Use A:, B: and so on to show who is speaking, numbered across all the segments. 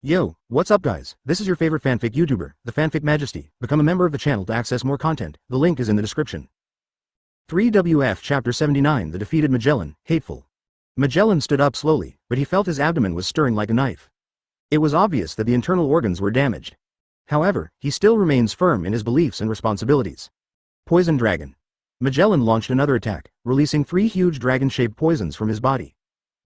A: Yo, what's up guys? This is your favorite fanfic YouTuber, the Fanfic Majesty. Become a member of the channel to access more content, the link is in the description. 3WF Chapter 79 The Defeated Magellan, Hateful. Magellan stood up slowly, but he felt his abdomen was stirring like a knife. It was obvious that the internal organs were damaged. However, he still remains firm in his beliefs and responsibilities. Poison Dragon. Magellan launched another attack, releasing 3 huge dragon-shaped poisons from his body.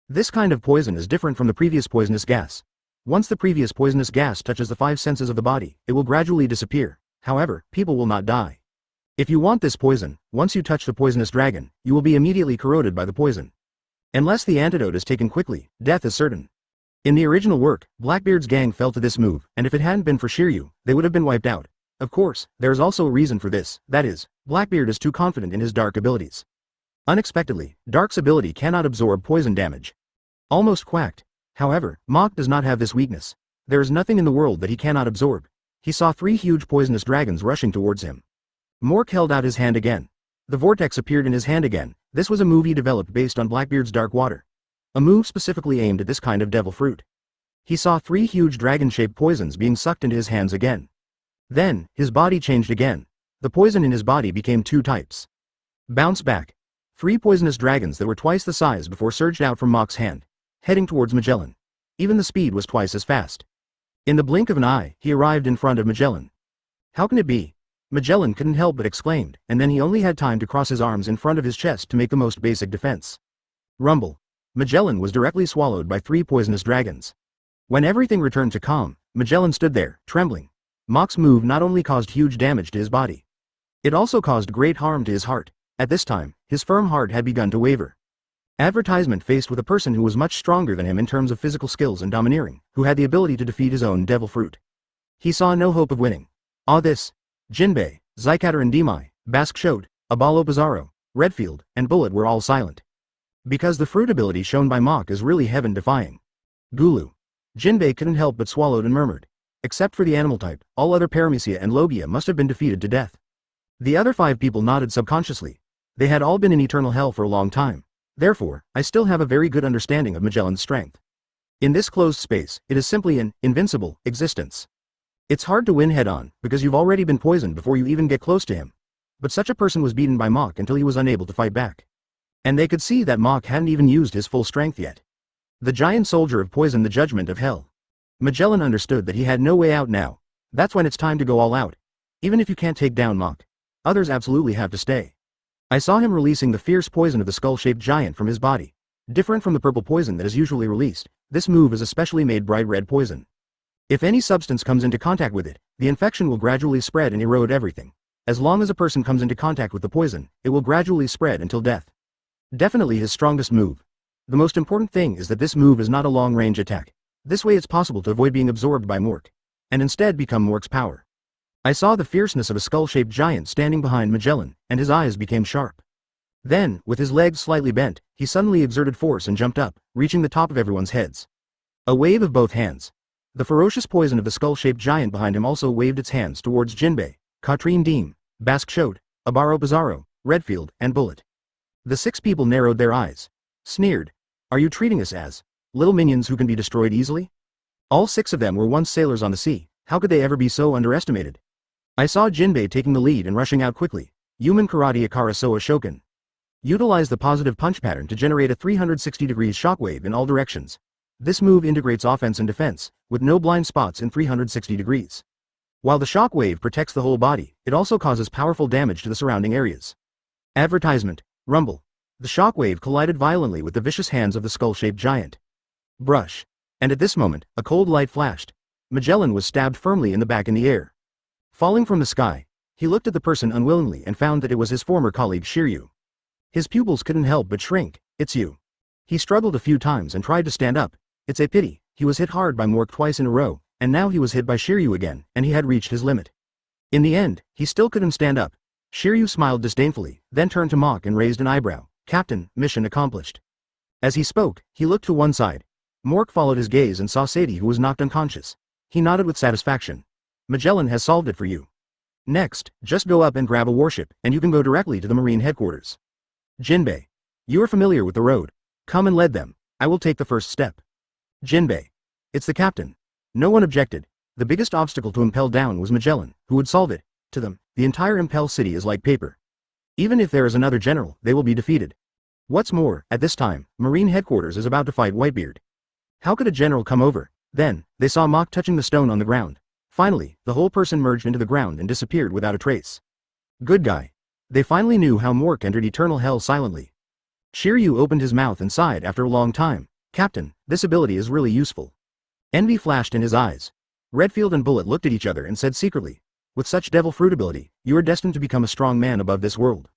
A: This kind of poison is different from the previous poisonous gas. Once the previous poisonous gas touches the 5 senses of the body, it will gradually disappear. However, people will not die. If you want this poison, once you touch the poisonous dragon, you will be immediately corroded by the poison. Unless the antidote is taken quickly, death is certain. In the original work, Blackbeard's gang fell to this move, and if it hadn't been for Shiryu, they would have been wiped out. Of course, there is also a reason for this, that is, Blackbeard is too confident in his dark abilities. Unexpectedly, Dark's ability cannot absorb poison damage. Almost quacked. However, Mach does not have this weakness. There is nothing in the world that he cannot absorb. He saw 3 huge poisonous dragons rushing towards him. Mork held out his hand again. The vortex appeared in his hand again. This was a move he developed based on Blackbeard's dark water. A move specifically aimed at this kind of devil fruit. He saw 3 huge dragon-shaped poisons being sucked into his hands again. Then, his body changed again. The poison in his body became 2 types. Bounce back. 3 poisonous dragons that were twice the size before surged out from Mach's hand, heading towards Magellan. Even the speed was twice as fast. In the blink of an eye, he arrived in front of Magellan. How can it be? Magellan couldn't help but exclaimed, and then he only had time to cross his arms in front of his chest to make the most basic defense. Rumble. Magellan was directly swallowed by 3 poisonous dragons. When everything returned to calm, Magellan stood there, trembling. Mach's move not only caused huge damage to his body. It also caused great harm to his heart. At this time, his firm heart had begun to waver. Advertisement faced with a person who was much stronger than him in terms of physical skills and domineering, who had the ability to defeat his own devil fruit. He saw no hope of winning. This. Jinbei, Zykater and Demai, Baskshot, Abalo Pizarro, Redfield, and Bullet were all silent. Because the fruit ability shown by Mach is really heaven-defying. Gulu. Jinbei couldn't help but swallowed and murmured. Except for the animal type, all other Paramecia and Logia must have been defeated to death. The other 5 people nodded subconsciously. They had all been in eternal hell for a long time. Therefore, I still have a very good understanding of Magellan's strength. In this closed space, it is simply an invincible existence. It's hard to win head-on, because you've already been poisoned before you even get close to him. But such a person was beaten by Mach until he was unable to fight back. And they could see that Mach hadn't even used his full strength yet. The giant soldier of poison, the judgment of hell. Magellan understood that he had no way out now. That's when it's time to go all out. Even if you can't take down Mach, others absolutely have to stay. I saw him releasing the fierce poison of the skull-shaped giant from his body. Different from the purple poison that is usually released, this move is a specially made bright red poison. If any substance comes into contact with it, the infection will gradually spread and erode everything. As long as a person comes into contact with the poison, it will gradually spread until death. Definitely his strongest move. The most important thing is that this move is not a long-range attack. This way it's possible to avoid being absorbed by Mork, and instead become Mork's power. I saw the fierceness of a skull-shaped giant standing behind Magellan, and his eyes became sharp. Then, with his legs slightly bent, he suddenly exerted force and jumped up, reaching the top of everyone's heads. A wave of both hands. The ferocious poison of the skull-shaped giant behind him also waved its hands towards Jinbei, Katrine Deem, Baskshot, Abaro Pizarro, Redfield, and Bullet. The 6 people narrowed their eyes. Sneered. Are you treating us as little minions who can be destroyed easily? All 6 of them were once sailors on the sea. How could they ever be so underestimated? I saw Jinbei taking the lead and rushing out quickly. Human Karate Akara Soa Shoken. Utilize the positive punch pattern to generate a 360 degrees shockwave in all directions. This move integrates offense and defense, with no blind spots in 360 degrees. While the shockwave protects the whole body, it also causes powerful damage to the surrounding areas. Advertisement. Rumble. The shockwave collided violently with the vicious hands of the skull-shaped giant. Brush. And at this moment, a cold light flashed. Magellan was stabbed firmly in the back in the air. Falling from the sky, he looked at the person unwillingly and found that it was his former colleague Shiryu. His pupils couldn't help but shrink. It's you. He struggled a few times and tried to stand up. It's a pity, he was hit hard by Mork twice in a row, and now he was hit by Shiryu again, and he had reached his limit. In the end, he still couldn't stand up. Shiryu smiled disdainfully, then turned to Mach and raised an eyebrow. Captain, mission accomplished. As he spoke, he looked to one side. Mork followed his gaze and saw Sadie, who was knocked unconscious. He nodded with satisfaction. Magellan has solved it for you. Next, just go up and grab a warship, and you can go directly to the Marine headquarters. Jinbei. You are familiar with the road. Come and lead them. I will take the first step. Jinbei. It's the captain. No one objected. The biggest obstacle to impel down was Magellan, who would solve it. To them, the entire Impel city is like paper. Even if there is another general, they will be defeated. What's more, at this time, Marine headquarters is about to fight Whitebeard. How could a general come over? Then, they saw Mach touching the stone on the ground. Finally, the whole person merged into the ground and disappeared without a trace. Good guy. They finally knew how Mork entered eternal hell silently. Shiryu opened his mouth and sighed after a long time. Captain, this ability is really useful. Envy flashed in his eyes. Redfield and Bullet looked at each other and said secretly, with such devil fruit ability, you are destined to become a strong man above this world.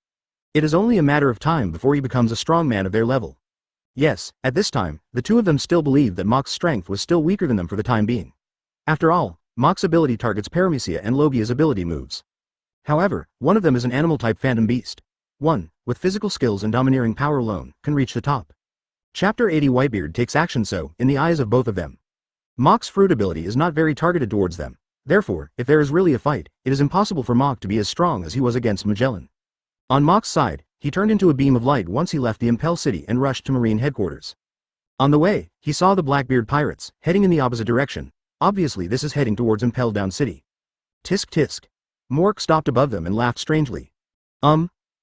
A: It is only a matter of time before he becomes a strong man of their level. Yes, at this time, the two of them still believed that Mach's strength was still weaker than them for the time being. After all, Mach's ability targets Paramecia and Logia's ability moves. However, one of them is an animal-type phantom beast. One, with physical skills and domineering power alone, can reach the top. Chapter 80 Whitebeard takes action so, in the eyes of both of them. Mach's fruit ability is not very targeted towards them. Therefore, if there is really a fight, it is impossible for Mach to be as strong as he was against Magellan. On Mach's side, he turned into a beam of light once he left the Impel City and rushed to Marine headquarters. On the way, he saw the Blackbeard pirates, heading in the opposite direction. Obviously this is heading towards Impel Down City. Tisk tisk. Mork stopped above them and laughed strangely.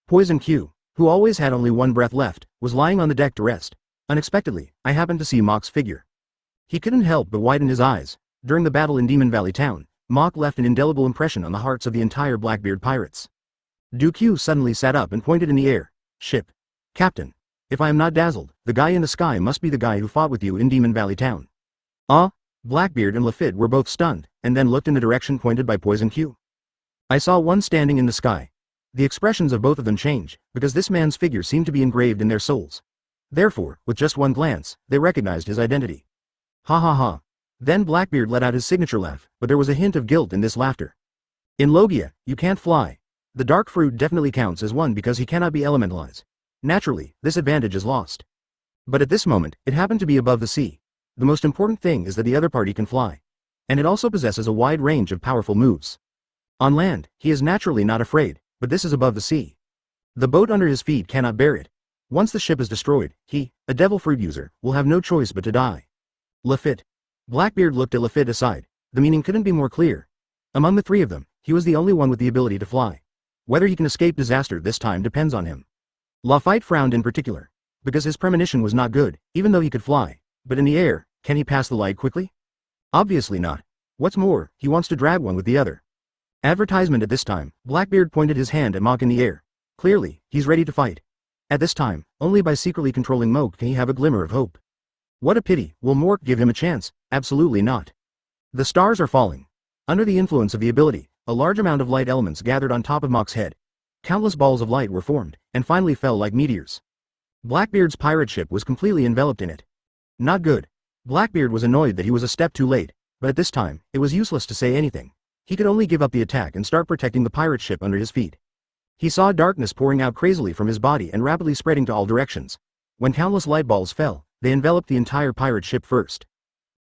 A: Poison Q, who always had only one breath left, was lying on the deck to rest. Unexpectedly, I happened to see Mach's figure. He couldn't help but widen his eyes. During the battle in Demon Valley Town, Mach left an indelible impression on the hearts of the entire Blackbeard pirates. Q suddenly sat up and pointed in the air. Ship. Captain. If I am not dazzled, the guy in the sky must be the guy who fought with you in Demon Valley Town. Blackbeard and Lafitte were both stunned, and then looked in the direction pointed by Poison Q. I saw one standing in the sky. The expressions of both of them changed, because this man's figure seemed to be engraved in their souls. Therefore, with just one glance, they recognized his identity. Ha ha ha. Then Blackbeard let out his signature laugh, but there was a hint of guilt in this laughter. In Logia, you can't fly. The dark fruit definitely counts as one because he cannot be elementalized. Naturally, this advantage is lost. But at this moment, it happened to be above the sea. The most important thing is that the other party can fly. And it also possesses a wide range of powerful moves. On land, he is naturally not afraid, but this is above the sea. The boat under his feet cannot bear it. Once the ship is destroyed, he, a devil fruit user, will have no choice but to die. Lafitte. Blackbeard looked at Lafitte aside. The meaning couldn't be more clear. Among the three of them, he was the only one with the ability to fly. Whether he can escape disaster this time depends on him. Lafitte frowned in particular, because his premonition was not good, even though he could fly. But in the air, can he pass the light quickly? Obviously not. What's more, he wants to drag one with the other. Advertisement at this time, Blackbeard pointed his hand at Mach in the air. Clearly, he's ready to fight. At this time, only by secretly controlling Moke can he have a glimmer of hope. What a pity, will Mork give him a chance? Absolutely not. The stars are falling. Under the influence of the ability, a large amount of light elements gathered on top of Mach's head. Countless balls of light were formed, and finally fell like meteors. Blackbeard's pirate ship was completely enveloped in it. Not good. Blackbeard was annoyed that he was a step too late, but at this time, it was useless to say anything. He could only give up the attack and start protecting the pirate ship under his feet. He saw darkness pouring out crazily from his body and rapidly spreading to all directions. When countless light balls fell, they enveloped the entire pirate ship first.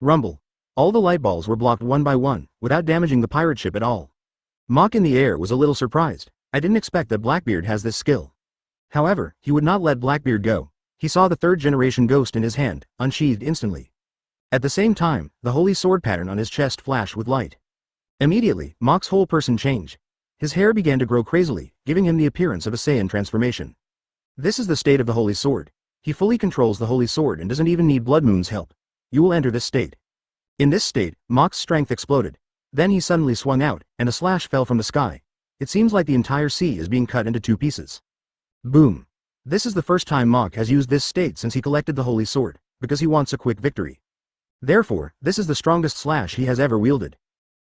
A: Rumble. All the light balls were blocked one by one, without damaging the pirate ship at all. Mach in the air was a little surprised. I didn't expect that Blackbeard has this skill. However, he would not let Blackbeard go. He saw the third-generation ghost in his hand, unsheathed instantly. At the same time, the holy sword pattern on his chest flashed with light. Immediately, Mach's whole person changed. His hair began to grow crazily, giving him the appearance of a Saiyan transformation. This is the state of the holy sword. He fully controls the holy sword and doesn't even need Blood Moon's help. You will enter this state. In this state, Mach's strength exploded. Then he suddenly swung out, and a slash fell from the sky. It seems like the entire sea is being cut into two pieces. Boom. This is the first time Mach has used this state since he collected the holy sword, because he wants a quick victory. Therefore, this is the strongest slash he has ever wielded.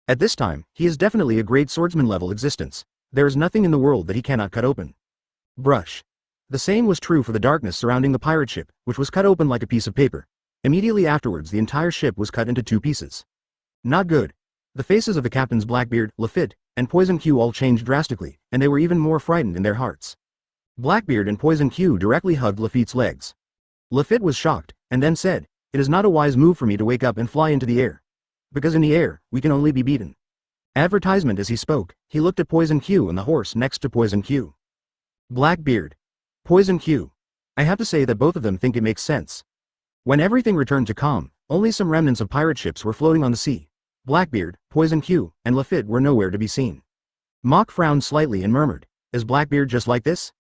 A: At this time, he is definitely a great swordsman-level existence. There is nothing in the world that he cannot cut open. Brush. The same was true for the darkness surrounding the pirate ship, which was cut open like a piece of paper. Immediately afterwards the entire ship was cut into two pieces. Not good. The faces of the captains Blackbeard, Lafitte, and Poison Q all changed drastically, and they were even more frightened in their hearts. Blackbeard and Poison Q directly hugged Lafitte's legs. Lafitte was shocked, and then said, "It is not a wise move for me to wake up and fly into the air. Because in the air, we can only be beaten." Advertisement as he spoke, he looked at Poison Q and the horse next to Poison Q. Blackbeard. Poison Q. I have to say that both of them think it makes sense. When everything returned to calm, only some remnants of pirate ships were floating on the sea. Blackbeard, Poison Q, and Lafitte were nowhere to be seen. Mach frowned slightly and murmured, "Is Blackbeard just like this?"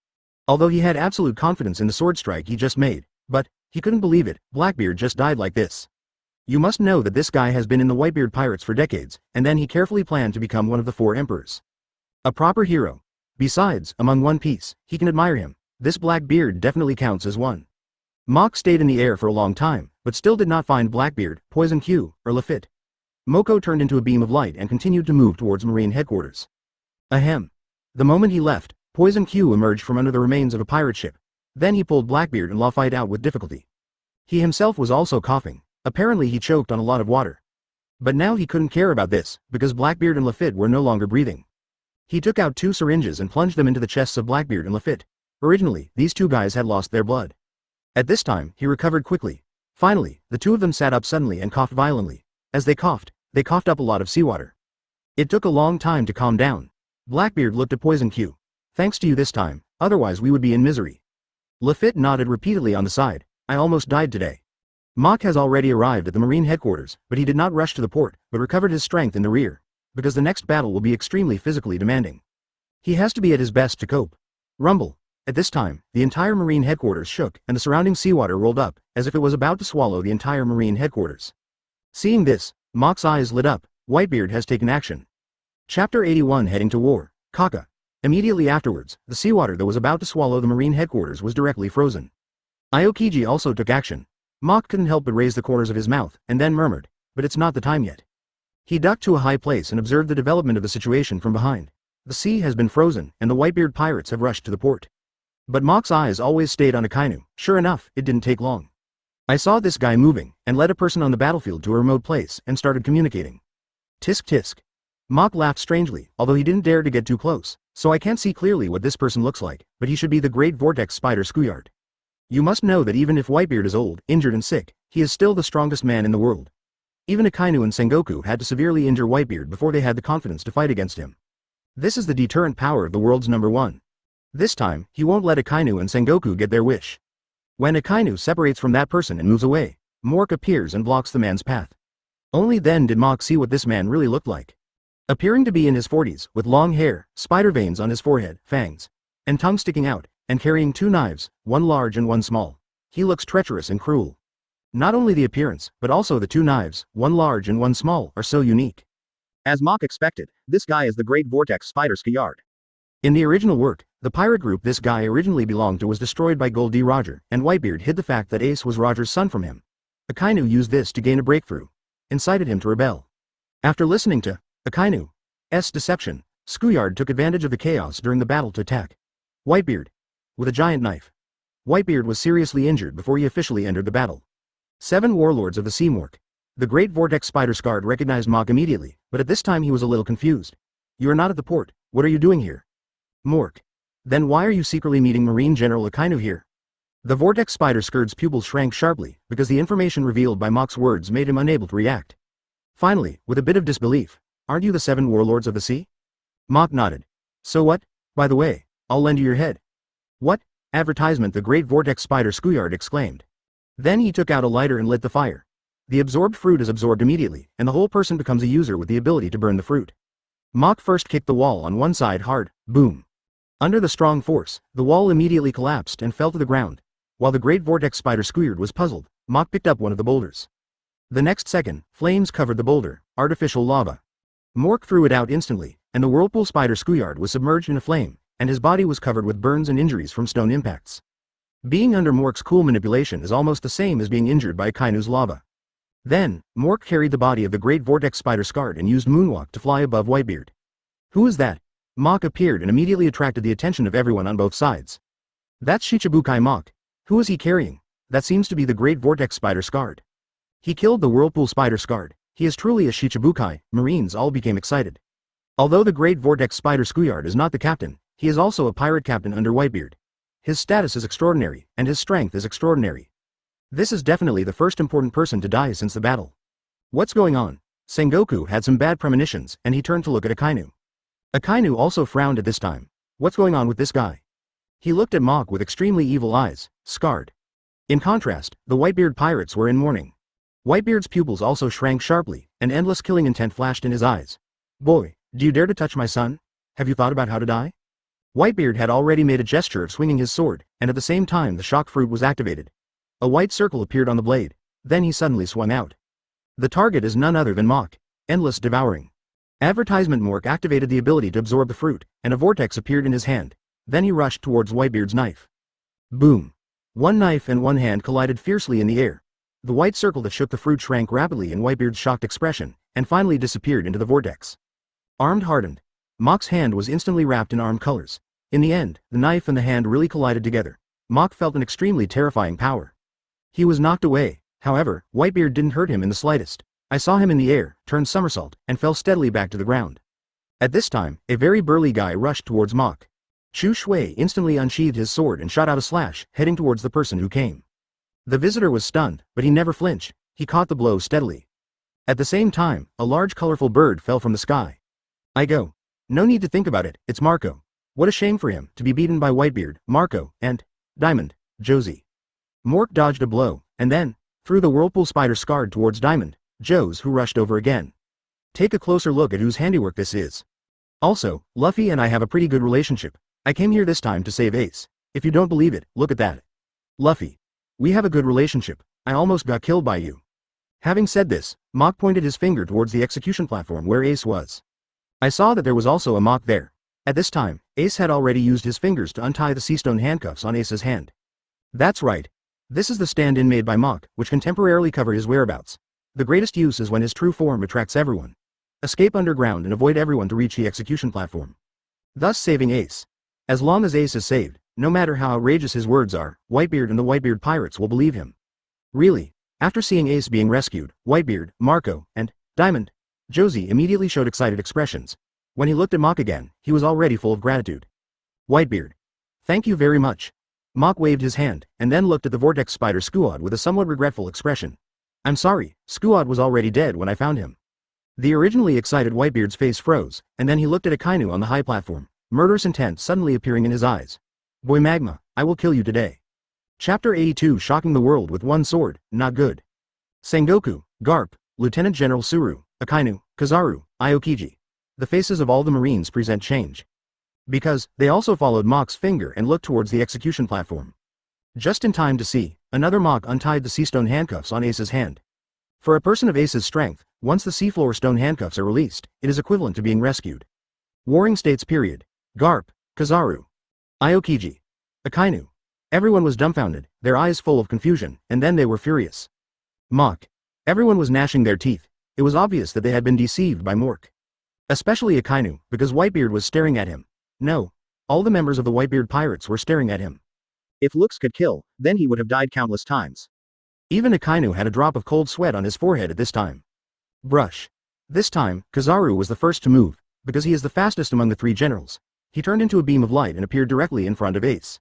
A: Although he had absolute confidence in the sword strike he just made, but he couldn't believe it, Blackbeard just died like this. You must know that this guy has been in the Whitebeard pirates for decades, and then he carefully planned to become one of the 4 emperors. A proper hero. Besides, among One Piece, he can admire him. This Blackbeard definitely counts as one. Mach stayed in the air for a long time, but still did not find Blackbeard, Poison Q, or Lafitte. Moko turned into a beam of light and continued to move towards Marine headquarters. Ahem. The moment he left, Poison Q emerged from under the remains of a pirate ship. Then he pulled Blackbeard and Lafitte out with difficulty. He himself was also coughing. Apparently he choked on a lot of water. But now he couldn't care about this, because Blackbeard and Lafitte were no longer breathing. He took out 2 syringes and plunged them into the chests of Blackbeard and Lafitte. Originally, these 2 guys had lost their blood. At this time, he recovered quickly. Finally, the 2 of them sat up suddenly and coughed violently. As they coughed up a lot of seawater. It took a long time to calm down. Blackbeard looked at Poison Q. "Thanks to you this time, otherwise we would be in misery." Lafitte nodded repeatedly on the side. "I almost died today." Mach has already arrived at the Marine headquarters, but he did not rush to the port, but recovered his strength in the rear. Because the next battle will be extremely physically demanding. He has to be at his best to cope. Rumble. At this time, the entire Marine headquarters shook, and the surrounding seawater rolled up, as if it was about to swallow the entire Marine headquarters. Seeing this, Mach's eyes lit up. Whitebeard has taken action. Chapter 81 Heading to War. Kaka. Immediately afterwards, the seawater that was about to swallow the Marine headquarters was directly frozen. Aokiji also took action. Mach couldn't help but raise the corners of his mouth, and then murmured, "But it's not the time yet." He ducked to a high place and observed the development of the situation from behind. The sea has been frozen, and the Whitebeard pirates have rushed to the port. But Mach's eyes always stayed on Akainu. Sure enough, it didn't take long. "I saw this guy moving, and led a person on the battlefield to a remote place, and started communicating." Tisk tisk. Mach laughed strangely, although he didn't dare to get too close, "So I can't see clearly what this person looks like, but he should be the great vortex spider Skuyard. You must know that even if Whitebeard is old, injured and sick, he is still the strongest man in the world. Even Akainu and Sengoku had to severely injure Whitebeard before they had the confidence to fight against him. This is the deterrent power of the world's #1. This time, he won't let Akainu and Sengoku get their wish." When Akainu separates from that person and moves away, Mork appears and blocks the man's path. Only then did Mach see what this man really looked like. Appearing to be in his 40s, with long hair, spider veins on his forehead, fangs, and tongue sticking out, and carrying 2 knives, one large and one small. He looks treacherous and cruel. Not only the appearance, but also the 2 knives, one large and one small, are so unique. As Mach expected, this guy is the great vortex spider Skuyard. In the original work, the pirate group this guy originally belonged to was destroyed by Gold D. Roger, and Whitebeard hid the fact that Ace was Roger's son from him. Akainu used this to gain a breakthrough. Incited him to rebel. After listening to Akainu's deception, Skuyard took advantage of the chaos during the battle to attack Whitebeard with a giant knife. Whitebeard was seriously injured before he officially entered the battle. 7 warlords of the Sea Mork. The great vortex spider Skuyard recognized Mach immediately, but at this time he was a little confused. "You are not at the port. What are you doing here?" Mork. "Then why are you secretly meeting Marine General Akainu here?" The vortex spider Skuyard's pupils shrank sharply, because the information revealed by Mach's words made him unable to react. Finally, with a bit of disbelief, "Aren't you the 7 warlords of the sea?" Mach nodded. "So what? By the way, I'll lend you your head." "What? Advertisement," the great vortex spider Skuyard exclaimed. Then he took out a lighter and lit the fire. The absorbed fruit is absorbed immediately, and the whole person becomes a user with the ability to burn the fruit. Mach first kicked the wall on one side hard, boom. Under the strong force, the wall immediately collapsed and fell to the ground. While the great vortex spider Skuyard was puzzled, Mach picked up one of the boulders. The next second, flames covered the boulder, artificial lava. Mork threw it out instantly, and the whirlpool spider Skuyard was submerged in a flame, and his body was covered with burns and injuries from stone impacts. Being under Mork's cool manipulation is almost the same as being injured by Akainu's lava. Then, Mork carried the body of the great vortex spider Skuyard and used moonwalk to fly above Whitebeard. "Who is that?" Mach appeared and immediately attracted the attention of everyone on both sides. "That's Shichibukai Mach. Who is he carrying?" "That seems to be the great vortex spider Skuyard. He killed the whirlpool spider Skuyard. He is truly a Shichibukai." Marines all became excited. Although the great vortex spider Skuyard is not the captain, he is also a pirate captain under Whitebeard. His status is extraordinary, and his strength is extraordinary. This is definitely the first important person to die since the battle. "What's going on?" Sengoku had some bad premonitions, and he turned to look at Akainu. Akainu also frowned at this time. "What's going on with this guy?" He looked at Mach with extremely evil eyes, scarred. In contrast, the Whitebeard pirates were in mourning. Whitebeard's pupils also shrank sharply, and endless killing intent flashed in his eyes. Boy, do you dare to touch my son? Have you thought about how to die? Whitebeard had already made a gesture of swinging his sword, and at the same time the shock fruit was activated. A white circle appeared on the blade, then he suddenly swung out. The target is none other than Mach, endless devouring. Advertisement Mork activated the ability to absorb the fruit, and a vortex appeared in his hand. Then he rushed towards Whitebeard's knife. Boom! One knife and one hand collided fiercely in the air. The white circle that shook the fruit shrank rapidly in Whitebeard's shocked expression, and finally disappeared into the vortex. Armed hardened. Mach's hand was instantly wrapped in armed colors. In the end, the knife and the hand really collided together. Mach felt an extremely terrifying power. He was knocked away. However, Whitebeard didn't hurt him in the slightest. I saw him in the air, turn somersault, and fell steadily back to the ground. At this time, a very burly guy rushed towards Mach. Chu Shui instantly unsheathed his sword and shot out a slash, heading towards the person who came. The visitor was stunned, but he never flinched. He caught the blow steadily. At the same time, a large colorful bird fell from the sky. I go. No need to think about it, it's Marco. What a shame for him to be beaten by Whitebeard, Marco, and Diamond, Josie. Mork dodged a blow, and then threw the whirlpool spider scarred towards Diamond, Joes, who rushed over again. Take a closer look at whose handiwork this is. Also, Luffy and I have a pretty good relationship. I came here this time to save Ace. If you don't believe it, look at that. Luffy. We have a good relationship. I almost got killed by you. Having said this, Mach pointed his finger towards the execution platform where Ace was. I saw that there was also a Mach there. At this time, Ace had already used his fingers to untie the seastone handcuffs on Ace's hand. That's right. This is the stand-in made by Mach, which can temporarily cover his whereabouts. The greatest use is when his true form attracts everyone. Escape underground and avoid everyone to reach the execution platform. Thus saving Ace. As long as Ace is saved, no matter how outrageous his words are, Whitebeard and the Whitebeard pirates will believe him. Really, after seeing Ace being rescued, Whitebeard, Marco, and Diamond, Josie immediately showed excited expressions. When he looked at Mach again, he was already full of gratitude. Whitebeard. Thank you very much. Mach waved his hand, and then looked at the vortex spider Skuad with a somewhat regretful expression. I'm sorry, Skuad was already dead when I found him. The originally excited Whitebeard's face froze, and then he looked at Akainu on the high platform, murderous intent suddenly appearing in his eyes. Boy Magma, I will kill you today. Chapter 82 Shocking the world with one sword, not good. Sengoku, Garp, Lieutenant General Suru, Akainu, Kizaru, Aokiji. The faces of all the Marines present change. Because, they also followed Mach's finger and looked towards the execution platform. Just in time to see, another Mach untied the seastone handcuffs on Ace's hand. For a person of Ace's strength, once the seafloor stone handcuffs are released, it is equivalent to being rescued. Warring states period. Garp, Kizaru, Aokiji, Akainu. Everyone was dumbfounded, their eyes full of confusion, and then they were furious. Mach. Everyone was gnashing their teeth. It was obvious that they had been deceived by Mork. Especially Akainu, because Whitebeard was staring at him. No. All the members of the Whitebeard pirates were staring at him. If looks could kill, then he would have died countless times. Even Akainu had a drop of cold sweat on his forehead at this time. Brush. This time, Kizaru was the first to move, because he is the fastest among the three generals. He turned into a beam of light and appeared directly in front of Ace,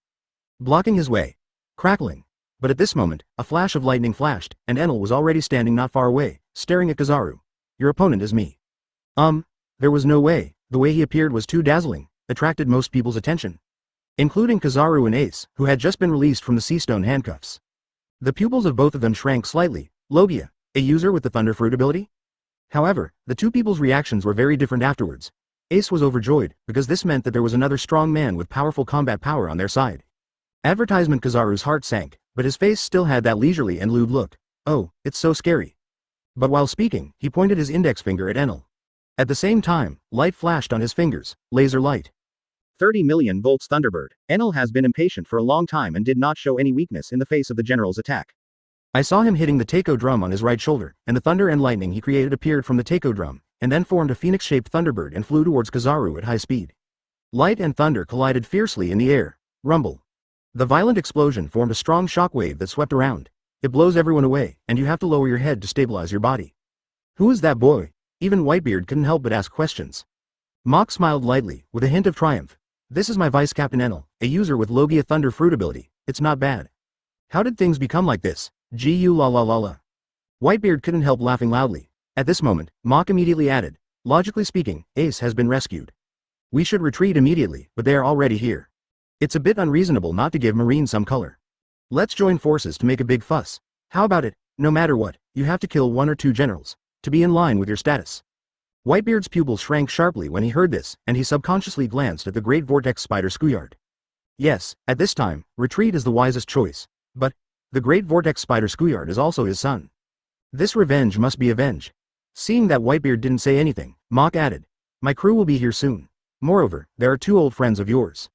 A: blocking his way. Crackling. But at this moment, a flash of lightning flashed, and Enel was already standing not far away, staring at Kizaru. Your opponent is me. There was no way. The way he appeared was too dazzling, attracted most people's attention, including Kizaru and Ace, who had just been released from the seastone handcuffs. The pupils of both of them shrank slightly. Logia, a user with the Thunder Fruit ability? However, the two people's reactions were very different afterwards. Ace was overjoyed, because this meant that there was another strong man with powerful combat power on their side. Advertisement Kizaru's heart sank, but his face still had that leisurely and lewd look. Oh, it's so scary. But while speaking, he pointed his index finger at Enel. At the same time, light flashed on his fingers, laser light. 30 million volts Thunderbird. Enel has been impatient for a long time and did not show any weakness in the face of the general's attack. I saw him hitting the taiko drum on his right shoulder, and the thunder and lightning he created appeared from the taiko drum, and then formed a phoenix-shaped Thunderbird and flew towards Kizaru at high speed. Light and thunder collided fiercely in the air. Rumble. The violent explosion formed a strong shockwave that swept around. It blows everyone away, and you have to lower your head to stabilize your body. Who is that boy? Even Whitebeard couldn't help but ask questions. Mach smiled lightly, with a hint of triumph. This is my Vice Captain Enel, a user with Logia Thunder Fruit ability. It's not bad. How did things become like this? Gu la la la la. Whitebeard couldn't help laughing loudly. At this moment, Mach immediately added, logically speaking, Ace has been rescued. We should retreat immediately, but they are already here. It's a bit unreasonable not to give Marine some color. Let's join forces to make a big fuss. How about it? No matter what, You have to kill 1 or 2 generals to be in line with your status. Whitebeard's pupils shrank sharply when he heard this, and he subconsciously glanced at the great vortex spider schoolyard. Yes, at this time, retreat is the wisest choice. But the great vortex spider schoolyard is also his son. This revenge must be avenged. Seeing that Whitebeard didn't say anything, Mach added, "My crew will be here soon. Moreover, there are 2 old friends of yours."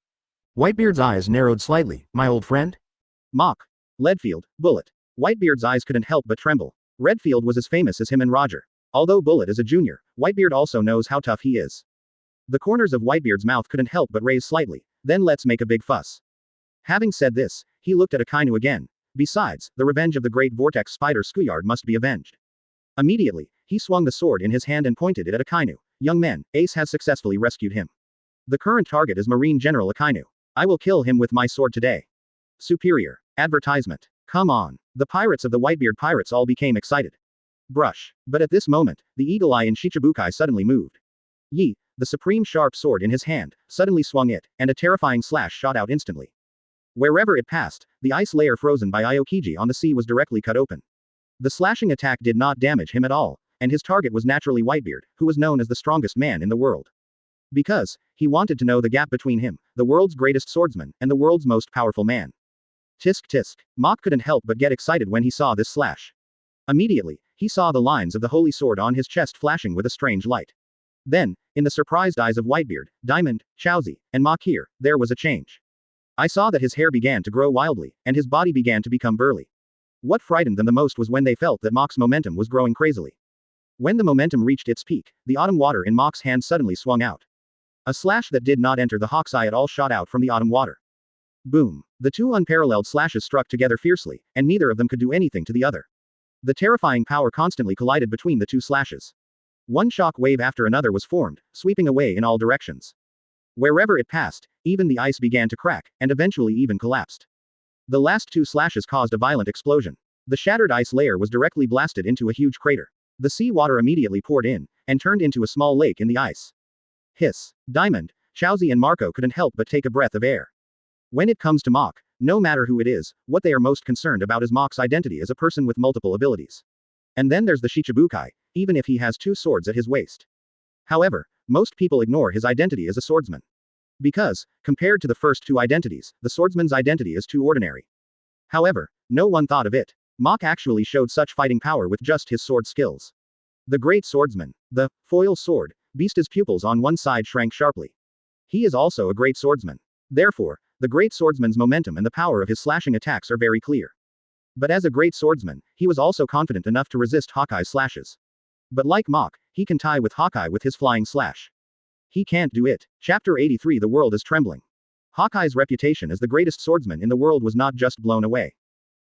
A: Whitebeard's eyes narrowed slightly. "My old friend?"
B: Mach. Leadfield, Bullet. Whitebeard's eyes couldn't help but tremble. Redfield was as famous as him and Roger. Although Bullet is a junior, Whitebeard also knows how tough he is. The corners of Whitebeard's mouth couldn't help but raise slightly. Then let's make a big fuss. Having said this, he looked at Akainu again. Besides, the revenge of the great vortex spider schoolyard must be avenged. Immediately, he swung the sword in his hand and pointed it at Akainu. "Young men, Ace has successfully rescued him. The current target is Marine General Akainu. I will kill him with my sword today." Superior. Advertisement. Come on. The pirates of the Whitebeard pirates all became excited. Brush. But at this moment, the eagle eye in Shichibukai suddenly moved. Yi, the supreme sharp sword in his hand, suddenly swung it, and a terrifying slash shot out instantly. Wherever it passed, the ice layer frozen by Aokiji on the sea was directly cut open. The slashing attack did not damage him at all, and his target was naturally Whitebeard, who was known as the strongest man in the world. Because he wanted to know the gap between him, the world's greatest swordsman, and the world's most powerful man. Tisk tisk. Mach couldn't help but get excited when he saw this slash. Immediately, he saw the lines of the holy sword on his chest flashing with a strange light. Then, in the surprised eyes of Whitebeard, Diamond, Chaozi, and Mach here, there was a change. I saw that his hair began to grow wildly, and his body began to become burly. What frightened them the most was when they felt that Mach's momentum was growing crazily. When the momentum reached its peak, the autumn water in Mach's hand suddenly swung out. A slash that did not enter the hawk's eye at all shot out from the autumn water. Boom. The 2 unparalleled slashes struck together fiercely, and neither of them could do anything to the other. The terrifying power constantly collided between the 2 slashes. One shock wave after another was formed, sweeping away in all directions. Wherever it passed, even the ice began to crack, and eventually even collapsed. The last 2 slashes caused a violent explosion. The shattered ice layer was directly blasted into a huge crater. The sea water immediately poured in, and turned into a small lake in the ice. Hiss. Diamond, Chaozi and Marco couldn't help but take a breath of air. When it comes to Mach, no matter who it is, what they are most concerned about is Mach's identity as a person with multiple abilities. And then there's the Shichibukai, even if he has 2 swords at his waist. However, most people ignore his identity as a swordsman. Because, compared to the first 2 identities, the swordsman's identity is too ordinary. However, no one thought of it. Mach actually showed such fighting power with just his sword skills. The great swordsman. The foil sword. Beast's pupils on one side shrank sharply. He is also a great swordsman. Therefore, the great swordsman's momentum and the power of his slashing attacks are very clear. But as a great swordsman, he was also confident enough to resist Hawkeye's slashes. But like Mach, he can tie with Hawkeye with his flying slash. He can't do it. Chapter 83. The world is trembling. Hawkeye's reputation as the greatest swordsman in the world was not just blown away.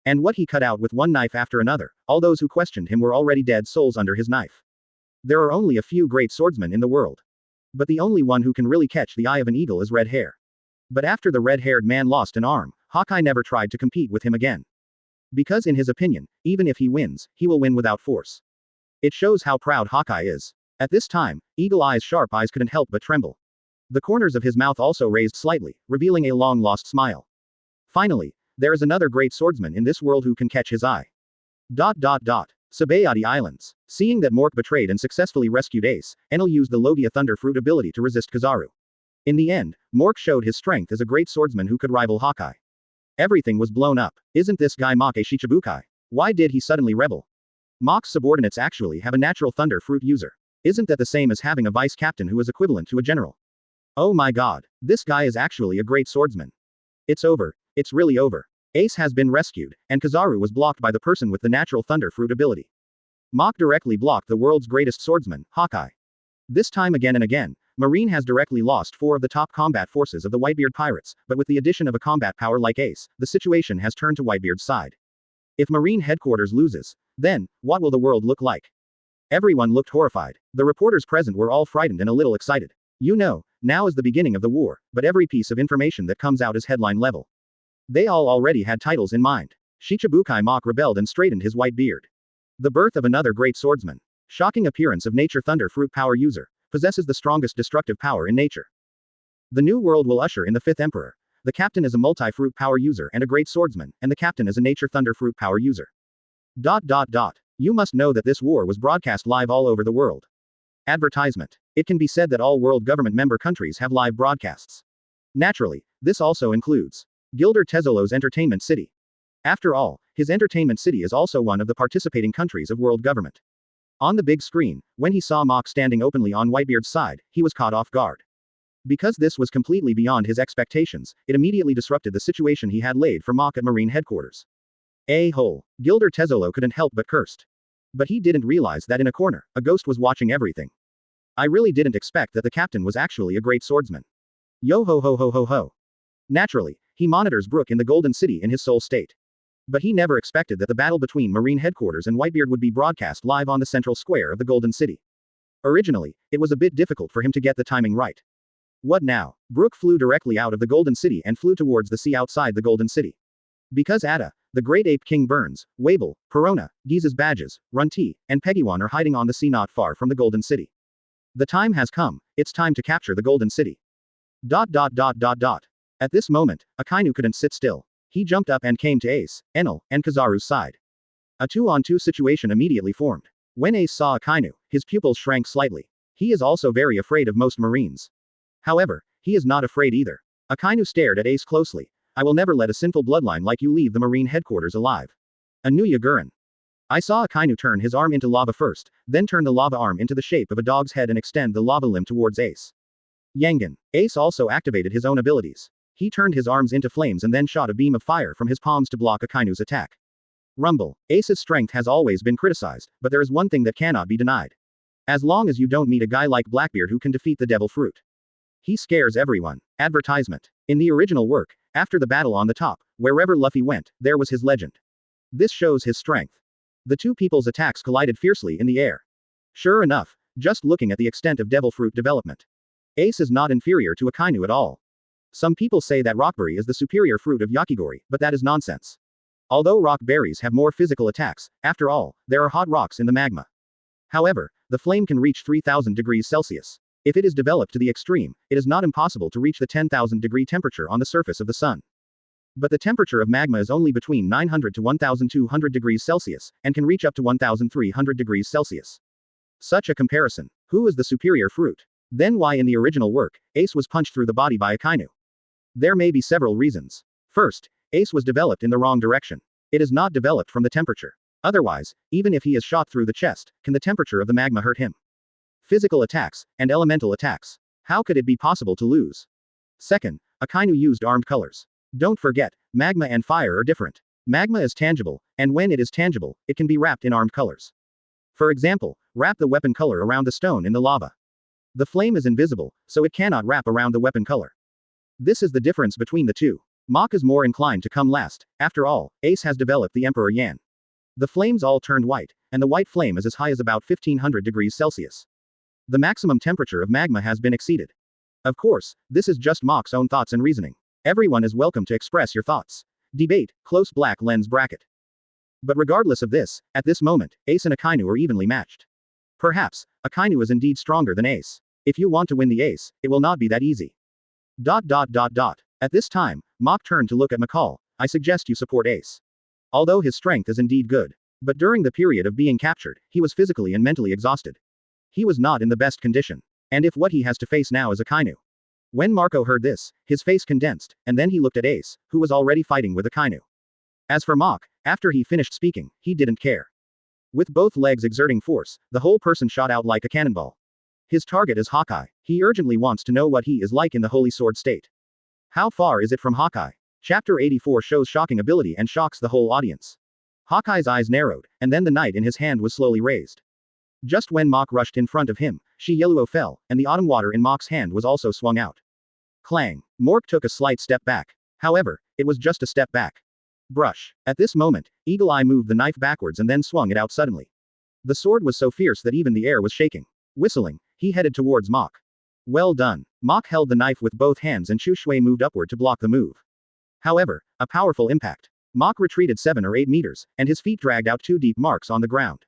B: And what he cut out with one knife after another, all those who questioned him were already dead souls under his knife. There are only a few great swordsmen in the world. But the only one who can really catch the eye of an eagle is Red Hair. But after the red-haired man lost an arm, Hawkeye never tried to compete with him again. Because in his opinion, even if he wins, he will win without force. It shows how proud Hawkeye is. At this time, Eagle Eye's sharp eyes couldn't help but tremble. The corners of his mouth also raised slightly, revealing a long-lost smile. Finally, there is another great swordsman in this world who can catch his eye. Sabayati Islands. Seeing that Mork betrayed and successfully rescued Ace, Enel used the Logia Thunder Fruit ability to resist Kizaru. In the end, Mork showed his strength as a great swordsman who could rival Hawkeye. Everything was blown up. Isn't this guy Mach a Shichibukai? Why did he suddenly rebel? Mach's subordinates actually have a natural Thunder Fruit user. Isn't that the same as having a vice captain who is equivalent to a general? Oh my god, this guy is actually a great swordsman. It's over. It's really over. Ace has been rescued, and Kizaru was blocked by the person with the natural Thunder Fruit ability. Mach directly blocked the world's greatest swordsman, Hawkeye. This time again and again, Marine has directly lost 4 of the top combat forces of the Whitebeard pirates, but with the addition of a combat power like Ace, the situation has turned to Whitebeard's side. If Marine headquarters loses, then, what will the world look like? Everyone looked horrified. The reporters present were all frightened and a little excited. You know, now is the beginning of the war, but every piece of information that comes out is headline level. They all already had titles in mind. Shichibukai Mach rebelled and straightened his white beard. The birth of another great swordsman. Shocking appearance of nature Thunder Fruit power user. Possesses the strongest destructive power in nature. The new world will usher in the 5th emperor. The captain is a multi-fruit power user and a great swordsman, and the captain is a nature Thunder Fruit power user. You must know that this war was broadcast live all over the world. Advertisement. It can be said that all world government member countries have live broadcasts. Naturally, this also includes Gilder Tezzolo's Entertainment City. After all, his entertainment city is also one of the participating countries of world government. On the big screen, when he saw Mach standing openly on Whitebeard's side, he was caught off guard. Because this was completely beyond his expectations, it immediately disrupted the situation he had laid for Mach at Marine headquarters. A-hole. Gilder Tezzolo couldn't help but cursed. But he didn't realize that in a corner, a ghost was watching everything. I really didn't expect that the captain was actually a great swordsman. Yo ho ho ho ho ho. Naturally, he monitors Brook in the Golden City in his soul state. But he never expected that the battle between Marine headquarters and Whitebeard would be broadcast live on the central square of the Golden City. Originally, it was a bit difficult for him to get the timing right. What now? Brook flew directly out of the Golden City and flew towards the sea outside the Golden City. Because Atta, the Great Ape King Burns, Wable, Perona, Giza's Badges, Runti, and Peggywan are hiding on the sea not far from the Golden City. The time has come, it's time to capture the Golden City. At this moment, Akainu couldn't sit still. He jumped up and came to Ace, Enel, and Kazaru's side. A 2-on-2 situation immediately formed. When Ace saw Akainu, his pupils shrank slightly. He is also very afraid of most Marines. However, he is not afraid either. Akainu stared at Ace closely. I will never let a sinful bloodline like you leave the Marine headquarters alive. Anuya Gurren. I saw Akainu turn his arm into lava first, then turn the lava arm into the shape of a dog's head and extend the lava limb towards Ace. Yangan. Ace also activated his own abilities. He turned his arms into flames and then shot a beam of fire from his palms to block Akainu's attack. Rumble. Ace's strength has always been criticized, but there is one thing that cannot be denied. As long as you don't meet a guy like Blackbeard who can defeat the Devil Fruit. He scares everyone. Advertisement. In the original work, after the battle on the top, wherever Luffy went, there was his legend. This shows his strength. The two people's attacks collided fiercely in the air. Sure enough, just looking at the extent of Devil Fruit development. Ace is not inferior to Akainu at all. Some people say that rockberry is the superior fruit of Yakigori, but that is nonsense. Although rock berries have more physical attacks, after all, there are hot rocks in the magma. However, the flame can reach 3000 degrees Celsius. If it is developed to the extreme, it is not impossible to reach the 10,000 degree temperature on the surface of the sun. But the temperature of magma is only between 900 to 1200 degrees Celsius, and can reach up to 1300 degrees Celsius. Such a comparison. Who is the superior fruit? Then why in the original work, Ace was punched through the body by Akainu? There may be several reasons. First, Ace was developed in the wrong direction. It is not developed from the temperature. Otherwise, even if he is shot through the chest, can the temperature of the magma hurt him? Physical attacks, and elemental attacks. How could it be possible to lose? Second, Akainu used armed colors. Don't forget, magma and fire are different. Magma is tangible, and when it is tangible, it can be wrapped in armed colors. For example, wrap the weapon color around the stone in the lava. The flame is invisible, so it cannot wrap around the weapon color. This is the difference between the two. Mach is more inclined to come last. After all, Ace has developed the Emperor Yan. The flames all turned white, and the white flame is as high as about 1500 degrees Celsius. The maximum temperature of magma has been exceeded. Of course, this is just Mach's own thoughts and reasoning. Everyone is welcome to express your thoughts. Debate, close black lens bracket. But regardless of this, at this moment, Ace and Akainu are evenly matched. Perhaps, Akainu is indeed stronger than Ace. If you want to win the Ace, it will not be that easy. At this time, Mach turned to look at McCall. I suggest you support Ace. Although his strength is indeed good. But during the period of being captured, he was physically and mentally exhausted. He was not in the best condition. And if what he has to face now is Akainu. When Marco heard this, his face condensed, and then he looked at Ace, who was already fighting with Akainu. As for Mach, after he finished speaking, he didn't care. With both legs exerting force, the whole person shot out like a cannonball. His target is Hawkeye. He urgently wants to know what he is like in the Holy Sword state. How far is it from Hawkeye? Chapter 84 shows shocking ability and shocks the whole audience. Hawkeye's eyes narrowed, and then the knight in his hand was slowly raised. Just when Mach rushed in front of him, Shi-Yeluo fell, and the autumn water in Mach's hand was also swung out. Clang. Mork took a slight step back. However, it was just a step back. Brush. At this moment, Eagle Eye moved the knife backwards and then swung it out suddenly. The sword was so fierce that even the air was shaking. Whistling, he headed towards Mach. Well done. Mach held the knife with both hands and Chu Shui moved upward to block the move. However, a powerful impact. Mach retreated 7 or 8 meters, and his feet dragged out 2 deep marks on the ground.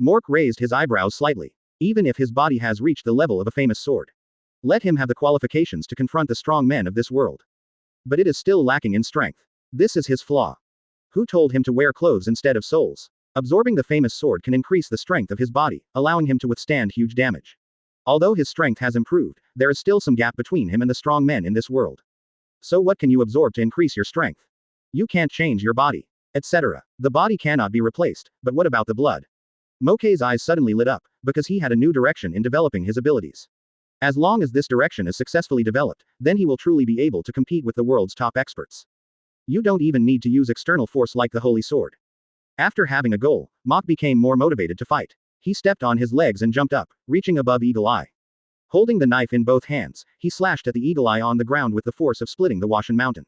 B: Mork raised his eyebrows slightly. Even if his body has reached the level of a famous sword. Let him have the qualifications to confront the strong men of this world. But it is still lacking in strength. This is his flaw. Who told him to wear clothes instead of souls? Absorbing the famous sword can increase the strength of his body, allowing him to withstand huge damage. Although his strength has improved, there is still some gap between him and the strong men in this world. So what can you absorb to increase your strength? You can't change your body, etc. The body cannot be replaced, but what about the blood? Moke's eyes suddenly lit up, because he had a new direction in developing his abilities. As long as this direction is successfully developed, then he will truly be able to compete with the world's top experts. You don't even need to use external force like the Holy Sword. After having a goal, Moke became more motivated to fight. He stepped on his legs and jumped up, reaching above Eagle Eye. Holding the knife in both hands, he slashed at the Eagle Eye on the ground with the force of splitting the Washan Mountain.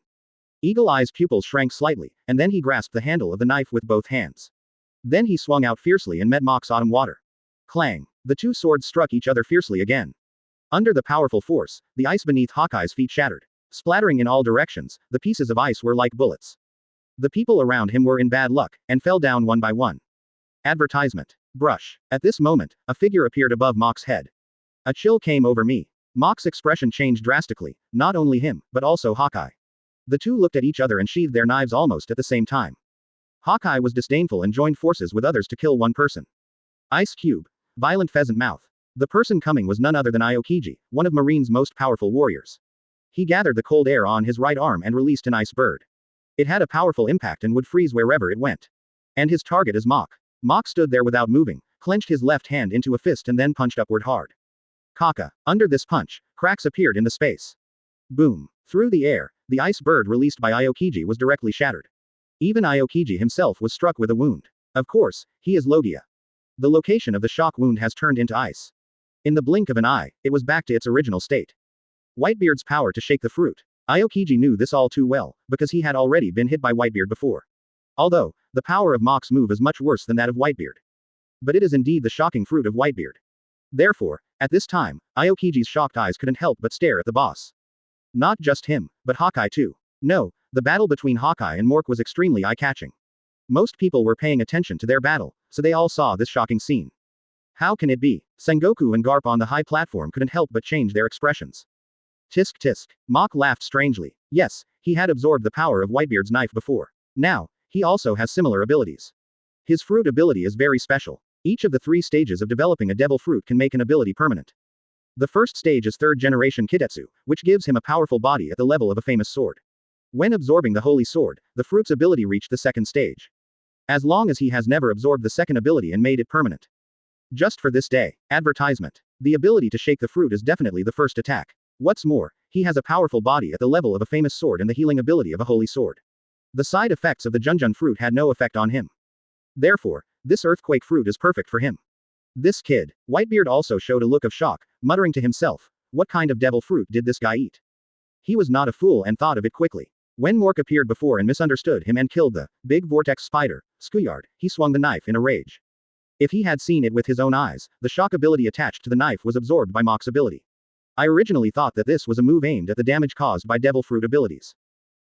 B: Eagle Eye's pupils shrank slightly, and then he grasped the handle of the knife with both hands. Then he swung out fiercely and met Moke's autumn water. Clang! The two swords struck each other fiercely again. Under the powerful force, the ice beneath Hawkeye's feet shattered. Splattering in all directions, the pieces of ice were like bullets. The people around him were in bad luck, and fell down one by one. Advertisement. Brush. At this moment, a figure appeared above Moke's head. A chill came over me. Moke's expression changed drastically, not only him, but also Hawkeye. The two looked at each other and sheathed their knives almost at the same time. Hawkeye was disdainful and joined forces with others to kill one person. Ice Cube. Violent Pheasant Mouth. The person coming was none other than Aokiji, one of Marine's most powerful warriors. He gathered the cold air on his right arm and released an ice bird. It had a powerful impact and would freeze wherever it went. And his target is Moke. Moke stood there without moving, clenched his left hand into a fist and then punched upward hard. Kaka. Under this punch, cracks appeared in the space. Boom. Through the air, the ice bird released by Aokiji was directly shattered. Even Aokiji himself was struck with a wound. Of course, he is Logia. The location of the shock wound has turned into ice. In the blink of an eye, it was back to its original state. Whitebeard's power to shake the fruit. Aokiji knew this all too well, because he had already been hit by Whitebeard before. Although, the power of Moke's move is much worse than that of Whitebeard. But it is indeed the shocking fruit of Whitebeard. Therefore, at this time, Aokiji's shocked eyes couldn't help but stare at the boss. Not just him, but Hawkeye too. No, the battle between Hawkeye and Mork was extremely eye-catching. Most people were paying attention to their battle, so they all saw this shocking scene. How can it be? Sengoku and Garp on the high platform couldn't help but change their expressions. Tisk tisk. Moke laughed strangely. Yes, he had absorbed the power of Whitebeard's knife before. Now, he also has similar abilities. His fruit ability is very special. Each of the 3 stages of developing a devil fruit can make an ability permanent. The first stage is 3rd generation Kitetsu, which gives him a powerful body at the level of a famous sword. When absorbing the holy sword, the fruit's ability reached the 2nd stage. As long as he has never absorbed the 2nd ability and made it permanent. Just for this day. Advertisement. The ability to shake the fruit is definitely the first attack. What's more, he has a powerful body at the level of a famous sword and the healing ability of a holy sword. The side effects of the Junjun fruit had no effect on him. Therefore, this earthquake fruit is perfect for him. This kid. Whitebeard also showed a look of shock, muttering to himself, what kind of devil fruit did this guy eat? He was not a fool and thought of it quickly. When Mork appeared before and misunderstood him and killed the big vortex spider, Skuyard, he swung the knife in a rage. If he had seen it with his own eyes, the shock ability attached to the knife was absorbed by Moke's ability. I originally thought that this was a move aimed at the damage caused by devil fruit abilities.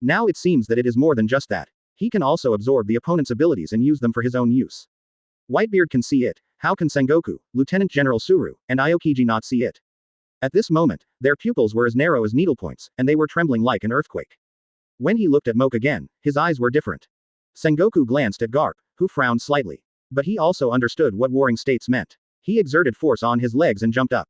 B: Now it seems that it is more than just that. He can also absorb the opponent's abilities and use them for his own use. Whitebeard can see it. How can Sengoku, Lieutenant General Suru, and Aokiji not see it? At this moment, their pupils were as narrow as needlepoints, and they were trembling like an earthquake. When he looked at Moke again, his eyes were different. Sengoku glanced at Garp, who frowned slightly. But he also understood what warring states meant. He exerted force on his legs and jumped up.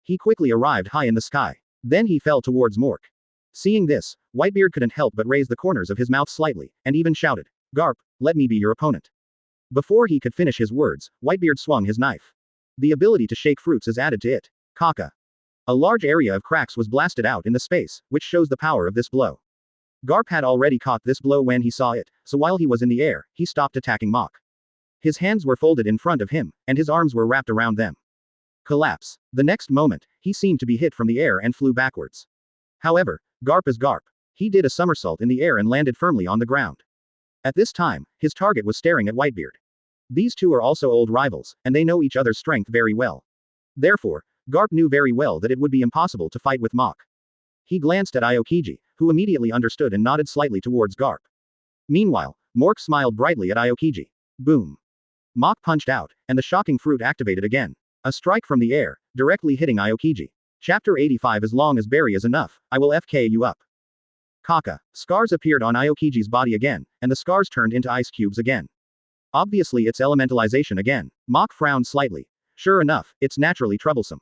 B: He quickly arrived high in the sky. Then he fell towards Mork. Seeing this, Whitebeard couldn't help but raise the corners of his mouth slightly, and even shouted, Garp, let me be your opponent. Before he could finish his words, Whitebeard swung his knife. The ability to shake fruits is added to it. Kaka. A large area of cracks was blasted out in the space, which shows the power of this blow. Garp had already caught this blow when he saw it, so while he was in the air, he stopped attacking Moke. His hands were folded in front of him, and his arms were wrapped around them. Collapse. The next moment, he seemed to be hit from the air and flew backwards. However, Garp is Garp. He did a somersault in the air and landed firmly on the ground. At this time, his target was staring at Whitebeard. These two are also old rivals, and they know each other's strength very well. Therefore, Garp knew very well that it would be impossible to fight with Moke. He glanced at Aokiji, who immediately understood and nodded slightly towards Garp. Meanwhile, Mork smiled brightly at Aokiji. Boom. Moke punched out, and the shocking fruit activated again. A strike from the air, directly hitting Aokiji. Chapter 85. As long as berry is enough, I will FK you up. Kaka. Scars appeared on Aokiji's body again, and the scars turned into ice cubes again. Obviously it's elementalization again. Mach frowned slightly. Sure enough, it's naturally troublesome.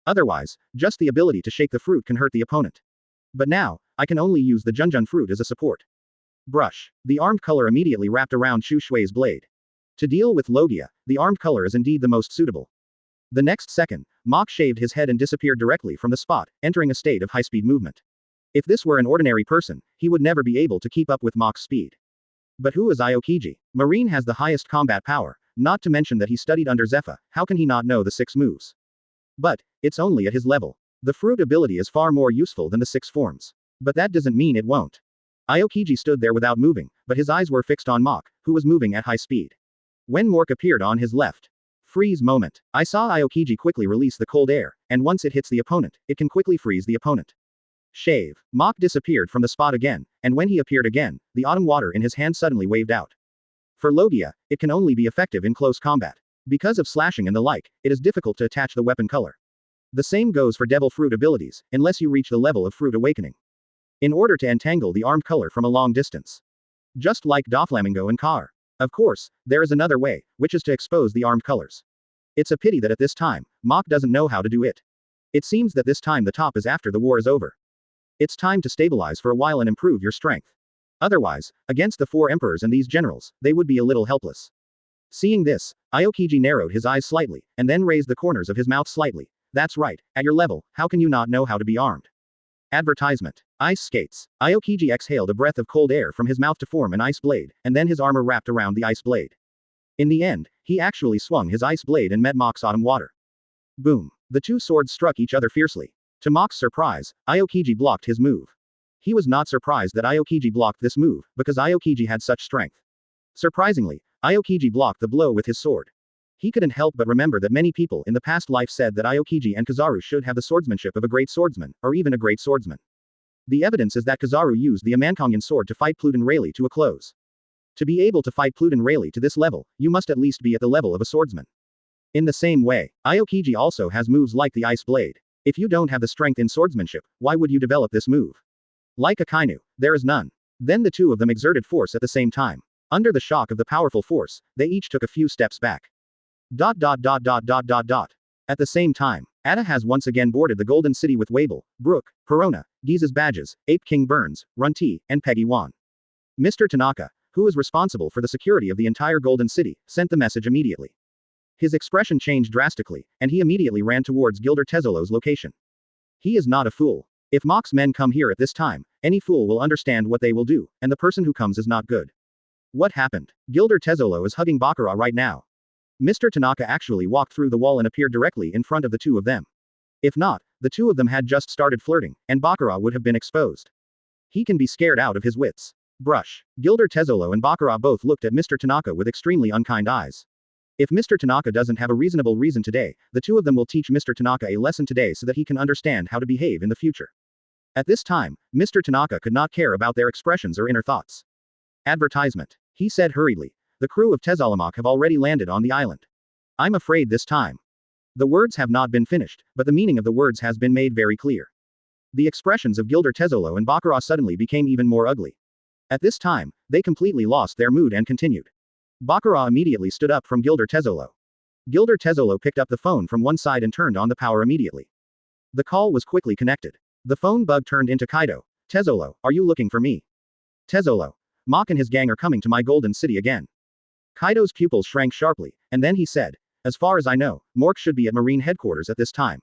B: Otherwise, just the ability to shake the fruit can hurt the opponent. But now, I can only use the Junjun fruit as a support. Brush. The armed color immediately wrapped around Shu Shui's blade. To deal with Logia, the armed color is indeed the most suitable. The next second, Mach shaved his head and disappeared directly from the spot, entering a state of high-speed movement. If this were an ordinary person, he would never be able to keep up with Mach's speed. But who is Aokiji? Marine has the highest combat power, not to mention that he studied under Zephyr. How can he not know the 6 moves? But, it's only at his level. The fruit ability is far more useful than the 6 forms. But that doesn't mean it won't. Aokiji stood there without moving, but his eyes were fixed on Mach, who was moving at high speed. When Mork appeared on his left. Freeze moment. I saw Aokiji quickly release the cold air, and once it hits the opponent, it can quickly freeze the opponent. Shave. Mach disappeared from the spot again, and when he appeared again, the autumn water in his hand suddenly waved out. For Logia, it can only be effective in close combat. Because of slashing and the like, it is difficult to attach the weapon color. The same goes for devil fruit abilities, unless you reach the level of fruit awakening. In order to entangle the armed color from a long distance. Just like Doflamingo and Kaur. Of course, there is another way, which is to expose the armed colors. It's a pity that at this time, Mach doesn't know how to do it. It seems that this time the top is after the war is over. It's time to stabilize for a while and improve your strength. Otherwise, against the 4 emperors and these generals, they would be a little helpless. Seeing this, Aokiji narrowed his eyes slightly, and then raised the corners of his mouth slightly. That's right, at your level, how can you not know how to be armed? Advertisement. Ice skates. Aokiji exhaled a breath of cold air from his mouth to form an ice blade, and then his armor wrapped around the ice blade. In the end, he actually swung his ice blade and met Mach's autumn water. Boom. The 2 swords struck each other fiercely. To Mach's surprise, Aokiji blocked his move. He was not surprised that Aokiji blocked this move, because Aokiji had such strength. Surprisingly, Aokiji blocked the blow with his sword. He couldn't help but remember that many people in the past life said that Aokiji and Kizaru should have the swordsmanship of a great swordsman, or even a great swordsman. The evidence is that Kizaru used the Amankongan sword to fight Pluton Rayleigh to a close. To be able to fight Pluton Rayleigh to this level, you must at least be at the level of a swordsman. In the same way, Aokiji also has moves like the Ice Blade. If you don't have the strength in swordsmanship, why would you develop this move? Like Akainu, there is none. Then the 2 of them exerted force at the same time. Under the shock of the powerful force, they each took a few steps back. At the same time, Ada has once again boarded the Golden City with Wabel, Brook, Perona, Giza's badges, Ape King Burns, Runti, and Peggy Wan. Mr. Tanaka, who is responsible for the security of the entire Golden City, sent the message immediately. His expression changed drastically, and he immediately ran towards Gilder Tezzolo's location. He is not a fool. If Mach's men come here at this time, any fool will understand what they will do, and the person who comes is not good. What happened? Gilder Tezzolo is hugging Bakura right now. Mr. Tanaka actually walked through the wall and appeared directly in front of the 2 of them. If not, the 2 of them had just started flirting, and Bakura would have been exposed. He can be scared out of his wits. Brush. Gilder Tezzolo and Bakura both looked at Mr. Tanaka with extremely unkind eyes. If Mr. Tanaka doesn't have a reasonable reason today, the 2 of them will teach Mr. Tanaka a lesson today so that he can understand how to behave in the future. At this time, Mr. Tanaka could not care about their expressions or inner thoughts. Advertisement. He said hurriedly. The crew of Tezzalamak have already landed on the island. I'm afraid this time. The words have not been finished, but the meaning of the words has been made very clear. The expressions of Gilder Tezzolo and Bakura suddenly became even more ugly. At this time, they completely lost their mood and continued. Bakura immediately stood up from Gilder Tezzolo. Gilder Tezzolo picked up the phone from one side and turned on the power immediately. The call was quickly connected. The phone bug turned into Kaido. Tezzolo, are you looking for me? Tezzolo. Mach and his gang are coming to my Golden City again. Kaido's pupils shrank sharply, and then he said, as far as I know, Mork should be at Marine headquarters at this time.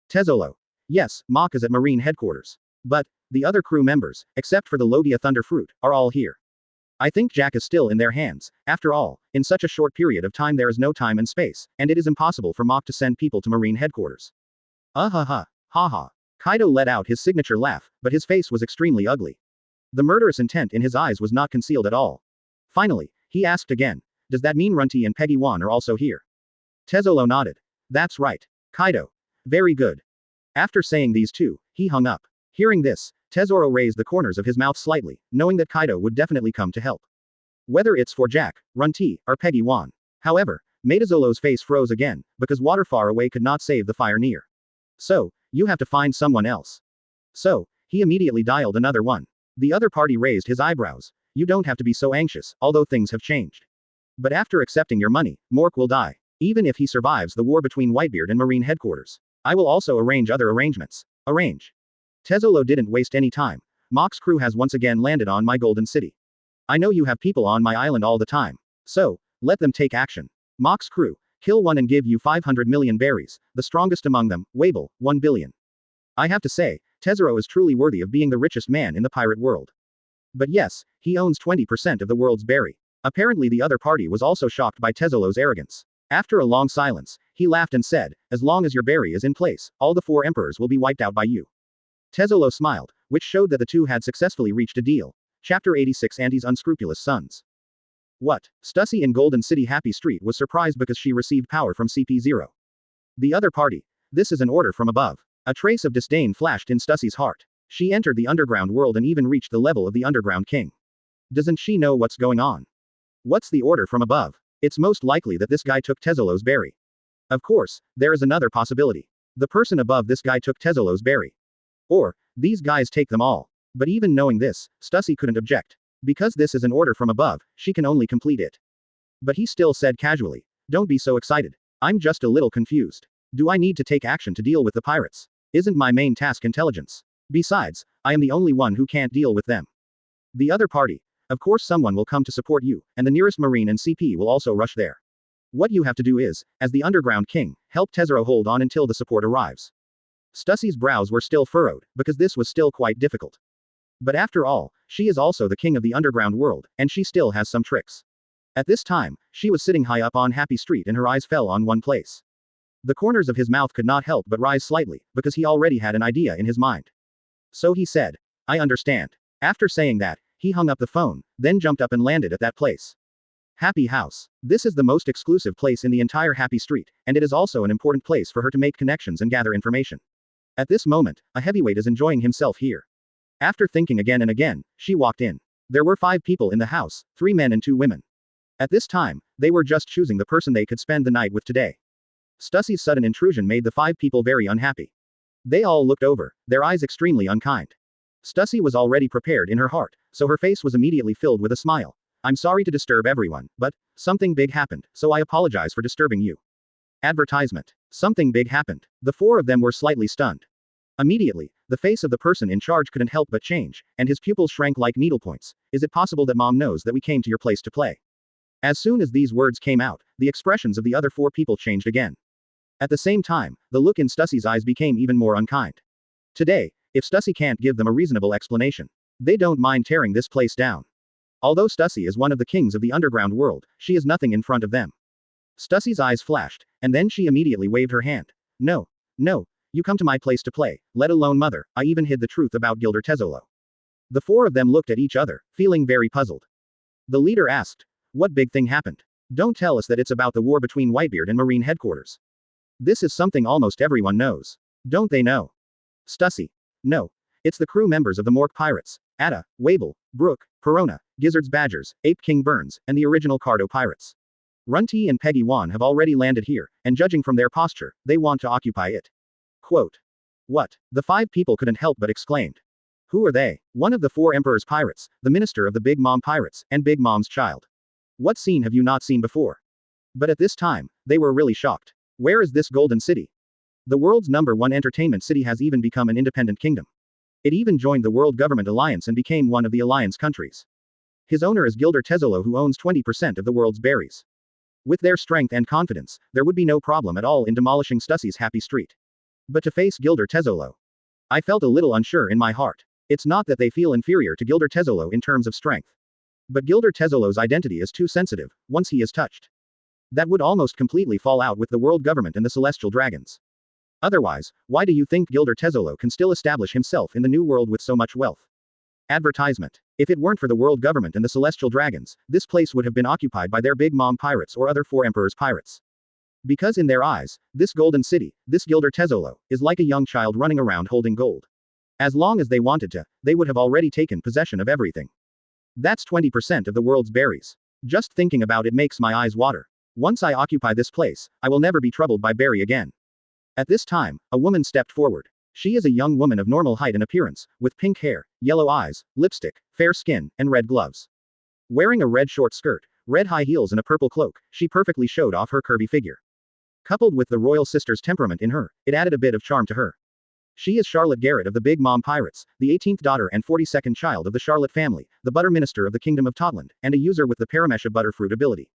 B: Tezzolo. Yes, Mach is at Marine headquarters. But, the other crew members, except for the Logia Thunder Fruit, are all here. I think Jack is still in their hands. After all, in such a short period of time there is no time and space, and it is impossible for Mach to send people to Marine headquarters. Ha ha. Kaido let out his signature laugh, but his face was extremely ugly. The murderous intent in his eyes was not concealed at all. Finally, he asked again, does that mean Runti and Peggy Wan are also here? Tezzolo nodded. That's right. Kaido. Very good. After saying these 2, he hung up. Hearing this, Tezzoro raised the corners of his mouth slightly, knowing that Kaido would definitely come to help. Whether it's for Jack, Runti, or Peggy Wan. However, Metazolo's face froze again, because water far away could not save the fire near. So, you have to find someone else. So, he immediately dialed another one. The other party raised his eyebrows. You don't have to be so anxious, although things have changed. But after accepting your money, Mork will die. Even if he survives the war between Whitebeard and Marine headquarters. I will also arrange other arrangements. Arrange. Tezzolo didn't waste any time. Mock's crew has once again landed on my golden city. I know you have people on my island all the time. So, let them take action. Mock's crew, kill one and give you 500 million berries, the strongest among them, Wable, 1 billion. I have to say, Tezzolo is truly worthy of being the richest man in the pirate world. But yes, he owns 20% of the world's berry. Apparently the other party was also shocked by Tezzolo's arrogance. After a long silence, he laughed and said, as long as your berry is in place, all the 4 emperors will be wiped out by you. Tezzolo smiled, which showed that the two had successfully reached a deal. Chapter 86 Auntie's Unscrupulous Sons. What? Stussy in Golden City Happy Street was surprised because she received power from CP0. The other party. This is an order from above. A trace of disdain flashed in Stussy's heart. She entered the underground world and even reached the level of the underground king. Doesn't she know what's going on? What's the order from above? It's most likely that this guy took Tezzolo's berry. Of course, there is another possibility. The person above this guy took Tezzolo's berry. Or, these guys take them all. But even knowing this, Stussy couldn't object. Because this is an order from above, she can only complete it. But he still said casually, don't be so excited. I'm just a little confused. Do I need to take action to deal with the pirates? Isn't my main task intelligence? Besides, I am the only one who can't deal with them. The other party. Of course someone will come to support you, and the nearest marine and CP will also rush there. What you have to do is, as the underground king, help Tezzolo hold on until the support arrives. Stussy's brows were still furrowed, because this was still quite difficult. But after all, she is also the king of the underground world, and she still has some tricks. At this time, she was sitting high up on Happy Street and her eyes fell on one place. The corners of his mouth could not help but rise slightly, because he already had an idea in his mind. So he said, I understand. After saying that, he hung up the phone, then jumped up and landed at that place. Happy House. This is the most exclusive place in the entire Happy Street, and it is also an important place for her to make connections and gather information. At this moment, a heavyweight is enjoying himself here. After thinking again and again, she walked in. There were 5 people in the house, 3 men and 2 women. At this time, they were just choosing the person they could spend the night with today. Stussy's sudden intrusion made the 5 people very unhappy. They all looked over, their eyes extremely unkind. Stussy was already prepared in her heart, so her face was immediately filled with a smile. I'm sorry to disturb everyone, but something big happened, so I apologize for disturbing you. Advertisement. Something big happened. The 4 of them were slightly stunned. Immediately, the face of the person in charge couldn't help but change, and his pupils shrank like needlepoints. Is it possible that Mom knows that we came to your place to play? As soon as these words came out, the expressions of the other 4 people changed again. At the same time, the look in Stussy's eyes became even more unkind. Today, if Stussy can't give them a reasonable explanation, they don't mind tearing this place down. Although Stussy is one of the kings of the underground world, she is nothing in front of them. Stussy's eyes flashed, and then she immediately waved her hand. No. You come to my place to play, let alone mother, I even hid the truth about Gilder Tezzolo. The 4 of them looked at each other, feeling very puzzled. The leader asked, what big thing happened? Don't tell us that it's about the war between Whitebeard and Marine headquarters. This is something almost everyone knows. Don't they know? Stussy. No. It's the crew members of the Mork Pirates, Atta, Wable, Brooke, Perona, Gizzard's Badgers, Ape King Burns, and the original Cardo Pirates. Runty and Peggy Wan have already landed here, and judging from their posture, they want to occupy it. Quote. What? The 5 people couldn't help but exclaimed. Who are they? One of the 4 Emperor's pirates, the minister of the Big Mom Pirates, and Big Mom's child. What scene have you not seen before? But at this time, they were really shocked. Where is this golden city? The world's #1 entertainment city has even become an independent kingdom. It even joined the World Government Alliance and became one of the alliance countries. His owner is Gilder Tezzolo, who owns 20% of the world's berries. With their strength and confidence, there would be no problem at all in demolishing Stussy's Happy Street. But to face Gilder Tezzolo, I felt a little unsure in my heart. It's not that they feel inferior to Gilder Tezzolo in terms of strength. But Gilder Tezzolo's identity is too sensitive, once he is touched. That would almost completely fall out with the world government and the celestial dragons. Otherwise, why do you think Gilder Tezzolo can still establish himself in the new world with so much wealth? Advertisement. If it weren't for the world government and the celestial dragons, this place would have been occupied by their Big Mom Pirates or other 4 Emperor's pirates. Because in their eyes, this golden city, this Gilder Tezzolo, is like a young child running around holding gold. As long as they wanted to, they would have already taken possession of everything. That's 20% of the world's berries. Just thinking about it makes my eyes water. Once I occupy this place, I will never be troubled by berry again. At this time, a woman stepped forward. She is a young woman of normal height and appearance, with pink hair, yellow eyes, lipstick, fair skin, and red gloves. Wearing a red short skirt, red high heels and a purple cloak, she perfectly showed off her curvy figure. Coupled with the royal sister's temperament in her, it added a bit of charm to her. She is Charlotte Garrett of the Big Mom Pirates, the 18th daughter and 42nd child of the Charlotte family, the butter minister of the Kingdom of Totland, and a user with the Paramecia Butterfruit ability.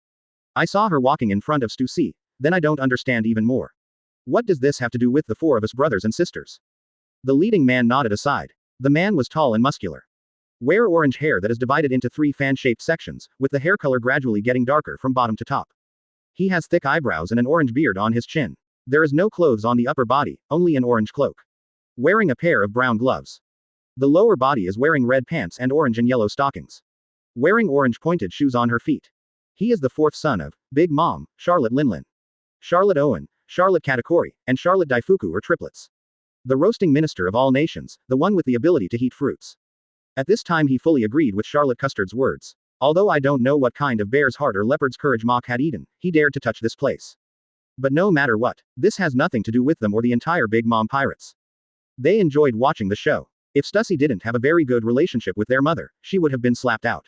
B: I saw her walking in front of Stussy, then I don't understand even more. What does this have to do with the four of us brothers and sisters? The leading man nodded aside. The man was tall and muscular. Wear orange hair that is divided into 3 fan-shaped sections, with the hair color gradually getting darker from bottom to top. He has thick eyebrows and an orange beard on his chin. There is no clothes on the upper body, only an orange cloak. Wearing a pair of brown gloves. The lower body is wearing red pants and orange and yellow stockings. Wearing orange pointed shoes on her feet. He is the 4th son of Big Mom, Charlotte Linlin. Charlotte Owen, Charlotte Katakori, and Charlotte Daifuku are triplets. The roasting minister of all nations, the one with the ability to heat fruits. At this time he fully agreed with Charlotte Custard's words. Although I don't know what kind of bear's heart or leopard's courage Mock had eaten, he dared to touch this place. But no matter what, this has nothing to do with them or the entire Big Mom Pirates. They enjoyed watching the show. If Stussy didn't have a very good relationship with their mother, she would have been slapped out.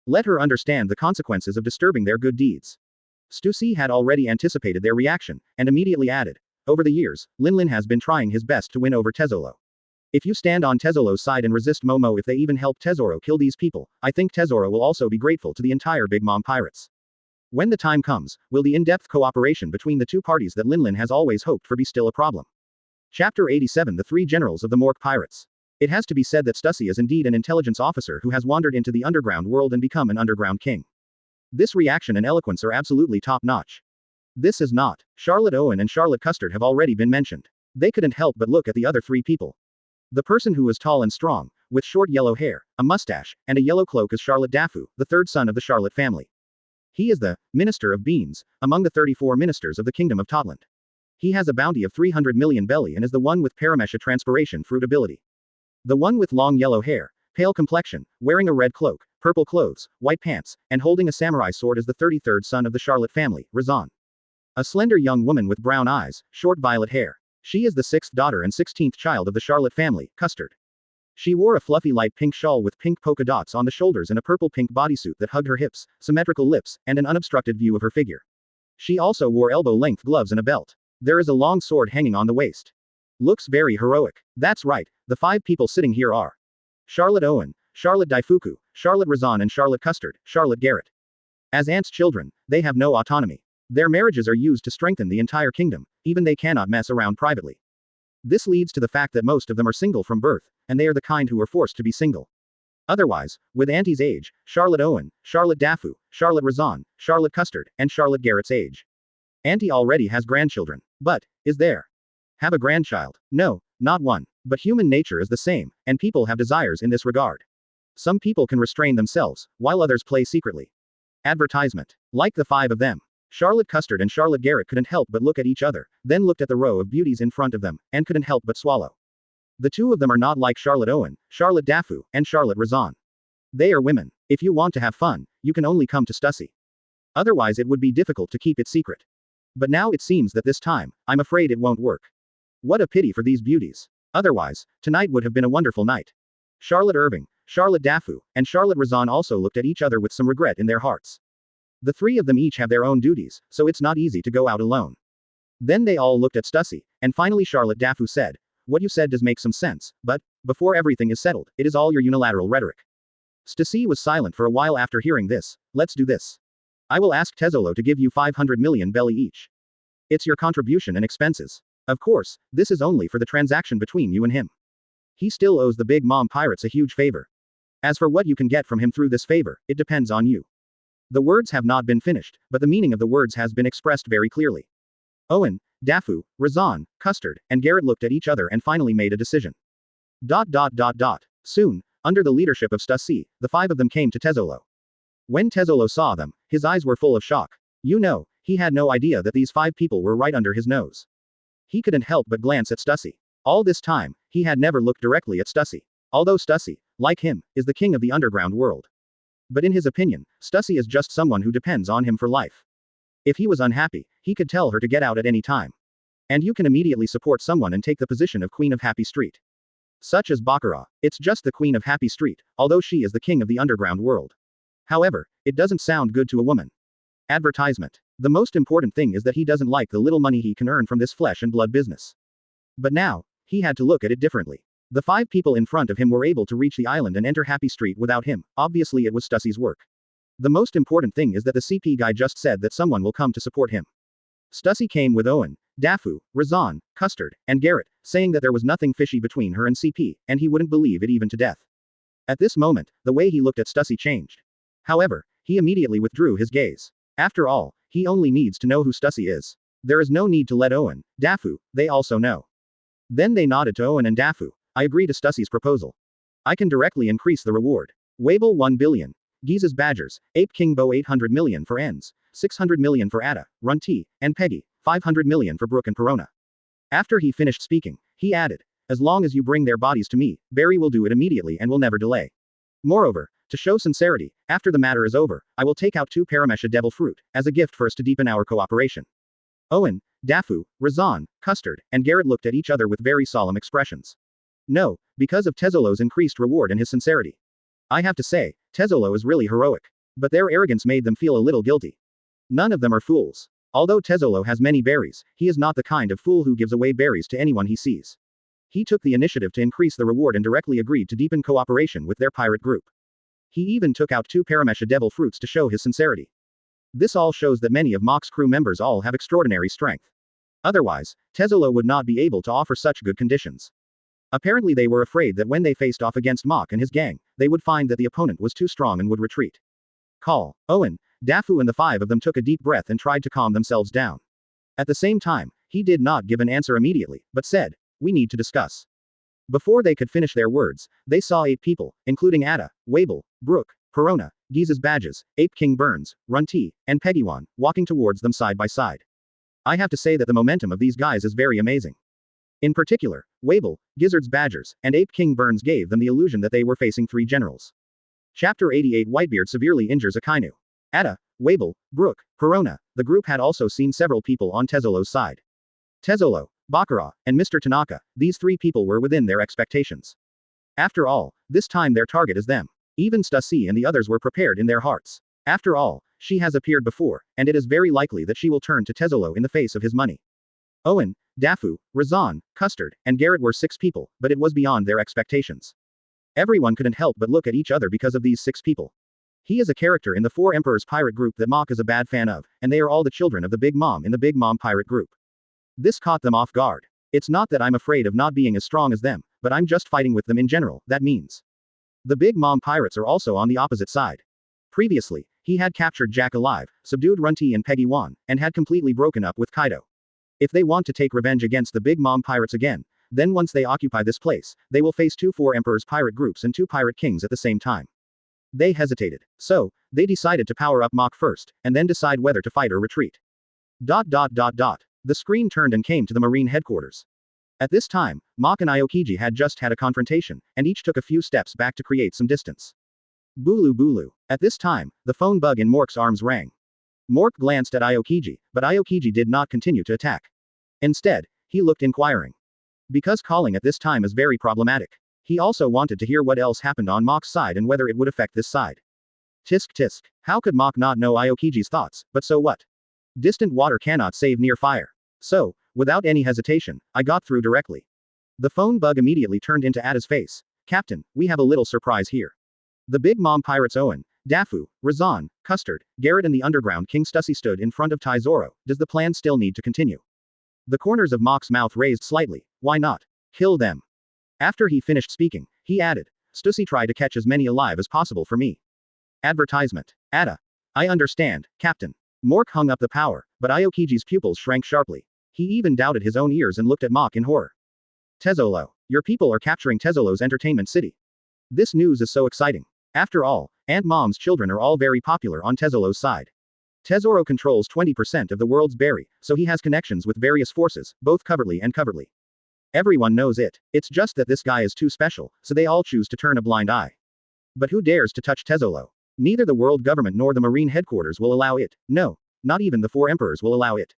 B: Let her understand the consequences of disturbing their good deeds. Stussy had already anticipated their reaction, and immediately added, over the years, Linlin has been trying his best to win over Tezzolo. If you stand on Tezzolo's side and resist Momo if they even help Tezzoro kill these people, I think Tezzoro will also be grateful to the entire Big Mom Pirates. When the time comes, will the in-depth cooperation between the two parties that Linlin has always hoped for be still a problem? Chapter 87 The Three Generals of the Mork Pirates. It has to be said that Stussy is indeed an intelligence officer who has wandered into the underground world and become an underground king. This reaction and eloquence are absolutely top-notch. This is not. Charlotte Owen and Charlotte Custard have already been mentioned. They couldn't help but look at the other 3 people. The person who was tall and strong, with short yellow hair, a mustache, and a yellow cloak is Charlotte Dafu, the 3rd son of the Charlotte family. He is the Minister of Beans, among the 34 ministers of the Kingdom of Totland. He has a bounty of 300 million belly and is the one with Paramecia Transpiration Fruit ability. The one with long yellow hair, pale complexion, wearing a red cloak, purple clothes, white pants, and holding a samurai sword is the 33rd son of the Charlotte family, Razan. A slender young woman with brown eyes, short violet hair. She is the 6th daughter and 16th child of the Charlotte family, Custard. She wore a fluffy light pink shawl with pink polka dots on the shoulders and a purple-pink bodysuit that hugged her hips, symmetrical lips, and an unobstructed view of her figure. She also wore elbow-length gloves and a belt. There is a long sword hanging on the waist. Looks very heroic. That's right, the 5 people sitting here are Charlotte Owen, Charlotte Daifuku, Charlotte Razan and Charlotte Custard, Charlotte Garrett. As aunts' children, they have no autonomy. Their marriages are used to strengthen the entire kingdom, even they cannot mess around privately. This leads to the fact that most of them are single from birth, and they are the kind who are forced to be single. Otherwise, with Auntie's age, Charlotte Owen, Charlotte Dafu, Charlotte Razan, Charlotte Custard, and Charlotte Garrett's age. Auntie already has grandchildren. But, is there? Have a grandchild? No, not one. But human nature is the same, and people have desires in this regard. Some people can restrain themselves, while others play secretly. Advertisement. Like the 5 of them. Charlotte Custard and Charlotte Garrett couldn't help but look at each other, then looked at the row of beauties in front of them, and couldn't help but swallow. The 2 of them are not like Charlotte Owen, Charlotte Dafu, and Charlotte Razan. They are women. If you want to have fun, you can only come to Stussy. Otherwise it would be difficult to keep it secret. But now it seems that this time, I'm afraid it won't work. What a pity for these beauties. Otherwise, tonight would have been a wonderful night. Charlotte Irving, Charlotte Dafu, and Charlotte Razan also looked at each other with some regret in their hearts. The 3 of them each have their own duties, so it's not easy to go out alone. Then they all looked at Stussy, and finally Charlotte Dafu said, what you said does make some sense, but, before everything is settled, it is all your unilateral rhetoric. Stussy was silent for a while after hearing this. Let's do this. I will ask Tezzolo to give you 500 million belly each. It's your contribution and expenses. Of course, this is only for the transaction between you and him. He still owes the Big Mom Pirates a huge favor. As for what you can get from him through this favor, it depends on you. The words have not been finished, but the meaning of the words has been expressed very clearly. Owen, Dafu, Razan, Custard, and Garrett looked at each other and finally made a decision. Soon, under the leadership of Stussy, the 5 of them came to Tezzolo. When Tezzolo saw them, his eyes were full of shock. He had no idea that these 5 people were right under his nose. He couldn't help but glance at Stussy. All this time, he had never looked directly at Stussy. Although Stussy, like him, is the king of the underground world. But in his opinion, Stussy is just someone who depends on him for life. If he was unhappy, he could tell her to get out at any time. And you can immediately support someone and take the position of Queen of Happy Street. Such as Baccarat. It's just the Queen of Happy Street, although she is the king of the underground world. However, it doesn't sound good to a woman. Advertisement. The most important thing is that he doesn't like the little money he can earn from this flesh and blood business. But now, he had to look at it differently. The 5 people in front of him were able to reach the island and enter Happy Street without him. Obviously it was Stussy's work. The most important thing is that the CP guy just said that someone will come to support him. Stussy came with Owen, Dafu, Razan, Custard, and Garrett, saying that there was nothing fishy between her and CP, and he wouldn't believe it even to death. At this moment, the way he looked at Stussy changed. However, he immediately withdrew his gaze. After all, he only needs to know who Stussy is. There is no need to let Owen, Dafu, they also know. Then they nodded to Owen and Dafu. I agree to Stussy's proposal. I can directly increase the reward. Wable 1 billion. Giza's Badgers, Ape King Bo 800 million for Ends, 600 million for Ada, Runty, and Peggy, 500 million for Brooke and Perona. After he finished speaking, he added, as long as you bring their bodies to me, Barry will do it immediately and will never delay. Moreover, to show sincerity, after the matter is over, I will take out 2 Paramecia Devil Fruit, as a gift for us to deepen our cooperation. Owen, Dafu, Razan, Custard, and Garrett looked at each other with very solemn expressions. No, because of Tezzolo's increased reward and his sincerity. I have to say, Tezzolo is really heroic. But their arrogance made them feel a little guilty. None of them are fools. Although Tezzolo has many berries, he is not the kind of fool who gives away berries to anyone he sees. He took the initiative to increase the reward and directly agreed to deepen cooperation with their pirate group. He even took out 2 Paramecia Devil Fruits to show his sincerity. This all shows that many of Mock's crew members all have extraordinary strength. Otherwise, Tezzolo would not be able to offer such good conditions. Apparently they were afraid that when they faced off against Mock and his gang, they would find that the opponent was too strong and would retreat. Call. Owen, Dafu and the 5 of them took a deep breath and tried to calm themselves down. At the same time, he did not give an answer immediately, but said, we need to discuss. Before they could finish their words, they saw 8 people, including Ada, Wable, Brooke, Perona, Giza's Badges, Ape King Burns, Runty, and Peggywan, walking towards them side by side. I have to say that the momentum of these guys is very amazing. In particular, Wable, Gizzard's Badgers, and Ape King Burns gave them the illusion that they were facing 3 generals. Chapter 88 Whitebeard severely injures Akainu. Ada, Wable, Brooke, Perona, the group had also seen several people on Tezzolo's side. Tezzolo, Baccarat, and Mr. Tanaka, these 3 people were within their expectations. After all, this time their target is them. Even Stussy and the others were prepared in their hearts. After all, she has appeared before, and it is very likely that she will turn to Tezzolo in the face of his money. Owen, Dafu, Razan, Custard, and Garrett were 6 people, but it was beyond their expectations. Everyone couldn't help but look at each other because of these 6 people. He is a character in the 4 Emperors pirate group that Mock is a bad fan of, and they are all the children of the Big Mom in the Big Mom pirate group. This caught them off guard. It's not that I'm afraid of not being as strong as them, but I'm just fighting with them in general, that means. The Big Mom pirates are also on the opposite side. Previously, he had captured Jack alive, subdued Runty and Peggywan, and had completely broken up with Kaido. If they want to take revenge against the Big Mom pirates again, then once they occupy this place, they will face 2 4 Emperors pirate groups and 2 pirate kings at the same time. They hesitated. So, they decided to power up Mock first, and then decide whether to fight or retreat. The screen turned and came to the Marine headquarters. At this time, Mock and Aokiji had just had a confrontation, and each took a few steps back to create some distance. Bulu Bulu. At this time, the phone bug in Mork's arms rang. Mork glanced at Aokiji, but Aokiji did not continue to attack. Instead, he looked inquiring. Because calling at this time is very problematic. He also wanted to hear what else happened on Mock's side and whether it would affect this side. Tisk tisk. How could Mock not know Aokiji's thoughts, but so what? Distant water cannot save near fire. So, without any hesitation, I got through directly. The phone bug immediately turned into Ada's face. Captain, we have a little surprise here. The Big Mom pirates Owen, Dafu, Razan, Custard, Garrett and the Underground King Stussy stood in front of Taizoro. Does the plan still need to continue? The corners of Mock's mouth raised slightly. Why not? Kill them. After he finished speaking, he added, Stussy try to catch as many alive as possible for me. Advertisement. Ada. I understand, Captain. Mork hung up the power, but Aokiji's pupils shrank sharply. He even doubted his own ears and looked at Mock in horror. Tezzolo. Your people are capturing Tezzolo's entertainment city. This news is so exciting. After all, Aunt Mom's children are all very popular on Tezzolo's side. Tezzoro controls 20% of the world's berry, so he has connections with various forces, both covertly and covertly. Everyone knows it. It's just that this guy is too special, so they all choose to turn a blind eye. But who dares to touch Tezzolo? Neither the world government nor the Marine headquarters will allow it. No, not even the 4 emperors will allow it.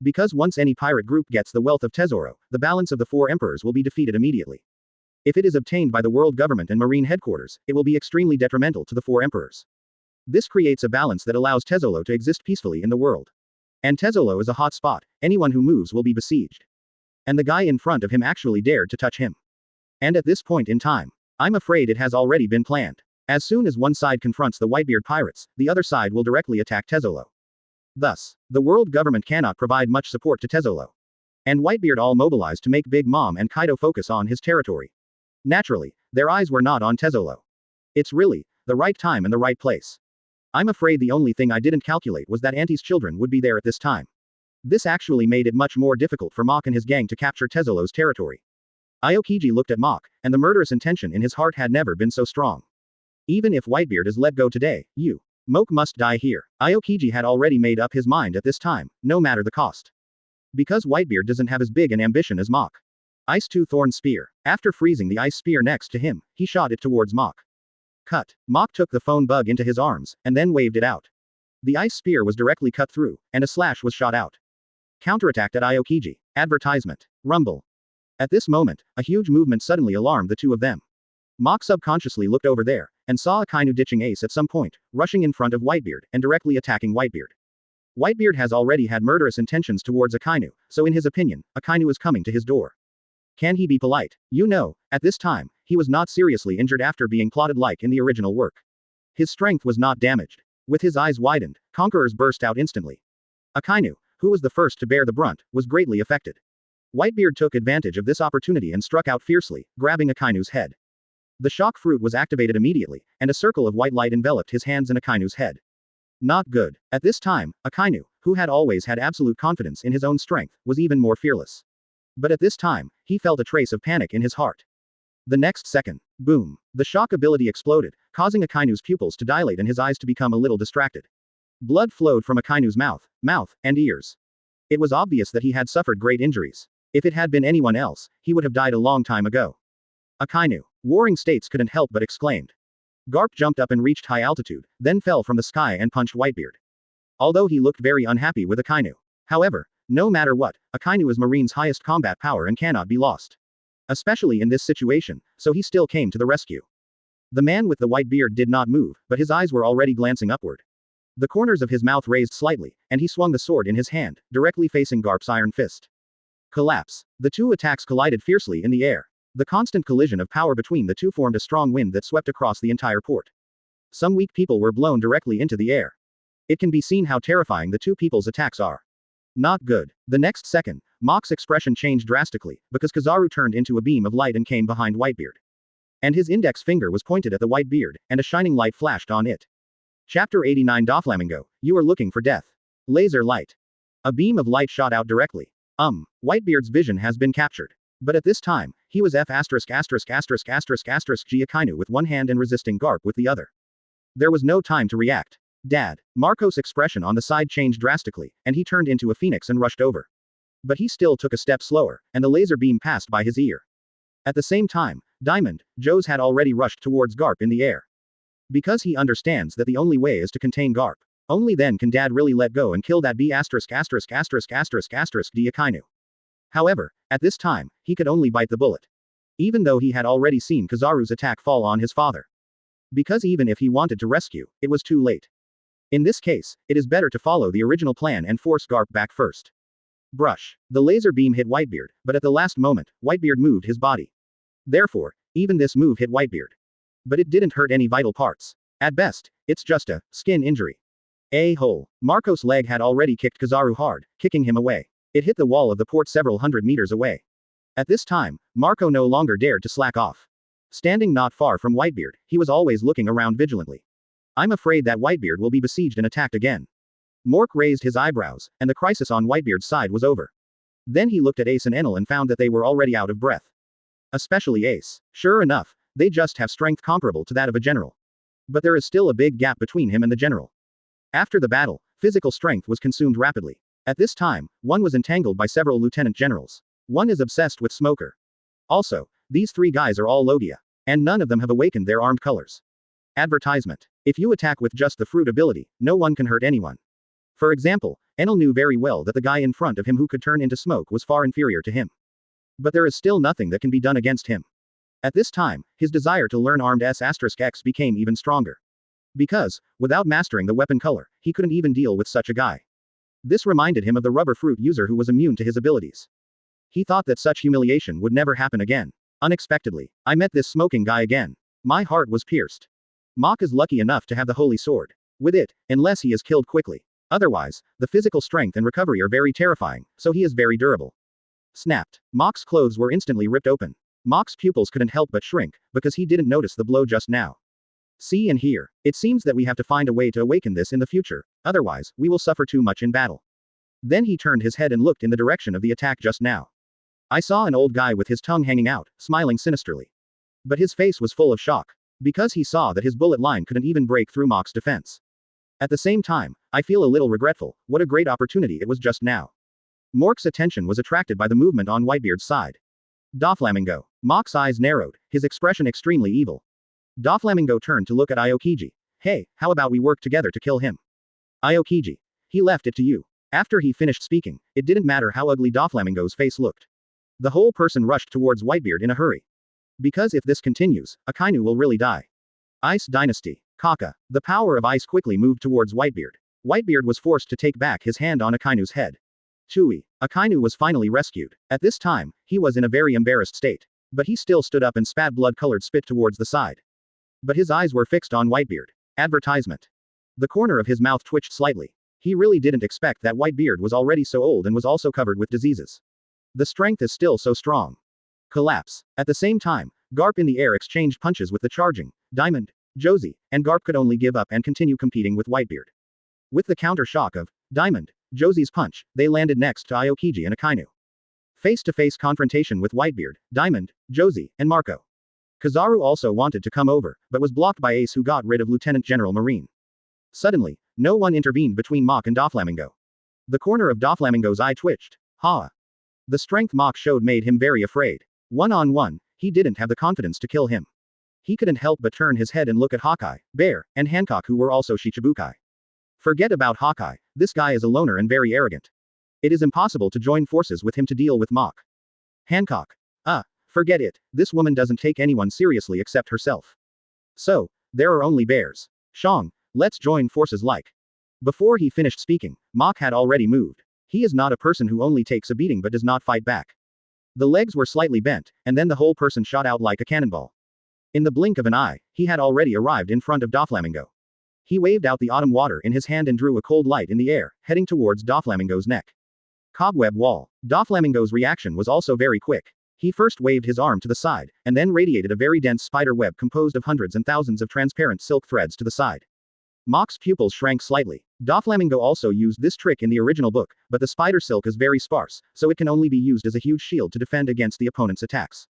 B: Because once any pirate group gets the wealth of Tezzoro, the balance of the 4 emperors will be defeated immediately. If it is obtained by the world government and Marine headquarters, it will be extremely detrimental to the 4 emperors. This creates a balance that allows Tezzolo to exist peacefully in the world. And Tezzolo is a hot spot, anyone who moves will be besieged. And the guy in front of him actually dared to touch him. And at this point in time, I'm afraid it has already been planned. As soon as one side confronts the Whitebeard pirates, the other side will directly attack Tezzolo. Thus, the world government cannot provide much support to Tezzolo. And Whitebeard all mobilized to make Big Mom and Kaido focus on his territory. Naturally, their eyes were not on Tezzolo. It's really the right time and the right place. I'm afraid the only thing I didn't calculate was that Auntie's children would be there at this time. This actually made it much more difficult for Mach and his gang to capture Tezzolo's territory. Aokiji looked at Mach, and the murderous intention in his heart had never been so strong. Even if Whitebeard is let go today, Moke must die here. Aokiji had already made up his mind at this time, no matter the cost. Because Whitebeard doesn't have as big an ambition as Mach. Ice Two Thorn Spear. After freezing the ice spear next to him, he shot it towards Mach. Cut. Mach took the phone bug into his arms, and then waved it out. The ice spear was directly cut through, and a slash was shot out. Counterattacked at Aokiji. Advertisement. Rumble. At this moment, a huge movement suddenly alarmed the two of them. Mach subconsciously looked over there, and saw Akainu ditching Ace at some point, rushing in front of Whitebeard, and directly attacking Whitebeard. Whitebeard has already had murderous intentions towards Akainu, so in his opinion, Akainu is coming to his door. Can he be polite? At this time, he was not seriously injured after being plotted like in the original work. His strength was not damaged. With his eyes widened, conquerors burst out instantly. Akainu, who was the first to bear the brunt, was greatly affected. Whitebeard took advantage of this opportunity and struck out fiercely, grabbing Akainu's head. The shock fruit was activated immediately, and a circle of white light enveloped his hands and Akainu's head. Not good. At this time, Akainu, who had always had absolute confidence in his own strength, was even more fearless. But at this time, he felt a trace of panic in his heart. The next second, boom, the shock ability exploded, causing Akainu's pupils to dilate and his eyes to become a little distracted. Blood flowed from Akainu's mouth, and ears. It was obvious that he had suffered great injuries. If it had been anyone else, he would have died a long time ago. Akainu. Warring States couldn't help but exclaimed. Garp jumped up and reached high altitude, then fell from the sky and punched Whitebeard. Although he looked very unhappy with Akainu. However, no matter what, Akainu is Marine's highest combat power and cannot be lost. Especially in this situation, so he still came to the rescue. The man with the white beard did not move, but his eyes were already glancing upward. The corners of his mouth raised slightly, and he swung the sword in his hand, directly facing Garp's iron fist. Collapse. The two attacks collided fiercely in the air. The constant collision of power between the two formed a strong wind that swept across the entire port. Some weak people were blown directly into the air. It can be seen how terrifying the two people's attacks are. Not good. The next second, Mach's expression changed drastically, because Kizaru turned into a beam of light and came behind Whitebeard. And his index finger was pointed at the white beard, and a shining light flashed on it. Chapter 89 Doflamingo, you are looking for death. Laser light. A beam of light shot out directly. Whitebeard's vision has been captured. But at this time, he was G Akainu with one hand and resisting Garp with the other. There was no time to react. Dad. Marco's expression on the side changed drastically, and he turned into a phoenix and rushed over. But he still took a step slower, and the laser beam passed by his ear. At the same time, Diamond, Joe's had already rushed towards Garp in the air. Because he understands that the only way is to contain Garp. Only then can Dad really let go and kill that D Akainu. However, at this time, he could only bite the bullet. Even though he had already seen Kizaru's attack fall on his father. Because even if he wanted to rescue, it was too late. In this case, it is better to follow the original plan and force Garp back first. Brush. The laser beam hit Whitebeard, but at the last moment, Whitebeard moved his body. Therefore, even this move hit Whitebeard. But it didn't hurt any vital parts. At best, it's just a skin injury. A-hole. Marco's leg had already kicked Kizaru hard, kicking him away. It hit the wall of the port several hundred meters away. At this time, Marco no longer dared to slack off. Standing not far from Whitebeard, he was always looking around vigilantly. I'm afraid that Whitebeard will be besieged and attacked again. Mork raised his eyebrows, and the crisis on Whitebeard's side was over. Then he looked at Ace and Enel and found that they were already out of breath. Especially Ace. Sure enough, they just have strength comparable to that of a general. But there is still a big gap between him and the general. After the battle, physical strength was consumed rapidly. At this time, one was entangled by several lieutenant generals. One is obsessed with Smoker. Also, these three guys are all Logia. And none of them have awakened their armed colors. Advertisement. If you attack with just the fruit ability, no one can hurt anyone. For example, Enel knew very well that the guy in front of him who could turn into smoke was far inferior to him. But there is still nothing that can be done against him. At this time, his desire to learn armed S*X became even stronger. Because, without mastering the weapon color, he couldn't even deal with such a guy. This reminded him of the rubber fruit user who was immune to his abilities. He thought that such humiliation would never happen again. Unexpectedly, I met this smoking guy again. My heart was pierced. Mach is lucky enough to have the holy sword. With it, unless he is killed quickly. Otherwise, the physical strength and recovery are very terrifying, so he is very durable. Snapped. Mach's clothes were instantly ripped open. Mach's pupils couldn't help but shrink, because he didn't notice the blow just now. See and hear. It seems that we have to find a way to awaken this in the future, otherwise, we will suffer too much in battle. Then he turned his head and looked in the direction of the attack just now. I saw an old guy with his tongue hanging out, smiling sinisterly. But his face was full of shock. Because he saw that his bullet line couldn't even break through Mach's defense. At the same time, I feel a little regretful, what a great opportunity it was just now. Mork's attention was attracted by the movement on Whitebeard's side. Doflamingo. Mach's eyes narrowed, his expression extremely evil. Doflamingo turned to look at Aokiji. Hey, how about we work together to kill him? Aokiji. He left it to you. After he finished speaking, it didn't matter how ugly Doflamingo's face looked. The whole person rushed towards Whitebeard in a hurry. Because if this continues, Akainu will really die. Ice Dynasty. Kaka. The power of ice quickly moved towards Whitebeard. Whitebeard was forced to take back his hand on Akainu's head. Tui. Akainu was finally rescued. At this time, he was in a very embarrassed state. But he still stood up and spat blood-colored spit towards the side. But his eyes were fixed on Whitebeard. Advertisement. The corner of his mouth twitched slightly. He really didn't expect that Whitebeard was already so old and was also covered with diseases. The strength is still so strong. Collapse. At the same time, Garp in the air exchanged punches with the charging Diamond, Josie, and Garp could only give up and continue competing with Whitebeard. With the counter shock of Diamond, Josie's punch, they landed next to Aokiji and Akainu. Face-to-face confrontation with Whitebeard, Diamond, Josie, and Marco. Kizaru also wanted to come over, but was blocked by Ace who got rid of Lieutenant General Marine. Suddenly, no one intervened between Mach and Doflamingo. The corner of Doflamingo's eye twitched. Ha! The strength Mach showed made him very afraid. One-on-one, he didn't have the confidence to kill him. He couldn't help but turn his head and look at Hawkeye, Bear, and Hancock who were also Shichibukai. Forget about Hawkeye, this guy is a loner and very arrogant. It is impossible to join forces with him to deal with Mach. Hancock. Forget it, this woman doesn't take anyone seriously except herself. So, there are only bears. Shang, let's join forces like. Before he finished speaking, Mach had already moved. He is not a person who only takes a beating but does not fight back. The legs were slightly bent, and then the whole person shot out like a cannonball. In the blink of an eye, he had already arrived in front of Doflamingo. He waved out the autumn water in his hand and drew a cold light in the air, heading towards Doflamingo's neck. Cobweb wall. Doflamingo's reaction was also very quick. He first waved his arm to the side, and then radiated a very dense spider web composed of hundreds and thousands of transparent silk threads to the side. Mach's pupils shrank slightly. Doflamingo also used this trick in the original book, but the spider silk is very sparse, so it can only be used as a huge shield to defend against the opponent's attacks.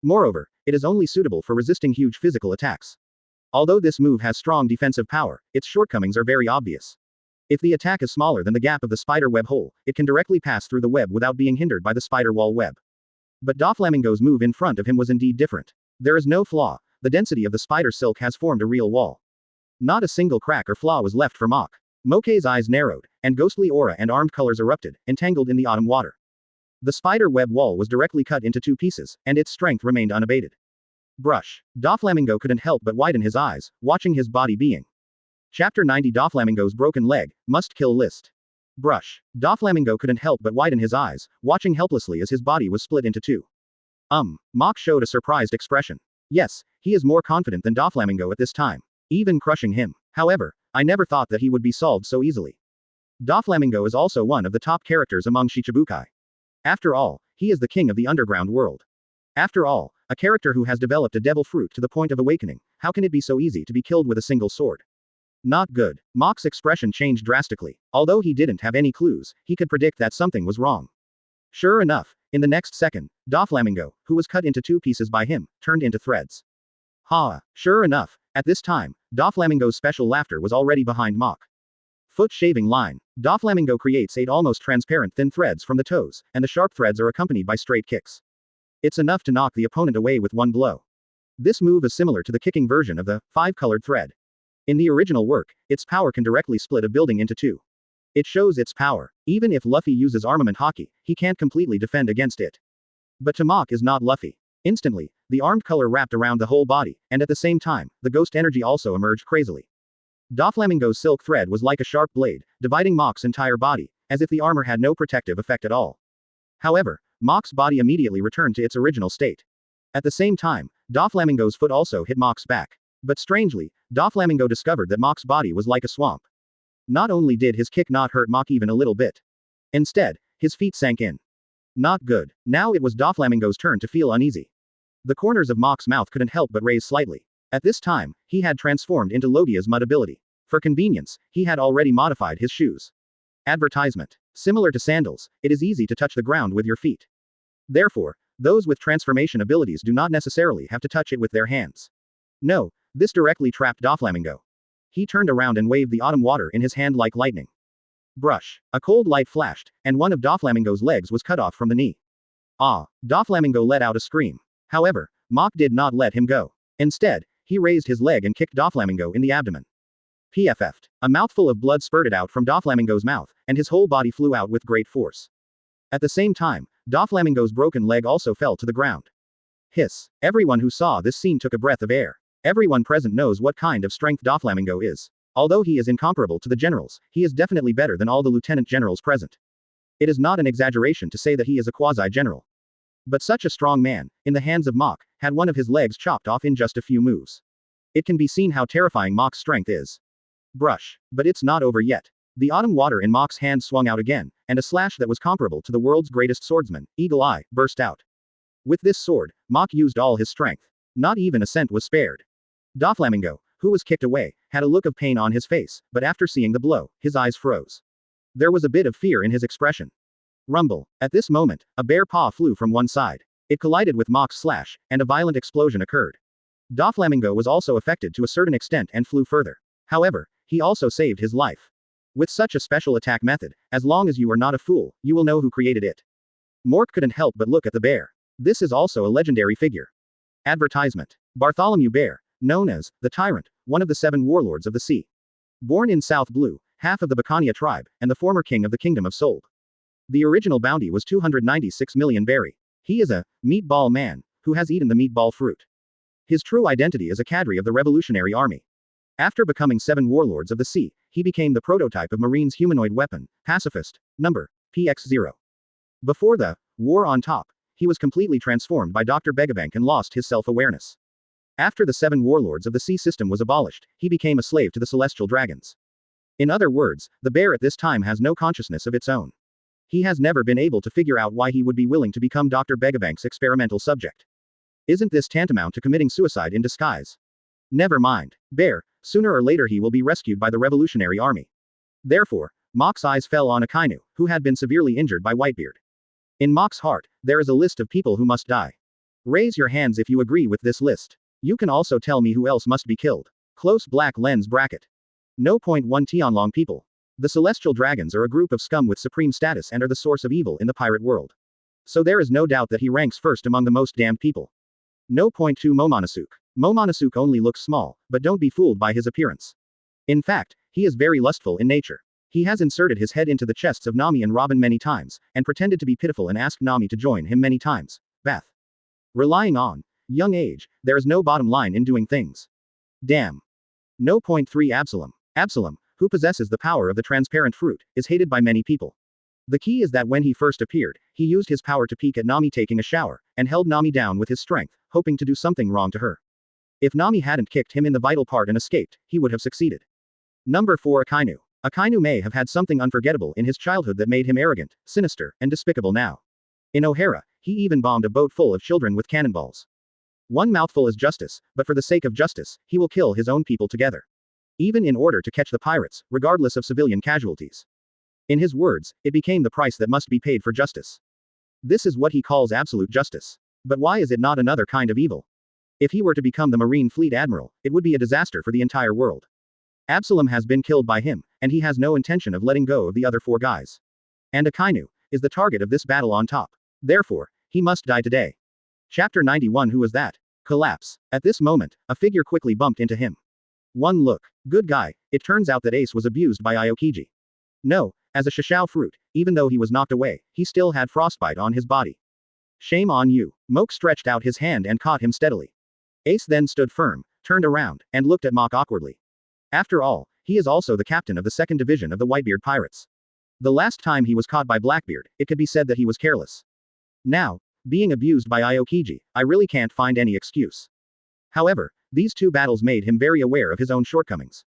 B: Moreover, it is only suitable for resisting huge physical attacks. Although this move has strong defensive power, its shortcomings are very obvious. If the attack is smaller than the gap of the spider web hole, it can directly pass through the web without being hindered by the spider wall web. But Doflamingo's move in front of him was indeed different. There is no flaw. The density of the spider silk has formed a real wall. Not a single crack or flaw was left for Mach. Mokei's eyes narrowed, and ghostly aura and armed colors erupted, entangled in the autumn water. The spider web wall was directly cut into two pieces, and its strength remained unabated. Brush. Doflamingo couldn't help but widen his eyes, watching his body being. Chapter 90 Doflamingo's broken leg, must kill list. Brush. Doflamingo couldn't help but widen his eyes, watching helplessly as his body was split into two. Mach showed a surprised expression. Yes, he is more confident than Doflamingo at this time. Even crushing him. However, I never thought that he would be solved so easily. Doflamingo is also one of the top characters among Shichibukai. After all, he is the king of the underground world. After all, a character who has developed a devil fruit to the point of awakening, how can it be so easy to be killed with a single sword? Not good. Mach's expression changed drastically. Although he didn't have any clues, he could predict that something was wrong. Sure enough, in the next second, Doflamingo, who was cut into two pieces by him, turned into threads. Sure enough, at this time, Doflamingo's special laughter was already behind Mach. Foot shaving line. Doflamingo creates 8 almost transparent thin threads from the toes, and the sharp threads are accompanied by straight kicks. It's enough to knock the opponent away with one blow. This move is similar to the kicking version of the 5-colored thread. In the original work, its power can directly split a building into two. It shows its power. Even if Luffy uses armament hockey, he can't completely defend against it. But to Mach is not Luffy. Instantly, the armed color wrapped around the whole body, and at the same time, the ghost energy also emerged crazily. Doflamingo's silk thread was like a sharp blade, dividing Mok's entire body, as if the armor had no protective effect at all. However, Mok's body immediately returned to its original state. At the same time, Doflamingo's foot also hit Mok's back. But strangely, Doflamingo discovered that Mok's body was like a swamp. Not only did his kick not hurt Mok even a little bit. Instead, his feet sank in. Not good. Now it was Doflamingo's turn to feel uneasy. The corners of Mok's mouth couldn't help but raise slightly. At this time, he had transformed into Logia's mud ability. For convenience, he had already modified his shoes. Advertisement. Similar to sandals, it is easy to touch the ground with your feet. Therefore, those with transformation abilities do not necessarily have to touch it with their hands. No, this directly trapped Doflamingo. He turned around and waved the autumn water in his hand like lightning. Brush. A cold light flashed, and one of Doflamingo's legs was cut off from the knee. Ah! Doflamingo let out a scream. However, Mok did not let him go. Instead, he raised his leg and kicked Doflamingo in the abdomen. PFF'd. A mouthful of blood spurted out from Doflamingo's mouth, and his whole body flew out with great force. At the same time, Doflamingo's broken leg also fell to the ground. Hiss. Everyone who saw this scene took a breath of air. Everyone present knows what kind of strength Doflamingo is. Although he is incomparable to the generals, he is definitely better than all the lieutenant generals present. It is not an exaggeration to say that he is a quasi-general. But such a strong man, in the hands of Mok, had one of his legs chopped off in just a few moves. It can be seen how terrifying Mok's strength is. Brush. But it's not over yet. The autumn water in Mok's hand swung out again, and a slash that was comparable to the world's greatest swordsman, Eagle Eye, burst out. With this sword, Mok used all his strength. Not even a cent was spared. Doflamingo, who was kicked away, had a look of pain on his face, but after seeing the blow, his eyes froze. There was a bit of fear in his expression. Rumble. At this moment, a bare paw flew from one side. It collided with Mok's slash, and a violent explosion occurred. Doflamingo was also affected to a certain extent and flew further. However, he also saved his life. With such a special attack method, as long as you are not a fool, you will know who created it. Mork couldn't help but look at the bear. This is also a legendary figure. Advertisement. Bartholomew Bear, known as the Tyrant, one of the 7 warlords of the sea. Born in South Blue, half of the Bacania tribe, and the former king of the Kingdom of Sold. The original bounty was 296 million berry. He is a meatball man who has eaten the meatball fruit. His true identity is a cadre of the Revolutionary Army. After becoming 7 warlords of the sea, he became the prototype of Marine's humanoid weapon, pacifist, number PX0. Before the war on top, he was completely transformed by Dr. Begabank and lost his self-awareness. After the 7 warlords of the sea system was abolished, he became a slave to the celestial dragons. In other words, the bear at this time has no consciousness of its own. He has never been able to figure out why he would be willing to become Dr. Begabank's experimental subject. Isn't this tantamount to committing suicide in disguise? Never mind. Bear, sooner or later he will be rescued by the Revolutionary Army. Therefore, Mok's eyes fell on Akainu, who had been severely injured by Whitebeard. In Mok's heart, there is a list of people who must die. Raise your hands if you agree with this list. You can also tell me who else must be killed. Close black lens bracket. No. 1 Tianlong people. The celestial dragons are a group of scum with supreme status and are the source of evil in the pirate world. So there is no doubt that he ranks first among the most damned people. No. 2 Momonosuke. Momonosuke only looks small, but don't be fooled by his appearance. In fact, he is very lustful in nature. He has inserted his head into the chests of Nami and Robin many times, and pretended to be pitiful and asked Nami to join him many times. Beth. Relying on young age, there is no bottom line in doing things. Damn. No. 3 Absalom. Absalom, who possesses the power of the transparent fruit, is hated by many people. The key is that when he first appeared, he used his power to peek at Nami taking a shower, and held Nami down with his strength, hoping to do something wrong to her. If Nami hadn't kicked him in the vital part and escaped, he would have succeeded. Number 4 Akainu. Akainu may have had something unforgettable in his childhood that made him arrogant, sinister, and despicable now. In O'Hara, he even bombed a boat full of children with cannonballs. One mouthful is justice, but for the sake of justice, he will kill his own people together. Even in order to catch the pirates, regardless of civilian casualties. In his words, it became the price that must be paid for justice. This is what he calls absolute justice. But why is it not another kind of evil? If he were to become the Marine Fleet Admiral, it would be a disaster for the entire world. Absalom has been killed by him, and he has no intention of letting go of the other 4 guys. And Akainu is the target of this battle on top. Therefore, he must die today. Chapter 91 Who was that? Collapse. At this moment, a figure quickly bumped into him. One look. Good guy. It turns out that Ace was abused by Aokiji. No, as a shishao fruit, even though he was knocked away, he still had frostbite on his body. Shame on you. Moke stretched out his hand and caught him steadily. Ace then stood firm, turned around, and looked at Mok awkwardly. After all, He is also the captain of the 2nd Division of the Whitebeard Pirates. The last time he was caught by Blackbeard, it could be said that he was careless. Now, being abused by Aokiji, I really can't find any excuse. However, these 2 battles made him very aware of his own shortcomings.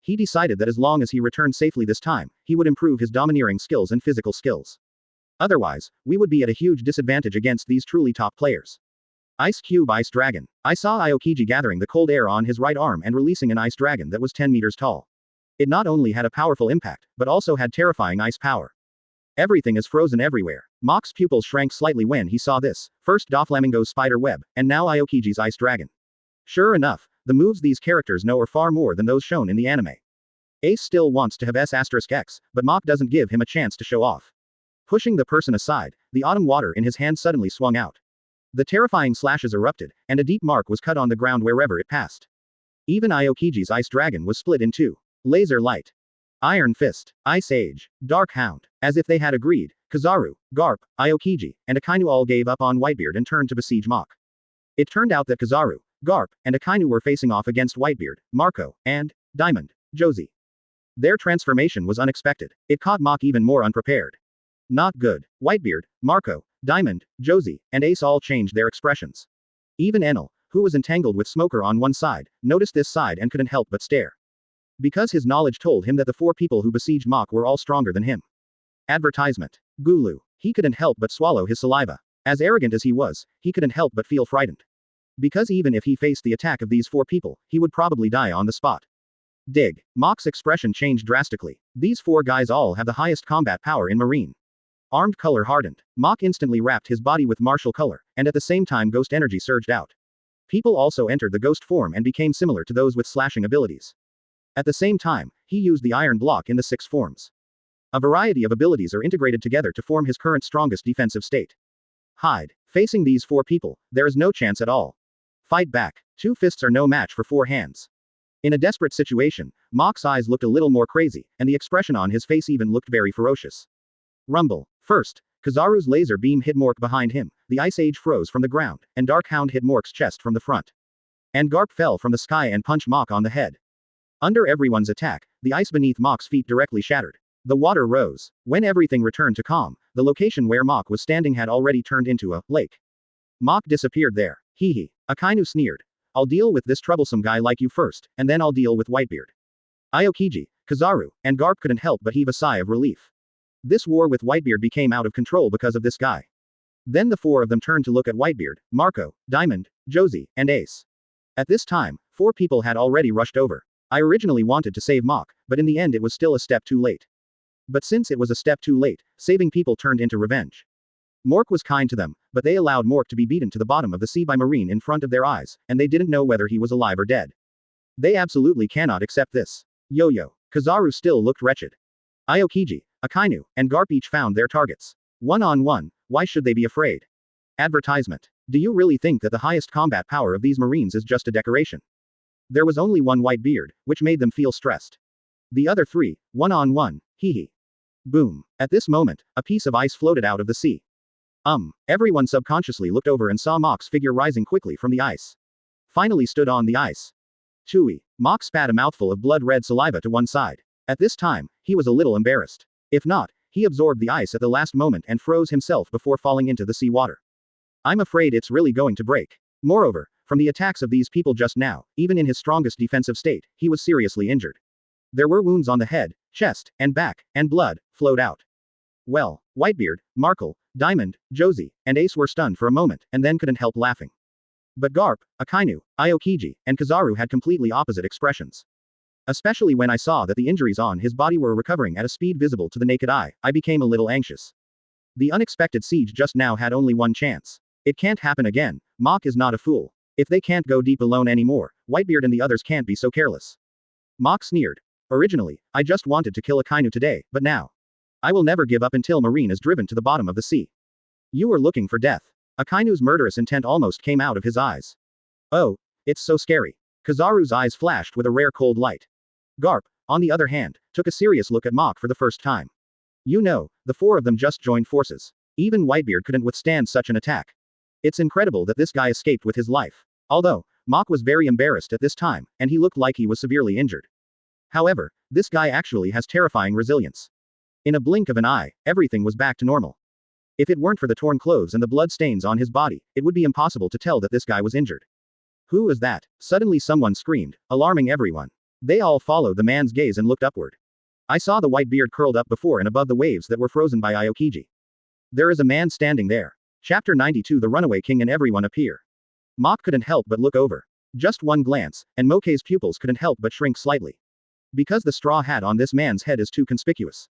B: He decided that as long as he returned safely this time, he would improve his domineering skills and physical skills. Otherwise, we would be at a huge disadvantage against these truly top players. Ice Cube Ice Dragon. I saw Aokiji gathering the cold air on his right arm and releasing an ice dragon that was 10 meters tall. It not only had a powerful impact, but also had terrifying ice power. Everything is frozen everywhere. Mach's pupils shrank slightly when he saw this, first Doflamingo's spider web, and now Aokiji's ice dragon. Sure enough, the moves these characters know are far more than those shown in the anime. Ace still wants to have S*X, but Mach doesn't give him a chance to show off. Pushing the person aside, the autumn water in his hand suddenly swung out. The terrifying slashes erupted, and a deep mark was cut on the ground wherever it passed. Even Aokiji's ice dragon was split in 2. Laser Light. Iron Fist. Ice Age. Dark Hound. As if they had agreed, Kizaru, Garp, Aokiji, and Akainu all gave up on Whitebeard and turned to besiege Mach. It turned out that Kizaru, Garp, and Akainu were facing off against Whitebeard, Marco, and Diamond, Josie. Their transformation was unexpected. It caught Mach even more unprepared. Not good. Whitebeard, Marco, Diamond, Josie, and Ace all changed their expressions. Even Enel, who was entangled with Smoker on one side, noticed this side and couldn't help but stare. Because his knowledge told him that the 4 people who besieged Mach were all stronger than him. Advertisement. Gulu. He couldn't help but swallow his saliva. As arrogant as he was, he couldn't help but feel frightened. Because even if he faced the attack of these 4 people, he would probably die on the spot. Dig. Mach's expression changed drastically. These 4 guys all have the highest combat power in Marine. Armed color hardened. Mach instantly wrapped his body with martial color, and at the same time ghost energy surged out. People also entered the ghost form and became similar to those with slashing abilities. At the same time, he used the iron block in the 6 forms. A variety of abilities are integrated together to form his current strongest defensive state. Hide. Facing these 4 people, there is no chance at all. Fight back. 2 fists are no match for 4 hands. In a desperate situation, Mach's eyes looked a little more crazy, and the expression on his face even looked very ferocious. Rumble. First, Kizaru's laser beam hit Mork behind him, the Ice Age froze from the ground, and Dark Hound hit Mork's chest from the front. And Garp fell from the sky and punched Mach on the head. Under everyone's attack, the ice beneath Mach's feet directly shattered. The water rose. When everything returned to calm, the location where Mach was standing had already turned into a lake. Mach disappeared there. Hee hee. Akainu sneered. I'll deal with this troublesome guy like you first, and then I'll deal with Whitebeard. Aokiji, Kizaru, and Garp couldn't help but heave a sigh of relief. This war with Whitebeard became out of control because of this guy. Then the 4 of them turned to look at Whitebeard, Marco, Diamond, Josie, and Ace. At this time, 4 people had already rushed over. I originally wanted to save Mach, but in the end it was still a step too late. But since it was a step too late, saving people turned into revenge. Mork was kind to them, but they allowed Mork to be beaten to the bottom of the sea by Marine in front of their eyes, and they didn't know whether he was alive or dead. They absolutely cannot accept this. Yo-Yo. Kizaru still looked wretched. Aokiji, Akainu, and Garp each found their targets. One-on-one, why should they be afraid? Advertisement. Do you really think that the highest combat power of these Marines is just a decoration? There was only one Whitebeard, which made them feel stressed. The other 3, one-on-one, hee hee. Boom. At this moment, a piece of ice floated out of the sea. Everyone subconsciously looked over and saw Mach's figure rising quickly from the ice. Finally stood on the ice. Chewy. Mach spat a mouthful of blood-red saliva to one side. At this time, he was a little embarrassed. If not, he absorbed the ice at the last moment and froze himself before falling into the sea water. I'm afraid it's really going to break. Moreover, from the attacks of these people just now, even in his strongest defensive state, he was seriously injured. There were wounds on the head, chest, and back, and blood flowed out. Well, Whitebeard, Markle, Diamond, Josie, and Ace were stunned for a moment, and then couldn't help laughing. But Garp, Akainu, Aokiji, and Kizaru had completely opposite expressions. Especially when I saw that the injuries on his body were recovering at a speed visible to the naked eye, I became a little anxious. The unexpected siege just now had only one chance. It can't happen again. Mach is not a fool. If they can't go deep alone anymore, Whitebeard and the others can't be so careless. Mach sneered. Originally, I just wanted to kill Akainu today, but now. I will never give up until Marine is driven to the bottom of the sea. You were looking for death. Akainu's murderous intent almost came out of his eyes. Oh, it's so scary. Kizaru's eyes flashed with a rare cold light. Garp, on the other hand, took a serious look at Mach for the first time. You know, the 4 of them just joined forces. Even Whitebeard couldn't withstand such an attack. It's incredible that this guy escaped with his life. Although, Mach was very embarrassed at this time, and he looked like he was severely injured. However, This guy actually has terrifying resilience. In a blink of an eye, everything was back to normal. If it weren't for the torn clothes and the blood stains on his body, it would be impossible to tell that this guy was injured. Who was that? Suddenly someone screamed, alarming everyone. They all followed the man's gaze and looked upward. I saw the white beard curled up before and above the waves that were frozen by Aokiji. There is a man standing there. Chapter 92 The Runaway King and everyone appear. Mach couldn't help but look over. Just one glance, and Mokei's pupils couldn't help but shrink slightly. Because the straw hat on this man's head is too conspicuous.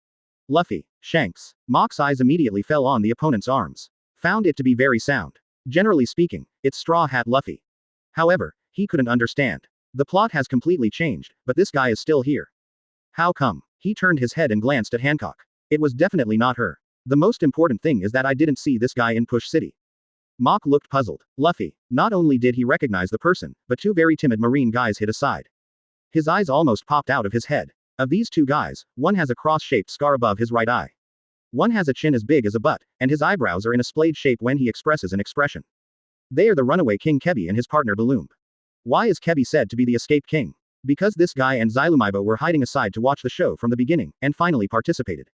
B: Luffy, Shanks. Mach's eyes immediately fell on the opponent's arms. Found it to be very sound. Generally speaking, it's straw hat Luffy. However, he couldn't understand. The plot has completely changed, but this guy is still here. How come? He turned his head and glanced at Hancock. It was definitely not her. The most important thing is that I didn't see this guy in Push City. Mach looked puzzled. Luffy. Not only did he recognize the person, but two very timid marine guys hid aside. His eyes almost popped out of his head. Of these two guys, one has a cross-shaped scar above his right eye. One has a chin as big as a butt, and his eyebrows are in a splayed shape when he expresses an expression. They are the runaway king Kebi and his partner Balloon. Why is Kebi said to be the escaped king? Because this guy and Xylumibo were hiding aside to watch the show from the beginning, and finally participated.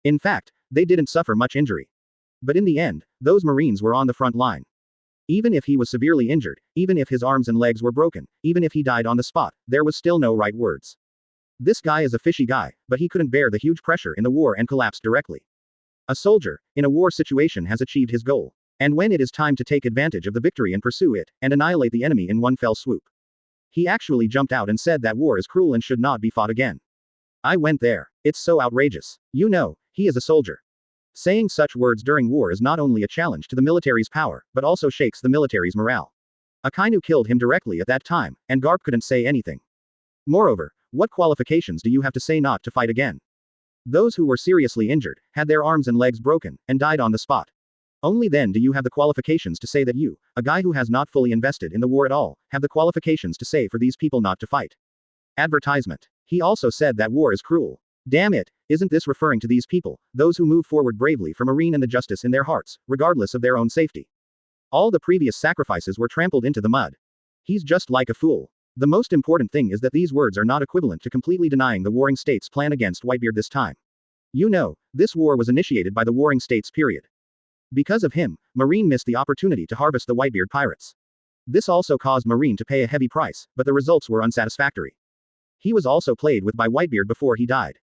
B: In fact, they didn't suffer much injury. But in the end, those Marines were on the front line. Even if he was severely injured, even if his arms and legs were broken, even if he died on the spot, there was still no right words. This guy is a fishy guy, but he couldn't bear the huge pressure in the war and collapsed directly. A soldier, in a war situation has achieved his goal. And when it is time to take advantage of the victory and pursue it, and annihilate the enemy in one fell swoop. He actually jumped out and said that war is cruel and should not be fought again. I went there. It's so outrageous. You know, he is a soldier. Saying such words during war is not only a challenge to the military's power, but also shakes the military's morale. Akainu killed him directly at that time, and Garp couldn't say anything. Moreover, what qualifications do you have to say not to fight again? Those who were seriously injured, had their arms and legs broken, and died on the spot. Only then do you have the qualifications to say that you, a guy who has not fully invested in the war at all, have the qualifications to say for these people not to fight. Advertisement. He also said that war is cruel. Damn it, isn't this referring to these people, those who move forward bravely for Marine and the justice in their hearts, regardless of their own safety? All the previous sacrifices were trampled into the mud. He's just like a fool. The most important thing is that these words are not equivalent to completely denying the warring states' plan against Whitebeard this time. You know, this war was initiated by the warring states period. Because of him, Marine missed the opportunity to harvest the Whitebeard pirates. This also caused Marine to pay a heavy price, but the results were unsatisfactory. He was also played with by Whitebeard before he died.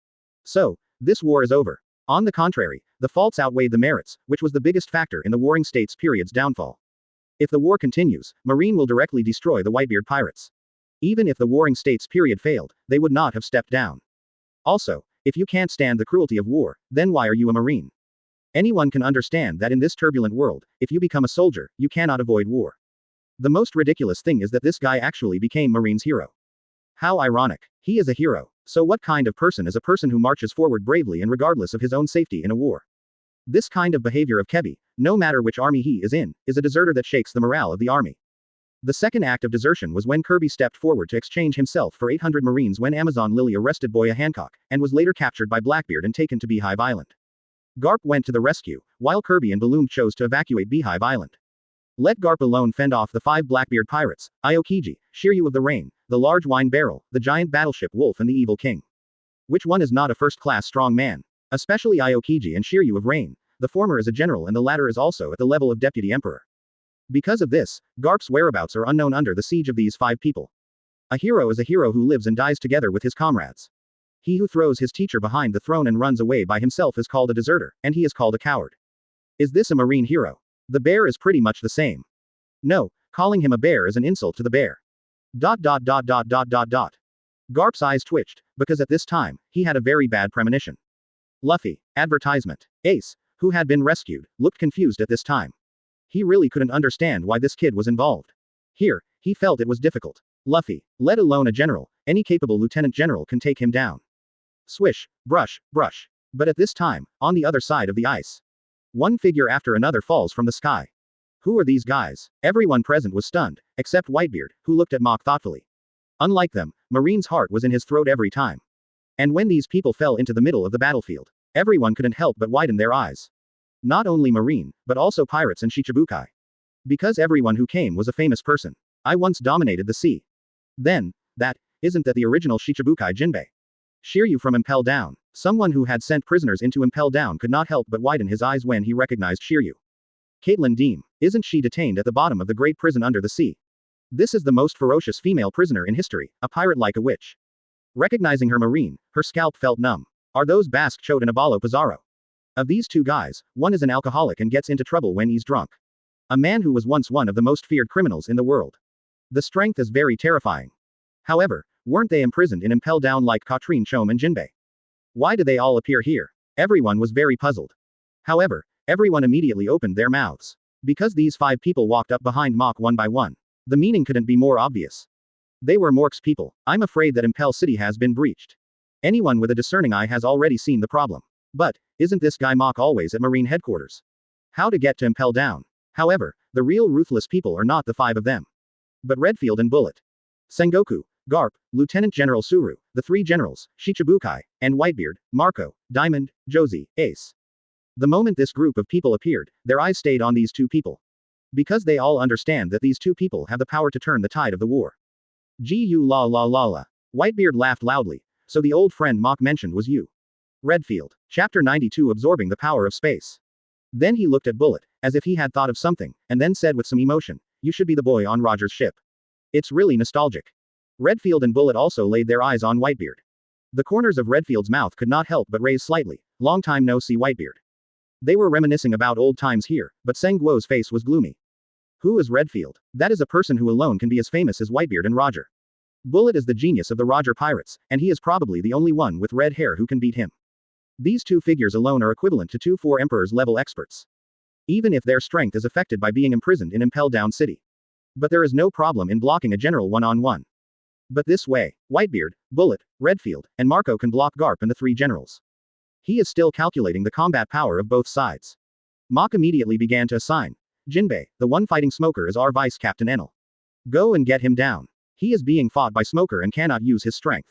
B: So, this war is over. On the contrary, the faults outweighed the merits, which was the biggest factor in the warring states period's downfall. If the war continues, Marine will directly destroy the Whitebeard pirates. Even if the warring states period failed, they would not have stepped down. Also, if you can't stand the cruelty of war, then why are you a Marine? Anyone can understand that in this turbulent world, if you become a soldier, you cannot avoid war. The most ridiculous thing is that this guy actually became Marine's hero. How ironic. He is a hero. So what kind of person is a person who marches forward bravely and regardless of his own safety in a war? This kind of behavior of Kebi, no matter which army he is in, is a deserter that shakes the morale of the army. The second act of desertion was when Kirby stepped forward to exchange himself for 800 Marines when Amazon Lily arrested Boya Hancock, and was later captured by Blackbeard and taken to Beehive Island. Garp went to the rescue, while Kirby and Balloon chose to evacuate Beehive Island. Let Garp alone fend off the 5 Blackbeard pirates, Aokiji, Shiryu of the Rain, the large wine barrel, the giant battleship Wolf and the evil king. Which one is not a first-class strong man? Especially Aokiji and Shiryu of Rain. The former is a general and the latter is also at the level of deputy emperor. Because of this, Garp's whereabouts are unknown under the siege of these 5 people. A hero is a hero who lives and dies together with his comrades. He who throws his teacher behind the throne and runs away by himself is called a deserter, and he is called a coward. Is this a Marine hero? The bear is pretty much the same. No, calling him a bear is an insult to the bear. ... Garp's eyes twitched, because at this time, he had a very bad premonition. Luffy. Advertisement. Ace, who had been rescued, looked confused at this time. He really couldn't understand why this kid was involved. Here, he felt it was difficult. Luffy, let alone a general, any capable lieutenant general can take him down. Swish, brush, brush. But at this time, on the other side of the ice, one figure after another falls from the sky. Who are these guys? Everyone present was stunned, except Whitebeard, who looked at Mach thoughtfully. Unlike them, Marine's heart was in his throat every time. And when these people fell into the middle of the battlefield, everyone couldn't help but widen their eyes. Not only Marine, but also pirates and Shichibukai. Because everyone who came was a famous person. I once dominated the sea. Then, isn't that the original Shichibukai Jinbei? Shiryu from Impel Down. Someone who had sent prisoners into Impel Down could not help but widen his eyes when he recognized Shiryu. Caitlin Deem. Isn't she detained at the bottom of the great prison under the sea? This is the most ferocious female prisoner in history, a pirate like a witch. Recognizing her marine, her scalp felt numb. Are those Basque Chote and Abalo Pizarro? Of these two guys, one is an alcoholic and gets into trouble when he's drunk. A man who was once one of the most feared criminals in the world. The strength is very terrifying. However, weren't they imprisoned in Impel Down like Katrine Chome and Jinbei? Why did they all appear here? Everyone was very puzzled. However, everyone immediately opened their mouths. Because these 5 people walked up behind Mach one by one. The meaning couldn't be more obvious. They were Mork's people. I'm afraid that Impel City has been breached. Anyone with a discerning eye has already seen the problem. But, isn't this guy Mach always at Marine headquarters? How to get to Impel Down? However, the real ruthless people are not the 5 of them. But Redfield and Bullet. Sengoku, Garp, Lieutenant General Suru, the 3 generals, Shichibukai, and Whitebeard, Marco, Diamond, Josie, Ace. The moment this group of people appeared, their eyes stayed on these 2 people. Because they all understand that these 2 people have the power to turn the tide of the war. Gu la la la la. Whitebeard laughed loudly. So the old friend Mach mentioned was you. Redfield. Chapter 92 Absorbing the Power of Space. Then he looked at Bullet, as if he had thought of something, and then said with some emotion, you should be the boy on Roger's ship. It's really nostalgic. Redfield and Bullet also laid their eyes on Whitebeard. The corners of Redfield's mouth could not help but raise slightly. Long time no see Whitebeard. They were reminiscing about old times here, but Sengguo's face was gloomy. Who is Redfield? That is a person who alone can be as famous as Whitebeard and Roger. Bullet is the genius of the Roger pirates, and he is probably the only one with red hair who can beat him. These 2 figures alone are equivalent to 2 4 Emperors level experts. Even if their strength is affected by being imprisoned in Impel Down City. But there is no problem in blocking a general one-on-one. But this way, Whitebeard, Bullet, Redfield, and Marco can block Garp and the 3 generals. He is still calculating the combat power of both sides. Mach immediately began to assign. Jinbei, the one fighting Smoker, is our Vice Captain Enel. Go and get him down. He is being fought by Smoker and cannot use his strength.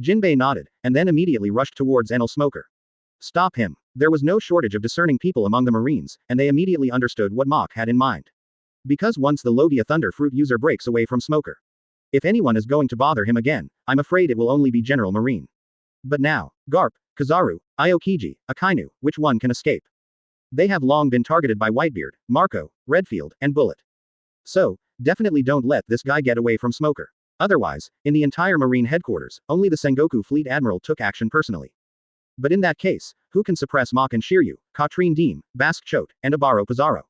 B: Jinbei nodded, and then immediately rushed towards Enel Smoker. Stop him. There was no shortage of discerning people among the Marines, and they immediately understood what Mach had in mind. Because once the Logia Thunder Fruit user breaks away from Smoker. If anyone is going to bother him again, I'm afraid it will only be General Marine. But now, Garp, Kizaru, Aokiji, Akainu, which one can escape? They have long been targeted by Whitebeard, Marco, Redfield, and Bullet. So, definitely don't let this guy get away from Smoker. Otherwise, in the entire Marine headquarters, only the Sengoku Fleet Admiral took action personally. But in that case, who can suppress Mach and Shiryu, Katrine Deem, Basque Chote, and Abaro Pizarro?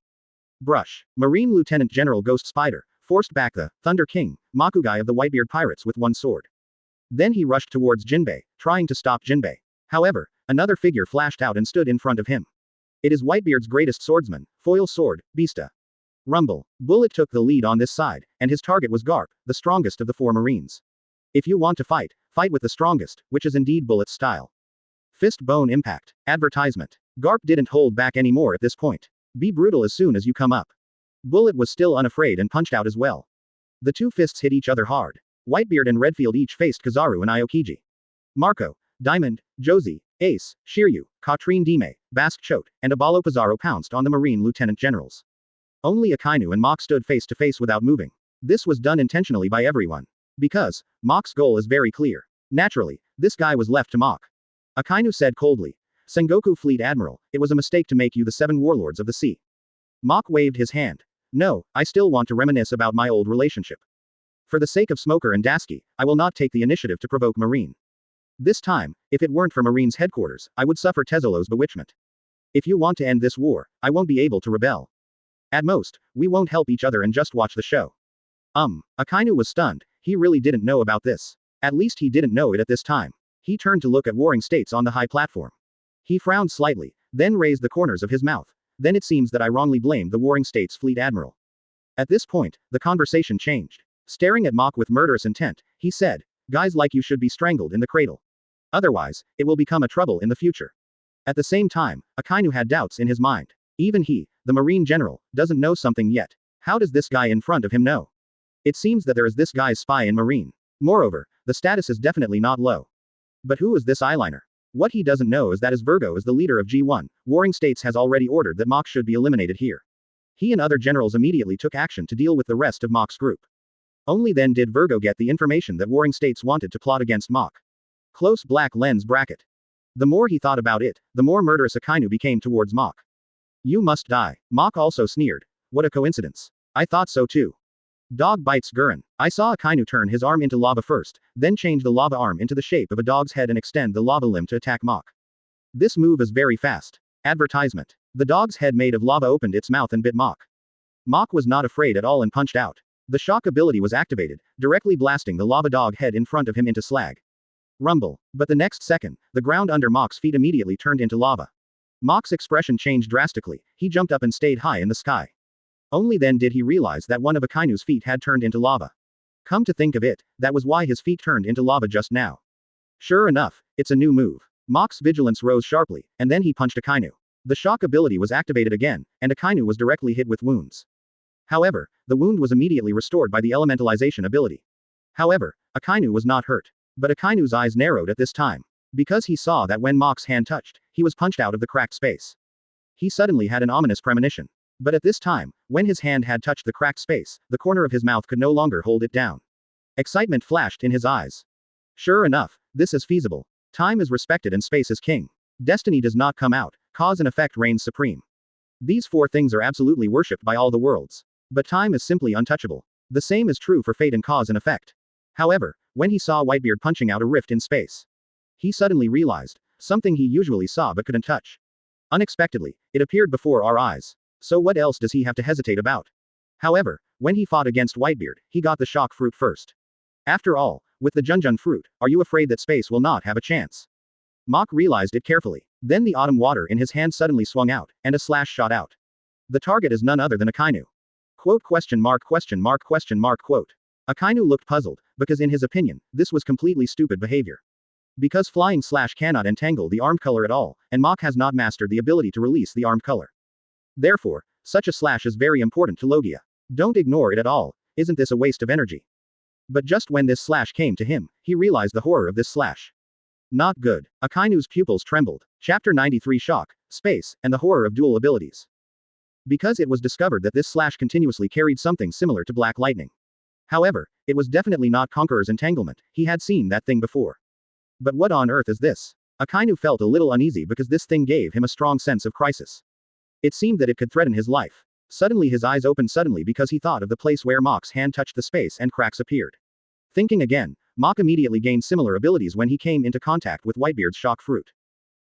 B: Brush. Marine Lieutenant General Ghost Spider forced back the Thunder King, Makugai of the Whitebeard pirates with one sword. Then he rushed towards Jinbei, trying to stop Jinbei. However, another figure flashed out and stood in front of him. It is Whitebeard's greatest swordsman, Foil Sword, Beasta. Rumble. Bullet took the lead on this side, and his target was Garp, the strongest of the 4 Marines. If you want to fight, fight with the strongest, which is indeed Bullet's style. Fist Bone Impact. Advertisement. Garp didn't hold back anymore at this point. Be brutal as soon as you come up. Bullet was still unafraid and punched out as well. The 2 fists hit each other hard. Whitebeard and Redfield each faced Kizaru and Aokiji. Marco, Diamond, Josie, Ace, Shiryu, Katrine Deem, Basque Chote, and Abalo Pizarro pounced on the Marine Lieutenant Generals. Only Akainu and Mach stood face to face without moving. This was done intentionally by everyone. Because, Mach's goal is very clear. Naturally, this guy was left to Mach. Akainu said coldly. Sengoku Fleet Admiral, it was a mistake to make you the 7 warlords of the sea. Mach waved his hand. No, I still want to reminisce about my old relationship. For the sake of Smoker and Dasky, I will not take the initiative to provoke Marine. This time, if it weren't for Marine's headquarters, I would suffer Tezzolo's bewitchment. If you want to end this war, I won't be able to rebel. At most, we won't help each other and just watch the show. Akainu was stunned. He really didn't know about this. At least he didn't know it at this time. He turned to look at warring states on the high platform. He frowned slightly, then raised the corners of his mouth. Then it seems that I wrongly blamed the warring states fleet admiral. At this point, the conversation changed. Staring at Mach with murderous intent, he said, guys like you should be strangled in the cradle. Otherwise, it will become a trouble in the future. At the same time, Akainu had doubts in his mind. Even he, the Marine general, doesn't know something yet. How does this guy in front of him know? It seems that there is this guy's spy in Marine. Moreover, the status is definitely not low. But who is this eyeliner? What he doesn't know is that as Virgo is the leader of G1, Warring States has already ordered that Mach should be eliminated here. He and other generals immediately took action to deal with the rest of Mach's group. Only then did Virgo get the information that Warring States wanted to plot against Mach. Close black lens bracket. The more he thought about it, the more murderous Akainu became towards Mach. You must die. Mach also sneered. What a coincidence. I thought so too. Dog bites Gurren. I saw Akainu turn his arm into lava first, then change the lava arm into the shape of a dog's head and extend the lava limb to attack Mach. This move is very fast. Advertisement. The dog's head made of lava opened its mouth and bit Mach. Mach was not afraid at all and punched out. The shock ability was activated, directly blasting the lava dog head in front of him into slag. Rumble. But the next second, the ground under Mach's feet immediately turned into lava. Mach's expression changed drastically. He jumped up and stayed high in the sky. Only then did he realize that one of Akainu's feet had turned into lava. Come to think of it, that was why his feet turned into lava just now. Sure enough, it's a new move. Mach's vigilance rose sharply, and then he punched Akainu. The shock ability was activated again, and Akainu was directly hit with wounds. However, the wound was immediately restored by the elementalization ability. However, Akainu was not hurt. But Akainu's eyes narrowed at this time. Because he saw that when Mach's hand touched, he was punched out of the cracked space. He suddenly had an ominous premonition. But at this time, when his hand had touched the cracked space, the corner of his mouth could no longer hold it down. Excitement flashed in his eyes. Sure enough, this is feasible. Time is respected and space is king. Destiny does not come out, cause and effect reigns supreme. These four things are absolutely worshipped by all the worlds. But time is simply untouchable. The same is true for fate and cause and effect. However, when he saw Whitebeard punching out a rift in space, he suddenly realized something he usually saw but couldn't touch. Unexpectedly, it appeared before our eyes. So what else does he have to hesitate about? However, when he fought against Whitebeard, he got the shock fruit first. After all, with the Junjun fruit, are you afraid that space will not have a chance? Mach realized it carefully. Then the autumn water in his hand suddenly swung out, and a slash shot out. The target is none other than Akainu. Quote question mark question mark question mark quote. Akainu looked puzzled, because in his opinion, this was completely stupid behavior. Because flying slash cannot entangle the armed color at all, and Mach has not mastered the ability to release the armed color. Therefore, such a slash is very important to Logia. Don't ignore it at all, isn't this a waste of energy? But just when this slash came to him, he realized the horror of this slash. Not good. Akainu's pupils trembled. Chapter 93 Shock, Space, and the Horror of Dual Abilities. Because it was discovered that this slash continuously carried something similar to black lightning. However, it was definitely not Conqueror's entanglement, he had seen that thing before. But what on earth is this? Akainu felt a little uneasy because this thing gave him a strong sense of crisis. It seemed that it could threaten his life. Suddenly his eyes opened suddenly because he thought of the place where Mach's hand touched the space and cracks appeared. Thinking again, Mach immediately gained similar abilities when he came into contact with Whitebeard's shock fruit.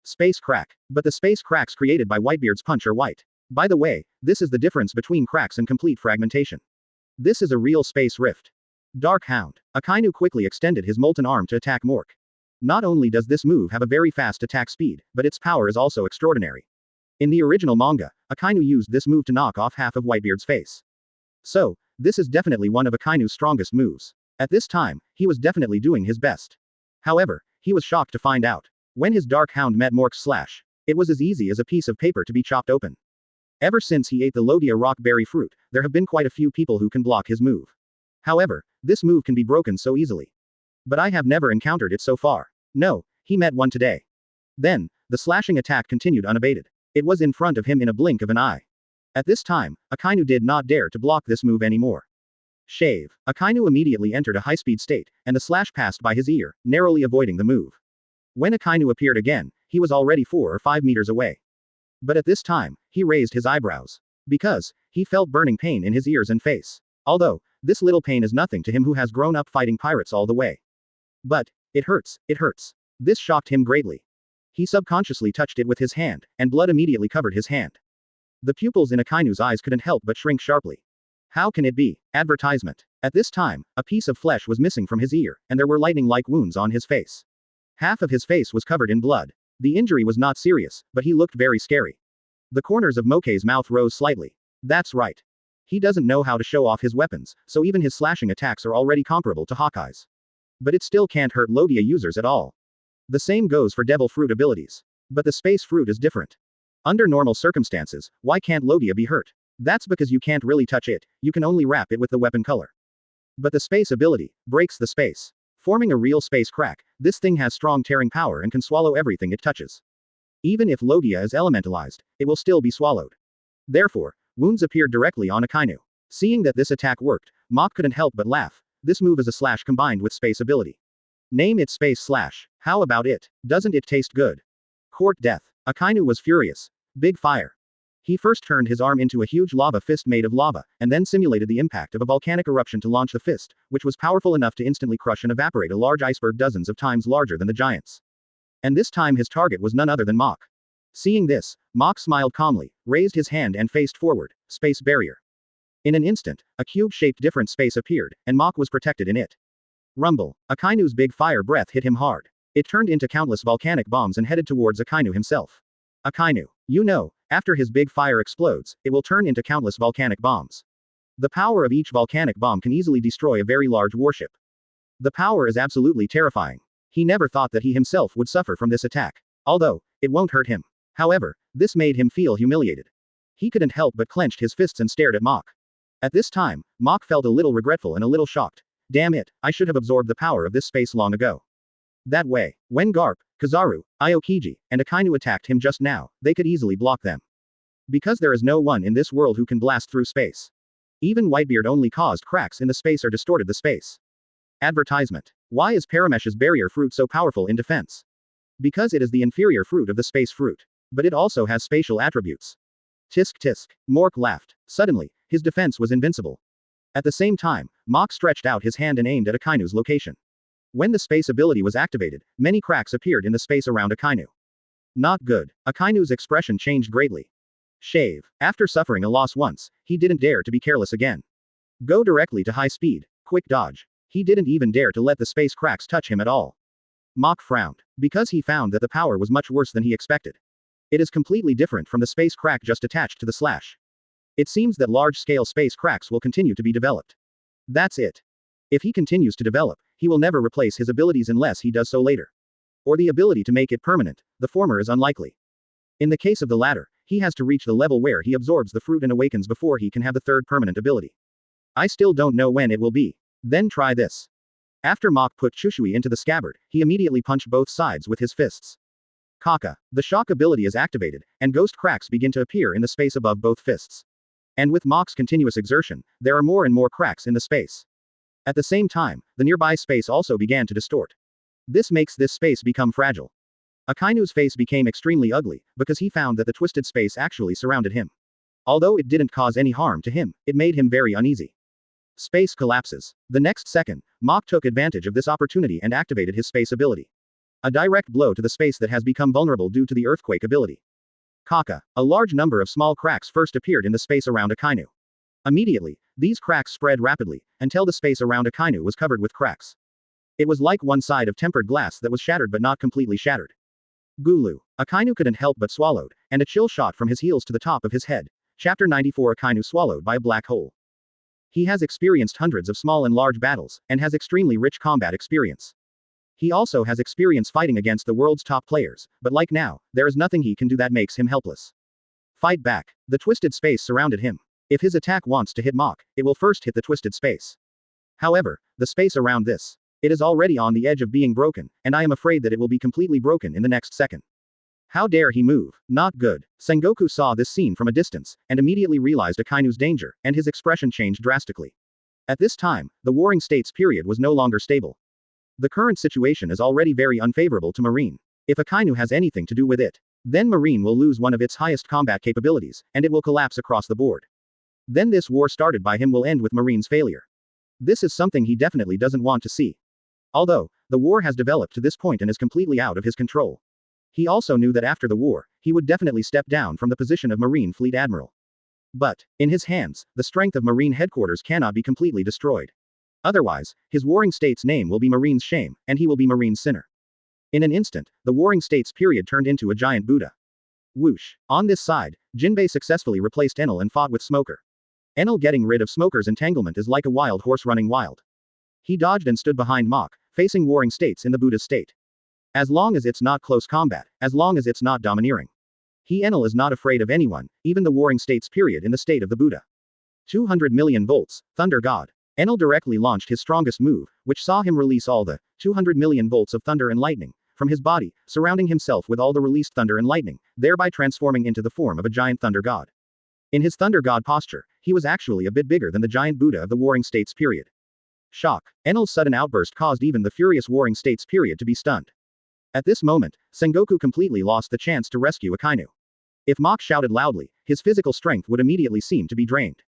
B: Space crack. But the space cracks created by Whitebeard's punch are white. By the way, this is the difference between cracks and complete fragmentation. This is a real space rift. Dark Hound. Akainu quickly extended his molten arm to attack Mork. Not only does this move have a very fast attack speed, but its power is also extraordinary. In the original manga, Akainu used this move to knock off half of Whitebeard's face. So, this is definitely one of Akainu's strongest moves. At this time, he was definitely doing his best. However, he was shocked to find out. When his Dark Hound met Mork's slash, it was as easy as a piece of paper to be chopped open. Ever since he ate the Logia rock berry fruit, there have been quite a few people who can block his move. However, this move can be broken so easily. But I have never encountered it so far. No, he met one today. Then, the slashing attack continued unabated. It was in front of him in a blink of an eye. At this time, Akainu did not dare to block this move anymore. Shave. Akainu immediately entered a high-speed state, and the slash passed by his ear, narrowly avoiding the move. When Akainu appeared again, he was already 4 or 5 meters away. But at this time, he raised his eyebrows. Because, he felt burning pain in his ears and face. Although, this little pain is nothing to him who has grown up fighting pirates all the way. But, it hurts, it hurts. This shocked him greatly. He subconsciously touched it with his hand, and blood immediately covered his hand. The pupils in Akainu's eyes couldn't help but shrink sharply. How can it be? Advertisement. At this time, a piece of flesh was missing from his ear, and there were lightning-like wounds on his face. Half of his face was covered in blood. The injury was not serious, but he looked very scary. The corners of Mokei's mouth rose slightly. That's right. He doesn't know how to show off his weapons, so even his slashing attacks are already comparable to Hawkeye's. But it still can't hurt Logia users at all. The same goes for Devil Fruit abilities. But the Space Fruit is different. Under normal circumstances, why can't Logia be hurt? That's because you can't really touch it, you can only wrap it with the weapon color. But the Space ability breaks the space. Forming a real space crack, this thing has strong tearing power and can swallow everything it touches. Even if Logia is elementalized, it will still be swallowed. Therefore, wounds appeared directly on Akainu. Seeing that this attack worked, Mach couldn't help but laugh. This move is a slash combined with space ability. Name it Space Slash. How about it? Doesn't it taste good? Court death. Akainu was furious. Big fire. He first turned his arm into a huge lava fist made of lava, and then simulated the impact of a volcanic eruption to launch the fist, which was powerful enough to instantly crush and evaporate a large iceberg dozens of times larger than the giants. And this time his target was none other than Mach. Seeing this, Mach smiled calmly, raised his hand and faced forward, space barrier. In an instant, a cube-shaped different space appeared, and Mach was protected in it. Rumble. Akainu's big fire breath hit him hard. It turned into countless volcanic bombs and headed towards Akainu himself. Akainu. You know, after his big fire explodes, it will turn into countless volcanic bombs. The power of each volcanic bomb can easily destroy a very large warship. The power is absolutely terrifying. He never thought that he himself would suffer from this attack. Although, it won't hurt him. However, this made him feel humiliated. He couldn't help but clenched his fists and stared at Mach. At this time, Mach felt a little regretful and a little shocked. Damn it, I should have absorbed the power of this space long ago. That way, when Garp, Kizaru, Aokiji, and Akainu attacked him just now, they could easily block them. Because there is no one in this world who can blast through space. Even Whitebeard only caused cracks in the space or distorted the space. Advertisement. Why is Paramecia's barrier fruit so powerful in defense? Because it is the inferior fruit of the space fruit. But it also has spatial attributes. Tisk tisk. Mork laughed. Suddenly, his defense was invincible. At the same time, Mach stretched out his hand and aimed at Akainu's location. When the space ability was activated, many cracks appeared in the space around Akainu. Not good. Akainu's expression changed greatly. Shave. After suffering a loss once, he didn't dare to be careless again. Go directly to high speed. Quick dodge. He didn't even dare to let the space cracks touch him at all. Mach frowned. Because he found that the power was much worse than he expected. It is completely different from the space crack just attached to the slash. It seems that large-scale space cracks will continue to be developed. That's it. If he continues to develop, he will never replace his abilities unless he does so later. Or the ability to make it permanent, the former is unlikely. In the case of the latter, he has to reach the level where he absorbs the fruit and awakens before he can have the third permanent ability. I still don't know when it will be. Then try this. After Mach put Chushui into the scabbard, he immediately punched both sides with his fists. Kaka. The shock ability is activated, and ghost cracks begin to appear in the space above both fists. And with Mach's continuous exertion, there are more and more cracks in the space. At the same time, the nearby space also began to distort. This makes this space become fragile. Akainu's face became extremely ugly, because he found that the twisted space actually surrounded him. Although it didn't cause any harm to him, it made him very uneasy. Space collapses. The next second, Mach took advantage of this opportunity and activated his space ability. A direct blow to the space that has become vulnerable due to the earthquake ability. Kaka. A large number of small cracks first appeared in the space around Akainu. Immediately, these cracks spread rapidly, until the space around Akainu was covered with cracks. It was like one side of tempered glass that was shattered but not completely shattered. Gulu. Akainu couldn't help but swallowed, and a chill shot from his heels to the top of his head. Chapter 94 Akainu swallowed by a black hole. He has experienced hundreds of small and large battles, and has extremely rich combat experience. He also has experience fighting against the world's top players, but like now, there is nothing he can do that makes him helpless. Fight back. The twisted space surrounded him. If his attack wants to hit Mach, it will first hit the twisted space. However, the space around this. It is already on the edge of being broken, and I am afraid that it will be completely broken in the next second. How dare he move? Not good. Sengoku saw this scene from a distance, and immediately realized Akainu's danger, and his expression changed drastically. At this time, the Warring States period was no longer stable. The current situation is already very unfavorable to Marine. If Akainu has anything to do with it, then Marine will lose one of its highest combat capabilities, and it will collapse across the board. Then this war started by him will end with Marine's failure. This is something he definitely doesn't want to see. Although, the war has developed to this point and is completely out of his control. He also knew that after the war, he would definitely step down from the position of Marine Fleet Admiral. But, in his hands, the strength of Marine headquarters cannot be completely destroyed. Otherwise, his Warring States name will be Marine's shame, and he will be Marine's sinner. In an instant, the Warring States period turned into a giant Buddha. Whoosh. On this side, Jinbei successfully replaced Enel and fought with Smoker. Enel getting rid of Smoker's entanglement is like a wild horse running wild. He dodged and stood behind Mach, facing Warring States in the Buddha's state. As long as it's not close combat, as long as it's not domineering. He Enel is not afraid of anyone, even the Warring States period in the state of the Buddha. 200 million volts, Thunder God. Enel directly launched his strongest move, which saw him release all the 200 million volts of thunder and lightning from his body, surrounding himself with all the released thunder and lightning, thereby transforming into the form of a giant Thunder God. In his Thunder God posture, he was actually a bit bigger than the giant Buddha of the Warring States period. Shock. Enel's sudden outburst caused even the furious Warring States period to be stunned. At this moment, Sengoku completely lost the chance to rescue Akainu. If Mach shouted loudly, his physical strength would immediately seem to be drained.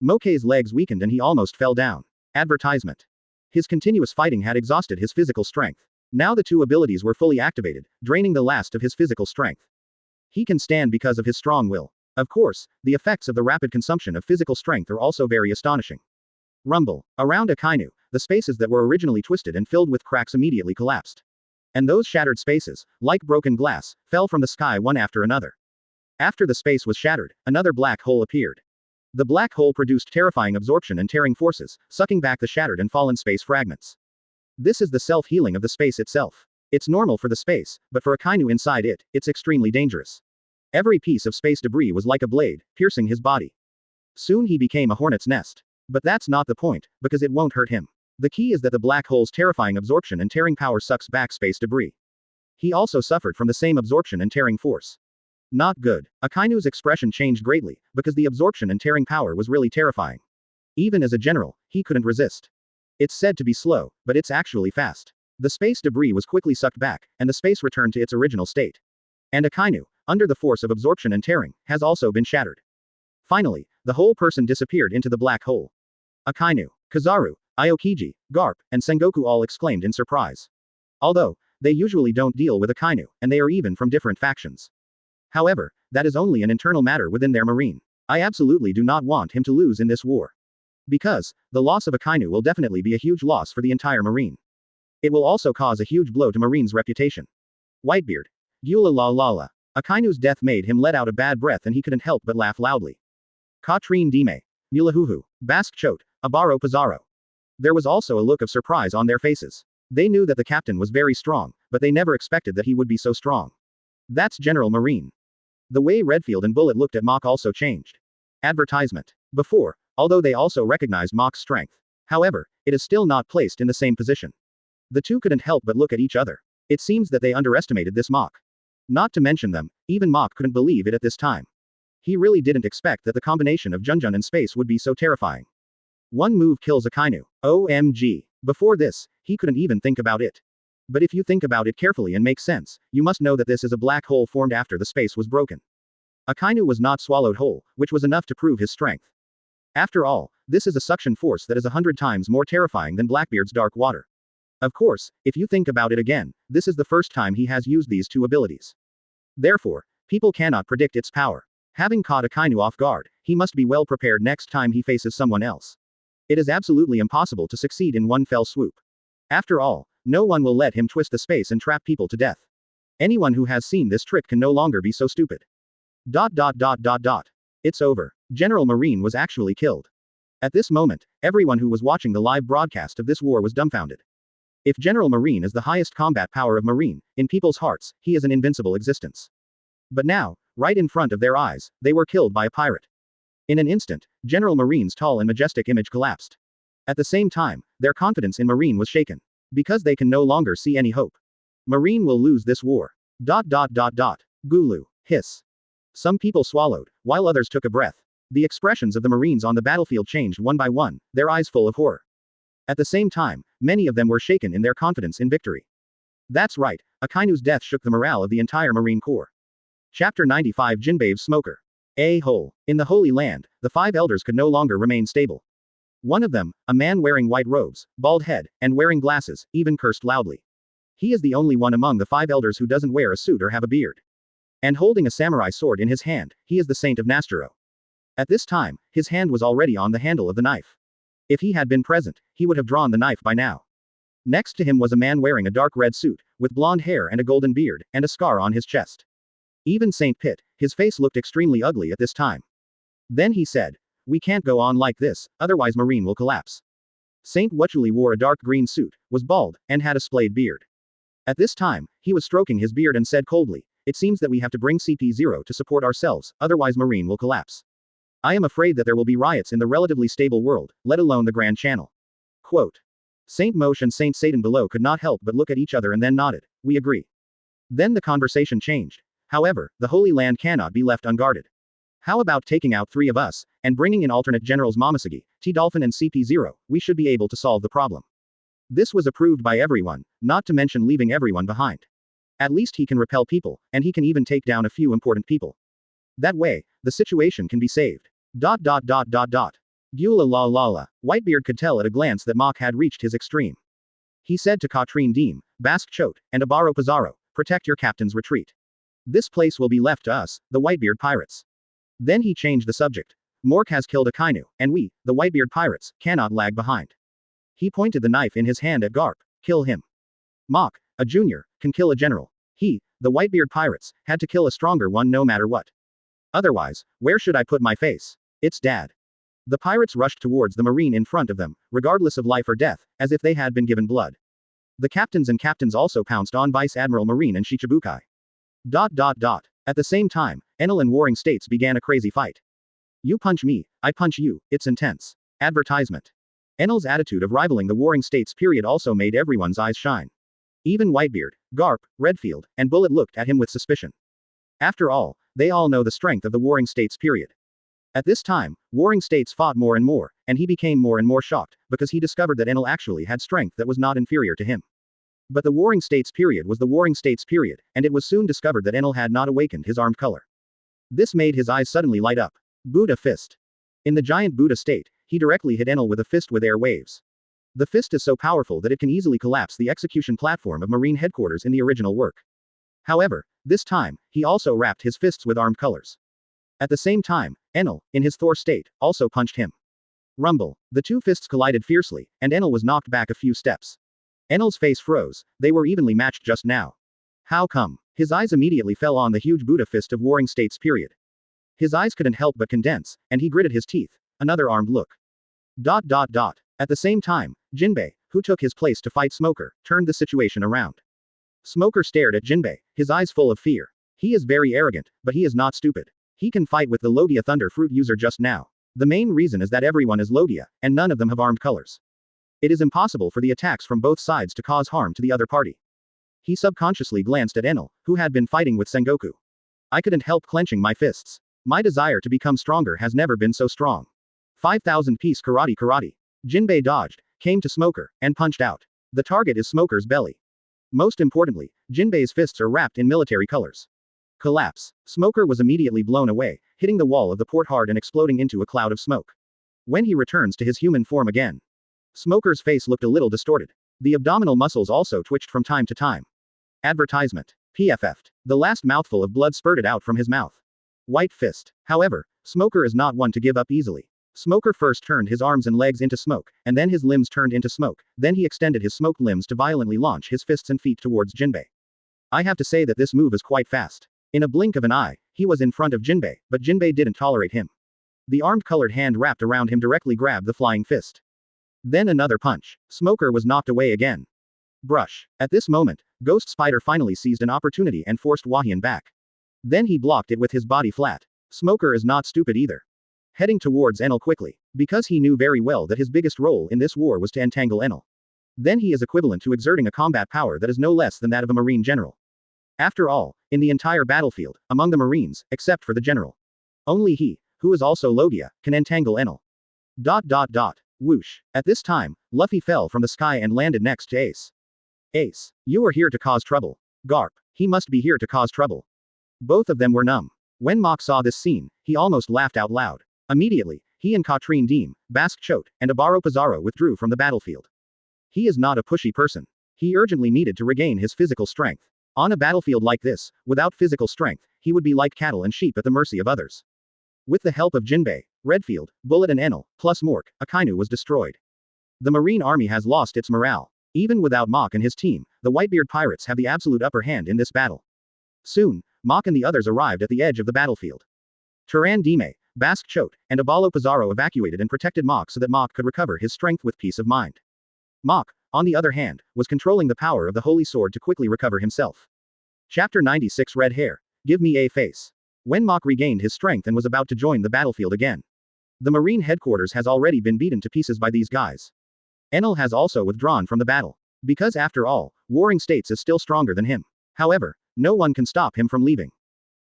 B: Moke's legs weakened and he almost fell down. Advertisement. His continuous fighting had exhausted his physical strength. Now the two abilities were fully activated, draining the last of his physical strength. He can stand because of his strong will. Of course, the effects of the rapid consumption of physical strength are also very astonishing. Rumble. Around Akainu, the spaces that were originally twisted and filled with cracks immediately collapsed. And those shattered spaces, like broken glass, fell from the sky one after another. After the space was shattered, another black hole appeared. The black hole produced terrifying absorption and tearing forces, sucking back the shattered and fallen space fragments. This is the self-healing of the space itself. It's normal for the space, but for Akainu inside it, it's extremely dangerous. Every piece of space debris was like a blade, piercing his body. Soon he became a hornet's nest. But that's not the point, because it won't hurt him. The key is that the black hole's terrifying absorption and tearing power sucks back space debris. He also suffered from the same absorption and tearing force. Not good. Akainu's expression changed greatly, because the absorption and tearing power was really terrifying. Even as a general, he couldn't resist. It's said to be slow, but it's actually fast. The space debris was quickly sucked back, and the space returned to its original state. And Akainu, under the force of absorption and tearing, has also been shattered. Finally, the whole person disappeared into the black hole. Akainu, Kizaru, Aokiji, Garp, and Sengoku all exclaimed in surprise. Although, they usually don't deal with Akainu, and they are even from different factions. However, that is only an internal matter within their marine. I absolutely do not want him to lose in this war. Because, the loss of Akainu will definitely be a huge loss for the entire marine. It will also cause a huge blow to marine's reputation. Whitebeard. Gula la la la. Akainu's death made him let out a bad breath and he couldn't help but laugh loudly. Katrine Dime. Mulahuhu. Bask Chote. Abaro Pizarro. There was also a look of surprise on their faces. They knew that the captain was very strong, but they never expected that he would be so strong. That's General Marine. The way Redfield and Bullet looked at Mach also changed. Advertisement. Before, although they also recognized Mach's strength. However, it is still not placed in the same position. The two couldn't help but look at each other. It seems that they underestimated this Mach. Not to mention them, even Mach couldn't believe it at this time. He really didn't expect that the combination of Junjun and space would be so terrifying. One move kills Akainu. OMG. Before this, he couldn't even think about it. But if you think about it carefully and make sense, you must know that this is a black hole formed after the space was broken. Akainu was not swallowed whole, which was enough to prove his strength. After all, this is a suction force that is 100 times more terrifying than Blackbeard's dark water. Of course, if you think about it again, this is the first time he has used these two abilities. Therefore, people cannot predict its power. Having caught Akainu off guard, he must be well prepared next time he faces someone else. It is absolutely impossible to succeed in one fell swoop. After all, no one will let him twist the space and trap people to death. Anyone who has seen this trick can no longer be so stupid. ... It's over. General Marine was actually killed. At this moment, everyone who was watching the live broadcast of this war was dumbfounded. If General Marine is the highest combat power of Marine, in people's hearts, he is an invincible existence. But now, right in front of their eyes, they were killed by a pirate. In an instant, General Marine's tall and majestic image collapsed. At the same time, their confidence in Marine was shaken. Because they can no longer see any hope. Marine will lose this war. ... Gulu. Hiss. Some people swallowed, while others took a breath. The expressions of the Marines on the battlefield changed one by one, their eyes full of horror. At the same time, many of them were shaken in their confidence in victory. That's right, Akainu's death shook the morale of the entire Marine Corps. Chapter 95 Jinbae's Smoker. A-hole. In the Holy Land, the 5 elders could no longer remain stable. One of them, a man wearing white robes, bald head, and wearing glasses, even cursed loudly. He is the only one among the 5 elders who doesn't wear a suit or have a beard. And holding a samurai sword in his hand, he is the Saint of Nasturo. At this time, his hand was already on the handle of the knife. If he had been present, he would have drawn the knife by now. Next to him was a man wearing a dark red suit, with blonde hair and a golden beard, and a scar on his chest. Even Saint Pitt, his face looked extremely ugly at this time. Then he said, "We can't go on like this, otherwise Marine will collapse." Saint Wuchuli wore a dark green suit, was bald, and had a splayed beard. At this time, he was stroking his beard and said coldly, "It seems that we have to bring CP0 to support ourselves, otherwise Marine will collapse. I am afraid that there will be riots in the relatively stable world, let alone the Grand Channel." Quote. Saint Moshe and Saint Satan below could not help but look at each other and then nodded, "We agree." Then the conversation changed. However, the Holy Land cannot be left unguarded. How about taking out 3 of us, and bringing in alternate generals Momosugi, T-Dolphin and CP0, we should be able to solve the problem. This was approved by everyone, not to mention leaving everyone behind. At least he can repel people, and he can even take down a few important people. That way, the situation can be saved. Gula la la la. Whitebeard could tell at a glance that Mok had reached his extreme. He said to Katrine Deem, Bask Chote, and Abaro Pizarro, protect your captain's retreat. This place will be left to us, the Whitebeard pirates. Then he changed the subject. Mork has killed Akainu, and we, the Whitebeard pirates, cannot lag behind. He pointed the knife in his hand at Garp. Kill him. Mok, a junior, can kill a general. He, the Whitebeard pirates, had to kill a stronger one no matter what. Otherwise, where should I put my face? It's Dad. The pirates rushed towards the marine in front of them, regardless of life or death, as if they had been given blood. The captains also pounced on Vice Admiral Marine and Shichibukai. At the same time, Enel and Warring States began a crazy fight. You punch me, I punch you, it's intense. Advertisement. Enel's attitude of rivaling the Warring States period also made everyone's eyes shine. Even Whitebeard, Garp, Redfield, and Bullet looked at him with suspicion. After all, they all know the strength of the Warring States period. At this time, Warring States fought more and more, and he became more and more shocked, because he discovered that Enel actually had strength that was not inferior to him. But the Warring States period was the Warring States period, and it was soon discovered that Enel had not awakened his armed color. This made his eyes suddenly light up. Buddha Fist. In the giant Buddha state, he directly hit Enel with a fist with air waves. The fist is so powerful that it can easily collapse the execution platform of Marine headquarters in the original work. However, this time, he also wrapped his fists with armed colors. At the same time, Enel, in his Thor state, also punched him. Rumble. The two fists collided fiercely, and Enel was knocked back a few steps. Enel's face froze. They were evenly matched just now. How come? His eyes immediately fell on the huge Buddha fist of Warring States period. His eyes couldn't help but condense, and he gritted his teeth. Another armed look. At the same time, Jinbei, who took his place to fight Smoker, turned the situation around. Smoker stared at Jinbei, his eyes full of fear. He is very arrogant, but he is not stupid. He can fight with the Logia Thunder Fruit user just now. The main reason is that everyone is Logia, and none of them have armed colors. It is impossible for the attacks from both sides to cause harm to the other party. He subconsciously glanced at Enel, who had been fighting with Sengoku. I couldn't help clenching my fists. My desire to become stronger has never been so strong. 5,000-piece karate. Jinbei dodged, came to Smoker, and punched out. The target is Smoker's belly. Most importantly, Jinbei's fists are wrapped in military colors. Collapse. Smoker was immediately blown away, hitting the wall of the port hard and exploding into a cloud of smoke. When he returns to his human form again, Smoker's face looked a little distorted. The abdominal muscles also twitched from time to time. Advertisement. PFF'd. The last mouthful of blood spurted out from his mouth. White fist. However, Smoker is not one to give up easily. Smoker first turned his arms and legs into smoke, and then his limbs turned into smoke, then he extended his smoked limbs to violently launch his fists and feet towards Jinbei. I have to say that this move is quite fast. In a blink of an eye, he was in front of Jinbei, but Jinbei didn't tolerate him. The armed colored hand wrapped around him directly grabbed the flying fist. Then another punch. Smoker was knocked away again. Brush. At this moment, Ghost Spider finally seized an opportunity and forced Wahian back. Then he blocked it with his body flat. Smoker is not stupid either. Heading towards Enel quickly, because he knew very well that his biggest role in this war was to entangle Enel. Then he is equivalent to exerting a combat power that is no less than that of a marine general. After all, in the entire battlefield, among the marines, except for the general, only he, who is also Logia, can entangle Enel. Whoosh. At this time, Luffy fell from the sky and landed next to Ace. Ace, you are here to cause trouble. Garp, he must be here to cause trouble. Both of them were numb. When Mok saw this scene, he almost laughed out loud. Immediately, he and Katrine Deem, Bask Chote, and Abaro Pizarro withdrew from the battlefield. He is not a pushy person. He urgently needed to regain his physical strength. On a battlefield like this, without physical strength, he would be like cattle and sheep at the mercy of others. With the help of Jinbei, Redfield, Bullet and Enel, plus Mork, Akainu was destroyed. The Marine Army has lost its morale. Even without Mok and his team, the Whitebeard pirates have the absolute upper hand in this battle. Soon, Mok and the others arrived at the edge of the battlefield. Turan Dime, Bask Chote, and Abalo Pizarro evacuated and protected Mok so that Mok could recover his strength with peace of mind. Mok, on the other hand, was controlling the power of the Holy Sword to quickly recover himself. Chapter 96 Red Hair. Give me a face. When Mok regained his strength and was about to join the battlefield again, the Marine headquarters has already been beaten to pieces by these guys. Enel has also withdrawn from the battle. Because after all, Warring States is still stronger than him. However, no one can stop him from leaving.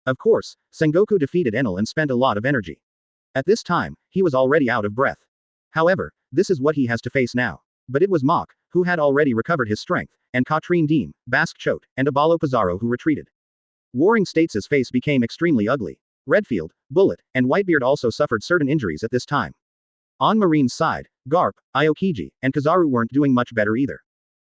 B: Of course, Sengoku defeated Enel and spent a lot of energy. At this time, he was already out of breath. However, this is what he has to face now. But it was Mach, who had already recovered his strength, and Katrine Deem, Basque Choate, and Abalo Pizarro who retreated. Warring States' face became extremely ugly. Redfield, Bullet, and Whitebeard also suffered certain injuries at this time. On Marine's side, Garp, Aokiji, and Kizaru weren't doing much better either.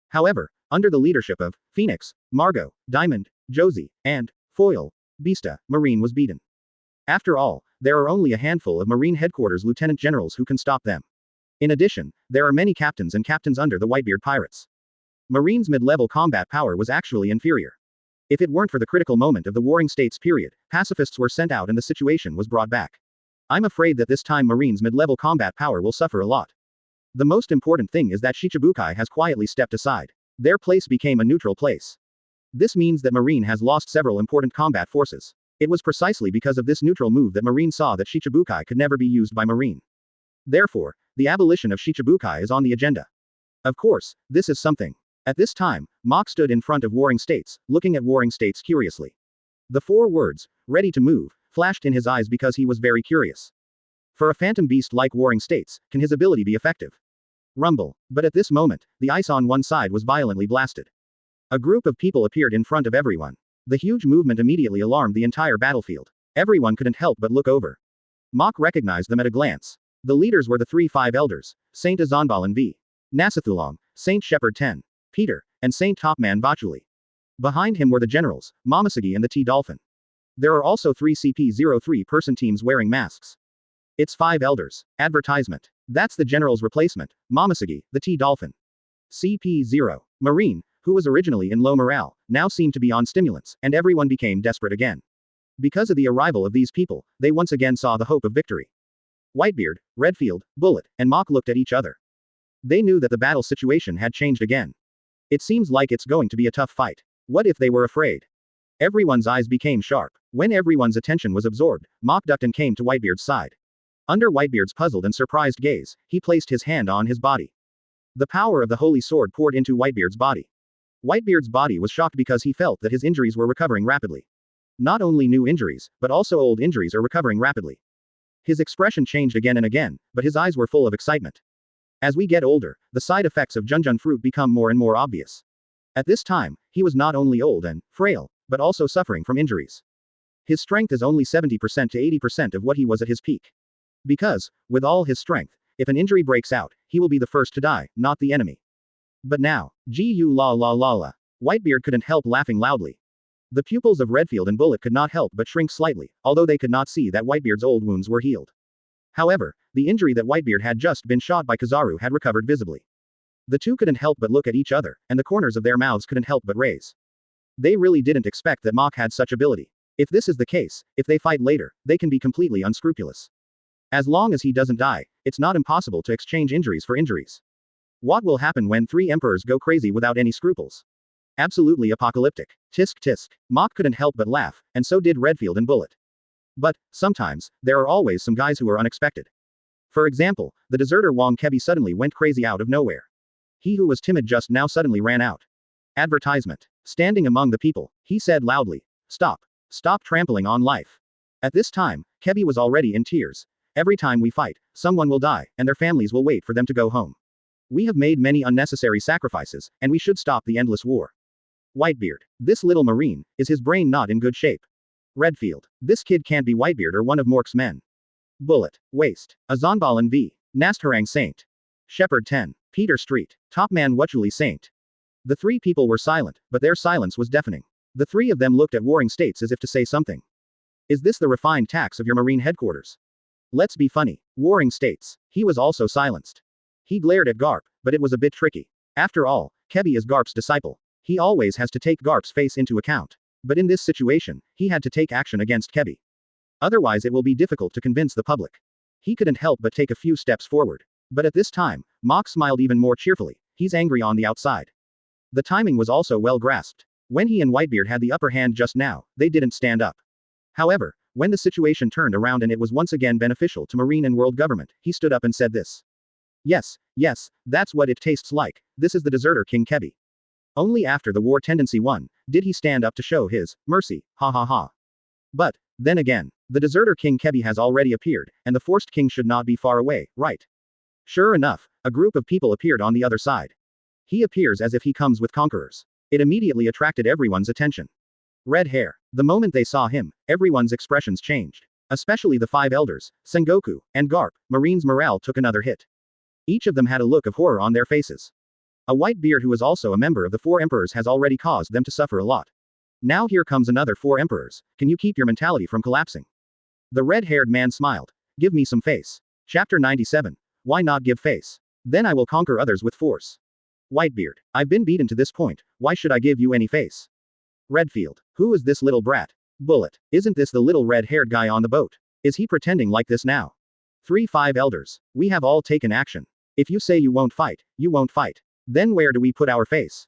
B: However, under the leadership of Phoenix, Margot, Diamond, Josie, and Foil, Beasta, Marine was beaten. After all, there are only a handful of Marine headquarters lieutenant generals who can stop them. In addition, there are many captains and captains under the Whitebeard pirates. Marine's mid-level combat power was actually inferior. If it weren't for the critical moment of the Warring States period, pacifists were sent out and the situation was brought back. I'm afraid that this time Marine's mid-level combat power will suffer a lot. The most important thing is that Shichibukai has quietly stepped aside. Their place became a neutral place. This means that Marine has lost several important combat forces. It was precisely because of this neutral move that Marine saw that Shichibukai could never be used by Marine. Therefore, the abolition of Shichibukai is on the agenda. Of course, this is something. At this time, Mach stood in front of Warring States, looking at Warring States curiously. The 4 words, ready to move, flashed in his eyes because he was very curious. For a phantom beast like Warring States, can his ability be effective? Rumble. But at this moment, the ice on one side was violently blasted. A group of people appeared in front of everyone. The huge movement immediately alarmed the entire battlefield. Everyone couldn't help but look over. Mach recognized them at a glance. The leaders were the 3-5 elders, Saint Azanbalan V. Nasathulong, Saint Shepherd 10. Peter, and Saint Topman Bachuli. Behind him were the generals, Momosugi and the T-Dolphin. There are also 3 CP-03 person teams wearing masks. It's 5 elders. Advertisement. That's the general's replacement, Momosugi, the T-Dolphin. CP-0. Marine, who was originally in low morale, now seemed to be on stimulants, and everyone became desperate again. Because of the arrival of these people, they once again saw the hope of victory. Whitebeard, Redfield, Bullet, and Mach looked at each other. They knew that the battle situation had changed again. It seems like it's going to be a tough fight. What if they were afraid? Everyone's eyes became sharp. When everyone's attention was absorbed, Mach ducked and came to Whitebeard's side. Under Whitebeard's puzzled and surprised gaze, he placed his hand on his body. The power of the holy sword poured into Whitebeard's body. Whitebeard's body was shocked because he felt that his injuries were recovering rapidly. Not only new injuries, but also old injuries are recovering rapidly. His expression changed again and again, but his eyes were full of excitement. As we get older, the side effects of Junjun fruit become more and more obvious. At this time, he was not only old and frail, but also suffering from injuries. His strength is only 70% to 80% of what he was at his peak. Because, with all his strength, if an injury breaks out, he will be the first to die, not the enemy. But now, Gu la la la la. Whitebeard couldn't help laughing loudly. The pupils of Redfield and Bullet could not help but shrink slightly, although they could not see that Whitebeard's old wounds were healed. However, the injury that Whitebeard had just been shot by Kizaru had recovered visibly. The two couldn't help but look at each other, and the corners of their mouths couldn't help but raise. They really didn't expect that Mach had such ability. If this is the case, if they fight later, they can be completely unscrupulous. As long as he doesn't die, it's not impossible to exchange injuries for injuries. What will happen when 3 emperors go crazy without any scruples? Absolutely apocalyptic. Tisk tisk. Mach couldn't help but laugh, and so did Redfield and Bullet. But, sometimes, there are always some guys who are unexpected. For example, the deserter Wong Kebi suddenly went crazy out of nowhere. He who was timid just now suddenly ran out. Advertisement. Standing among the people, he said loudly, "Stop. Stop trampling on life." At this time, Kebi was already in tears. Every time we fight, someone will die, and their families will wait for them to go home. We have made many unnecessary sacrifices, and we should stop the endless war. Whitebeard. This little marine, is his brain not in good shape? Redfield. This kid can't be Whitebeard or one of Mork's men. Bullet. Waste. Azanbalan V. Nastharang Saint. Shepherd 10. Peter Street. Topman Wachuli Saint. The 3 people were silent, but their silence was deafening. The 3 of them looked at Warring States as if to say something. Is this the refined tax of your marine headquarters? Let's be funny. Warring States. He was also silenced. He glared at Garp, but it was a bit tricky. After all, Kebi is Garp's disciple. He always has to take Garp's face into account. But in this situation, he had to take action against Kebi. Otherwise it will be difficult to convince the public. He couldn't help but take a few steps forward. But at this time, Mach smiled even more cheerfully. He's angry on the outside. The timing was also well grasped. When he and Whitebeard had the upper hand just now, they didn't stand up. However, when the situation turned around and it was once again beneficial to Marine and world government, he stood up and said this. Yes, that's what it tastes like. This is the deserter King Kebi. Only after the war tendency won, did he stand up to show his mercy, ha ha ha. But, then again, the deserter King Kebi has already appeared, and the forced king should not be far away, right? Sure enough, a group of people appeared on the other side. He appears as if he comes with conquerors. It immediately attracted everyone's attention. Red hair. The moment they saw him, everyone's expressions changed. Especially the 5 elders, Sengoku, and Garp. Marine's morale took another hit. Each of them had a look of horror on their faces. A white beard who is also a member of the 4 emperors has already caused them to suffer a lot. Now here comes another 4 emperors. Can you keep your mentality from collapsing? The red-haired man smiled. Give me some face. Chapter 97. Why not give face? Then I will conquer others with force. Whitebeard. I've been beaten to this point, why should I give you any face? Redfield. Who is this little brat? Bullet. Isn't this the little red-haired guy on the boat? Is he pretending like this now? 5 elders. We have all taken action. If you say you won't fight, you won't fight. Then where do we put our face?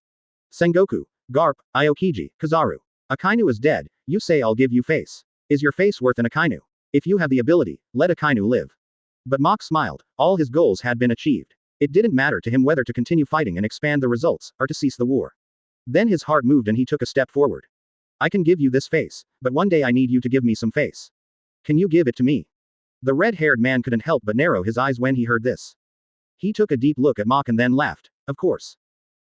B: Sengoku, Garp, Aokiji, Kizaru. Akainu is dead, you say I'll give you face. Is your face worth an Akainu? If you have the ability, let Akainu live. But Mach smiled, all his goals had been achieved. It didn't matter to him whether to continue fighting and expand the results, or to cease the war. Then his heart moved and he took a step forward. I can give you this face, but one day I need you to give me some face. Can you give it to me? The red-haired man couldn't help but narrow his eyes when he heard this. He took a deep look at Mach and then laughed. Of course.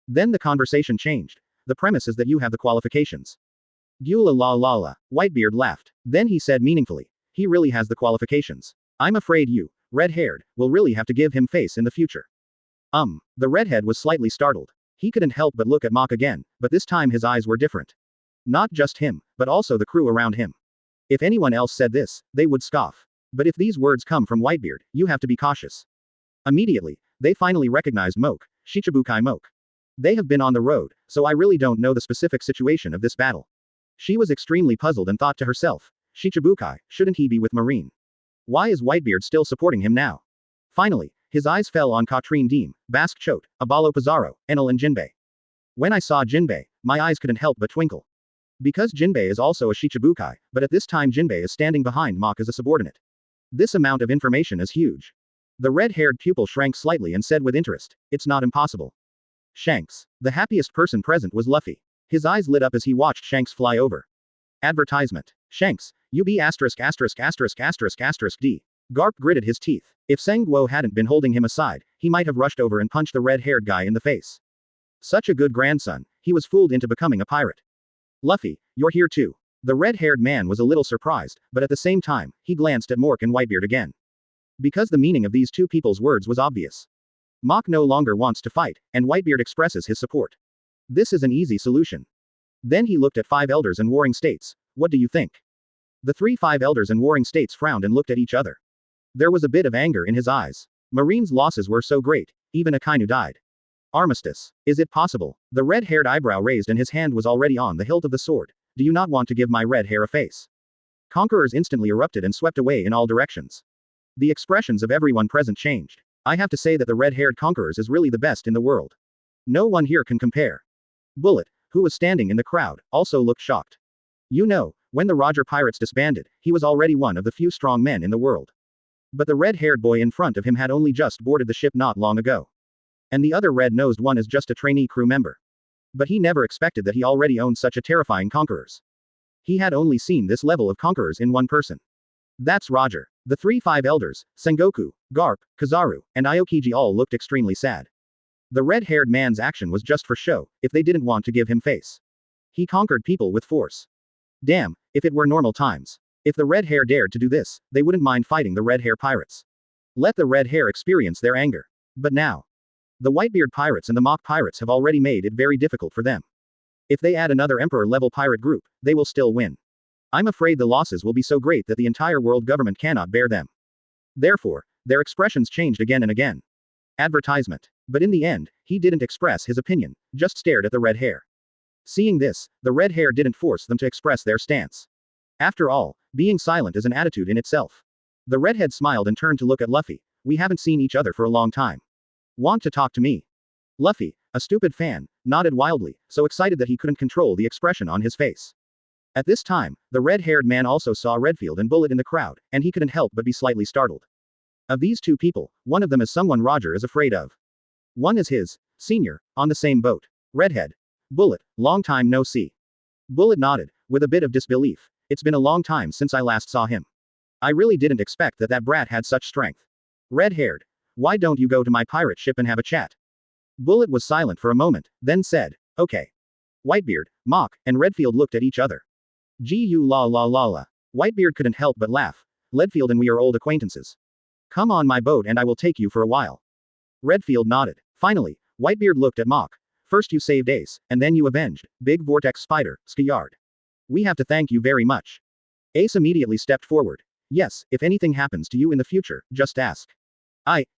B: Then the conversation changed. The premise is that you have the qualifications. Gula la la la. Whitebeard laughed. Then he said meaningfully. He really has the qualifications. I'm afraid you, red-haired, will really have to give him face in the future. The redhead was slightly startled. He couldn't help but look at Mach again, but this time his eyes were different. Not just him, but also the crew around him. If anyone else said this, they would scoff. But if these words come from Whitebeard, you have to be cautious. Immediately, they finally recognized Moke, Shichibukai Moke. They have been on the road, so I really don't know the specific situation of this battle. She was extremely puzzled and thought to herself, Shichibukai, shouldn't he be with Marine? Why is Whitebeard still supporting him now? Finally, his eyes fell on Katrine Deem, Basque Chote, Abalo Pizarro, Enel and Jinbei. When I saw Jinbei, my eyes couldn't help but twinkle. Because Jinbei is also a Shichibukai, but at this time Jinbei is standing behind Mach as a subordinate. This amount of information is huge. The red-haired pupil shrank slightly and said with interest, it's not impossible. Shanks. The happiest person present was Luffy. His eyes lit up as he watched Shanks fly over. Advertisement. Shanks, UB ***************. D. Garp gritted his teeth. If Sengguo hadn't been holding him aside, he might have rushed over and punched the red-haired guy in the face. Such a good grandson, he was fooled into becoming a pirate. Luffy, you're here too. The red-haired man was a little surprised, but at the same time, he glanced at Mork and Whitebeard again. Because the meaning of these two people's words was obvious. Mach no longer wants to fight, and Whitebeard expresses his support. This is an easy solution. Then he looked at 5 elders and warring states. What do you think? The 5 elders and warring states frowned and looked at each other. There was a bit of anger in his eyes. Marine's losses were so great, even Akainu died. Armistice. Is it possible? The red-haired eyebrow raised and his hand was already on the hilt of the sword. Do you not want to give my red hair a face? Conquerors instantly erupted and swept away in all directions. The expressions of everyone present changed. I have to say that the red-haired conquerors is really the best in the world. No one here can compare. Bullet, who was standing in the crowd, also looked shocked. You know, when the Roger pirates disbanded, he was already one of the few strong men in the world. But the red-haired boy in front of him had only just boarded the ship not long ago. And the other red-nosed one is just a trainee crew member. But he never expected that he already owned such a terrifying conquerors. He had only seen this level of conquerors in one person. That's Roger. The 5 elders, Sengoku, Garp, Kizaru, and Aokiji all looked extremely sad. The red-haired man's action was just for show, if they didn't want to give him face. He conquered people with force. Damn, if it were normal times. If the red hair dared to do this, they wouldn't mind fighting the red hair pirates. Let the red hair experience their anger. But now, the Whitebeard pirates and the Mach pirates have already made it very difficult for them. If they add another emperor-level pirate group, they will still win. I'm afraid the losses will be so great that the entire world government cannot bear them. Therefore, their expressions changed again and again. Advertisement. But in the end, he didn't express his opinion, just stared at the red hair. Seeing this, the red hair didn't force them to express their stance. After all, being silent is an attitude in itself. The redhead smiled and turned to look at Luffy. We haven't seen each other for a long time. Want to talk to me? Luffy, a stupid fan, nodded wildly, so excited that he couldn't control the expression on his face. At this time, the red-haired man also saw Redfield and Bullet in the crowd, and he couldn't help but be slightly startled. Of these two people, one of them is someone Roger is afraid of. One is his senior, on the same boat. Redhead. Bullet, long time no see. Bullet nodded, with a bit of disbelief. It's been a long time since I last saw him. I really didn't expect that brat had such strength. Red-haired. why don't you go to my pirate ship and have a chat? Bullet was silent for a moment, then said, okay. Whitebeard, Mock, and Redfield looked at each other. Gu la la la la. Whitebeard couldn't help but laugh. Redfield and we are old acquaintances. Come on my boat and I will take you for a while. Redfield nodded. Finally, Whitebeard looked at Mock. First you saved Ace, and then you avenged Big Vortex Spider, Skyard. We have to thank you very much. Ace immediately stepped forward. Yes, if anything happens to you in the future, just ask.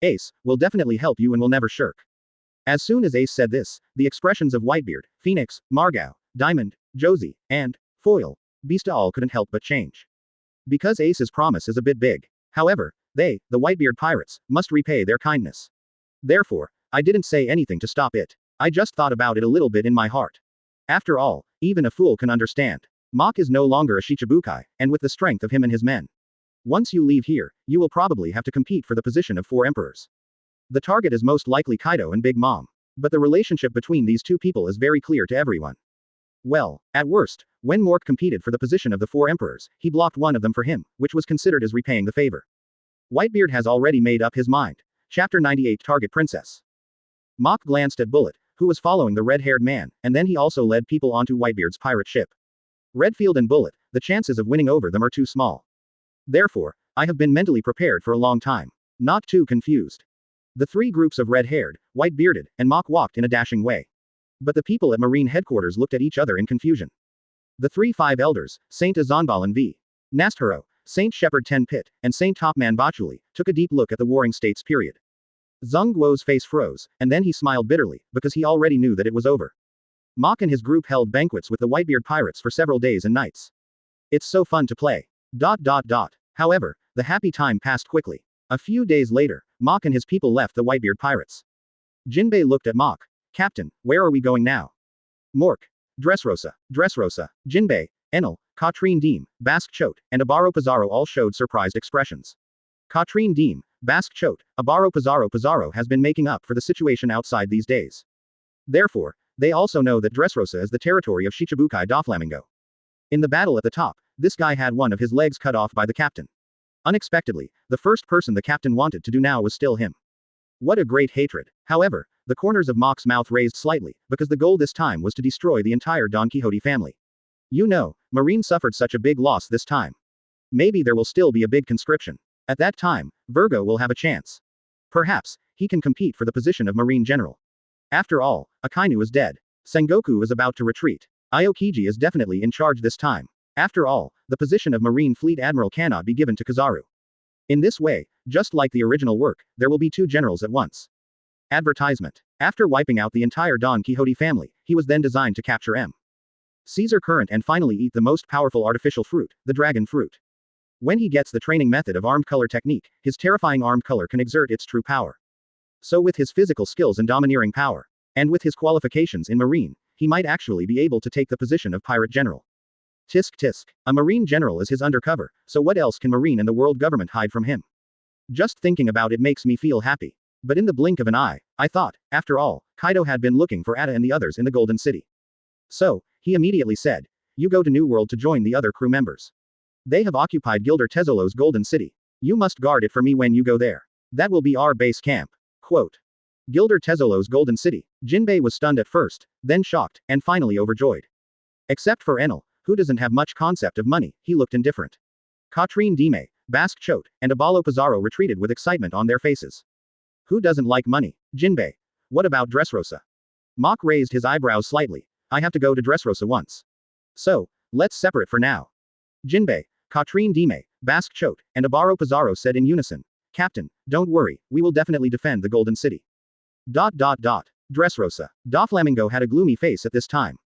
B: Ace, will definitely help you and will never shirk. As soon as Ace said this, the expressions of Whitebeard, Phoenix, Margao, Diamond, Josie, and Foil, Beasta all couldn't help but change. Because Ace's promise is a bit big. However, they, the Whitebeard pirates, must repay their kindness. Therefore, I didn't say anything to stop it. I just thought about it a little bit in my heart. After all, even a fool can understand. Mock is no longer a Shichibukai, and with the strength of him and his men. Once you leave here, you will probably have to compete for the position of 4 emperors. The target is most likely Kaido and Big Mom. But the relationship between these two people is very clear to everyone. Well, at worst, when Mork competed for the position of the 4 emperors, he blocked one of them for him, which was considered as repaying the favor. Whitebeard has already made up his mind. Chapter 98 Target Princess. Mock glanced at Bullet, who was following the red-haired man, and then he also led people onto Whitebeard's pirate ship. Redfield and Bullet, the chances of winning over them are too small. Therefore, I have been mentally prepared for a long time. Not too confused. The 3 groups of red-haired, white-bearded, and Mock walked in a dashing way. But the people at Marine headquarters looked at each other in confusion. The 5 elders, Saint Azanbalan v. Nasthuro, Saint Shepherd Ten Pit, and Saint Topman Bachuli, took a deep look at the warring states period. Zhang Guo's face froze, and then he smiled bitterly, because he already knew that it was over. Mock and his group held banquets with the Whitebeard pirates for several days and nights. It's so fun to play. However, the happy time passed quickly. A few days later, Mock and his people left the Whitebeard pirates. Jinbei looked at Mock. Captain, where are we going now? Mork. Dressrosa, Jinbei, Enel, Katrine Deem, Basque Chote, and Abaro Pizarro all showed surprised expressions. Katrine Deem, Basque Chote, Abaro Pizarro has been making up for the situation outside these days. Therefore, they also know that Dressrosa is the territory of Shichibukai Doflamingo. In the battle at the top, this guy had one of his legs cut off by the captain. Unexpectedly, the first person the captain wanted to do now was still him. What a great hatred. However, the corners of Mock's mouth raised slightly, because the goal this time was to destroy the entire Don Quixote family. You know, Marine suffered such a big loss this time. Maybe there will still be a big conscription. At that time, Virgo will have a chance. Perhaps, he can compete for the position of Marine General. After all, Akainu is dead. Sengoku is about to retreat. Aokiji is definitely in charge this time. After all, the position of Marine Fleet Admiral cannot be given to Kizaru. In this way, just like the original work, there will be 2 generals at once. Advertisement. After wiping out the entire Don Quixote family, he was then designed to capture M. Caesar Current and finally eat the most powerful artificial fruit, the dragon fruit. When he gets the training method of armed color technique, his terrifying armed color can exert its true power. So with his physical skills and domineering power, and with his qualifications in Marine, he might actually be able to take the position of Pirate General. Tisk tisk. A Marine General is his undercover, so what else can Marine and the world government hide from him? Just thinking about it makes me feel happy. But in the blink of an eye, I thought, after all, Kaido had been looking for Atta and the others in the Golden City. So, he immediately said, you go to New World to join the other crew members. They have occupied Gilder Tezzolo's Golden City. You must guard it for me when you go there. That will be our base camp. Quote. Gilder Tezzolo's Golden City. Jinbei was stunned at first, then shocked, and finally overjoyed. Except for Enel, who doesn't have much concept of money, he looked indifferent. Katrine Dime, Basque Chote, and Abalo Pizarro retreated with excitement on their faces. Who doesn't like money? Jinbei. What about Dressrosa? Mock raised his eyebrows slightly. I have to go to Dressrosa once. So, let's separate for now. Jinbei, Katrine Dime, Basque Chote, and Abaro Pizarro said in unison. Captain, don't worry, we will definitely defend the Golden City. Dressrosa. Doflamingo had a gloomy face at this time.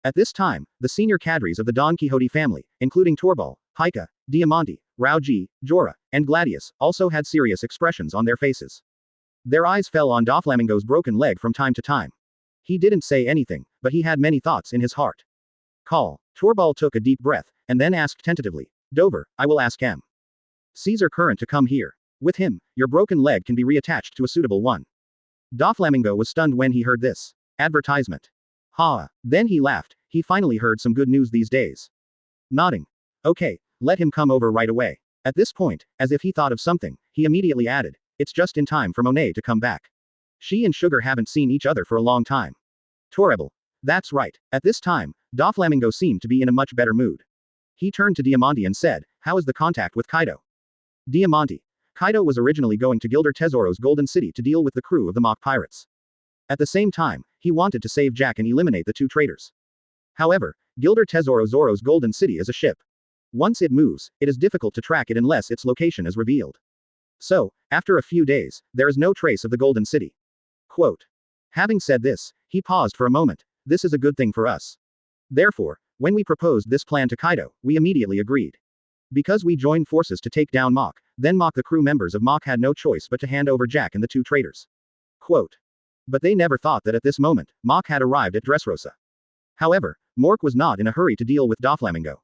B: At this time, the senior cadres of the Don Quixote family, including Torbal, Pika, Diamante, Rauji, Jorah, and Gladius, also had serious expressions on their faces. Their eyes fell on Doflamingo's broken leg from time to time. He didn't say anything, but he had many thoughts in his heart. Call. Torbal took a deep breath, and then asked tentatively, Dover, I will ask M. Caesar Current to come here. With him, your broken leg can be reattached to a suitable one. Doflamingo was stunned when he heard this. Advertisement. Then he laughed, he finally heard some good news these days. Nodding. Okay, let him come over right away. At this point, as if he thought of something, he immediately added, It's just in time for Monet to come back. She and Sugar haven't seen each other for a long time. Torrebel. That's right. At this time, Doflamingo seemed to be in a much better mood. He turned to Diamante and said, "How is the contact with Kaido?" Diamante. Kaido was originally going to Gilder Tesoro's Golden City to deal with the crew of the mock pirates. At the same time, he wanted to save Jack and eliminate the two traitors. However, Gilder Tesoro Zoro's Golden City is a ship. Once it moves, it is difficult to track it unless its location is revealed. So, after a few days, there is no trace of the Golden City. Quote. Having said this, he paused for a moment. This is a good thing for us. Therefore, when we proposed this plan to Kaido, we immediately agreed. Because we joined forces to take down Mach, then the crew members of Mach had no choice but to hand over Jack and the two traitors. Quote. But they never thought that at this moment, Mach had arrived at Dressrosa. However, Mork was not in a hurry to deal with Doflamingo.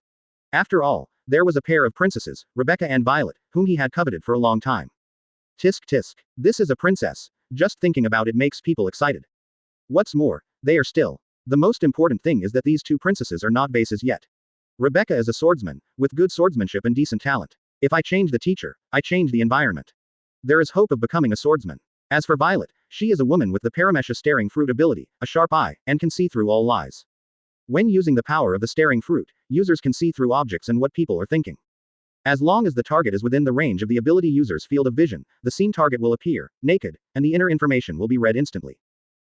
B: After all, there was a pair of princesses, Rebecca and Violet, whom he had coveted for a long time. Tisk tisk. This is a princess. Just thinking about it makes people excited. What's more, they are still. The most important thing is that these two princesses are not bases yet. Rebecca is a swordsman, with good swordsmanship and decent talent. If I change the teacher, I change the environment. There is hope of becoming a swordsman. As for Violet, she is a woman with the Paramecia Staring Fruit ability, a sharp eye, and can see through all lies. When using the power of the Staring Fruit, users can see through objects and what people are thinking. As long as the target is within the range of the ability user's field of vision, the seen target will appear, naked, and the inner information will be read instantly.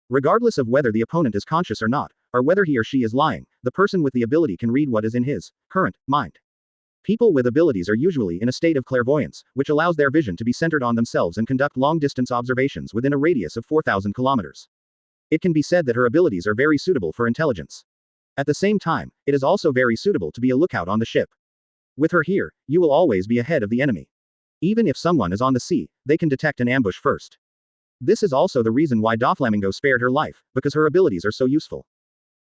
B: Regardless of whether the opponent is conscious or not, or whether he or she is lying, the person with the ability can read what is in his current mind. People with abilities are usually in a state of clairvoyance, which allows their vision to be centered on themselves and conduct long-distance observations within a radius of 4,000 kilometers. It can be said that her abilities are very suitable for intelligence. At the same time, it is also very suitable to be a lookout on the ship. With her here, you will always be ahead of the enemy. Even if someone is on the sea, they can detect an ambush first. This is also the reason why Doflamingo spared her life, because her abilities are so useful.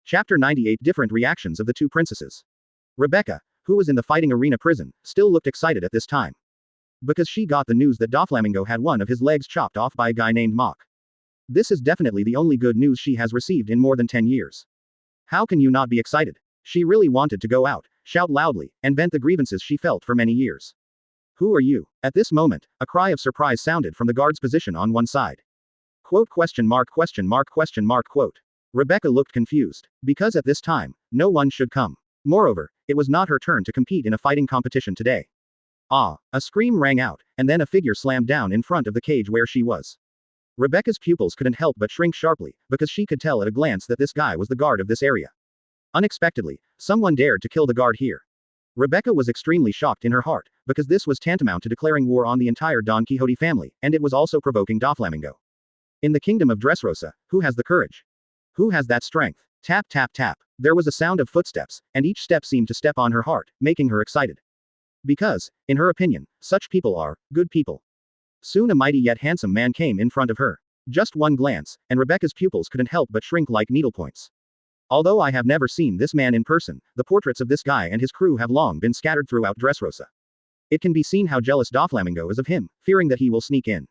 B: Chapter 98 Different Reactions of the Two Princesses. Rebecca, who was in the fighting arena prison, still looked excited at this time. Because she got the news that Doflamingo had one of his legs chopped off by a guy named Mach. This is definitely the only good news she has received in more than 10 years. How can you not be excited? She really wanted to go out, shout loudly, and vent the grievances she felt for many years. Who are you? At this moment, a cry of surprise sounded from the guard's position on one side. Quote question mark quote. Rebecca looked confused. Because at this time, no one should come. Moreover, it was not her turn to compete in a fighting competition today. Ah! A scream rang out, and then a figure slammed down in front of the cage where she was. Rebecca's pupils couldn't help but shrink sharply, because she could tell at a glance that this guy was the guard of this area. Unexpectedly, someone dared to kill the guard here. Rebecca was extremely shocked in her heart, because this was tantamount to declaring war on the entire Don Quixote family, and it was also provoking Doflamingo. In the kingdom of Dressrosa, who has the courage? Who has that strength? Tap tap tap. There was a sound of footsteps, and each step seemed to step on her heart, making her excited. Because, in her opinion, such people are good people. Soon a mighty yet handsome man came in front of her. Just one glance, and Rebecca's pupils couldn't help but shrink like needlepoints. Although I have never seen this man in person, the portraits of this guy and his crew have long been scattered throughout Dressrosa. It can be seen how jealous Doflamingo is of him, fearing that he will sneak in.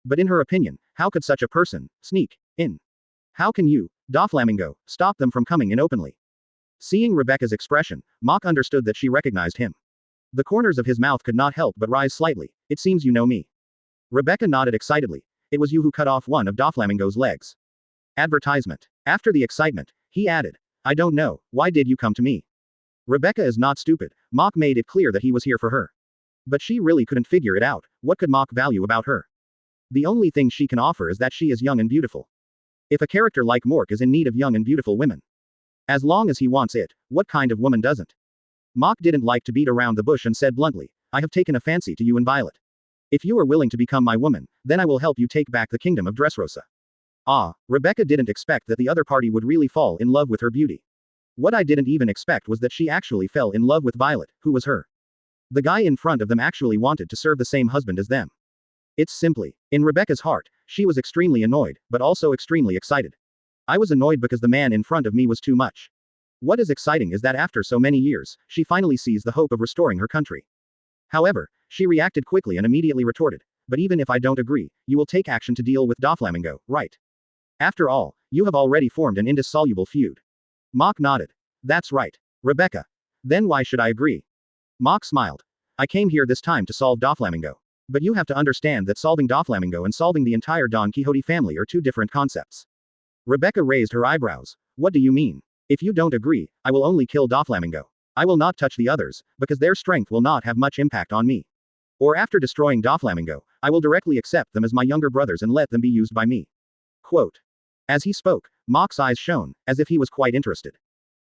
B: But in her opinion, how could such a person sneak in? How can you, Doflamingo, stop them from coming in openly? Seeing Rebecca's expression, Mach understood that she recognized him. The corners of his mouth could not help but rise slightly. It seems you know me. Rebecca nodded excitedly. It was you who cut off one of Doflamingo's legs. Advertisement. After the excitement, he added, I don't know, why did you come to me? Rebecca is not stupid. Mach made it clear that he was here for her. But she really couldn't figure it out. What could Mach value about her? The only thing she can offer is that she is young and beautiful. If a character like Mork is in need of young and beautiful women. As long as he wants it, what kind of woman doesn't? Mach didn't like to beat around the bush and said bluntly, I have taken a fancy to you and Violet. If you are willing to become my woman, then I will help you take back the kingdom of Dressrosa. Ah, Rebecca didn't expect that the other party would really fall in love with her beauty. What I didn't even expect was that she actually fell in love with Violet, who was her. The guy in front of them actually wanted to serve the same husband as them. It's simply, in Rebecca's heart, she was extremely annoyed, but also extremely excited. I was annoyed because the man in front of me was too much. What is exciting is that after so many years, she finally sees the hope of restoring her country. However, she reacted quickly and immediately retorted, but even if I don't agree, you will take action to deal with Doflamingo, right? After all, you have already formed an indissoluble feud. Mach nodded. That's right. Rebecca. Then why should I agree? Mach smiled. I came here this time to solve Doflamingo. But you have to understand that solving Doflamingo and solving the entire Don Quixote family are two different concepts. Rebecca raised her eyebrows. What do you mean? If you don't agree, I will only kill Doflamingo. I will not touch the others, because their strength will not have much impact on me. Or after destroying Doflamingo, I will directly accept them as my younger brothers and let them be used by me. Quote. As he spoke, Mock's eyes shone, as if he was quite interested.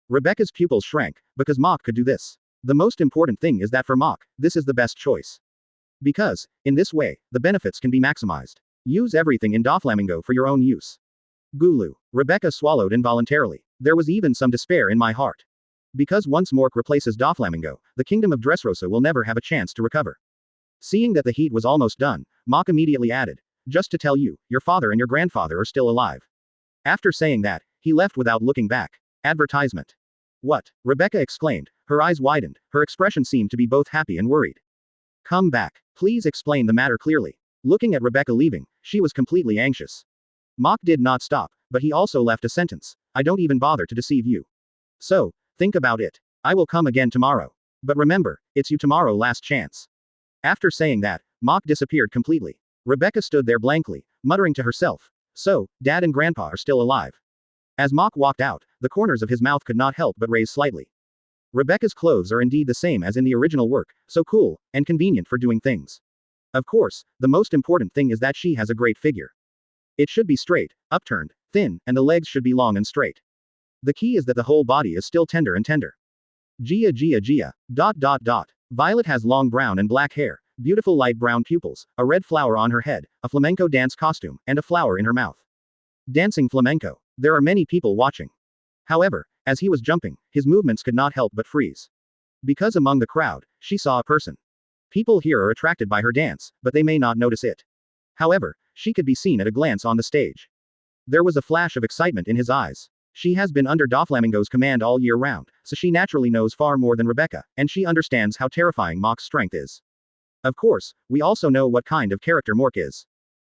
B: Rebecca's pupils shrank, because Mock could do this. The most important thing is that for Mock, this is the best choice. Because, in this way, the benefits can be maximized. Use everything in Doflamingo for your own use. Gulu. Rebecca swallowed involuntarily. There was even some despair in my heart. Because once Mork replaces Doflamingo, the kingdom of Dressrosa will never have a chance to recover. Seeing that the heat was almost done, Mock immediately added, just to tell you, your father and your grandfather are still alive. After saying that, he left without looking back. Advertisement. What? Rebecca exclaimed, her eyes widened, her expression seemed to be both happy and worried. Come back. Please explain the matter clearly. Looking at Rebecca leaving, she was completely anxious. Mock did not stop, but he also left a sentence. I don't even bother to deceive you. So, think about it. I will come again tomorrow. But remember, it's you tomorrow last chance. After saying that, Mock disappeared completely. Rebecca stood there blankly, muttering to herself. So, Dad and Grandpa are still alive. As Mock walked out, the corners of his mouth could not help but raise slightly. Rebecca's clothes are indeed the same as in the original work, so cool, and convenient for doing things. Of course, the most important thing is that she has a great figure. It should be straight, upturned, thin, and the legs should be long and straight. The key is that the whole body is still tender and tender. Gia. Violet has long brown and black hair, beautiful light brown pupils, a red flower on her head, a flamenco dance costume, and a flower in her mouth. Dancing flamenco. There are many people watching. However, as he was jumping, his movements could not help but freeze. Because among the crowd, she saw a person. People here are attracted by her dance, but they may not notice it. However, she could be seen at a glance on the stage. There was a flash of excitement in his eyes. She has been under Doflamingo's command all year round, so she naturally knows far more than Rebecca, and she understands how terrifying Mock's strength is. Of course, we also know what kind of character Mork is.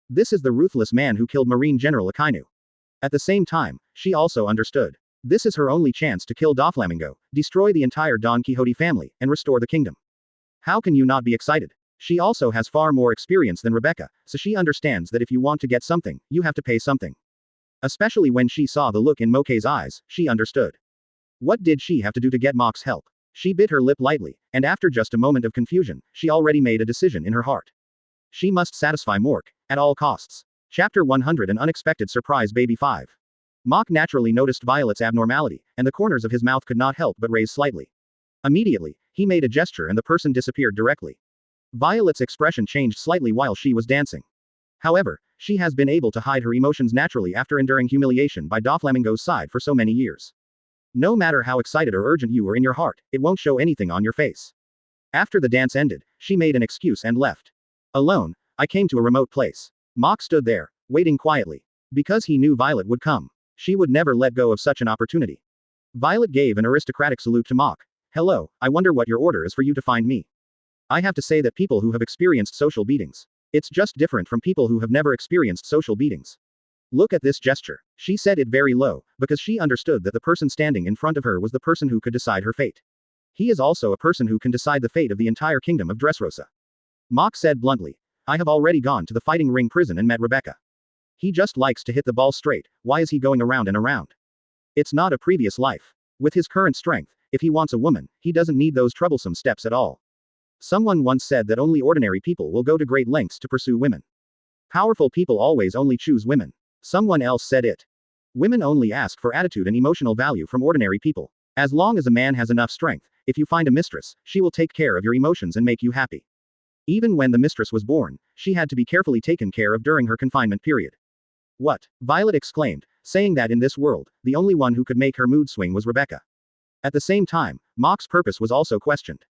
B: This is the ruthless man who killed Marine General Akainu. At the same time, she also understood. This is her only chance to kill Doflamingo, destroy the entire Don Quixote family, and restore the kingdom. How can you not be excited? She also has far more experience than Rebecca, so she understands that if you want to get something, you have to pay something. Especially when she saw the look in Moke's eyes, she understood. What did she have to do to get Mock's help? She bit her lip lightly, and after just a moment of confusion, she already made a decision in her heart. She must satisfy Mork, at all costs. Chapter 100 An Unexpected Surprise Baby 5. Mock naturally noticed Violet's abnormality, and the corners of his mouth could not help but raise slightly. Immediately, he made a gesture and the person disappeared directly. Violet's expression changed slightly while she was dancing. However, she has been able to hide her emotions naturally after enduring humiliation by Doflamingo's side for so many years. No matter how excited or urgent you are in your heart, it won't show anything on your face. After the dance ended, she made an excuse and left. Alone, I came to a remote place. Mock stood there, waiting quietly. Because he knew Violet would come. She would never let go of such an opportunity. Violet gave an aristocratic salute to Mock. Hello, I wonder what your order is for you to find me. I have to say that people who have experienced social beatings. It's just different from people who have never experienced social beatings. Look at this gesture. She said it very low, because she understood that the person standing in front of her was the person who could decide her fate. He is also a person who can decide the fate of the entire kingdom of Dressrosa. Mock said bluntly. I have already gone to the fighting ring prison and met Rebecca. He just likes to hit the ball straight, why is he going around and around? It's not a previous life. With his current strength, if he wants a woman, he doesn't need those troublesome steps at all. Someone once said that only ordinary people will go to great lengths to pursue women. Powerful people always only choose women. Someone else said it. Women only ask for attitude and emotional value from ordinary people. As long as a man has enough strength, if you find a mistress, she will take care of your emotions and make you happy. Even when the mistress was born, she had to be carefully taken care of during her confinement period. What? Violet exclaimed, saying that in this world, the only one who could make her mood swing was Rebecca. At the same time, Mock's purpose was also questioned.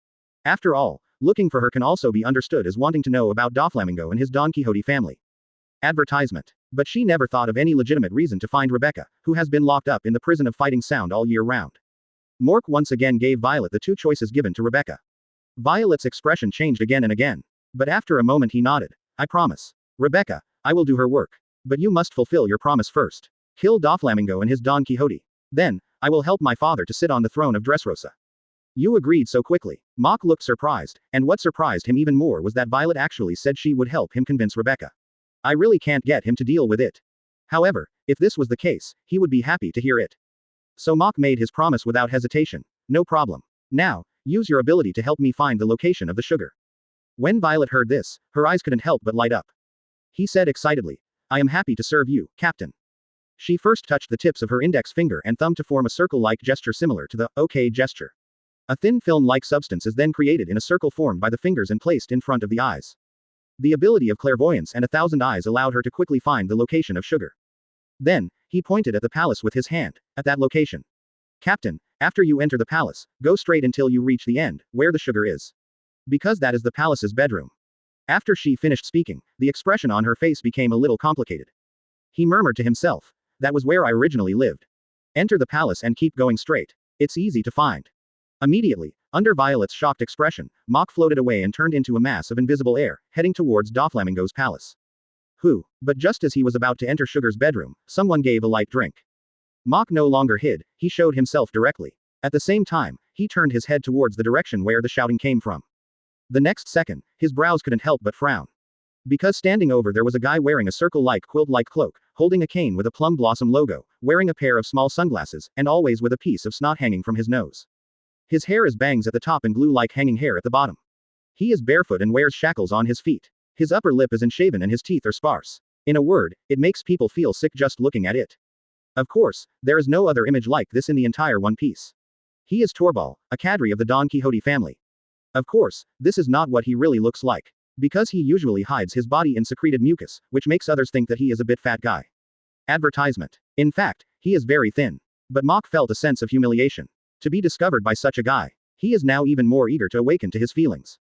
B: After all, looking for her can also be understood as wanting to know about Doflamingo and his Don Quixote family. Advertisement. But she never thought of any legitimate reason to find Rebecca, who has been locked up in the prison of Fighting Sound all year round. Mork once again gave Violet the two choices given to Rebecca. Violet's expression changed again and again. But after a moment he nodded. I promise. Rebecca, I will do her work. But you must fulfill your promise first. Kill Doflamingo and his Don Quixote. Then, I will help my father to sit on the throne of Dressrosa. You agreed so quickly. Mock looked surprised, and what surprised him even more was that Violet actually said she would help him convince Rebecca. I really can't get him to deal with it. However, if this was the case, he would be happy to hear it. So Mock made his promise without hesitation. No problem. Now, use your ability to help me find the location of the sugar. When Violet heard this, her eyes couldn't help but light up. He said excitedly, I am happy to serve you, Captain. She first touched the tips of her index finger and thumb to form a circle-like gesture similar to the OK gesture. A thin film-like substance is then created in a circle formed by the fingers and placed in front of the eyes. The ability of clairvoyance and 1,000 eyes allowed her to quickly find the location of sugar. Then, he pointed at the palace with his hand, at that location. Captain, after you enter the palace, go straight until you reach the end, where the sugar is. Because that is the palace's bedroom. After she finished speaking, the expression on her face became a little complicated. He murmured to himself, that was where I originally lived. Enter the palace and keep going straight. It's easy to find. Immediately, under Violet's shocked expression, Mock floated away and turned into a mass of invisible air, heading towards Doflamingo's palace. But just as he was about to enter Sugar's bedroom, someone gave a light drink. Mock no longer hid, he showed himself directly. At the same time, he turned his head towards the direction where the shouting came from. The next second, his brows couldn't help but frown. Because standing over there was a guy wearing a circle-like quilt-like cloak, holding a cane with a plum blossom logo, wearing a pair of small sunglasses, and always with a piece of snot hanging from his nose. His hair is bangs at the top and glue-like hanging hair at the bottom. He is barefoot and wears shackles on his feet. His upper lip is unshaven and his teeth are sparse. In a word, it makes people feel sick just looking at it. Of course, there is no other image like this in the entire One Piece. He is Torbal, a cadre of the Don Quixote family. Of course, this is not what he really looks like. Because he usually hides his body in secreted mucus, which makes others think that he is a bit fat guy. Advertisement. In fact, he is very thin. But Mock felt a sense of humiliation. To be discovered by such a guy, he is now even more eager to awaken to his feelings.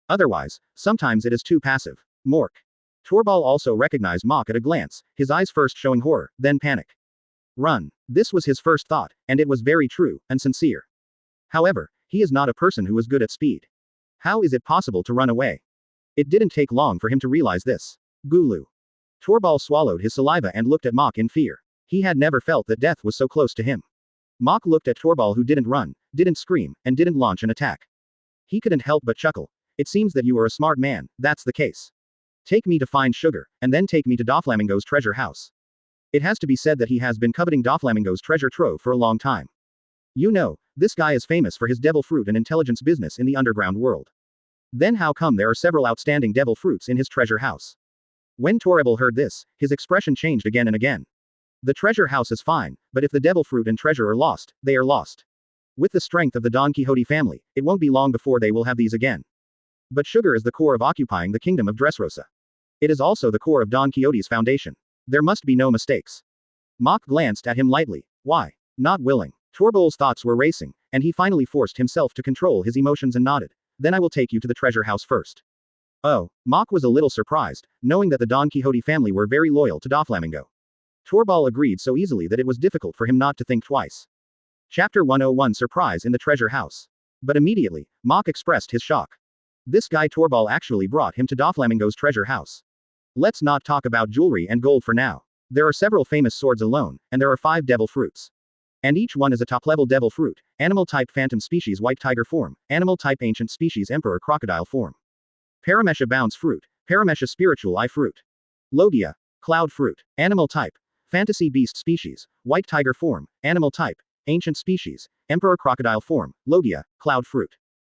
B: Otherwise, sometimes it is too passive. Mork. Torbal also recognized Mock at a glance, his eyes first showing horror, then panic. Run. This was his first thought, and it was very true, and sincere. However, he is not a person who is good at speed. How is it possible to run away? It didn't take long for him to realize this. Gulu. Torbal swallowed his saliva and looked at Mock in fear. He had never felt that death was so close to him. Mock looked at Torbal, who didn't run, didn't scream, and didn't launch an attack. He couldn't help but chuckle. It seems that you are a smart man, that's the case. Take me to find sugar, and then take me to Doflamingo's treasure house. It has to be said that he has been coveting Doflamingo's treasure trove for a long time. You know, this guy is famous for his devil fruit and intelligence business in the underground world. Then how come there are several outstanding devil fruits in his treasure house? When Torbal heard this, his expression changed again and again. The treasure house is fine, but if the devil fruit and treasure are lost, they are lost. With the strength of the Don Quixote family, it won't be long before they will have these again. But sugar is the core of occupying the kingdom of Dressrosa. It is also the core of Don Quixote's foundation. There must be no mistakes. Mock glanced at him lightly. Why? Not willing. Torbal's thoughts were racing, and he finally forced himself to control his emotions and nodded. Then I will take you to the treasure house first. Oh, Mock was a little surprised, knowing that the Don Quixote family were very loyal to Doflamingo. Torbal agreed so easily that it was difficult for him not to think twice. Chapter 101 Surprise in the Treasure House. But immediately, Mock expressed his shock. This guy Torbal actually brought him to Doflamingo's treasure house. Let's not talk about jewelry and gold for now. There are several famous swords alone, and there are 5 devil fruits. And each one is a top-level devil fruit, animal type phantom species white tiger form, animal type ancient species emperor crocodile form. Paramecia bounce fruit, Paramecia spiritual eye fruit. Logia, cloud fruit, animal type, fantasy beast species, white tiger form, animal type, ancient species, emperor crocodile form, Logia, cloud fruit.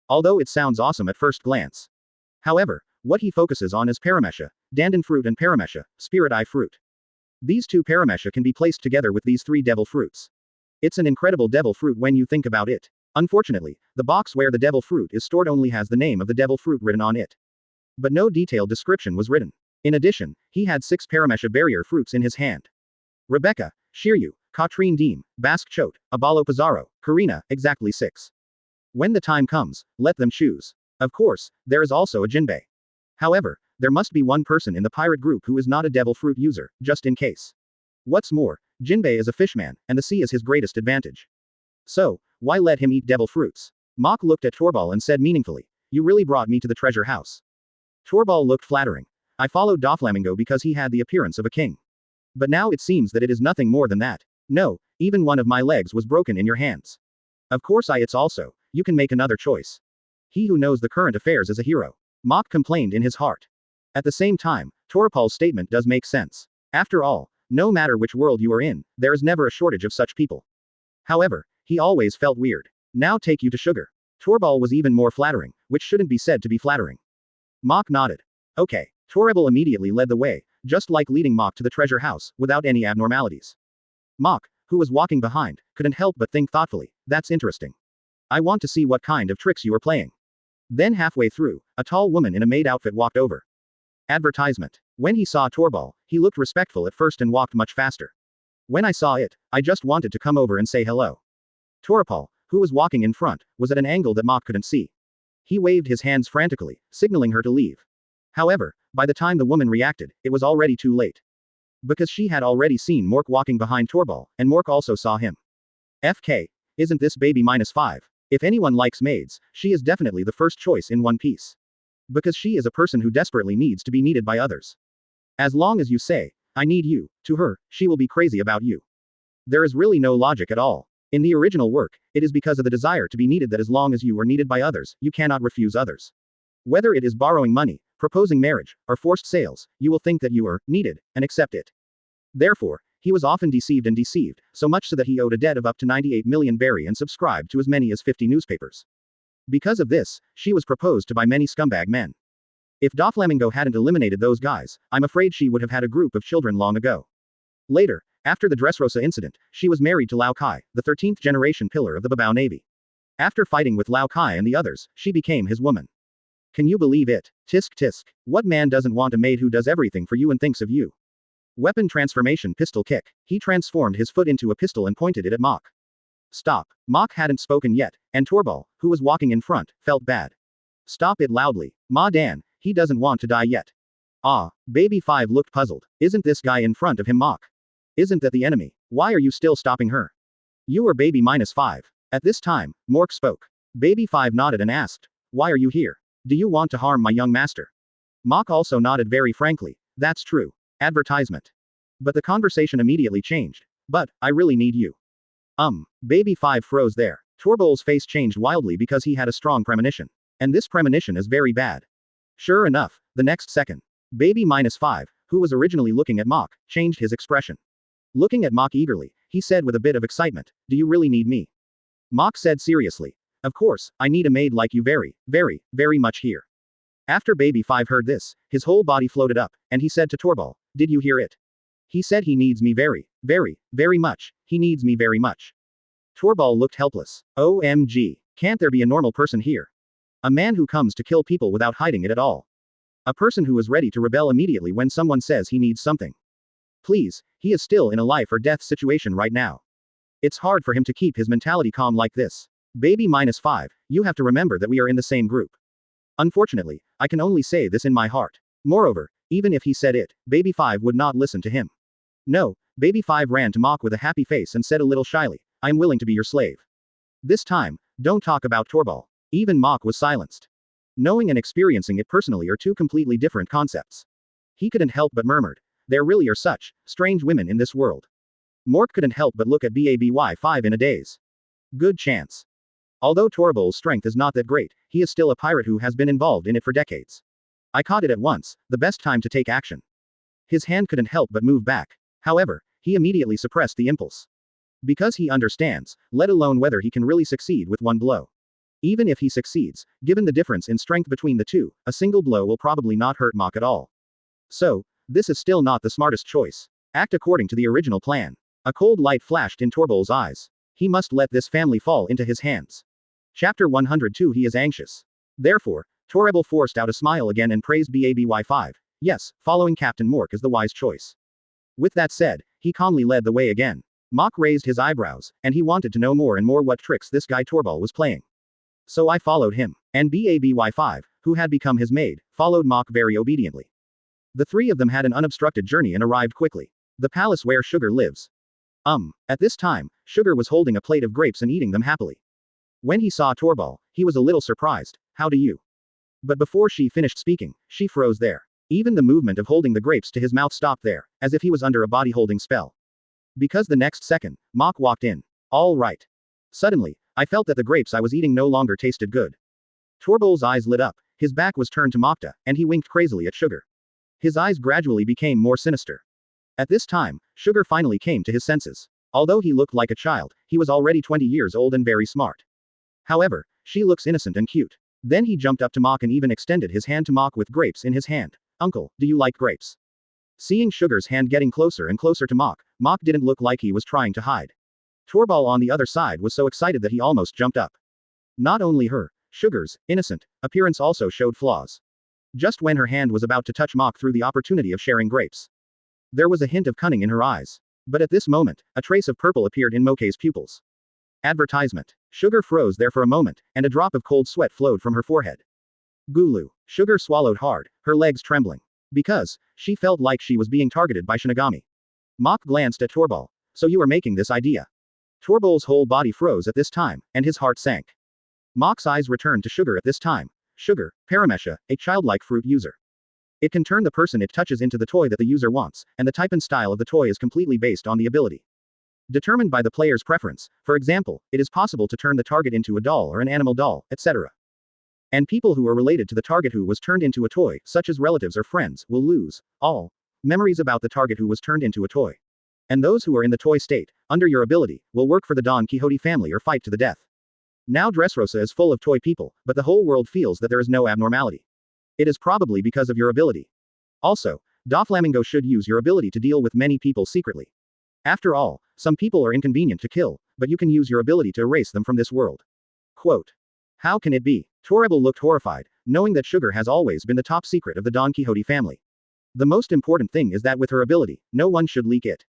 B: Although it sounds awesome at first glance. However, what he focuses on is Paramecia, Dandan fruit and Paramecia, spirit eye fruit. These 2 Paramecia can be placed together with these 3 devil fruits. It's an incredible devil fruit when you think about it. Unfortunately, the box where the devil fruit is stored only has the name of the devil fruit written on it. But no detailed description was written. In addition, he had 6 Paramecia barrier fruits in his hand. Rebecca, Shiryu, Katrine Deem, Basque Chote, Abalo Pizarro, Karina, exactly 6. When the time comes, let them choose. Of course, there is also a Jinbei. However, there must be one person in the pirate group who is not a devil fruit user, just in case. What's more, Jinbei is a fishman, and the sea is his greatest advantage. So, why let him eat devil fruits? Mock looked at Torbal and said meaningfully, you really brought me to the treasure house. Torbal looked flattering. I followed Doflamingo because he had the appearance of a king. But now it seems that it is nothing more than that. No, even one of my legs was broken in your hands. Of course it's also, you can make another choice. He who knows the current affairs is a hero. Mok complained in his heart. At the same time, Torpal's statement does make sense. After all, no matter which world you are in, there is never a shortage of such people. However, he always felt weird. Now take you to sugar. Torpal was even more flattering, which shouldn't be said to be flattering. Mok nodded. Okay. Torpal immediately led the way, just like leading Mok to the treasure house, without any abnormalities. Mok, who was walking behind, couldn't help but think thoughtfully, that's interesting. I want to see what kind of tricks you are playing. Then halfway through, a tall woman in a maid outfit walked over. Advertisement. When he saw Torpal, he looked respectful at first and walked much faster. When I saw it, I just wanted to come over and say hello. Torpal, who was walking in front, was at an angle that Mok couldn't see. He waved his hands frantically, signaling her to leave. However, by the time the woman reacted, it was already too late. Because she had already seen Mork walking behind Torpal, and Mork also saw him. FK, isn't this baby -5? If anyone likes maids, she is definitely the first choice in One Piece. Because she is a person who desperately needs to be needed by others. As long as you say, I need you, to her, she will be crazy about you. There is really no logic at all. In the original work, it is because of the desire to be needed that as long as you are needed by others, you cannot refuse others. Whether it is borrowing money, proposing marriage, or forced sales, you will think that you are needed, and accept it. Therefore, he was often deceived, so much so that he owed a debt of up to 98 million berry and subscribed to as many as 50 newspapers. Because of this, she was proposed to by many scumbag men. If Doflamingo hadn't eliminated those guys, I'm afraid she would have had a group of children long ago. Later, after the Dressrosa incident, she was married to Lao Kai, the 13th generation pillar of the Babao Navy. After fighting with Lao Kai and the others, she became his woman. Can you believe it? Tisk tisk. What man doesn't want a maid who does everything for you and thinks of you? Weapon transformation pistol kick. He transformed his foot into a pistol and pointed it at Mok. Stop. Mok hadn't spoken yet, and Torpal, who was walking in front, felt bad. Stop it loudly. Ma Dan, he doesn't want to die yet. Ah, Baby 5 looked puzzled. Isn't this guy in front of him Mok? Isn't that the enemy? Why are you still stopping her? You are Baby -5. At this time, Mork spoke. Baby 5 nodded and asked, why are you here? Do you want to harm my young master? Mok also nodded very frankly. That's true. Advertisement. But the conversation immediately changed. But, I really need you. Baby 5 froze there. Torbal's face changed wildly because he had a strong premonition. And this premonition is very bad. Sure enough, the next second, Baby -5, who was originally looking at Mok, changed his expression. Looking at Mok eagerly, he said with a bit of excitement, do you really need me? Mok said seriously, of course, I need a maid like you very, very, very much here. After Baby 5 heard this, his whole body floated up, and he said to Torbal, did you hear it? He said he needs me very, very, very much, he needs me very much. Torbal looked helpless. OMG, can't there be a normal person here? A man who comes to kill people without hiding it at all. A person who is ready to rebel immediately when someone says he needs something. Please, he is still in a life or death situation right now. It's hard for him to keep his mentality calm like this. Baby -5, you have to remember that we are in the same group. Unfortunately, I can only say this in my heart. Moreover, even if he said it, Baby 5 would not listen to him. No, Baby 5 ran to Mok with a happy face and said a little shyly, I am willing to be your slave. This time, don't talk about Torbal. Even Mok was silenced. Knowing and experiencing it personally are two completely different concepts. He couldn't help but murmured, there really are such strange women in this world. Mork couldn't help but look at Baby 5 in a daze. Good chance. Although Torbal's strength is not that great, he is still a pirate who has been involved in it for decades. I caught it at once, the best time to take action. His hand couldn't help but move back. However, he immediately suppressed the impulse. Because he understands, let alone whether he can really succeed with one blow. Even if he succeeds, given the difference in strength between the two, a single blow will probably not hurt Mok at all. So, this is still not the smartest choice. Act according to the original plan. A cold light flashed in Torbal's eyes. He must let this family fall into his hands. Chapter 102 He is anxious. Therefore, Torrebel forced out a smile again and praised Baby 5. Yes, following Captain Mork is the wise choice. With that said, he calmly led the way again. Mok raised his eyebrows, and he wanted to know more and more what tricks this guy Torbal was playing. So I followed him. And Baby 5, who had become his maid, followed Mok very obediently. The three of them had an unobstructed journey and arrived quickly. The palace where Sugar lives. At this time, Sugar was holding a plate of grapes and eating them happily. When he saw Torbal, he was a little surprised. How do you? But before she finished speaking, she froze there. Even the movement of holding the grapes to his mouth stopped there, as if he was under a body-holding spell. Because the next second, Mok walked in. All right. Suddenly, I felt that the grapes I was eating no longer tasted good. Torbol's eyes lit up, his back was turned to Mokta, and he winked crazily at Sugar. His eyes gradually became more sinister. At this time, Sugar finally came to his senses. Although he looked like a child, he was already 20 years old and very smart. However, she looks innocent and cute. Then he jumped up to Mok and even extended his hand to Mok with grapes in his hand. Uncle, do you like grapes? Seeing Sugar's hand getting closer and closer to Mok, Mok didn't look like he was trying to hide. Torbal on the other side was so excited that he almost jumped up. Not only her, Sugar's innocent appearance also showed flaws. Just when her hand was about to touch Mok through the opportunity of sharing grapes, there was a hint of cunning in her eyes. But at this moment, a trace of purple appeared in Moke's pupils. Advertisement. Sugar froze there for a moment, and a drop of cold sweat flowed from her forehead. Gulu. Sugar swallowed hard, her legs trembling. Because, she felt like she was being targeted by Shinigami. Mok glanced at Torbal. So you are making this idea. Torbal's whole body froze at this time, and his heart sank. Mok's eyes returned to Sugar at this time. Sugar, Paramecia, a childlike fruit user. It can turn the person it touches into the toy that the user wants, and the type and style of the toy is completely based on the ability determined by the player's preference. For example, it is possible to turn the target into a doll or an animal doll, etc. And people who are related to the target who was turned into a toy, such as relatives or friends, will lose all memories about the target who was turned into a toy. And those who are in the toy state, under your ability, will work for the Don Quixote family or fight to the death. Now Dressrosa is full of toy people, but the whole world feels that there is no abnormality. It is probably because of your ability. Also, Doflamingo should use your ability to deal with many people secretly. After all, some people are inconvenient to kill, but you can use your ability to erase them from this world. Quote. How can it be? Toribel looked horrified, knowing that Sugar has always been the top secret of the Don Quixote family. The most important thing is that with her ability, no one should leak it.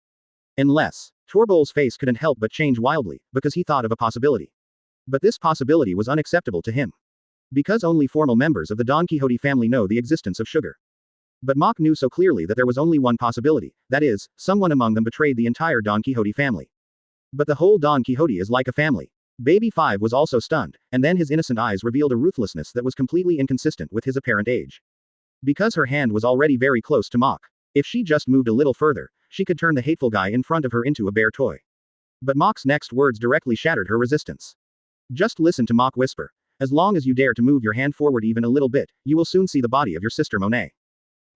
B: Unless, Torbol's face couldn't help but change wildly, because he thought of a possibility. But this possibility was unacceptable to him. Because only formal members of the Don Quixote family know the existence of Sugar. But Mok knew so clearly that there was only one possibility, that is, someone among them betrayed the entire Don Quixote family. But the whole Don Quixote is like a family. Baby 5 was also stunned, and then his innocent eyes revealed a ruthlessness that was completely inconsistent with his apparent age. Because her hand was already very close to Mok. If she just moved a little further, she could turn the hateful guy in front of her into a bear toy. But Mok's next words directly shattered her resistance. Just listen to Mok whisper. As long as you dare to move your hand forward even a little bit, you will soon see the body of your sister Monet.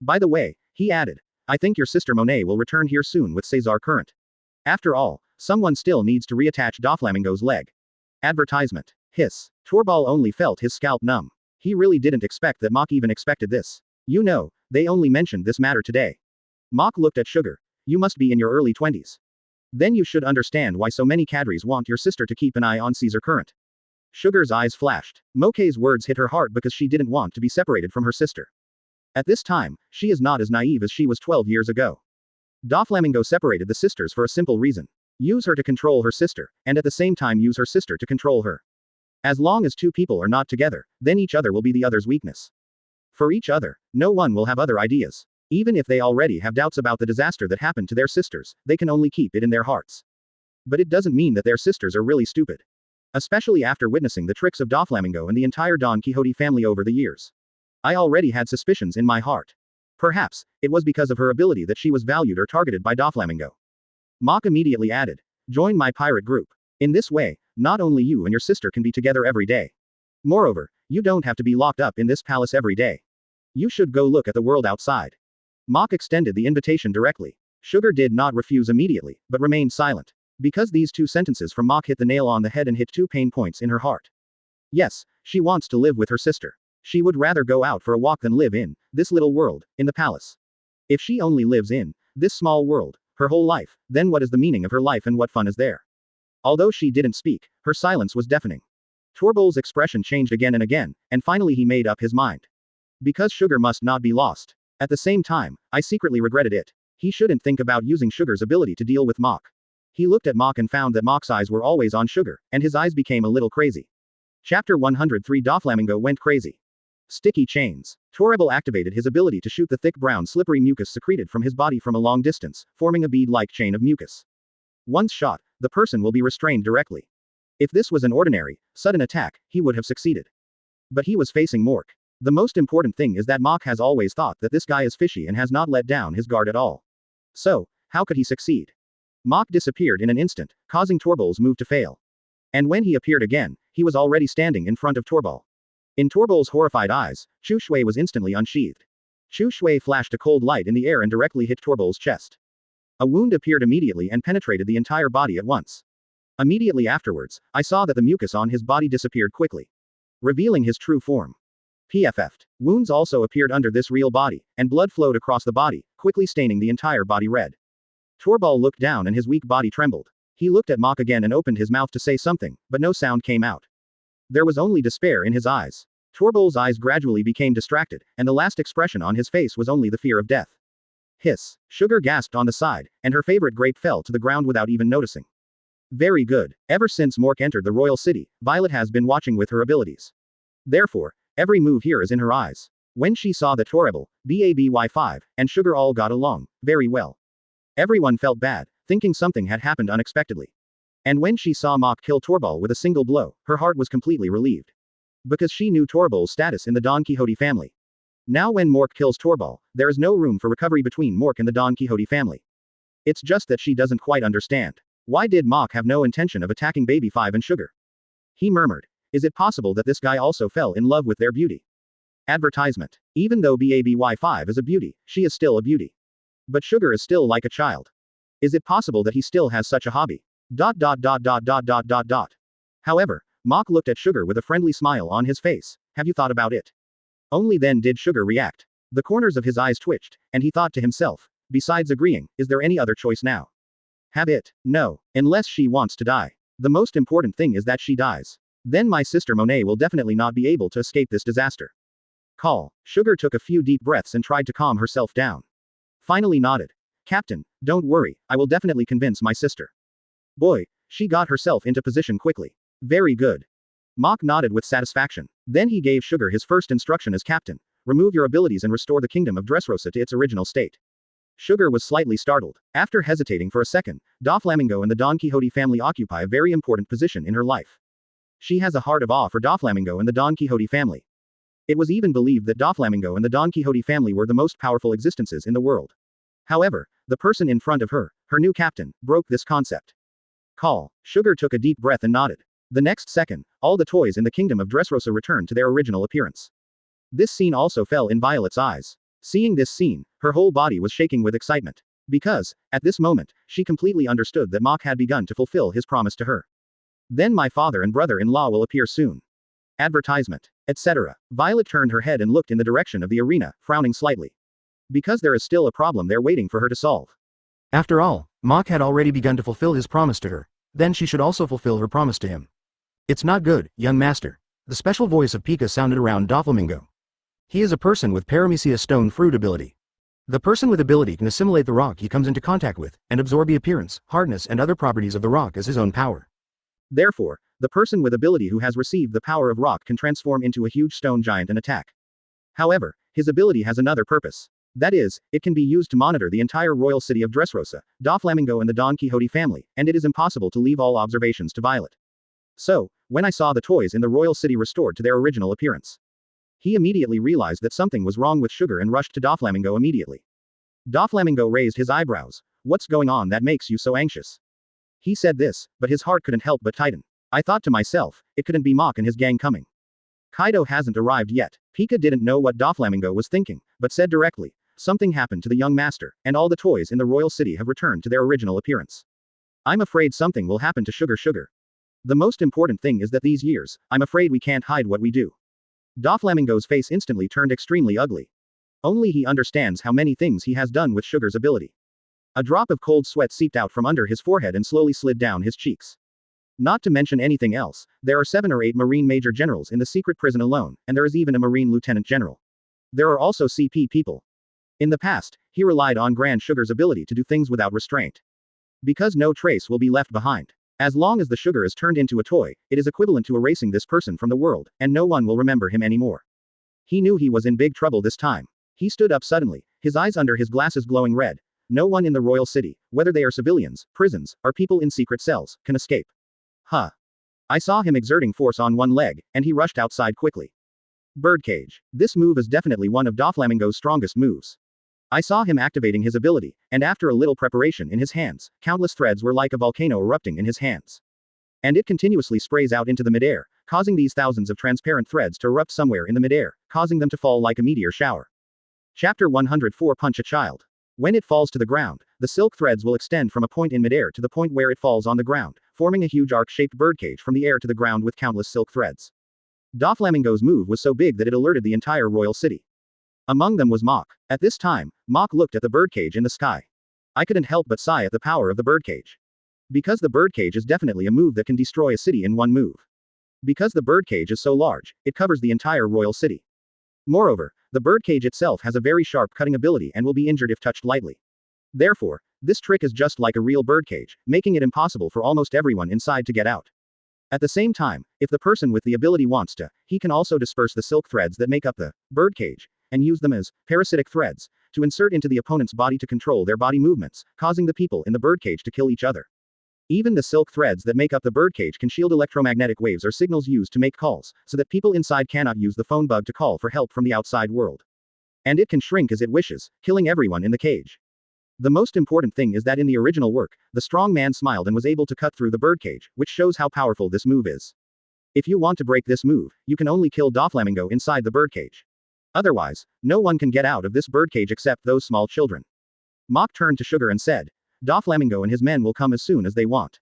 B: By the way, he added, I think your sister Monet will return here soon with Cesar Current. After all, someone still needs to reattach Doflamingo's leg. Advertisement. Hiss. Torbal only felt his scalp numb. He really didn't expect that Mok even expected this. You know, they only mentioned this matter today. Mok looked at Sugar. You must be in your early 20s. Then you should understand why so many cadres want your sister to keep an eye on Cesar Current. Sugar's eyes flashed. Moke's words hit her heart because she didn't want to be separated from her sister. At this time, she is not as naive as she was 12 years ago. Doflamingo separated the sisters for a simple reason. Use her to control her sister, and at the same time use her sister to control her. As long as two people are not together, then each other will be the other's weakness. For each other, no one will have other ideas. Even if they already have doubts about the disaster that happened to their sisters, they can only keep it in their hearts. But it doesn't mean that their sisters are really stupid. Especially after witnessing the tricks of Doflamingo and the entire Don Quixote family over the years. I already had suspicions in my heart. Perhaps, it was because of her ability that she was valued or targeted by Doflamingo. Mok immediately added, join my pirate group. In this way, not only you and your sister can be together every day. Moreover, you don't have to be locked up in this palace every day. You should go look at the world outside. Mok extended the invitation directly. Sugar did not refuse immediately, but remained silent. Because these two sentences from Mok hit the nail on the head and hit two pain points in her heart. Yes, she wants to live with her sister. She would rather go out for a walk than live in this little world, in the palace. If she only lives in this small world, her whole life, then what is the meaning of her life and what fun is there? Although she didn't speak, her silence was deafening. Torbol's expression changed again and again, and finally he made up his mind. Because Sugar must not be lost. At the same time, I secretly regretted it. He shouldn't think about using Sugar's ability to deal with Mok. He looked at Mok and found that Mok's eyes were always on Sugar, and his eyes became a little crazy. Chapter 103 Doflamingo went crazy. Sticky chains. Toribel activated his ability to shoot the thick brown slippery mucus secreted from his body from a long distance, forming a bead-like chain of mucus. Once shot, the person will be restrained directly. If this was an ordinary, sudden attack, he would have succeeded. But he was facing Mork. The most important thing is that Mok has always thought that this guy is fishy and has not let down his guard at all. So, how could he succeed? Mok disappeared in an instant, causing Torbol's move to fail. And when he appeared again, he was already standing in front of Torbal. In Torbal's horrified eyes, Chu Shui was instantly unsheathed. Chu Shui flashed a cold light in the air and directly hit Torbal's chest. A wound appeared immediately and penetrated the entire body at once. Immediately afterwards, I saw that the mucus on his body disappeared quickly, revealing his true form. PFF'd. Wounds also appeared under this real body, and blood flowed across the body, quickly staining the entire body red. Torbal looked down and his weak body trembled. He looked at Mok again and opened his mouth to say something, but no sound came out. There was only despair in his eyes. Torbal's eyes gradually became distracted, and the last expression on his face was only the fear of death. Hiss. Sugar gasped on the side, and her favorite grape fell to the ground without even noticing. Very good. Ever since Mork entered the royal city, Violet has been watching with her abilities. Therefore, every move here is in her eyes. When she saw that Torable, BABY5, and Sugar all got along very well, everyone felt bad, thinking something had happened unexpectedly. And when she saw Mok kill Torbal with a single blow, her heart was completely relieved. Because she knew Torbal's status in the Don Quixote family. Now when Mork kills Torbal, there is no room for recovery between Mork and the Don Quixote family. It's just that she doesn't quite understand. Why did Mok have no intention of attacking Baby 5 and Sugar? He murmured. Is it possible that this guy also fell in love with their beauty? Advertisement. Even though BABY5 is a beauty, she is still a beauty. But Sugar is still like a child. Is it possible that he still has such a hobby? ... However, Mok looked at Sugar with a friendly smile on his face. Have you thought about it? Only then did Sugar react. The corners of his eyes twitched, and he thought to himself, besides agreeing, is there any other choice now? Have it? No. Unless she wants to die. The most important thing is that she dies. Then my sister Monet will definitely not be able to escape this disaster. Call. Sugar took a few deep breaths and tried to calm herself down. Finally nodded. Captain, don't worry, I will definitely convince my sister. Boy, she got herself into position quickly. Very good. Mok nodded with satisfaction. Then he gave Sugar his first instruction as captain. Remove your abilities and restore the kingdom of Dressrosa to its original state. Sugar was slightly startled. After hesitating for a second, Doflamingo and the Don Quixote family occupy a very important position in her life. She has a heart of awe for Doflamingo and the Don Quixote family. It was even believed that Doflamingo and the Don Quixote family were the most powerful existences in the world. However, the person in front of her, her new captain, broke this concept. Call. Sugar took a deep breath and nodded. The next second, all the toys in the kingdom of Dressrosa returned to their original appearance. This scene also fell in Violet's eyes. Seeing this scene, her whole body was shaking with excitement. Because, at this moment, she completely understood that Mok had begun to fulfill his promise to her. Then my father and brother-in-law will appear soon. Advertisement. Etc. Violet turned her head and looked in the direction of the arena, frowning slightly. Because there is still a problem they're waiting for her to solve.
A: After all, Mok had already begun to fulfill his promise to her. Then she should also fulfill her promise to him. It's not good, young master. The special voice of Pika sounded around Doflamingo. He is a person with Paramecia Stone Fruit ability. The person with ability can assimilate the rock he comes into contact with, and absorb the appearance, hardness and other properties of the rock as his own power.
B: Therefore, the person with ability who has received the power of rock can transform into a huge stone giant and attack. However, his ability has another purpose. That is, it can be used to monitor the entire royal city of Dressrosa, Doflamingo and the Don Quixote family, and it is impossible to leave all observations to Violet. So, when I saw the toys in the royal city restored to their original appearance, he immediately realized that something was wrong with Sugar and rushed to Doflamingo immediately. Doflamingo raised his eyebrows. What's going on that makes you so anxious? He said this, but his heart couldn't help but tighten. I thought to myself, it couldn't be Mok and his gang coming. Kaido hasn't arrived yet. Pika didn't know what Doflamingo was thinking, but said directly, something happened to the young master, and all the toys in the royal city have returned to their original appearance. I'm afraid something will happen to Sugar. The most important thing is that these years, I'm afraid we can't hide what we do. Doflamingo's face instantly turned extremely ugly. Only he understands how many things he has done with Sugar's ability. A drop of cold sweat seeped out from under his forehead and slowly slid down his cheeks. Not to mention anything else, there are 7 or 8 Marine Major Generals in the secret prison alone, and there is even a Marine Lieutenant General. There are also CP people. In the past, he relied on Grand Sugar's ability to do things without restraint. Because no trace will be left behind. As long as the sugar is turned into a toy, it is equivalent to erasing this person from the world, and no one will remember him anymore. He knew he was in big trouble this time. He stood up suddenly, his eyes under his glasses glowing red. No one in the royal city, whether they are civilians, prisons, or people in secret cells, can escape. Huh. I saw him exerting force on one leg, and he rushed outside quickly. Birdcage. This move is definitely one of Doflamingo's strongest moves. I saw him activating his ability, and after a little preparation in his hands, countless threads were like a volcano erupting in his hands. And it continuously sprays out into the midair, causing these thousands of transparent threads to erupt somewhere in the midair, causing them to fall like a meteor shower. Chapter 104 Punch a Child. When it falls to the ground, the silk threads will extend from a point in midair to the point where it falls on the ground, forming a huge arc-shaped birdcage from the air to the ground with countless silk threads. Doflamingo's move was so big that it alerted the entire royal city. Among them was Mok. At this time, Mok looked at the birdcage in the sky. I couldn't help but sigh at the power of the birdcage. Because the birdcage is definitely a move that can destroy a city in one move. Because the birdcage is so large, it covers the entire royal city. Moreover, the birdcage itself has a very sharp cutting ability and will be injured if touched lightly. Therefore, this trick is just like a real birdcage, making it impossible for almost everyone inside to get out. At the same time, if the person with the ability wants to, he can also disperse the silk threads that make up the birdcage, and use them as parasitic threads to insert into the opponent's body to control their body movements, causing the people in the birdcage to kill each other. Even the silk threads that make up the birdcage can shield electromagnetic waves or signals used to make calls, so that people inside cannot use the phone bug to call for help from the outside world. And it can shrink as it wishes, killing everyone in the cage. The most important thing is that in the original work, the strong man smiled and was able to cut through the birdcage, which shows how powerful this move is. If you want to break this move, you can only kill Doflamingo inside the birdcage. Otherwise, no one can get out of this birdcage except those small children. Mok turned to Sugar and said, Doflamingo and his men will come as soon as they want.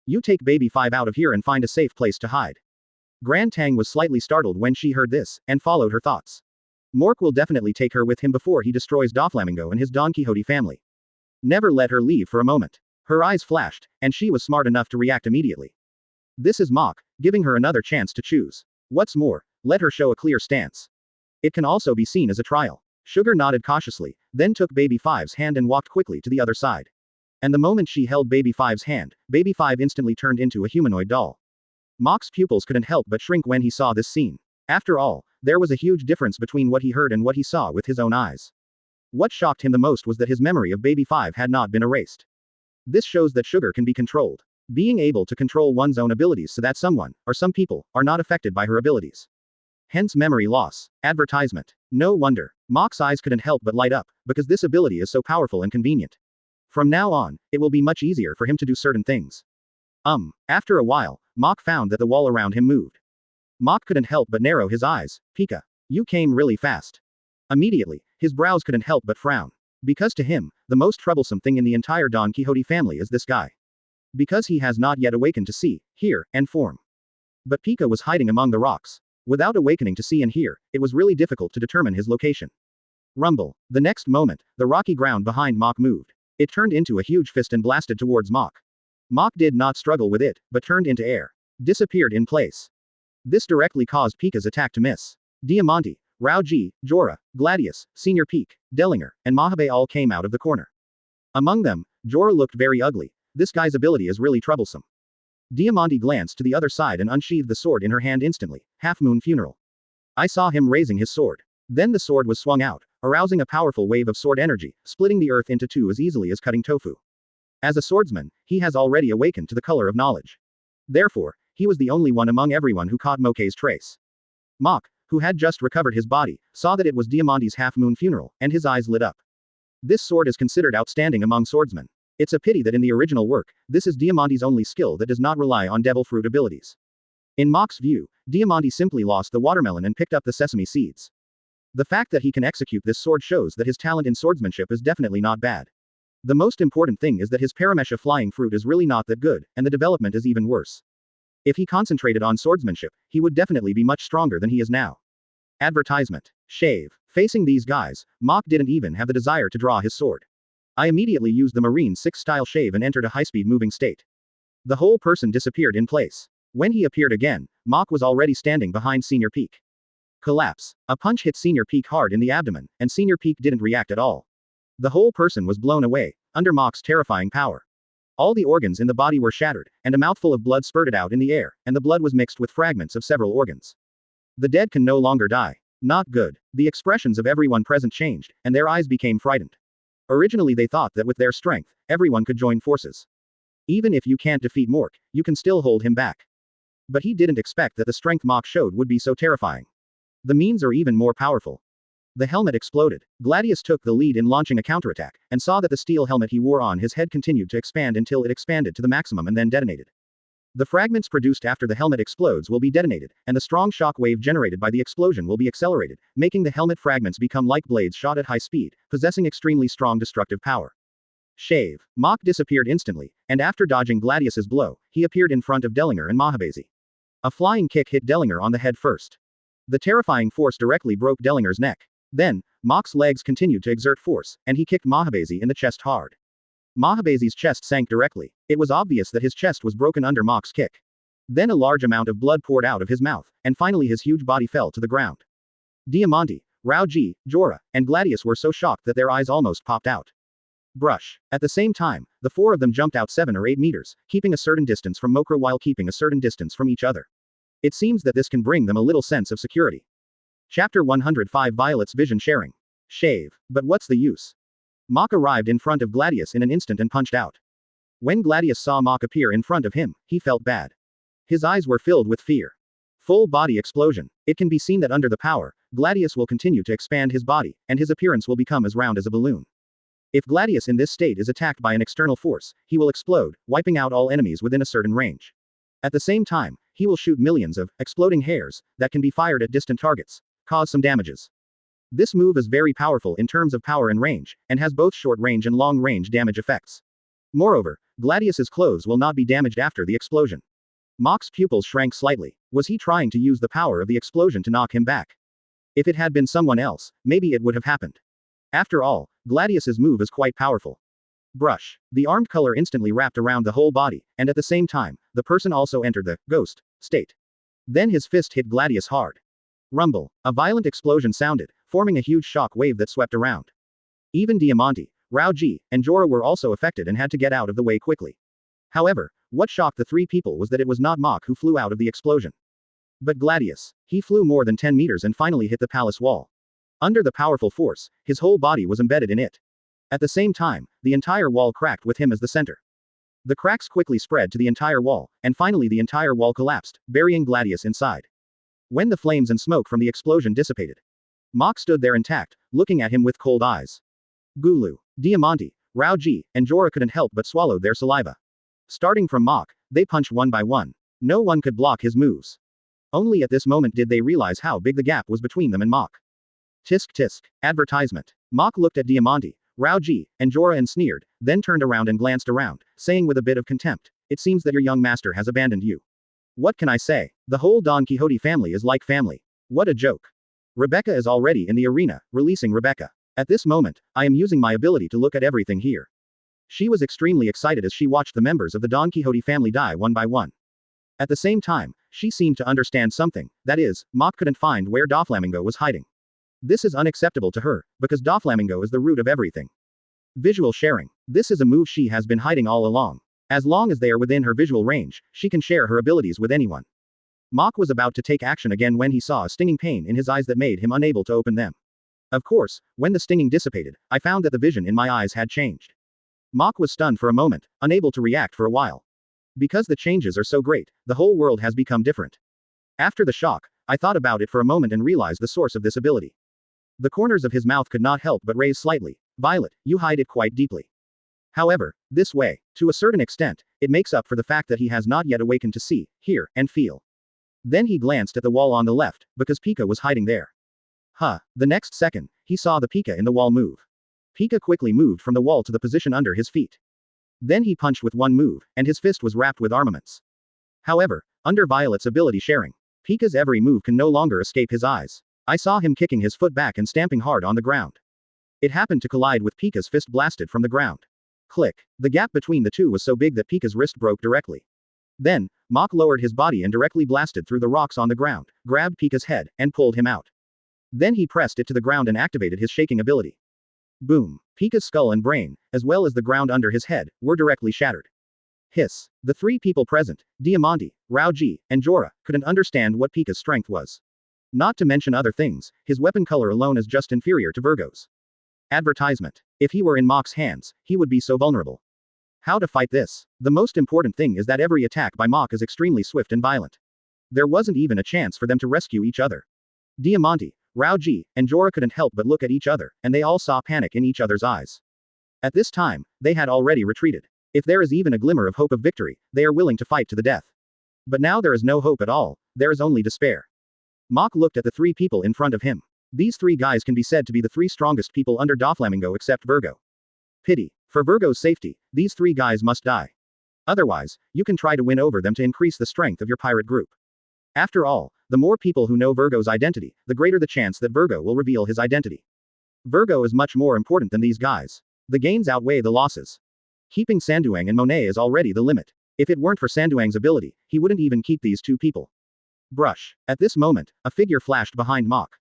B: You take Baby 5 out of here and find a safe place to hide. Gran Tang was slightly startled when she heard this, and followed her thoughts. Mork will definitely take her with him before he destroys Doflamingo and his Don Quixote family. Never let her leave for a moment. Her eyes flashed, and she was smart enough to react immediately. This is Mok, giving her another chance to choose. What's more, let her show a clear stance. It can also be seen as a trial. Sugar nodded cautiously, then took Baby 5's hand and walked quickly to the other side. And the moment she held Baby 5's hand, Baby 5 instantly turned into a humanoid doll. Mok's pupils couldn't help but shrink when he saw this scene. After all, there was a huge difference between what he heard and what he saw with his own eyes. What shocked him the most was that his memory of Baby 5 had not been erased. This shows that Sugar can be controlled. Being able to control one's own abilities so that someone, or some people, are not affected by her abilities. Hence memory loss. Advertisement. No wonder. Mok's eyes couldn't help but light up, because this ability is so powerful and convenient. From now on, it will be much easier for him to do certain things. After a while, Mok found that the wall around him moved. Mok couldn't help but narrow his eyes. Pika. You came really fast. Immediately, his brows couldn't help but frown. Because to him, the most troublesome thing in the entire Don Quixote family is this guy. Because he has not yet awakened to see, hear, and form. But Pika was hiding among the rocks. Without awakening to see and hear, it was really difficult to determine his location. Rumble. The next moment, the rocky ground behind Mok moved. It turned into a huge fist and blasted towards Mok. Mok did not struggle with it, but turned into air. Disappeared in place. This directly caused Pika's attack to miss. Diamante, Rauji, Jorah, Gladius, Senior Peak, Dellinger, and Mahabe all came out of the corner. Among them, Jorah looked very ugly. This guy's ability is really troublesome. Diamante glanced to the other side and unsheathed the sword in her hand instantly. Half Moon Funeral. I saw him raising his sword. Then the sword was swung out, arousing a powerful wave of sword energy, splitting the earth into two as easily as cutting tofu. As a swordsman, he has already awakened to the color of knowledge. Therefore, he was the only one among everyone who caught Moke's trace. Mok, who had just recovered his body, saw that it was Diamante's half-moon funeral, and his eyes lit up. This sword is considered outstanding among swordsmen. It's a pity that in the original work, this is Diamante's only skill that does not rely on devil fruit abilities. In Mok's view, Diamante simply lost the watermelon and picked up the sesame seeds. The fact that he can execute this sword shows that his talent in swordsmanship is definitely not bad. The most important thing is that his Paramecia flying fruit is really not that good, and the development is even worse. If he concentrated on swordsmanship, he would definitely be much stronger than he is now. Advertisement. Shave. Facing these guys, Mok didn't even have the desire to draw his sword. I immediately used the Marine 6 style shave and entered a high-speed moving state. The whole person disappeared in place. When he appeared again, Mok was already standing behind Senior Peak. Collapse. A punch hit Senior Peak hard in the abdomen, and Senior Peak didn't react at all. The whole person was blown away, under Mok's terrifying power. All the organs in the body were shattered, and a mouthful of blood spurted out in the air, and the blood was mixed with fragments of several organs. The dead can no longer die. Not good. The expressions of everyone present changed, and their eyes became frightened. Originally they thought that with their strength, everyone could join forces. Even if you can't defeat Mork, you can still hold him back. But he didn't expect that the strength Mok showed would be so terrifying. The means are even more powerful. The helmet exploded. Gladius took the lead in launching a counterattack, and saw that the steel helmet he wore on his head continued to expand until it expanded to the maximum and then detonated. The fragments produced after the helmet explodes will be detonated, and the strong shock wave generated by the explosion will be accelerated, making the helmet fragments become like blades shot at high speed, possessing extremely strong destructive power. Shave. Mach disappeared instantly, and after dodging Gladius's blow, he appeared in front of Dellinger and Mahabezi. A flying kick hit Dellinger on the head first. The terrifying force directly broke Dellinger's neck. Then, Mach's legs continued to exert force, and he kicked Mahabezi in the chest hard. Mahabezi's chest sank directly. It was obvious that his chest was broken under Mach's kick. Then a large amount of blood poured out of his mouth, and finally his huge body fell to the ground. Diamante, Rao-Ji, Jorah, and Gladius were so shocked that their eyes almost popped out. Brush. At the same time, the four of them jumped out 7 or 8 meters, keeping a certain distance from Mokra while keeping a certain distance from each other. It seems that this can bring them a little sense of security. Chapter 105 Violet's Vision Sharing. Shave. But what's the use? Mach arrived in front of Gladius in an instant and punched out. When Gladius saw Mach appear in front of him, he felt bad. His eyes were filled with fear. Full body explosion. It can be seen that under the power, Gladius will continue to expand his body, and his appearance will become as round as a balloon. If Gladius in this state is attacked by an external force, he will explode, wiping out all enemies within a certain range. At the same time, he will shoot millions of exploding hairs that can be fired at distant targets, cause some damages. This move is very powerful in terms of power and range, and has both short-range and long-range damage effects. Moreover, Gladius's clothes will not be damaged after the explosion. Mach's pupils shrank slightly. Was he trying to use the power of the explosion to knock him back? If it had been someone else, maybe it would have happened. After all, Gladius's move is quite powerful. Brush. The armed color instantly wrapped around the whole body, and at the same time, the person also entered the ghost state. Then his fist hit Gladius hard. Rumble. A violent explosion sounded, forming a huge shock wave that swept around. Even Diamante, Rao-Ji, and Jorah were also affected and had to get out of the way quickly. However, what shocked the three people was that it was not Mach who flew out of the explosion, but Gladius. He flew more than 10 meters and finally hit the palace wall. Under the powerful force, his whole body was embedded in it. At the same time, the entire wall cracked with him as the center. The cracks quickly spread to the entire wall, and finally the entire wall collapsed, burying Gladius inside. When the flames and smoke from the explosion dissipated, Mach stood there intact, looking at him with cold eyes. Gulu, Diamante, Rao-Ji, and Jorah couldn't help but swallowed their saliva. Starting from Mach, they punched one by one. No one could block his moves. Only at this moment did they realize how big the gap was between them and Mach. Tisk tisk. Advertisement. Mach looked at Diamante, Rao-Ji, and Jorah and sneered, then turned around and glanced around, saying with a bit of contempt, "It seems that your young master has abandoned you. What can I say? The whole Don Quixote family is like family. What a joke. Rebecca is already in the arena, releasing Rebecca. At this moment, I am using my ability to look at everything here." She was extremely excited as she watched the members of the Don Quixote family die one by one. At the same time, she seemed to understand something, that is, Mach couldn't find where Doflamingo was hiding. This is unacceptable to her, because Doflamingo is the root of everything. Visual sharing. This is a move she has been hiding all along. As long as they are within her visual range, she can share her abilities with anyone. Mach was about to take action again when he saw a stinging pain in his eyes that made him unable to open them. Of course, when the stinging dissipated, I found that the vision in my eyes had changed. Mach was stunned for a moment, unable to react for a while. Because the changes are so great, the whole world has become different. After the shock, I thought about it for a moment and realized the source of this ability. The corners of his mouth could not help but raise slightly. Violet, you hide it quite deeply. However, this way, to a certain extent, it makes up for the fact that he has not yet awakened to see, hear, and feel. Then he glanced at the wall on the left, because Pika was hiding there. The next second, he saw the Pika in the wall move. Pika quickly moved from the wall to the position under his feet. Then he punched with one move, and his fist was wrapped with armaments. However, under Violet's ability sharing, Pika's every move can no longer escape his eyes. I saw him kicking his foot back and stamping hard on the ground. It happened to collide with Pika's fist blasted from the ground. Click. The gap between the two was so big that Pika's wrist broke directly. Then, Mach lowered his body and directly blasted through the rocks on the ground, grabbed Pika's head, and pulled him out. Then he pressed it to the ground and activated his shaking ability. Boom. Pika's skull and brain, as well as the ground under his head, were directly shattered. Hiss. The three people present, Diamante, Rao-Ji, and Jorah, couldn't understand what Pika's strength was. Not to mention other things, his weapon color alone is just inferior to Virgo's. Advertisement. If he were in Mach's hands, he would be so vulnerable. How to fight this? The most important thing is that every attack by Mach is extremely swift and violent. There wasn't even a chance for them to rescue each other. Diamante, Rao-Ji, and Jorah couldn't help but look at each other, and they all saw panic in each other's eyes. At this time, they had already retreated. If there is even a glimmer of hope of victory, they are willing to fight to the death. But now there is no hope at all, there is only despair. Mach looked at the three people in front of him. These three guys can be said to be the three strongest people under Doflamingo except Virgo. Pity. For Virgo's safety, these three guys must die. Otherwise, you can try to win over them to increase the strength of your pirate group. After all, the more people who know Virgo's identity, the greater the chance that Virgo will reveal his identity. Virgo is much more important than these guys. The gains outweigh the losses. Keeping Sanduang and Monet is already the limit. If it weren't for Sanduang's ability, he wouldn't even keep these two people. Brush. At this moment, a figure flashed behind Mach.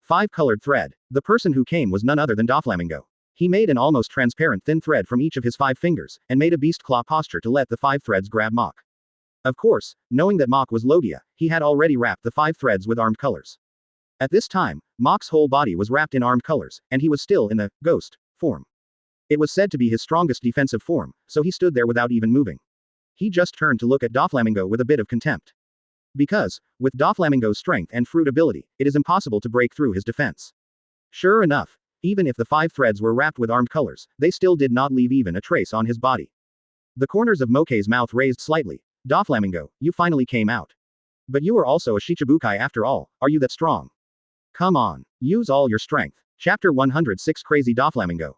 B: 5-colored thread. The person who came was none other than Doflamingo. He made an almost transparent thin thread from each of his 5 fingers, and made a beast claw posture to let the 5 threads grab Mach. Of course, knowing that Mach was Logia, he had already wrapped the 5 threads with armed colors. At this time, Mach's whole body was wrapped in armed colors, and he was still in the ghost form. It was said to be his strongest defensive form, so he stood there without even moving. He just turned to look at Doflamingo with a bit of contempt. Because, with Doflamingo's strength and fruit ability, it is impossible to break through his defense. Sure enough, even if the 5 threads were wrapped with armed colors, they still did not leave even a trace on his body. The corners of Moke's mouth raised slightly. Doflamingo, you finally came out. But you are also a Shichibukai after all, are you that strong? Come on, use all your strength. Chapter 106 Crazy Doflamingo.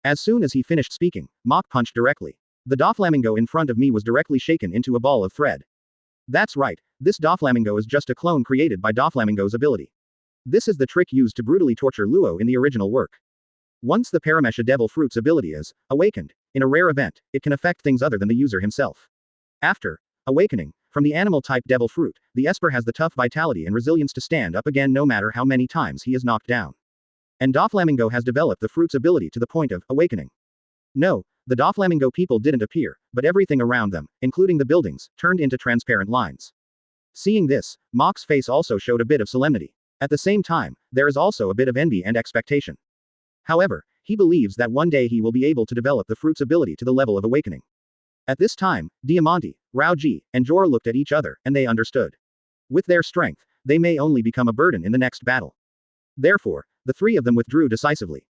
B: As soon as he finished speaking, Mach punched directly. The Doflamingo in front of me was directly shaken into a ball of thread. That's right, this Doflamingo is just a clone created by Doflamingo's ability. This is the trick used to brutally torture Luo in the original work. Once the Paramecia Devil Fruit's ability is awakened, in a rare event, it can affect things other than the user himself. After awakening, from the animal-type Devil Fruit, the Esper has the tough vitality and resilience to stand up again no matter how many times he is knocked down. And Doflamingo has developed the fruit's ability to the point of awakening. No, the Doflamingo people didn't appear, but everything around them, including the buildings, turned into transparent lines. Seeing this, Mach's face also showed a bit of solemnity. At the same time, there is also a bit of envy and expectation. However, he believes that one day he will be able to develop the fruit's ability to the level of awakening. At this time, Diamante, Raoji, and Jorah looked at each other, and they understood. With their strength, they may only become a burden in the next battle. Therefore, the three of them withdrew decisively.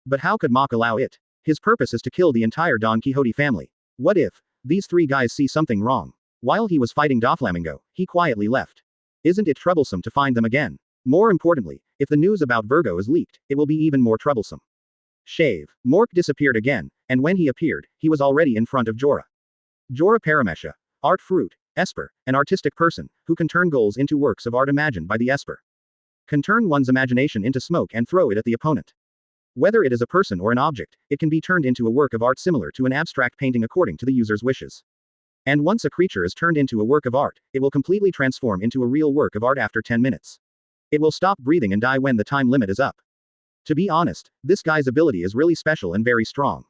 B: But how could Mach allow it? His purpose is to kill the entire Don Quixote family. What if these three guys see something wrong? While he was fighting Doflamingo, he quietly left. Isn't it troublesome to find them again? More importantly, if the news about Virgo is leaked, it will be even more troublesome. Shave. Mork disappeared again, and when he appeared, he was already in front of Jorah. Jorah Paramecia, art fruit, Esper, an artistic person, who can turn goals into works of art imagined by the Esper. Can turn one's imagination into smoke and throw it at the opponent. Whether it is a person or an object, it can be turned into a work of art similar to an abstract painting according to the user's wishes. And once a creature is turned into a work of art, it will completely transform into a real work of art after 10 minutes. It will stop breathing and die when the time limit is up. To be honest, this guy's ability is really special and very strong.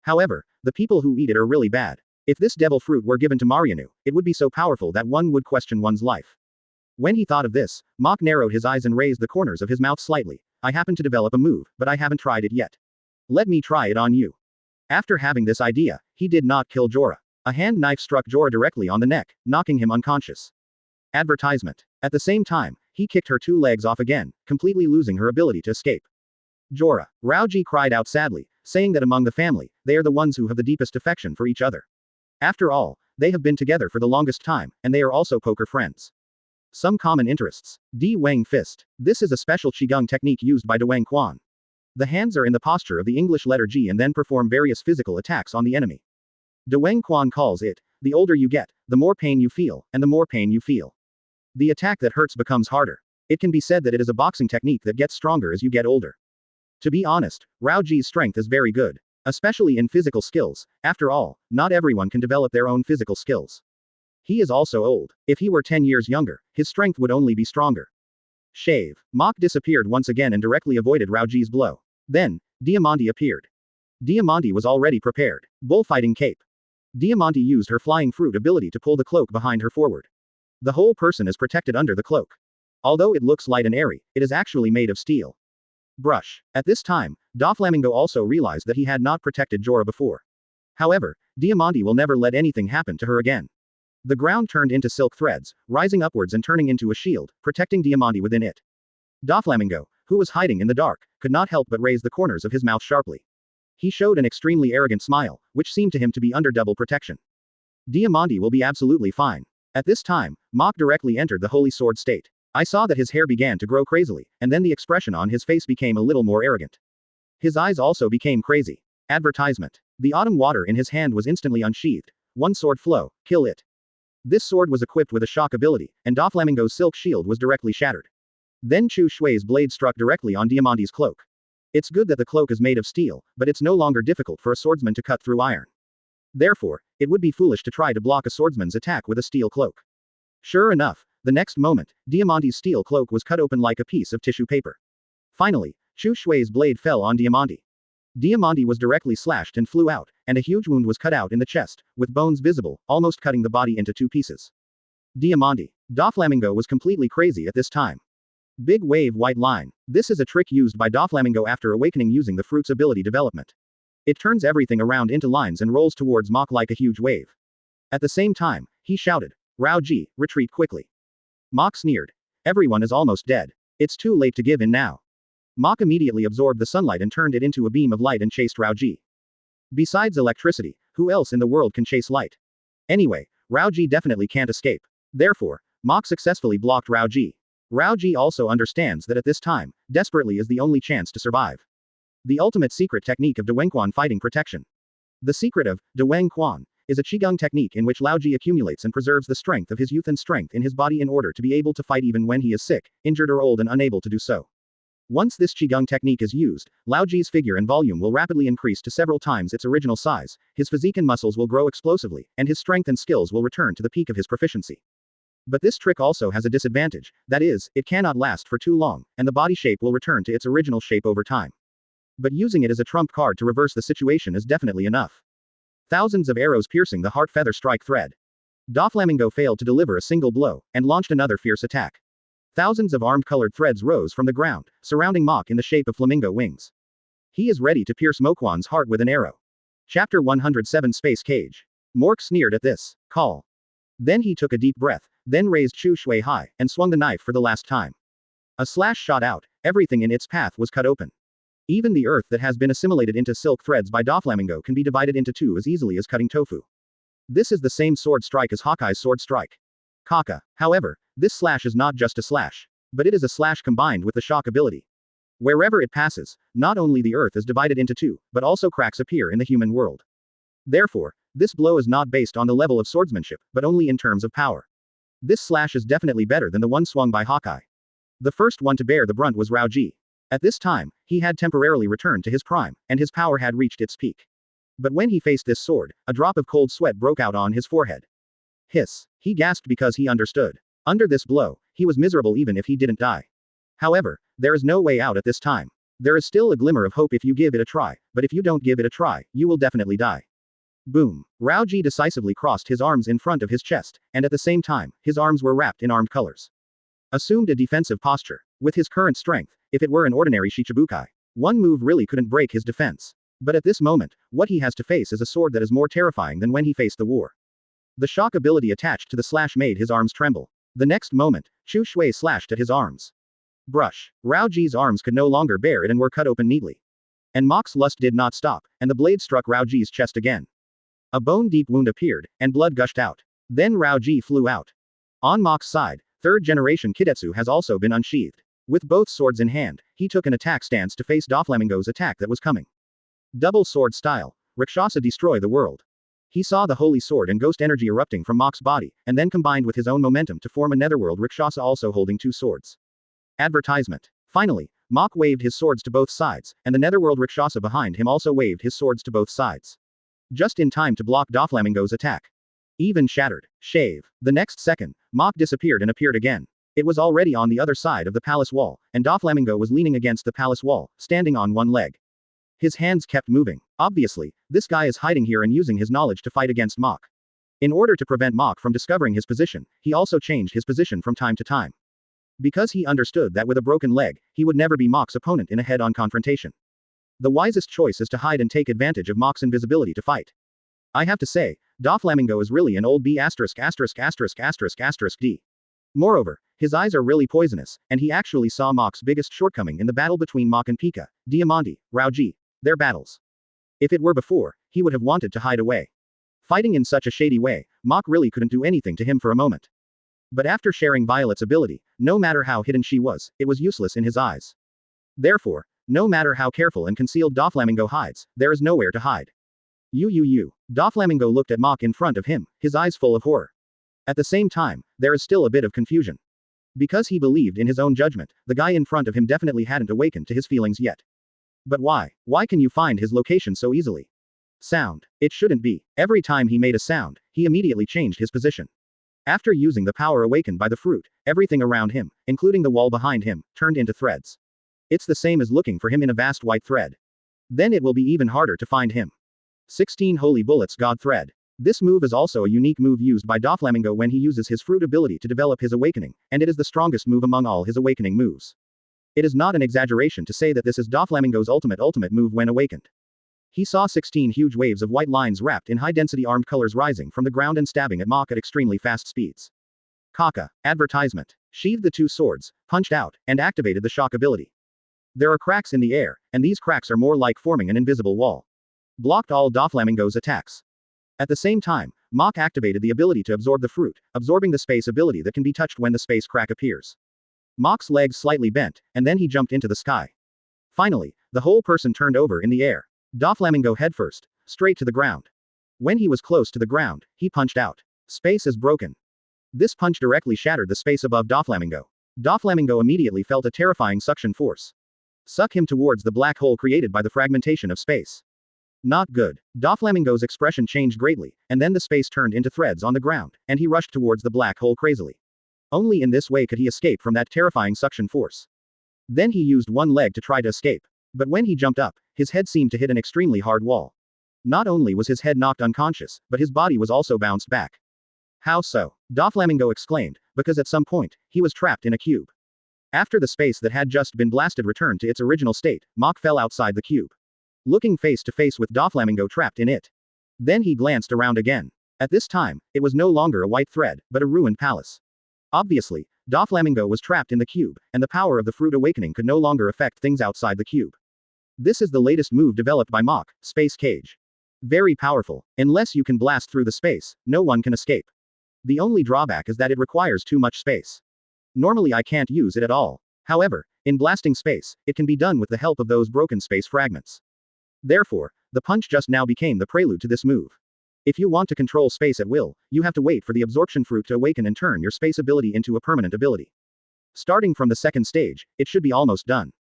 B: However, the people who eat it are really bad. If this devil fruit were given to Marianu, it would be so powerful that one would question one's life. When he thought of this, Mach narrowed his eyes and raised the corners of his mouth slightly. I happen to develop a move, but I haven't tried it yet. Let me try it on you. After having this idea, he did not kill Jorah. A hand knife struck Jorah directly on the neck, knocking him unconscious. Advertisement. At the same time, he kicked her 2 legs off again, completely losing her ability to escape. Jorah. Raoji cried out sadly, saying that among the family, they are the ones who have the deepest affection for each other. After all, they have been together for the longest time, and they are also poker friends. Some common interests. Di Wang Fist. This is a special Qigong technique used by Dwang Quan. The hands are in the posture of the English letter G and then perform various physical attacks on the enemy. Dwang Quan calls it, the older you get, the more pain you feel, and the more pain you feel. The attack that hurts becomes harder. It can be said that it is a boxing technique that gets stronger as you get older. To be honest, Raoji's strength is very good. Especially in physical skills. After all, not everyone can develop their own physical skills. He is also old. If he were 10 years younger, his strength would only be stronger. Shave. Mach disappeared once again and directly avoided Raoji's blow. Then, Diamante appeared. Diamante was already prepared. Bullfighting cape. Diamante used her flying fruit ability to pull the cloak behind her forward. The whole person is protected under the cloak. Although it looks light and airy, it is actually made of steel. Brush. At this time, Doflamingo also realized that he had not protected Jorah before. However, Diamante will never let anything happen to her again. The ground turned into silk threads, rising upwards and turning into a shield, protecting Diamante within it. Doflamingo, who was hiding in the dark, could not help but raise the corners of his mouth sharply. He showed an extremely arrogant smile, which seemed to him to be under double protection. Diamante will be absolutely fine. At this time, Mach directly entered the holy sword state. I saw that his hair began to grow crazily, and then the expression on his face became a little more arrogant. His eyes also became crazy. Advertisement. The autumn water in his hand was instantly unsheathed. One sword flow, kill it. This sword was equipped with a shock ability, and Doflamingo's silk shield was directly shattered. Then Chu Shui's blade struck directly on Diamante's cloak. It's good that the cloak is made of steel, but it's no longer difficult for a swordsman to cut through iron. Therefore, it would be foolish to try to block a swordsman's attack with a steel cloak. Sure enough, the next moment, Diamante's steel cloak was cut open like a piece of tissue paper. Finally, Chu Shui's blade fell on Diamante. Diamante was directly slashed and flew out, and a huge wound was cut out in the chest, with bones visible, almost cutting the body into 2 pieces. Diamante. Doflamingo was completely crazy at this time. Big wave white line. This is a trick used by Doflamingo after awakening using the fruit's ability development. It turns everything around into lines and rolls towards Mach like a huge wave. At the same time, he shouted, "Rao Ji, retreat quickly." Mach sneered. Everyone is almost dead. It's too late to give in now. Mach immediately absorbed the sunlight and turned it into a beam of light and chased Rao Ji. Besides electricity, who else in the world can chase light? Anyway, Rao Ji definitely can't escape. Therefore, Mach successfully blocked Rao Ji. Rao Ji also understands that at this time, desperately is the only chance to survive. The ultimate secret technique of Duwengquan fighting protection. The secret of Duwengquan is a Qigong technique in which Lao Ji accumulates and preserves the strength of his youth and strength in his body in order to be able to fight even when he is sick, injured or old and unable to do so. Once this Qigong technique is used, Lao Ji's figure and volume will rapidly increase to several times its original size, his physique and muscles will grow explosively, and his strength and skills will return to the peak of his proficiency. But this trick also has a disadvantage, that is, it cannot last for too long, and the body shape will return to its original shape over time. But using it as a trump card to reverse the situation is definitely enough. Thousands of arrows piercing the heart feather strike thread. Doflamingo failed to deliver a single blow, and launched another fierce attack. Thousands of armed colored threads rose from the ground, surrounding Mach in the shape of flamingo wings. He is ready to pierce Moquan's heart with an arrow. Chapter 107 Space Cage. Mork sneered at this call. Then he took a deep breath, then raised Chu Shui high, and swung the knife for the last time. A slash shot out, everything in its path was cut open. Even the earth that has been assimilated into silk threads by Doflamingo can be divided into 2 as easily as cutting tofu. This is the same sword strike as Hawkeye's sword strike. Kaka. However, this slash is not just a slash, but it is a slash combined with the shock ability. Wherever it passes, not only the earth is divided into 2, but also cracks appear in the human world. Therefore, this blow is not based on the level of swordsmanship, but only in terms of power. This slash is definitely better than the one swung by Hawkeye. The first one to bear the brunt was Rao Ji. At this time, he had temporarily returned to his prime, and his power had reached its peak. But when he faced this sword, a drop of cold sweat broke out on his forehead. Hiss. He gasped because he understood. Under this blow, he was miserable even if he didn't die. However, there is no way out at this time. There is still a glimmer of hope if you give it a try, but if you don't give it a try, you will definitely die. Boom. Rao Ji decisively crossed his arms in front of his chest, and at the same time, his arms were wrapped in armed colors. Assumed a defensive posture. With his current strength, if it were an ordinary Shichibukai, one move really couldn't break his defense. But at this moment, what he has to face is a sword that is more terrifying than when he faced the war. The shock ability attached to the slash made his arms tremble. The next moment, Chu Shui slashed at his arms. Brush. Rao Ji's arms could no longer bear it and were cut open neatly. And Mach's lust did not stop, and the blade struck Rao Ji's chest again. A bone-deep wound appeared, and blood gushed out. Then Rao Ji flew out. On Mach's side, third-generation Kidetsu has also been unsheathed. With both swords in hand, he took an attack stance to face Doflamingo's attack that was coming. Double sword style. Rakshasa destroy the world. He saw the holy sword and ghost energy erupting from Mach's body, and then combined with his own momentum to form a netherworld Rakshasa also holding 2 swords. Advertisement. Finally, Mach waved his swords to both sides, and the netherworld Rakshasa behind him also waved his swords to both sides. Just in time to block Doflamingo's attack. Even shattered. Shave. The next second, Mach disappeared and appeared again. It was already on the other side of the palace wall, and Doflamingo was leaning against the palace wall, standing on one leg. His hands kept moving. Obviously, this guy is hiding here and using his knowledge to fight against Mach. In order to prevent Mach from discovering his position, he also changed his position from time to time. Because he understood that with a broken leg, he would never be Mach's opponent in a head-on confrontation. The wisest choice is to hide and take advantage of Mach's invisibility to fight. I have to say, Doflamingo is really an old B****************. Moreover, his eyes are really poisonous, and he actually saw Mach's biggest shortcoming in the battle between Mach and Pika, Diamante, Rao Ji, their battles. If it were before, he would have wanted to hide away. Fighting in such a shady way, Mach really couldn't do anything to him for a moment. But after sharing Violet's ability, no matter how hidden she was, it was useless in his eyes. Therefore, no matter how careful and concealed Doflamingo hides, there is nowhere to hide. You. Doflamingo looked at Mach in front of him, his eyes full of horror. At the same time, there is still a bit of confusion. Because he believed in his own judgment, the guy in front of him definitely hadn't awakened to his feelings yet. But why? Why can you find his location so easily? Sound. It shouldn't be. Every time he made a sound, he immediately changed his position. After using the power awakened by the fruit, everything around him, including the wall behind him, turned into threads. It's the same as looking for him in a vast white thread. Then it will be even harder to find him. 16 Holy Bullets God Thread. This move is also a unique move used by Doflamingo when he uses his fruit ability to develop his awakening, and it is the strongest move among all his awakening moves. It is not an exaggeration to say that this is Doflamingo's ultimate move when awakened. He saw 16 huge waves of white lines wrapped in high-density armed colors rising from the ground and stabbing at Mach at extremely fast speeds. Kaka. Advertisement. Sheathed the two swords, punched out, and activated the shock ability. There are cracks in the air, and these cracks are more like forming an invisible wall. Blocked all Doflamingo's attacks. At the same time, Mach activated the ability to absorb the fruit, absorbing the space ability that can be touched when the space crack appears. Mach's legs slightly bent, and then he jumped into the sky. Finally, the whole person turned over in the air. Doflamingo headfirst, straight to the ground. When he was close to the ground, he punched out. Space is broken. This punch directly shattered the space above Doflamingo. Doflamingo immediately felt a terrifying suction force. Suck him towards the black hole created by the fragmentation of space. Not good. Doflamingo's expression changed greatly, and then the space turned into threads on the ground, and he rushed towards the black hole crazily. Only in this way could he escape from that terrifying suction force. Then he used one leg to try to escape. But when he jumped up, his head seemed to hit an extremely hard wall. Not only was his head knocked unconscious, but his body was also bounced back. How so? Doflamingo exclaimed, because at some point, he was trapped in a cube. After the space that had just been blasted returned to its original state, Mach fell outside the cube. Looking face to face with Doflamingo trapped in it. Then he glanced around again. At this time, it was no longer a white thread, but a ruined palace. Obviously, Doflamingo was trapped in the cube, and the power of the fruit awakening could no longer affect things outside the cube. This is the latest move developed by Mach, Space Cage. Very powerful. Unless you can blast through the space, no one can escape. The only drawback is that it requires too much space. Normally I can't use it at all. However, in blasting space, it can be done with the help of those broken space fragments. Therefore, the punch just now became the prelude to this move. If you want to control space at will, you have to wait for the absorption fruit to awaken and turn your space ability into a permanent ability. Starting from the second stage, it should be almost done.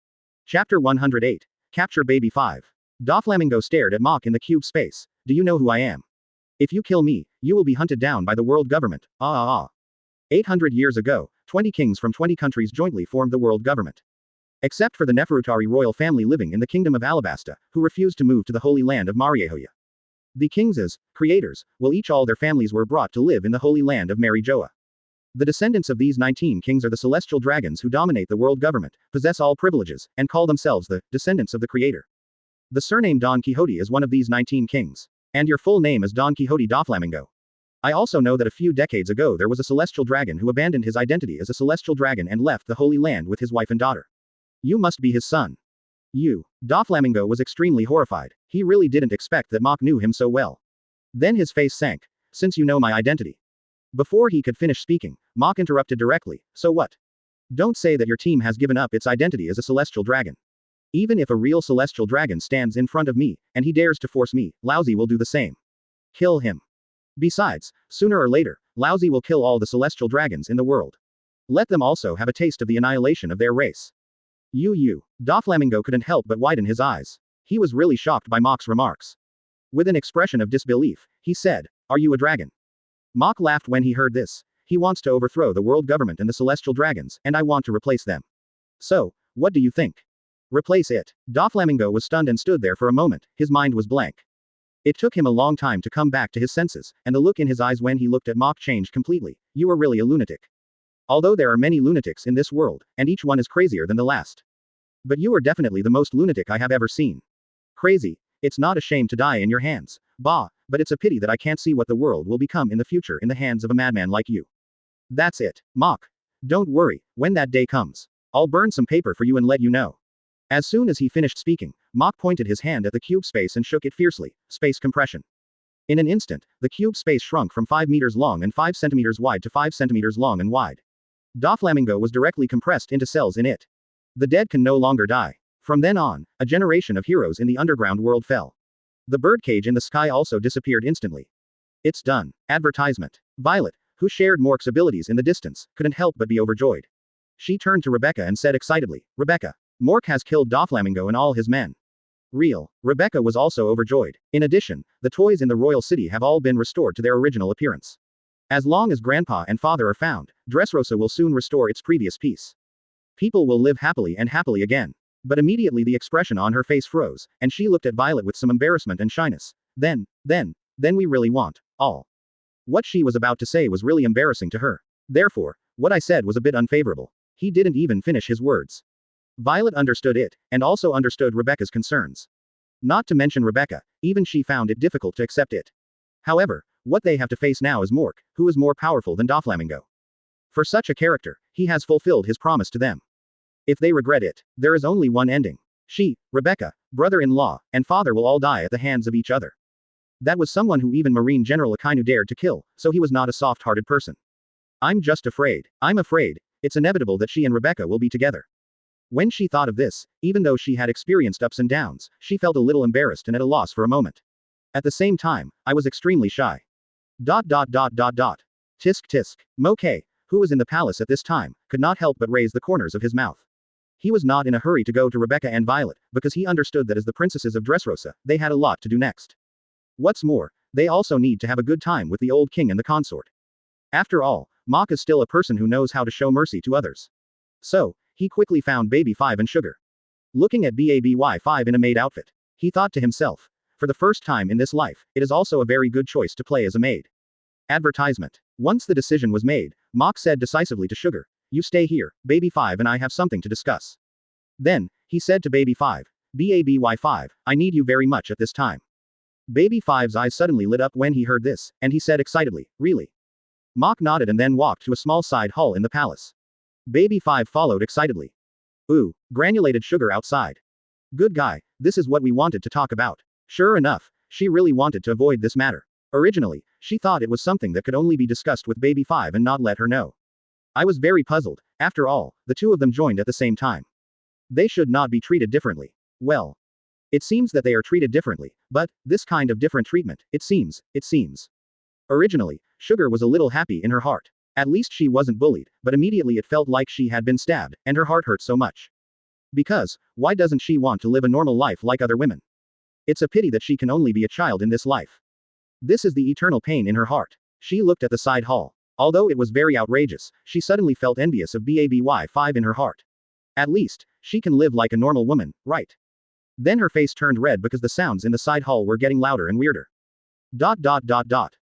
B: Chapter 108. Capture Baby 5. Doflamingo stared at Mach in the cube space. Do you know who I am? If you kill me, you will be hunted down by the world government. 800 years ago, 20 kings from 20 countries jointly formed the world government. Except for the Neferutari royal family living in the kingdom of Alabasta, who refused to move to the holy land of Mariehoya. The kings as creators, while each all their families were brought to live in the holy land of Marijoa. The descendants of these 19 kings are the celestial dragons who dominate the world government, possess all privileges, and call themselves the descendants of the creator. The surname Don Quixote is one of these 19 kings. And your full name is Don Quixote Doflamingo. I also know that a few decades ago there was a celestial dragon who abandoned his identity as a celestial dragon and left the holy land with his wife and daughter. You must be his son. Doflamingo was extremely horrified. He really didn't expect that Mach knew him so well. Then his face sank. Since you know my identity. Before he could finish speaking, Mach interrupted directly. So what? Don't say that your team has given up its identity as a celestial dragon. Even if a real celestial dragon stands in front of me, and he dares to force me, Lousy will do the same. Kill him. Besides, sooner or later, Lousy will kill all the celestial dragons in the world. Let them also have a taste of the annihilation of their race. Doflamingo couldn't help but widen his eyes. He was really shocked by Mach's remarks. With an expression of disbelief, he said, Are you a dragon? Mach laughed when he heard this. He wants to overthrow the world government and the celestial dragons, and I want to replace them. So, what do you think? Replace it. Doflamingo was stunned and stood there for a moment, his mind was blank. It took him a long time to come back to his senses, and the look in his eyes when he looked at Mach changed completely. You are really a lunatic. Although there are many lunatics in this world, and each one is crazier than the last. But you are definitely the most lunatic I have ever seen. Crazy. It's not a shame to die in your hands. Bah, but it's a pity that I can't see what the world will become in the future in the hands of a madman like you. That's it, Mach. Don't worry, when that day comes, I'll burn some paper for you and let you know. As soon as he finished speaking, Mach pointed his hand at the cube space and shook it fiercely. Space compression. In an instant, the cube space shrunk from 5 meters long and 5 centimeters wide to 5 centimeters long and wide. Doflamingo was directly compressed into cells in it. The dead can no longer die. From then on, a generation of heroes in the underground world fell. The birdcage in the sky also disappeared instantly. It's done. Advertisement. Violet, who shared Mork's abilities in the distance, couldn't help but be overjoyed. She turned to Rebecca and said excitedly, "Rebecca, Mork has killed Doflamingo and all his men." Real. Rebecca was also overjoyed. In addition, the toys in the royal city have all been restored to their original appearance. As long as Grandpa and Father are found, Dressrosa will soon restore its previous peace. People will live happily and happily again. But immediately the expression on her face froze, and she looked at Violet with some embarrassment and shyness. Then we really want all. What she was about to say was really embarrassing to her. Therefore, what I said was a bit unfavorable. He didn't even finish his words. Violet understood it, and also understood Rebecca's concerns. Not to mention Rebecca, even she found it difficult to accept it. However, what they have to face now is Mork, who is more powerful than Doflamingo. For such a character, he has fulfilled his promise to them. If they regret it, there is only one ending. She, Rebecca, brother-in-law, and father will all die at the hands of each other. That was someone who even Marine General Akainu dared to kill, so he was not a soft-hearted person. I'm just afraid. I'm afraid. It's inevitable that she and Rebecca will be together. When she thought of this, even though she had experienced ups and downs, she felt a little embarrassed and at a loss for a moment. At the same time, I was extremely shy. ... Tisk tisk. Moke, who was in the palace at this time, could not help but raise the corners of his mouth. He was not in a hurry to go to Rebecca and Violet, because he understood that as the princesses of Dressrosa, they had a lot to do next. What's more, they also need to have a good time with the old king and the consort. After all, Mok is still a person who knows how to show mercy to others. So, he quickly found Baby 5 and Sugar. Looking at Baby 5 in a maid outfit, he thought to himself, for the first time in this life, it is also a very good choice to play as a maid. Advertisement. Once the decision was made, Mok said decisively to Sugar, "You stay here, Baby 5 and I have something to discuss." Then, he said to Baby 5, "Baby 5, I need you very much at this time." Baby 5's eyes suddenly lit up when he heard this, and he said excitedly, "Really?" Mok nodded and then walked to a small side hall in the palace. Baby 5 followed excitedly. "Ooh, granulated sugar outside. Good guy, this is what we wanted to talk about." Sure enough, she really wanted to avoid this matter. Originally, she thought it was something that could only be discussed with Baby 5 and not let her know. I was very puzzled. After all, the two of them joined at the same time. They should not be treated differently. Well, it seems that they are treated differently, but this kind of different treatment, it seems. Originally, Sugar was a little happy in her heart. At least she wasn't bullied, but immediately it felt like she had been stabbed, and her heart hurt so much. Because, why doesn't she want to live a normal life like other women? It's a pity that she can only be a child in this life. This is the eternal pain in her heart. She looked at the side hall. Although it was very outrageous, she suddenly felt envious of Baby 5 in her heart. At least, she can live like a normal woman, right? Then her face turned red because the sounds in the side hall were getting louder and weirder. ...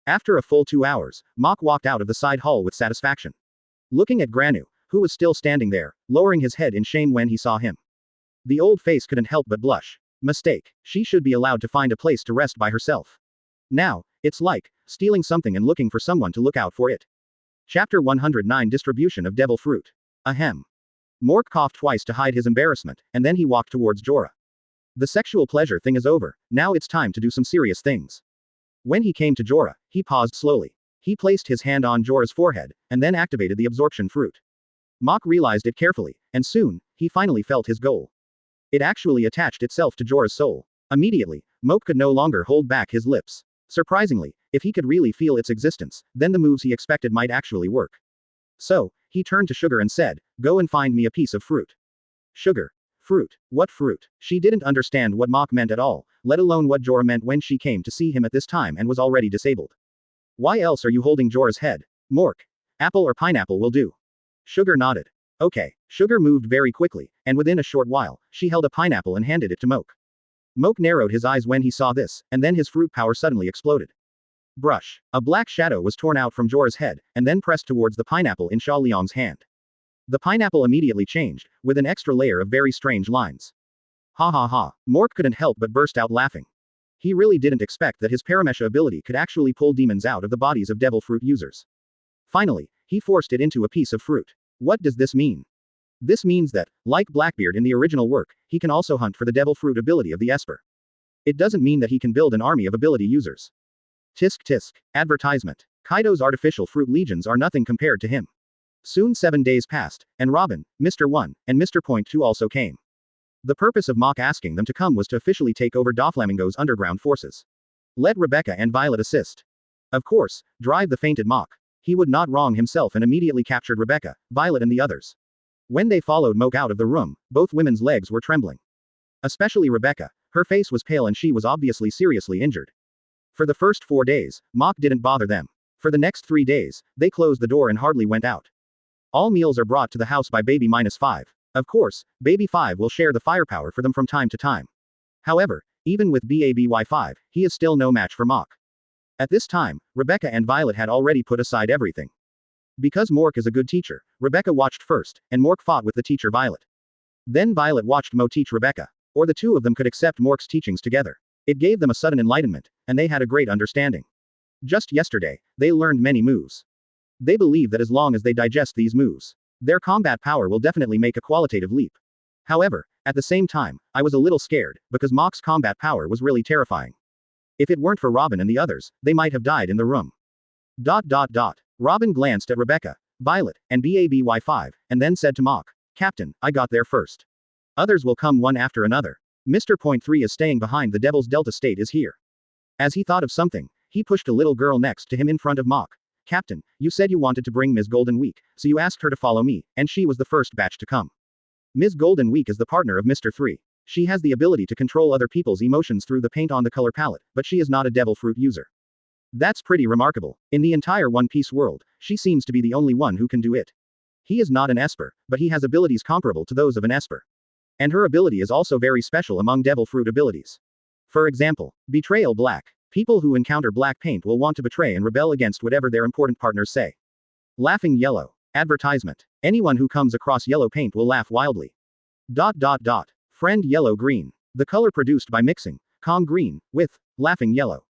B: After a full 2 hours, Mok walked out of the side hall with satisfaction. Looking at Granu, who was still standing there, lowering his head in shame when he saw him. The old face couldn't help but blush. Mistake. She should be allowed to find a place to rest by herself. Now, it's like stealing something and looking for someone to look out for it. Chapter 109 Distribution of Devil Fruit. Ahem. Mork coughed twice to hide his embarrassment, and then he walked towards Jorah. The sexual pleasure thing is over, now it's time to do some serious things. When he came to Jorah, he paused slowly. He placed his hand on Jorah's forehead, and then activated the absorption fruit. Mok realized it carefully, and soon, he finally felt his goal. It actually attached itself to Jorah's soul. Immediately, Mok could no longer hold back his lips. Surprisingly, if he could really feel its existence, then the moves he expected might actually work. So, he turned to Sugar and said, "Go and find me a piece of fruit." Sugar. Fruit. What fruit? She didn't understand what Mok meant at all, let alone what Jorah meant when she came to see him at this time and was already disabled. "Why else are you holding Jorah's head?" "Mork. Apple or pineapple will do." Sugar nodded. Okay. Sugar moved very quickly, and within a short while, she held a pineapple and handed it to Mok. Mok narrowed his eyes when he saw this, and then his fruit power suddenly exploded. Brush. A black shadow was torn out from Jorah's head, and then pressed towards the pineapple in Sha Liang's hand. The pineapple immediately changed, with an extra layer of very strange lines. Ha ha ha. Mork couldn't help but burst out laughing. He really didn't expect that his Paramecia ability could actually pull demons out of the bodies of devil fruit users. Finally, he forced it into a piece of fruit. What does this mean? This means that, like Blackbeard in the original work, he can also hunt for the devil fruit ability of the Esper. It doesn't mean that he can build an army of ability users. Tisk tisk. Advertisement. Kaido's artificial fruit legions are nothing compared to him. Soon 7 days passed, and Robin, Mr. 1, and Mr. Point 2 also came. The purpose of Mach asking them to come was to officially take over Doflamingo's underground forces. Let Rebecca and Violet assist. Of course, Drive the fainted Mach. He would not wrong himself and immediately captured Rebecca, Violet and the others. When they followed Moke out of the room, both women's legs were trembling. Especially Rebecca. Her face was pale and she was obviously seriously injured. For the first 4 days, Mach didn't bother them. For the next 3 days, they closed the door and hardly went out. All meals are brought to the house by Baby -5. Of course, Baby 5 will share the firepower for them from time to time. However, even with BABY5, he is still no match for Mach. At this time, Rebecca and Violet had already put aside everything. Because Mork is a good teacher, Rebecca watched first, and Mork fought with the teacher Violet. Then Violet watched Mo teach Rebecca. Or the two of them could accept Mork's teachings together. It gave them a sudden enlightenment, and they had a great understanding. Just yesterday, they learned many moves. They believe that as long as they digest these moves, their combat power will definitely make a qualitative leap. However, at the same time, I was a little scared, because Mach's combat power was really terrifying. If it weren't for Robin and the others, they might have died in the room. Robin glanced at Rebecca, Violet, and BABY5, and then said to Mach, "Captain, I got there first. Others will come one after another. Mr. Point 3 is staying behind. The Devil's Delta State is here." As he thought of something, he pushed a little girl next to him in front of Mach. "Captain, you said you wanted to bring Ms. Golden Week, so you asked her to follow me, and she was the first batch to come. Ms. Golden Week is the partner of Mr. 3. She has the ability to control other people's emotions through the paint on the color palette, but she is not a devil fruit user. That's pretty remarkable. In the entire One Piece world, she seems to be the only one who can do it. He is not an Esper, but he has abilities comparable to those of an Esper. And her ability is also very special among devil fruit abilities. For example, Betrayal Black. People who encounter black paint will want to betray and rebel against whatever their important partners say. Laughing Yellow. Advertisement. Anyone who comes across yellow paint will laugh wildly. Friend Yellow Green. The color produced by mixing calm green with laughing yellow.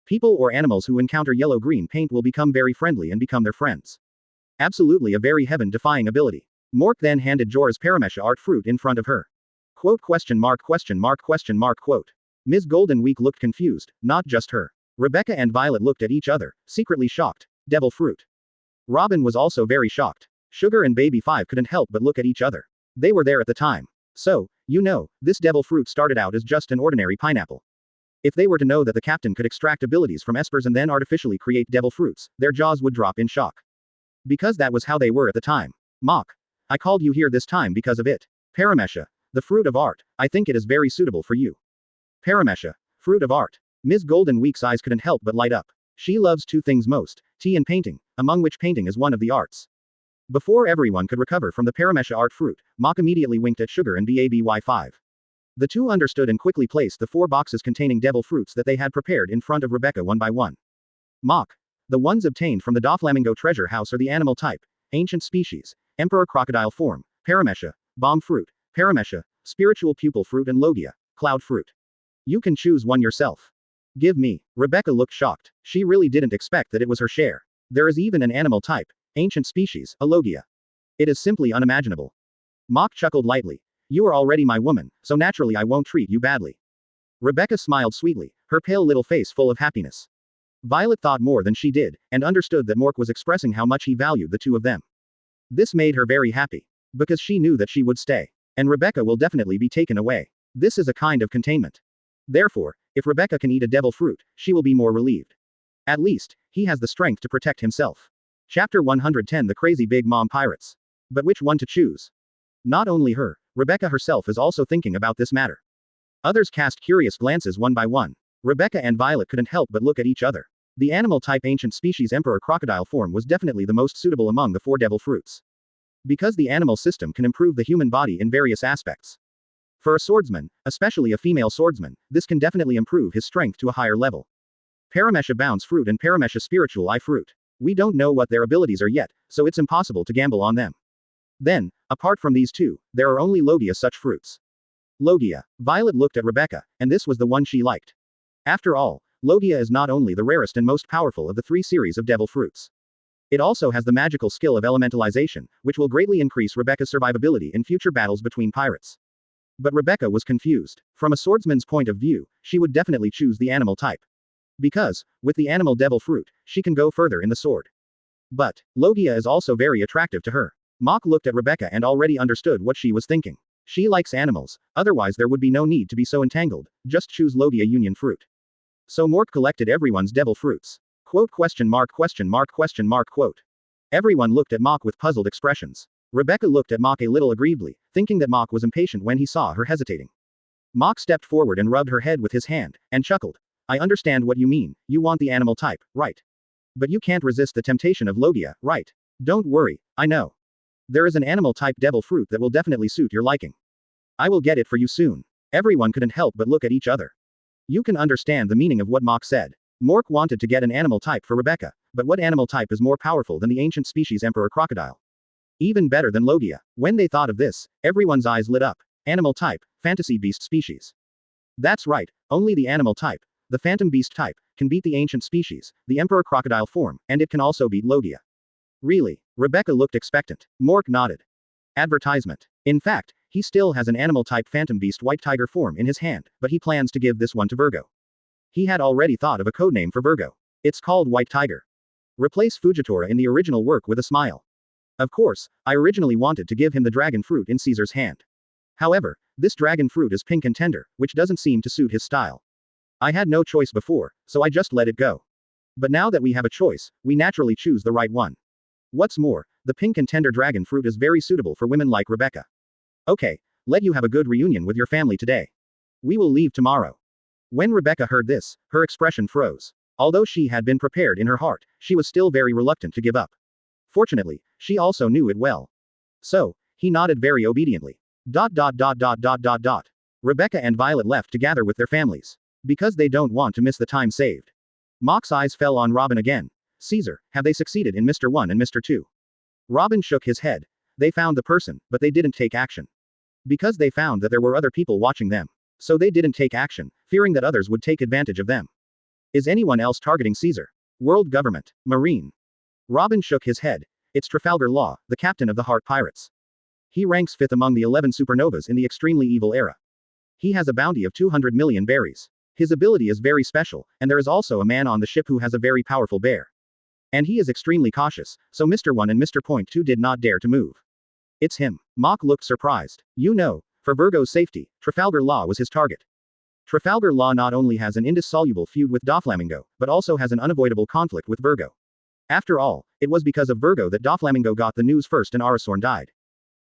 B: People or animals who encounter yellow-green paint will become very friendly and become their friends. Absolutely a very heaven-defying ability. Mork then handed Jorah's Paramecia art fruit in front of her. Quote ? Ms. Golden Week looked confused, not just her. Rebecca and Violet looked at each other, secretly shocked. Devil fruit. Robin was also very shocked. Sugar and Baby 5 couldn't help but look at each other. They were there at the time. So, this devil fruit started out as just an ordinary pineapple. If they were to know that the captain could extract abilities from espers and then artificially create devil fruits, their jaws would drop in shock. Because that was how they were at the time. Mach. I called you here this time because of it. Paramecia, the fruit of art, I think it is very suitable for you. Paramecia, fruit of art. Ms. Golden Week's eyes couldn't help but light up. She loves two things most, tea and painting, among which painting is one of the arts. Before everyone could recover from the Paramecia art fruit, Mach immediately winked at Sugar and BABY5. The two understood and quickly placed the 4 boxes containing devil fruits that they had prepared in front of Rebecca one by one. Mach. The ones obtained from the Doflamingo treasure house are the animal type, ancient species, emperor crocodile form, Paramecia, bomb fruit, Paramecia, spiritual pupil fruit and Logia, cloud fruit. You can choose one yourself. Give me. Rebecca looked shocked. She really didn't expect that it was her share. There is even an animal type, ancient species, a Logia. It is simply unimaginable. Mach chuckled lightly. You are already my woman, so naturally I won't treat you badly. Rebecca smiled sweetly, her pale little face full of happiness. Violet thought more than she did, and understood that Mork was expressing how much he valued the two of them. This made her very happy. Because she knew that she would stay. And Rebecca will definitely be taken away. This is a kind of containment. Therefore, if Rebecca can eat a devil fruit, she will be more relieved. At least, he has the strength to protect himself. Chapter 110 The Crazy Big Mom Pirates. But which one to choose? Not only her, Rebecca herself is also thinking about this matter. Others cast curious glances one by one. Rebecca and Violet couldn't help but look at each other. The animal-type ancient species emperor crocodile form was definitely the most suitable among the 4 devil fruits. Because the animal system can improve the human body in various aspects. For a swordsman, especially a female swordsman, this can definitely improve his strength to a higher level. Paramecia bounce fruit and Paramecia spiritual eye fruit. We don't know what their abilities are yet, so it's impossible to gamble on them. Then, apart from these two, there are only Logia such fruits. Logia. Violet looked at Rebecca, and this was the one she liked. After all, Logia is not only the rarest and most powerful of the 3 series of devil fruits. It also has the magical skill of elementalization, which will greatly increase Rebecca's survivability in future battles between pirates. But Rebecca was confused. From a swordsman's point of view, she would definitely choose the animal type. Because, with the animal devil fruit, she can go further in the sword. But, Logia is also very attractive to her. Mok looked at Rebecca and already understood what she was thinking. She likes animals, otherwise there would be no need to be so entangled, just choose Logia union fruit. So Mork collected everyone's devil fruits. Quote question mark question mark question mark quote. Everyone looked at Mok with puzzled expressions. Rebecca looked at Mok a little aggrievedly, thinking that Mok was impatient when he saw her hesitating. Mok stepped forward and rubbed her head with his hand, and chuckled. I understand what you mean, you want the animal type, right? But you can't resist the temptation of Logia, right? Don't worry, I know. There is an animal type devil fruit that will definitely suit your liking. I will get it for you soon. Everyone couldn't help but look at each other. You can understand the meaning of what Mok said. Mork wanted to get an animal type for Rebecca, but what animal type is more powerful than the ancient species Emperor Crocodile? Even better than Logia. When they thought of this, everyone's eyes lit up. Animal type, fantasy beast species. That's right, only the animal type, the phantom beast type, can beat the ancient species, the Emperor Crocodile form, and it can also beat Logia. Really? Rebecca looked expectant. Mork nodded. Advertisement. In fact, he still has an animal type phantom beast white tiger form in his hand, but he plans to give this one to Virgo. He had already thought of a codename for Virgo. It's called White Tiger. Replace Fujitora in the original work with a smile. Of course, I originally wanted to give him the dragon fruit in Caesar's hand. However, this dragon fruit is pink and tender, which doesn't seem to suit his style. I had no choice before, so I just let it go. But now that we have a choice, we naturally choose the right one. What's more, the pink and tender dragon fruit is very suitable for women like Rebecca. Okay, let you have a good reunion with your family today. We will leave tomorrow. When Rebecca heard this, her expression froze. Although she had been prepared in her heart, she was still very reluctant to give up. Fortunately, she also knew it well. So, he nodded very obediently. ... Rebecca and Violet left to gather with their families. Because they don't want to miss the time saved. Mok's eyes fell on Robin again. Caesar, have they succeeded in Mr. 1 and Mr. 2? Robin shook his head. They found the person, but they didn't take action. Because they found that there were other people watching them. So they didn't take action, fearing that others would take advantage of them. Is anyone else targeting Caesar? World government, Marine. Robin shook his head. It's Trafalgar Law, the captain of the Heart Pirates. He ranks 5th among the 11 supernovas in the extremely evil era. He has a bounty of 200 million berries. His ability is very special, and there is also a man on the ship who has a very powerful bear. And he is extremely cautious, so Mr. 1 and Mr. Point 2 did not dare to move. It's him. Mok looked surprised. You know, for Virgo's safety, Trafalgar Law was his target. Trafalgar Law not only has an indissoluble feud with Doflamingo, but also has an unavoidable conflict with Virgo. After all, it was because of Virgo that Doflamingo got the news first and Arasorn died.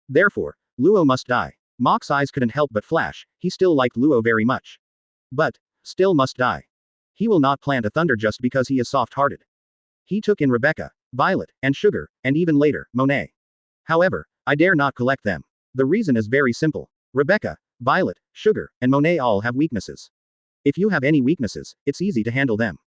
B: Therefore, Luo must die. Mok's eyes couldn't help but flash, he still liked Luo very much. But, still must die. He will not plant a thunder just because he is soft-hearted. He took in Rebecca, Violet, and Sugar, and even later, Monet. However, I dare not collect them. The reason is very simple. Rebecca, Violet, Sugar, and Monet all have weaknesses. If you have any weaknesses, it's easy to handle them.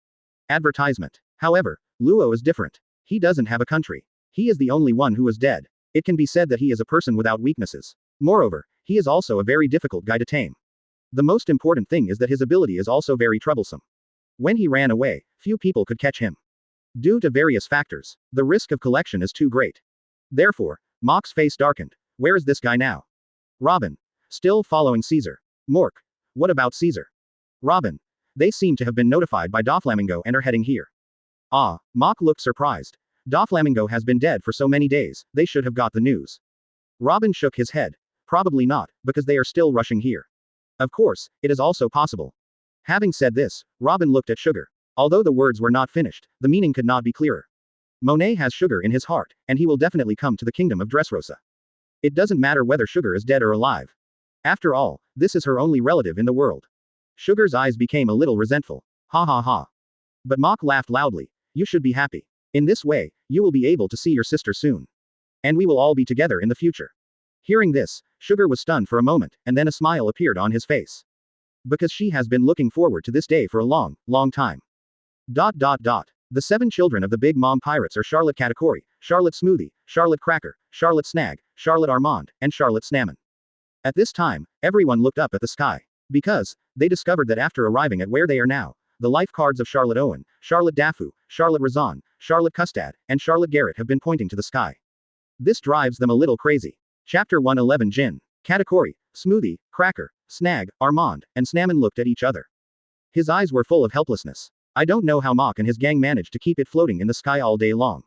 B: Advertisement. However, Luo is different. He doesn't have a country. He is the only one who is dead. It can be said that he is a person without weaknesses. Moreover, he is also a very difficult guy to tame. The most important thing is that his ability is also very troublesome. When he ran away, few people could catch him. Due to various factors, the risk of collection is too great. Therefore, Mok's face darkened. Where is this guy now? Robin. Still following Caesar. Mork. What about Caesar? Robin. They seem to have been notified by Doflamingo and are heading here. Ah, Mok looked surprised. Doflamingo has been dead for so many days, they should have got the news. Robin shook his head. Probably not, because they are still rushing here. Of course, it is also possible. Having said this, Robin looked at Sugar. Although the words were not finished, the meaning could not be clearer. Monet has Sugar in his heart, and he will definitely come to the kingdom of Dressrosa. It doesn't matter whether Sugar is dead or alive. After all, this is her only relative in the world. Sugar's eyes became a little resentful. Ha ha ha. But Mok laughed loudly. You should be happy. In this way, you will be able to see your sister soon. And we will all be together in the future. Hearing this, Sugar was stunned for a moment, and then a smile appeared on his face. Because she has been looking forward to this day for a long, long time. The 7 children of the Big Mom Pirates are Charlotte Katakuri, Charlotte Smoothie, Charlotte Cracker, Charlotte Snag, Charlotte Armand, and Charlotte Snamon. At this time, everyone looked up at the sky. Because, they discovered that after arriving at where they are now, the life cards of Charlotte Owen, Charlotte Dafu, Charlotte Razan, Charlotte Custad, and Charlotte Garrett have been pointing to the sky. This drives them a little crazy. Chapter 111 Jin. Katakuri, Smoothie, Cracker, Snag, Armand, and Snamon looked at each other. His eyes were full of helplessness. I don't know how Mach and his gang managed to keep it floating in the sky all day long.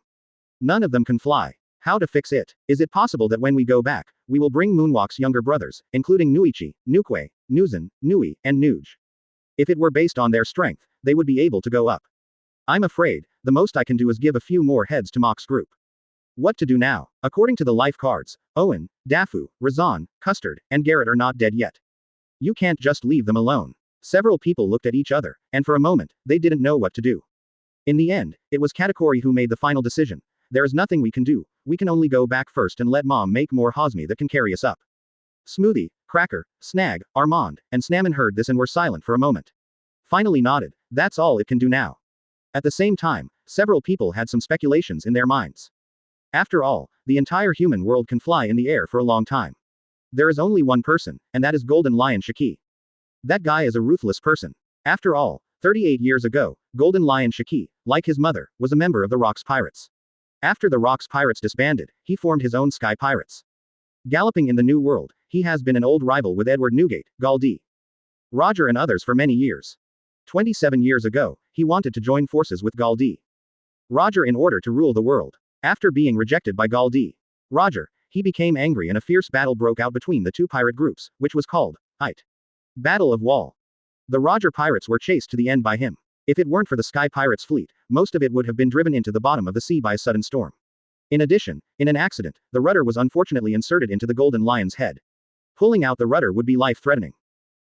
B: None of them can fly. How to fix it? Is it possible that when we go back, we will bring Moonwalk's younger brothers, including Nuichi, Nukwe, Nuzan, Nui, and Nuj? If it were based on their strength, they would be able to go up. I'm afraid, the most I can do is give a few more heads to Mach's group. What to do now? According to the life cards, Owen, Dafu, Razan, Custard, and Garrett are not dead yet. You can't just leave them alone. Several people looked at each other, and for a moment, they didn't know what to do. In the end, it was Katakuri who made the final decision. There is nothing we can do, we can only go back first and let Mom make more Hosmi that can carry us up. Smoothie, Cracker, Snag, Armand, and Snamon heard this and were silent for a moment. Finally nodded, that's all it can do now. At the same time, several people had some speculations in their minds. After all, the entire human world can fly in the air for a long time. There is only one person, and that is Golden Lion Shiki. That guy is a ruthless person. After all, 38 years ago, Golden Lion Shiki, like his mother, was a member of the Rocks Pirates. After the Rocks Pirates disbanded, he formed his own Sky Pirates. Galloping in the New World, he has been an old rival with Edward Newgate, Galdi, Roger and others for many years. 27 years ago, he wanted to join forces with Galdi, Roger in order to rule the world. After being rejected by Galdi, Roger, he became angry and a fierce battle broke out between the two pirate groups, which was called It. Battle of Wall. The Roger pirates were chased to the end by him. If it weren't for the Sky Pirates fleet, most of it would have been driven into the bottom of the sea by a sudden storm. In addition, in an accident, the rudder was unfortunately inserted into the Golden Lion's head. Pulling out the rudder would be life-threatening.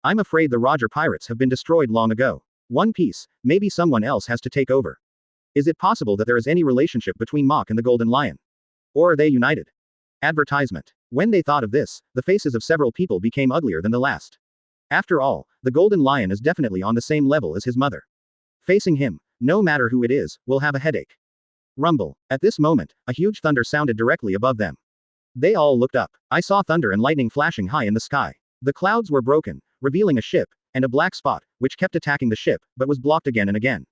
B: I'm afraid the Roger pirates have been destroyed long ago. One Piece, maybe someone else has to take over. Is it possible that there is any relationship between Mach and the Golden Lion? Or are they united? Advertisement. When they thought of this, the faces of several people became uglier than the last. After all, the Golden Lion is definitely on the same level as his mother. Facing him, no matter who it is, will have a headache. Rumble. At this moment, a huge thunder sounded directly above them. They all looked up. I saw thunder and lightning flashing high in the sky. The clouds were broken, revealing a ship, and a black spot, which kept attacking the ship, but was blocked again and again.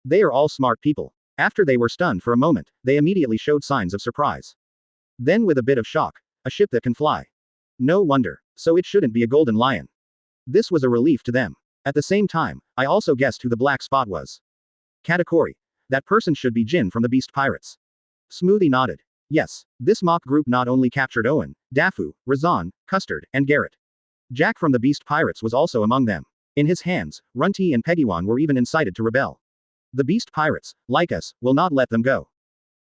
B: They are all smart people. After they were stunned for a moment, they immediately showed signs of surprise. Then with a bit of shock, a ship that can fly. No wonder. So it shouldn't be a Golden Lion. This was a relief to them. At the same time, I also guessed who the black spot was. Katakuri. That person should be Jin from the Beast Pirates. Smoothie nodded. Yes, this mock group not only captured Owen, Dafu, Razan, Custard, and Garrett. Jack from the Beast Pirates was also among them. In his hands, Runty and Peggywan were even incited to rebel. The Beast Pirates, like us, will not let them go.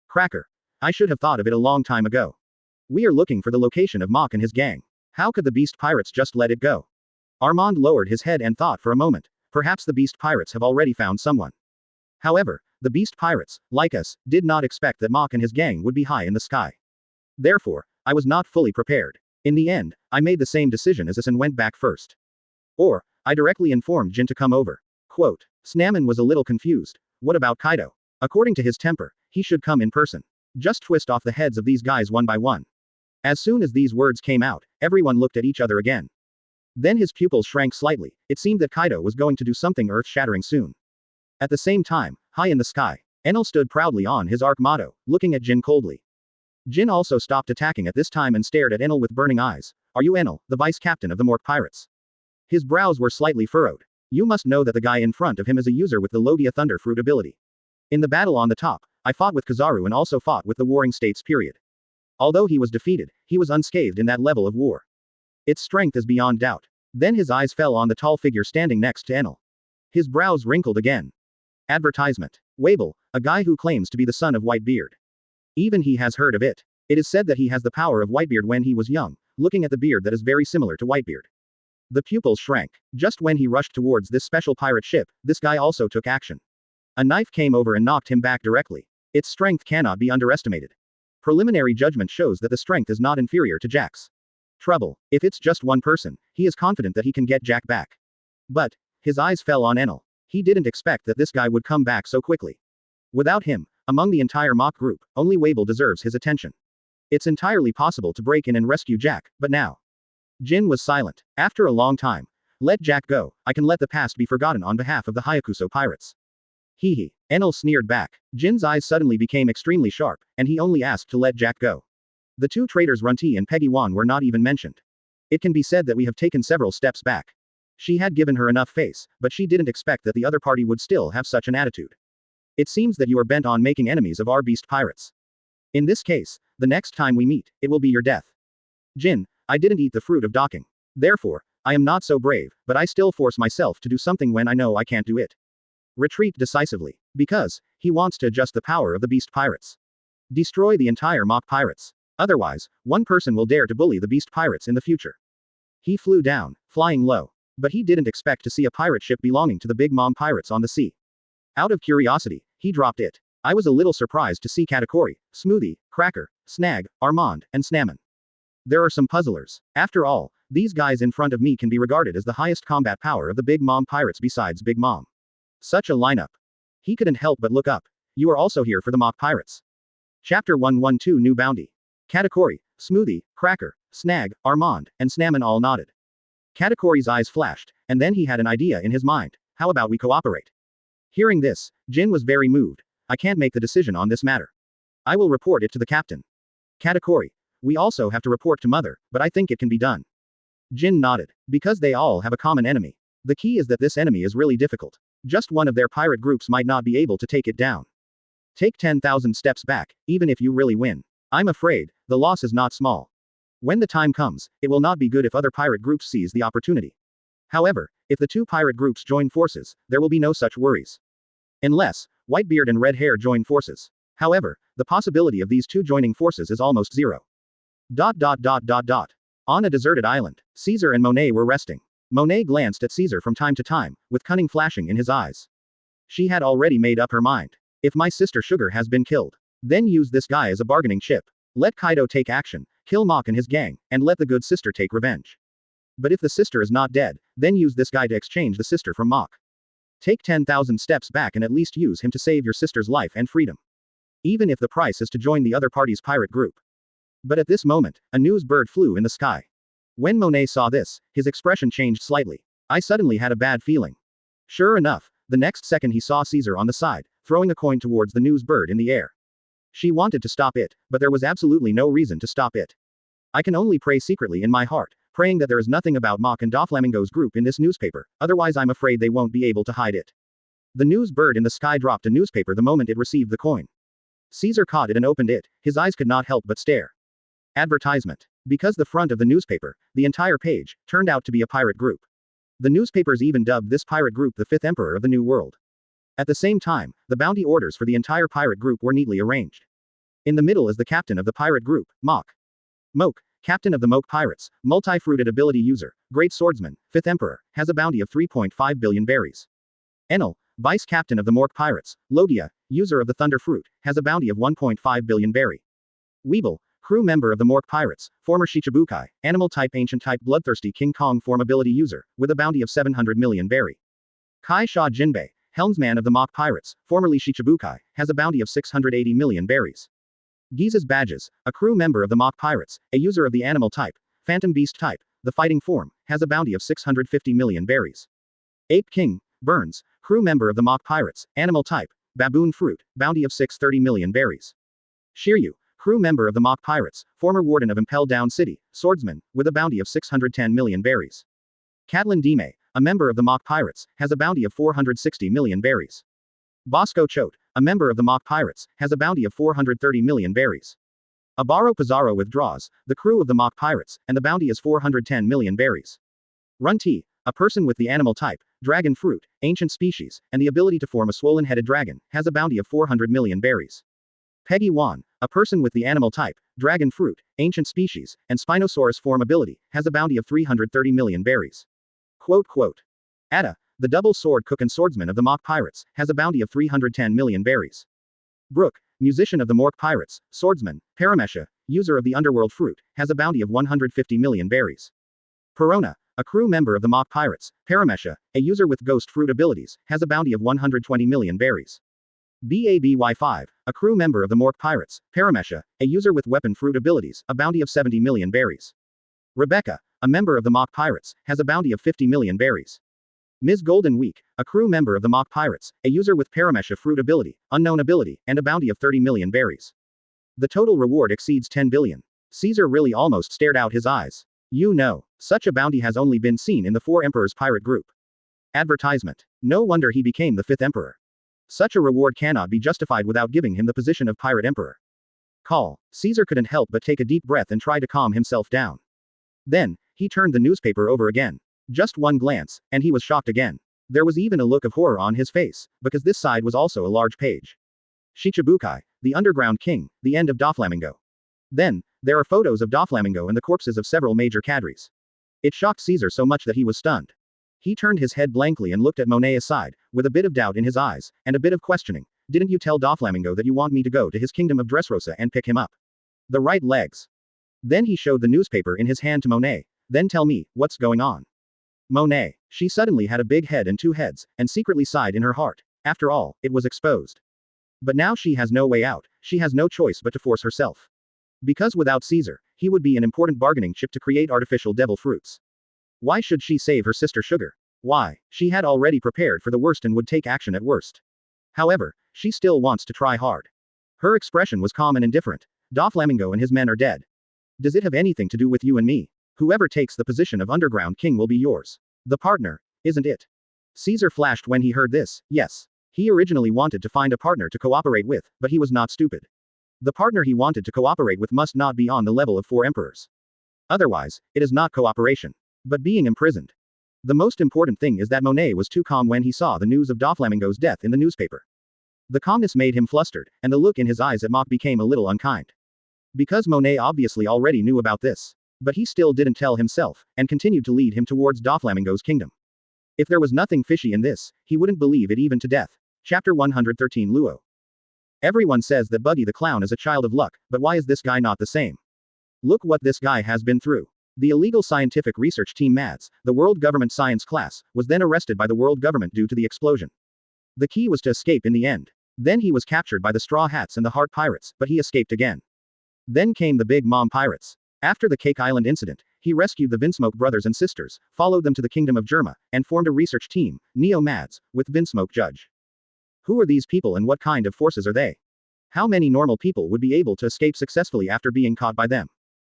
B: Cracker. I should have thought of it a long time ago. We are looking for the location of Mach and his gang. How could the Beast Pirates just let it go? Armand lowered his head and thought for a moment. Perhaps the Beast Pirates have already found someone. However, the Beast Pirates, like us, did not expect that Mach and his gang would be high in the sky. Therefore, I was not fully prepared. In the end, I made the same decision as us and went back first. Or, I directly informed Jin to come over. Quote. Snamon was a little confused. What about Kaido? According to his temper, he should come in person. Just twist off the heads of these guys one by one. As soon as these words came out, everyone looked at each other again. Then his pupils shrank slightly. It seemed that Kaido was going to do something earth-shattering soon. At the same time, high in the sky, Enel stood proudly on his arc motto, looking at Jin coldly. Jin also stopped attacking at this time and stared at Enel with burning eyes. Are you Enel, the vice-captain of the Mork Pirates? His brows were slightly furrowed. You must know that the guy in front of him is a user with the Logia Thunder Fruit ability. In the battle on the top, I fought with Kizaru and also fought with the Warring States period. Although he was defeated, he was unscathed in that level of war. Its strength is beyond doubt. Then his eyes fell on the tall figure standing next to Enel. His brows wrinkled again. Advertisement. Wable, a guy who claims to be the son of Whitebeard. Even he has heard of it. It is said that he has the power of Whitebeard when he was young, looking at the beard that is very similar to Whitebeard. The pupils shrank. Just when he rushed towards this special pirate ship, this guy also took action. A knife came over and knocked him back directly. Its strength cannot be underestimated. Preliminary judgment shows that the strength is not inferior to Jack's. Trouble. If it's just one person, he is confident that he can get Jack back. But, his eyes fell on Enel. He didn't expect that this guy would come back so quickly. Without him, among the entire mock group, only Wable deserves his attention. It's entirely possible to break in and rescue Jack, but now. Jin was silent. After a long time. Let Jack go, I can let the past be forgotten on behalf of the Hayakuso pirates. Hee hee. Enel sneered back. Jin's eyes suddenly became extremely sharp, and he only asked to let Jack go. The two traitors Runty and Peggy Wan were not even mentioned. It can be said that we have taken several steps back. She had given her enough face, but she didn't expect that the other party would still have such an attitude. It seems that you are bent on making enemies of our beast pirates. In this case, the next time we meet, it will be your death. Jin, I didn't eat the fruit of docking. Therefore, I am not so brave, but I still force myself to do something when I know I can't do it. Retreat decisively. Because, he wants to adjust the power of the beast pirates. Destroy the entire mock pirates. Otherwise, one person will dare to bully the beast pirates in the future. He flew down, flying low. But he didn't expect to see a pirate ship belonging to the big mom pirates on the sea. Out of curiosity, he dropped it. I was a little surprised to see Katakuri, Smoothie, Cracker, Snag, Armand, and Snamon. There are some puzzlers. After all, these guys in front of me can be regarded as the highest combat power of the big mom pirates besides Big Mom. Such a lineup. He couldn't help but look up. You are also here for the mock pirates. Chapter 112 New Bounty. Katakuri, Smoothie, Cracker, Snag, Armand, and Snamon all nodded. Katakuri's eyes flashed, and then he had an idea in his mind. How about we cooperate? Hearing this, Jin was very moved. I can't make the decision on this matter. I will report it to the captain. Katakuri. We also have to report to Mother, but I think it can be done. Jin nodded. Because they all have a common enemy. The key is that this enemy is really difficult. Just one of their pirate groups might not be able to take it down. Take 10,000 steps back, even if you really win. I'm afraid, the loss is not small. When the time comes, it will not be good if other pirate groups seize the opportunity. However, if the two pirate groups join forces, there will be no such worries. Unless, Whitebeard and Red Hair join forces. However, the possibility of these two joining forces is almost zero. On a deserted island, Caesar and Monet were resting. Monet glanced at Caesar from time to time, with cunning flashing in his eyes. She had already made up her mind. If my sister Sugar has been killed, then use this guy as a bargaining chip. Let Kaido take action, kill Mach and his gang, and let the good sister take revenge. But if the sister is not dead, then use this guy to exchange the sister from Mach. Take 10,000 steps back and at least use him to save your sister's life and freedom. Even if the price is to join the other party's pirate group. But at this moment, a news bird flew in the sky. When Monet saw this, his expression changed slightly. I suddenly had a bad feeling. Sure enough, the next second he saw Caesar on the side, throwing a coin towards the news bird in the air. She wanted to stop it, but there was absolutely no reason to stop it. I can only pray secretly in my heart, praying that there is nothing about Mach and Doflamingo's group in this newspaper, otherwise I'm afraid they won't be able to hide it. The news bird in the sky dropped a newspaper the moment it received the coin. Caesar caught it and opened it, his eyes could not help but stare. Advertisement. Because the front of the newspaper, the entire page, turned out to be a pirate group. The newspapers even dubbed this pirate group the Fifth Emperor of the New World. At the same time, the bounty orders for the entire pirate group were neatly arranged. In the middle is the captain of the pirate group, Mach. Moke, captain of the Moke Pirates, multi-fruited ability user, great swordsman, Fifth Emperor, has a bounty of 3.5 billion berries. Enel, vice captain of the Mork Pirates, Logia, user of the Thunder Fruit, has a bounty of 1.5 billion berry. Weeble, crew member of the Mork Pirates, former Shichibukai, animal type ancient type bloodthirsty King Kong form ability user, with a bounty of 700 million berry. Kai Sha Jinbei, helmsman of the Mock Pirates, formerly Shichibukai, has a bounty of 680 million berries. Giza's Badges, a crew member of the Mock Pirates, a user of the animal type, Phantom Beast type, the fighting form, has a bounty of 650 million berries. Ape King, Burns, crew member of the Mock Pirates, animal type, Baboon Fruit, bounty of 630 million berries. Shiryu, crew member of the Mock Pirates, former warden of Impel Down City, swordsman, with a bounty of 610 million berries. Catelyn Dime, a member of the Mock Pirates, has a bounty of 460 million berries. Bosco Choate, a member of the Mock Pirates, has a bounty of 430 million berries. Abaro Pizarro withdraws, the crew of the Mock Pirates, and the bounty is 410 million berries. Runti, a person with the animal type, dragon fruit, ancient species, and the ability to form a swollen-headed dragon, has a bounty of 400 million berries. Peggy Wan, a person with the animal type, dragon fruit, ancient species, and Spinosaurus form ability, has a bounty of 330 million berries. Atta, the double sword cook and swordsman of the Mock Pirates, has a bounty of 310 million berries. Brooke, musician of the Mork Pirates, swordsman, Paramecia, user of the underworld fruit, has a bounty of 150 million berries. Perona, a crew member of the Mock Pirates, Paramecia, a user with ghost fruit abilities, has a bounty of 120 million berries. BABY5, a crew member of the Mork Pirates, Paramecia, a user with weapon fruit abilities, a bounty of 70 million berries. Rebecca, a member of the Mock Pirates, has a bounty of 50 million berries. Ms. Golden Week, a crew member of the Mock Pirates, a user with Paramecia fruit ability, unknown ability, and a bounty of 30 million berries. The total reward exceeds 10 billion. Caesar really almost stared out his eyes. You know, such a bounty has only been seen in the Four Emperors pirate group. Advertisement. No wonder he became the fifth emperor. Such a reward cannot be justified without giving him the position of pirate emperor. Call. Caesar couldn't help but take a deep breath and try to calm himself down. Then, he turned the newspaper over again. Just one glance, and he was shocked again. There was even a look of horror on his face, because this side was also a large page. Shichibukai, the underground king, the end of Doflamingo. Then, there are photos of Doflamingo and the corpses of several major cadres. It shocked Caesar so much that he was stunned. He turned his head blankly and looked at Monet aside, with a bit of doubt in his eyes, and a bit of questioning. Didn't you tell Doflamingo that you want me to go to his kingdom of Dressrosa and pick him up? The right legs. Then he showed the newspaper in his hand to Monet. Then tell me, what's going on? Monet. She suddenly had a big head and two heads, and secretly sighed in her heart. After all, it was exposed. But now she has no way out, she has no choice but to force herself. Because without Caesar, he would be an important bargaining chip to create artificial devil fruits. Why should she save her sister Sugar? Why? She had already prepared for the worst and would take action at worst. However, she still wants to try hard. Her expression was calm and indifferent. Doflamingo and his men are dead. Does it have anything to do with you and me? Whoever takes the position of underground king will be yours. The partner, isn't it? Caesar flashed when he heard this. Yes. He originally wanted to find a partner to cooperate with, but he was not stupid. The partner he wanted to cooperate with must not be on the level of four emperors. Otherwise, it is not cooperation. But being imprisoned. The most important thing is that Monet was too calm when he saw the news of Doflamingo's death in the newspaper. The calmness made him flustered, and the look in his eyes at Mock became a little unkind. Because Monet obviously already knew about this. But he still didn't tell himself, and continued to lead him towards Doflamingo's kingdom. If there was nothing fishy in this, he wouldn't believe it even to death. Chapter 113 Luo. Everyone says that Buggy the Clown is a child of luck, but why is this guy not the same? Look what this guy has been through. The illegal scientific research team MADS, the World Government Science class, was then arrested by the world government due to the explosion. The key was to escape in the end. Then he was captured by the Straw Hats and the Heart Pirates, but he escaped again. Then came the Big Mom Pirates. After the Cake Island incident, he rescued the Vinsmoke brothers and sisters, followed them to the Kingdom of Germa, and formed a research team, Neo-MADS, with Vinsmoke Judge. Who are these people and what kind of forces are they? How many normal people would be able to escape successfully after being caught by them?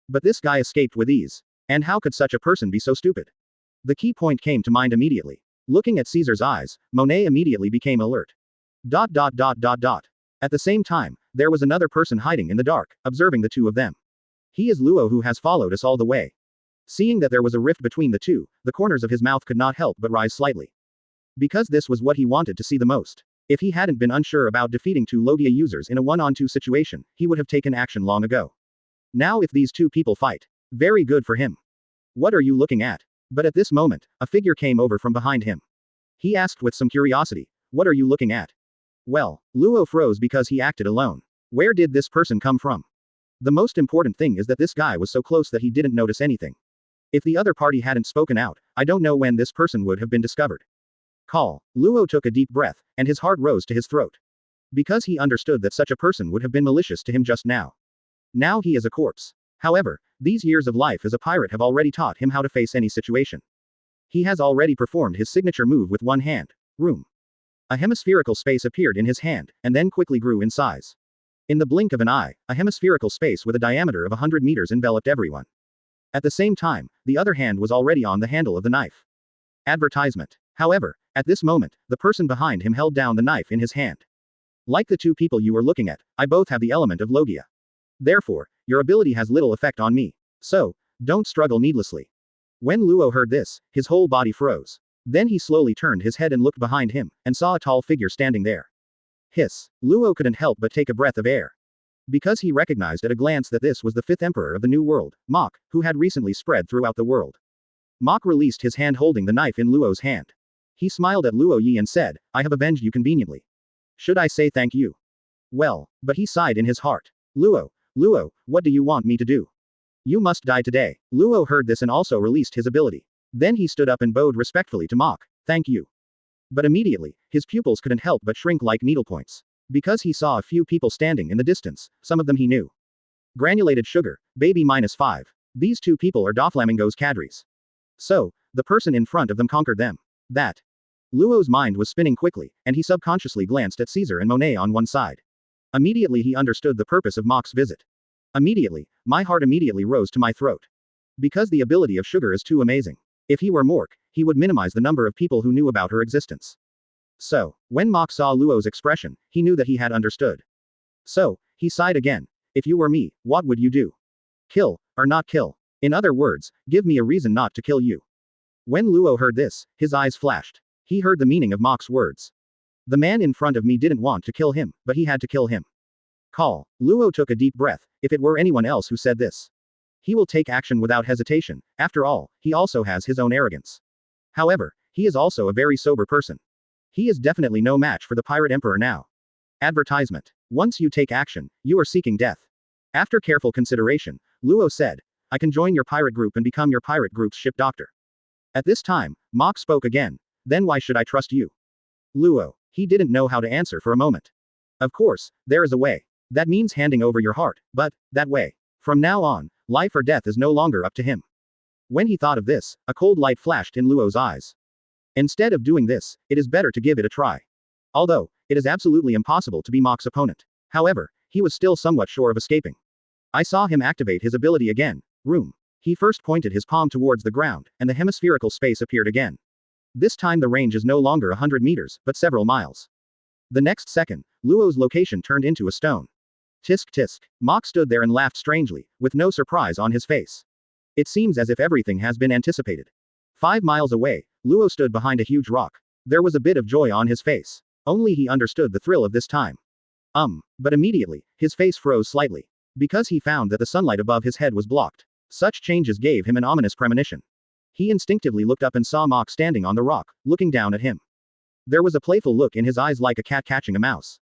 B: But this guy escaped with ease. And how could such a person be so stupid? The key point came to mind immediately. Looking at Caesar's eyes, Monet immediately became alert. At the same time, there was another person hiding in the dark, observing the two of them. He is Luo who has followed us all the way. Seeing that there was a rift between the two, the corners of his mouth could not help but rise slightly. Because this was what he wanted to see the most. If he hadn't been unsure about defeating two Logia users in a one-on-two situation, he would have taken action long ago. Now if these two people fight. Very good for him. What are you looking at? But at this moment, a figure came over from behind him. He asked with some curiosity, what are you looking at? Well, Luo froze because he acted alone. Where did this person come from? The most important thing is that this guy was so close that he didn't notice anything. If the other party hadn't spoken out, I don't know when this person would have been discovered. Call. Luo took a deep breath, and his heart rose to his throat. Because he understood that such a person would have been malicious to him just now. Now he is a corpse. However, these years of life as a pirate have already taught him how to face any situation. He has already performed his signature move with one hand. Room. A hemispherical space appeared in his hand, and then quickly grew in size. In the blink of an eye, a hemispherical space with a diameter of 100 meters enveloped everyone. At the same time, the other hand was already on the handle of the knife. Advertisement. However, at this moment, the person behind him held down the knife in his hand. Like the two people you were looking at, I both have the element of Logia. Therefore, your ability has little effect on me. So, don't struggle needlessly. When Luo heard this, his whole body froze. Then he slowly turned his head and looked behind him, and saw a tall figure standing there. Hiss. Luo couldn't help but take a breath of air. Because he recognized at a glance that this was the fifth emperor of the New World, Mok, who had recently spread throughout the world. Mok released his hand holding the knife in Luo's hand. He smiled at Luo Yi and said, I have avenged you conveniently. Should I say thank you? Well, but he sighed in his heart. Luo, what do you want me to do? You must die today. Luo heard this and also released his ability. Then he stood up and bowed respectfully to Mok. Thank you. But immediately, his pupils couldn't help but shrink like needlepoints. Because he saw a few people standing in the distance, some of them he knew. Granulated Sugar, Baby -5. These two people are Doflamingo's cadres. So, the person in front of them conquered them. That. Luo's mind was spinning quickly, and he subconsciously glanced at Caesar and Monet on one side. Immediately he understood the purpose of Mok's visit. Immediately, my heart immediately rose to my throat. Because the ability of Sugar is too amazing. If he were Mork, he would minimize the number of people who knew about her existence. So, when Mok saw Luo's expression, he knew that he had understood. So, he sighed again. If you were me, what would you do? Kill, or not kill? In other words, give me a reason not to kill you. When Luo heard this, his eyes flashed. He heard the meaning of Mok's words. The man in front of me didn't want to kill him, but he had to kill him. Call. Luo took a deep breath. If it were anyone else who said this, he will take action without hesitation. After all, he also has his own arrogance. However, he is also a very sober person. He is definitely no match for the Pirate Emperor now. Advertisement. Once you take action, you are seeking death. After careful consideration, Luo said, I can join your pirate group and become your pirate group's ship doctor. At this time, Mok spoke again. Then why should I trust you? Luo. He didn't know how to answer for a moment. Of course, there is a way. That means handing over your heart, but, that way. From now on, life or death is no longer up to him. When he thought of this, a cold light flashed in Luo's eyes. Instead of doing this, it is better to give it a try. Although, it is absolutely impossible to be Mok's opponent. However, he was still somewhat sure of escaping. I saw him activate his ability again. Room. He first pointed his palm towards the ground, and the hemispherical space appeared again. This time the range is no longer 100 meters, but several miles. The next second, Luo's location turned into a stone. Tisk tisk. Mok stood there and laughed strangely, with no surprise on his face. It seems as if everything has been anticipated. 5 miles away, Luo stood behind a huge rock. There was a bit of joy on his face. Only he understood the thrill of this time. But immediately, his face froze slightly. Because he found that the sunlight above his head was blocked. Such changes gave him an ominous premonition. He instinctively looked up and saw Mok standing on the rock, looking down at him. There was a playful look in his eyes like a cat catching a mouse.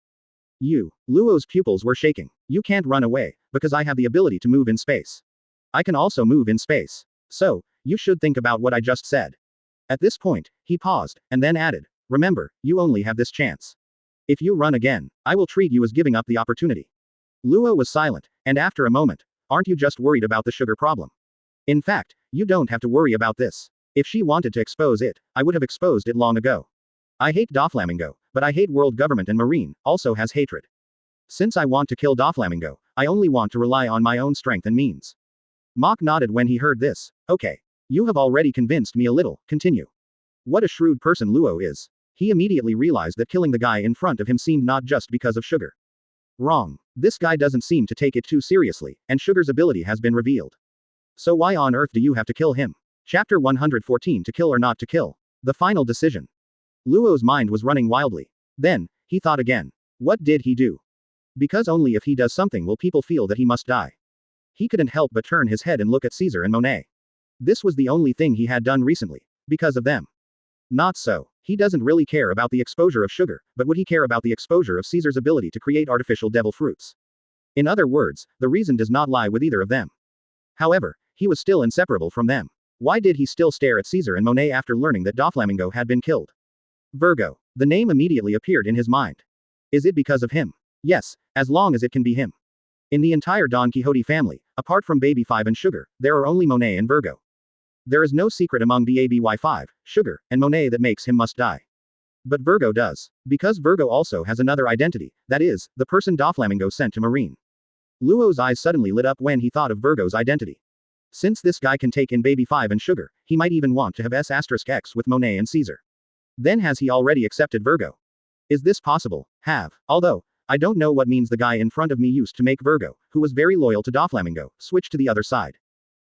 B: Luo's pupils were shaking. You can't run away, because I have the ability to move in space. I can also move in space. So, you should think about what I just said. At this point, he paused, and then added, remember, you only have this chance. If you run again, I will treat you as giving up the opportunity. Luo was silent, and after a moment, aren't you just worried about the sugar problem? In fact, you don't have to worry about this. If she wanted to expose it, I would have exposed it long ago. I hate Doflamingo, but I hate world government and Marine, also has hatred. Since I want to kill Doflamingo, I only want to rely on my own strength and means. Mok nodded when he heard this. Okay. You have already convinced me a little, continue. What a shrewd person Luo is. He immediately realized that killing the guy in front of him seemed not just because of sugar. Wrong. This guy doesn't seem to take it too seriously, and sugar's ability has been revealed. So why on earth do you have to kill him? Chapter 114 To Kill or Not to Kill. The Final Decision. Luo's mind was running wildly. Then, he thought again. What did he do? Because only if he does something will people feel that he must die. He couldn't help but turn his head and look at Caesar and Monet. This was the only thing he had done recently. Because of them. Not so. He doesn't really care about the exposure of sugar, but would he care about the exposure of Caesar's ability to create artificial devil fruits? In other words, the reason does not lie with either of them. However, he was still inseparable from them. Why did he still stare at Caesar and Monet after learning that Doflamingo had been killed? Virgo. The name immediately appeared in his mind. Is it because of him? Yes, as long as it can be him. In the entire Don Quixote family, apart from Baby 5 and Sugar, there are only Monet and Virgo. There is no secret among BABY5, Sugar, and Monet that makes him must die. But Virgo does. Because Virgo also has another identity, that is, the person Doflamingo sent to Marine. Luo's eyes suddenly lit up when he thought of Virgo's identity. Since this guy can take in Baby 5 and Sugar, he might even want to have S*X with Monet and Caesar. Then has he already accepted Virgo? Is this possible? Although, I don't know what means the guy in front of me used to make Virgo, who was very loyal to Doflamingo, switch to the other side.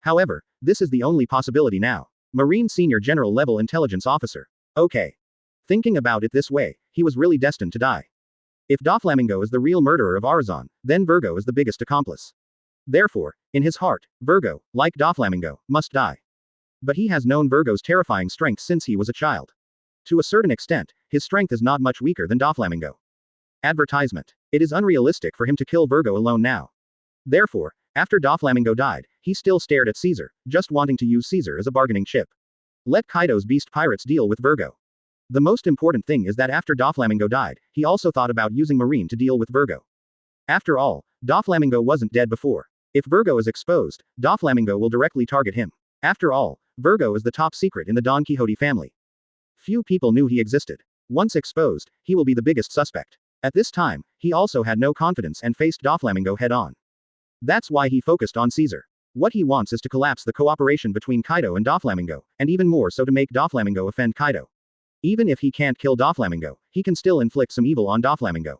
B: However, this is the only possibility now. Marine Senior General Level Intelligence Officer. Okay. Thinking about it this way, he was really destined to die. If Doflamingo is the real murderer of Arizon, then Virgo is the biggest accomplice. Therefore, in his heart, Virgo, like Doflamingo, must die. But he has known Virgo's terrifying strength since he was a child. To a certain extent, his strength is not much weaker than Doflamingo. Advertisement. It is unrealistic for him to kill Virgo alone now. Therefore, after Doflamingo died, he still stared at Caesar, just wanting to use Caesar as a bargaining chip. Let Kaido's beast pirates deal with Virgo. The most important thing is that after Doflamingo died, he also thought about using Marine to deal with Virgo. After all, Doflamingo wasn't dead before. If Virgo is exposed, Doflamingo will directly target him. After all, Virgo is the top secret in the Don Quixote family. Few people knew he existed. Once exposed, he will be the biggest suspect. At this time, he also had no confidence and faced Doflamingo head-on. That's why he focused on Caesar. What he wants is to collapse the cooperation between Kaido and Doflamingo, and even more so to make Doflamingo offend Kaido. Even if he can't kill Doflamingo, he can still inflict some evil on Doflamingo.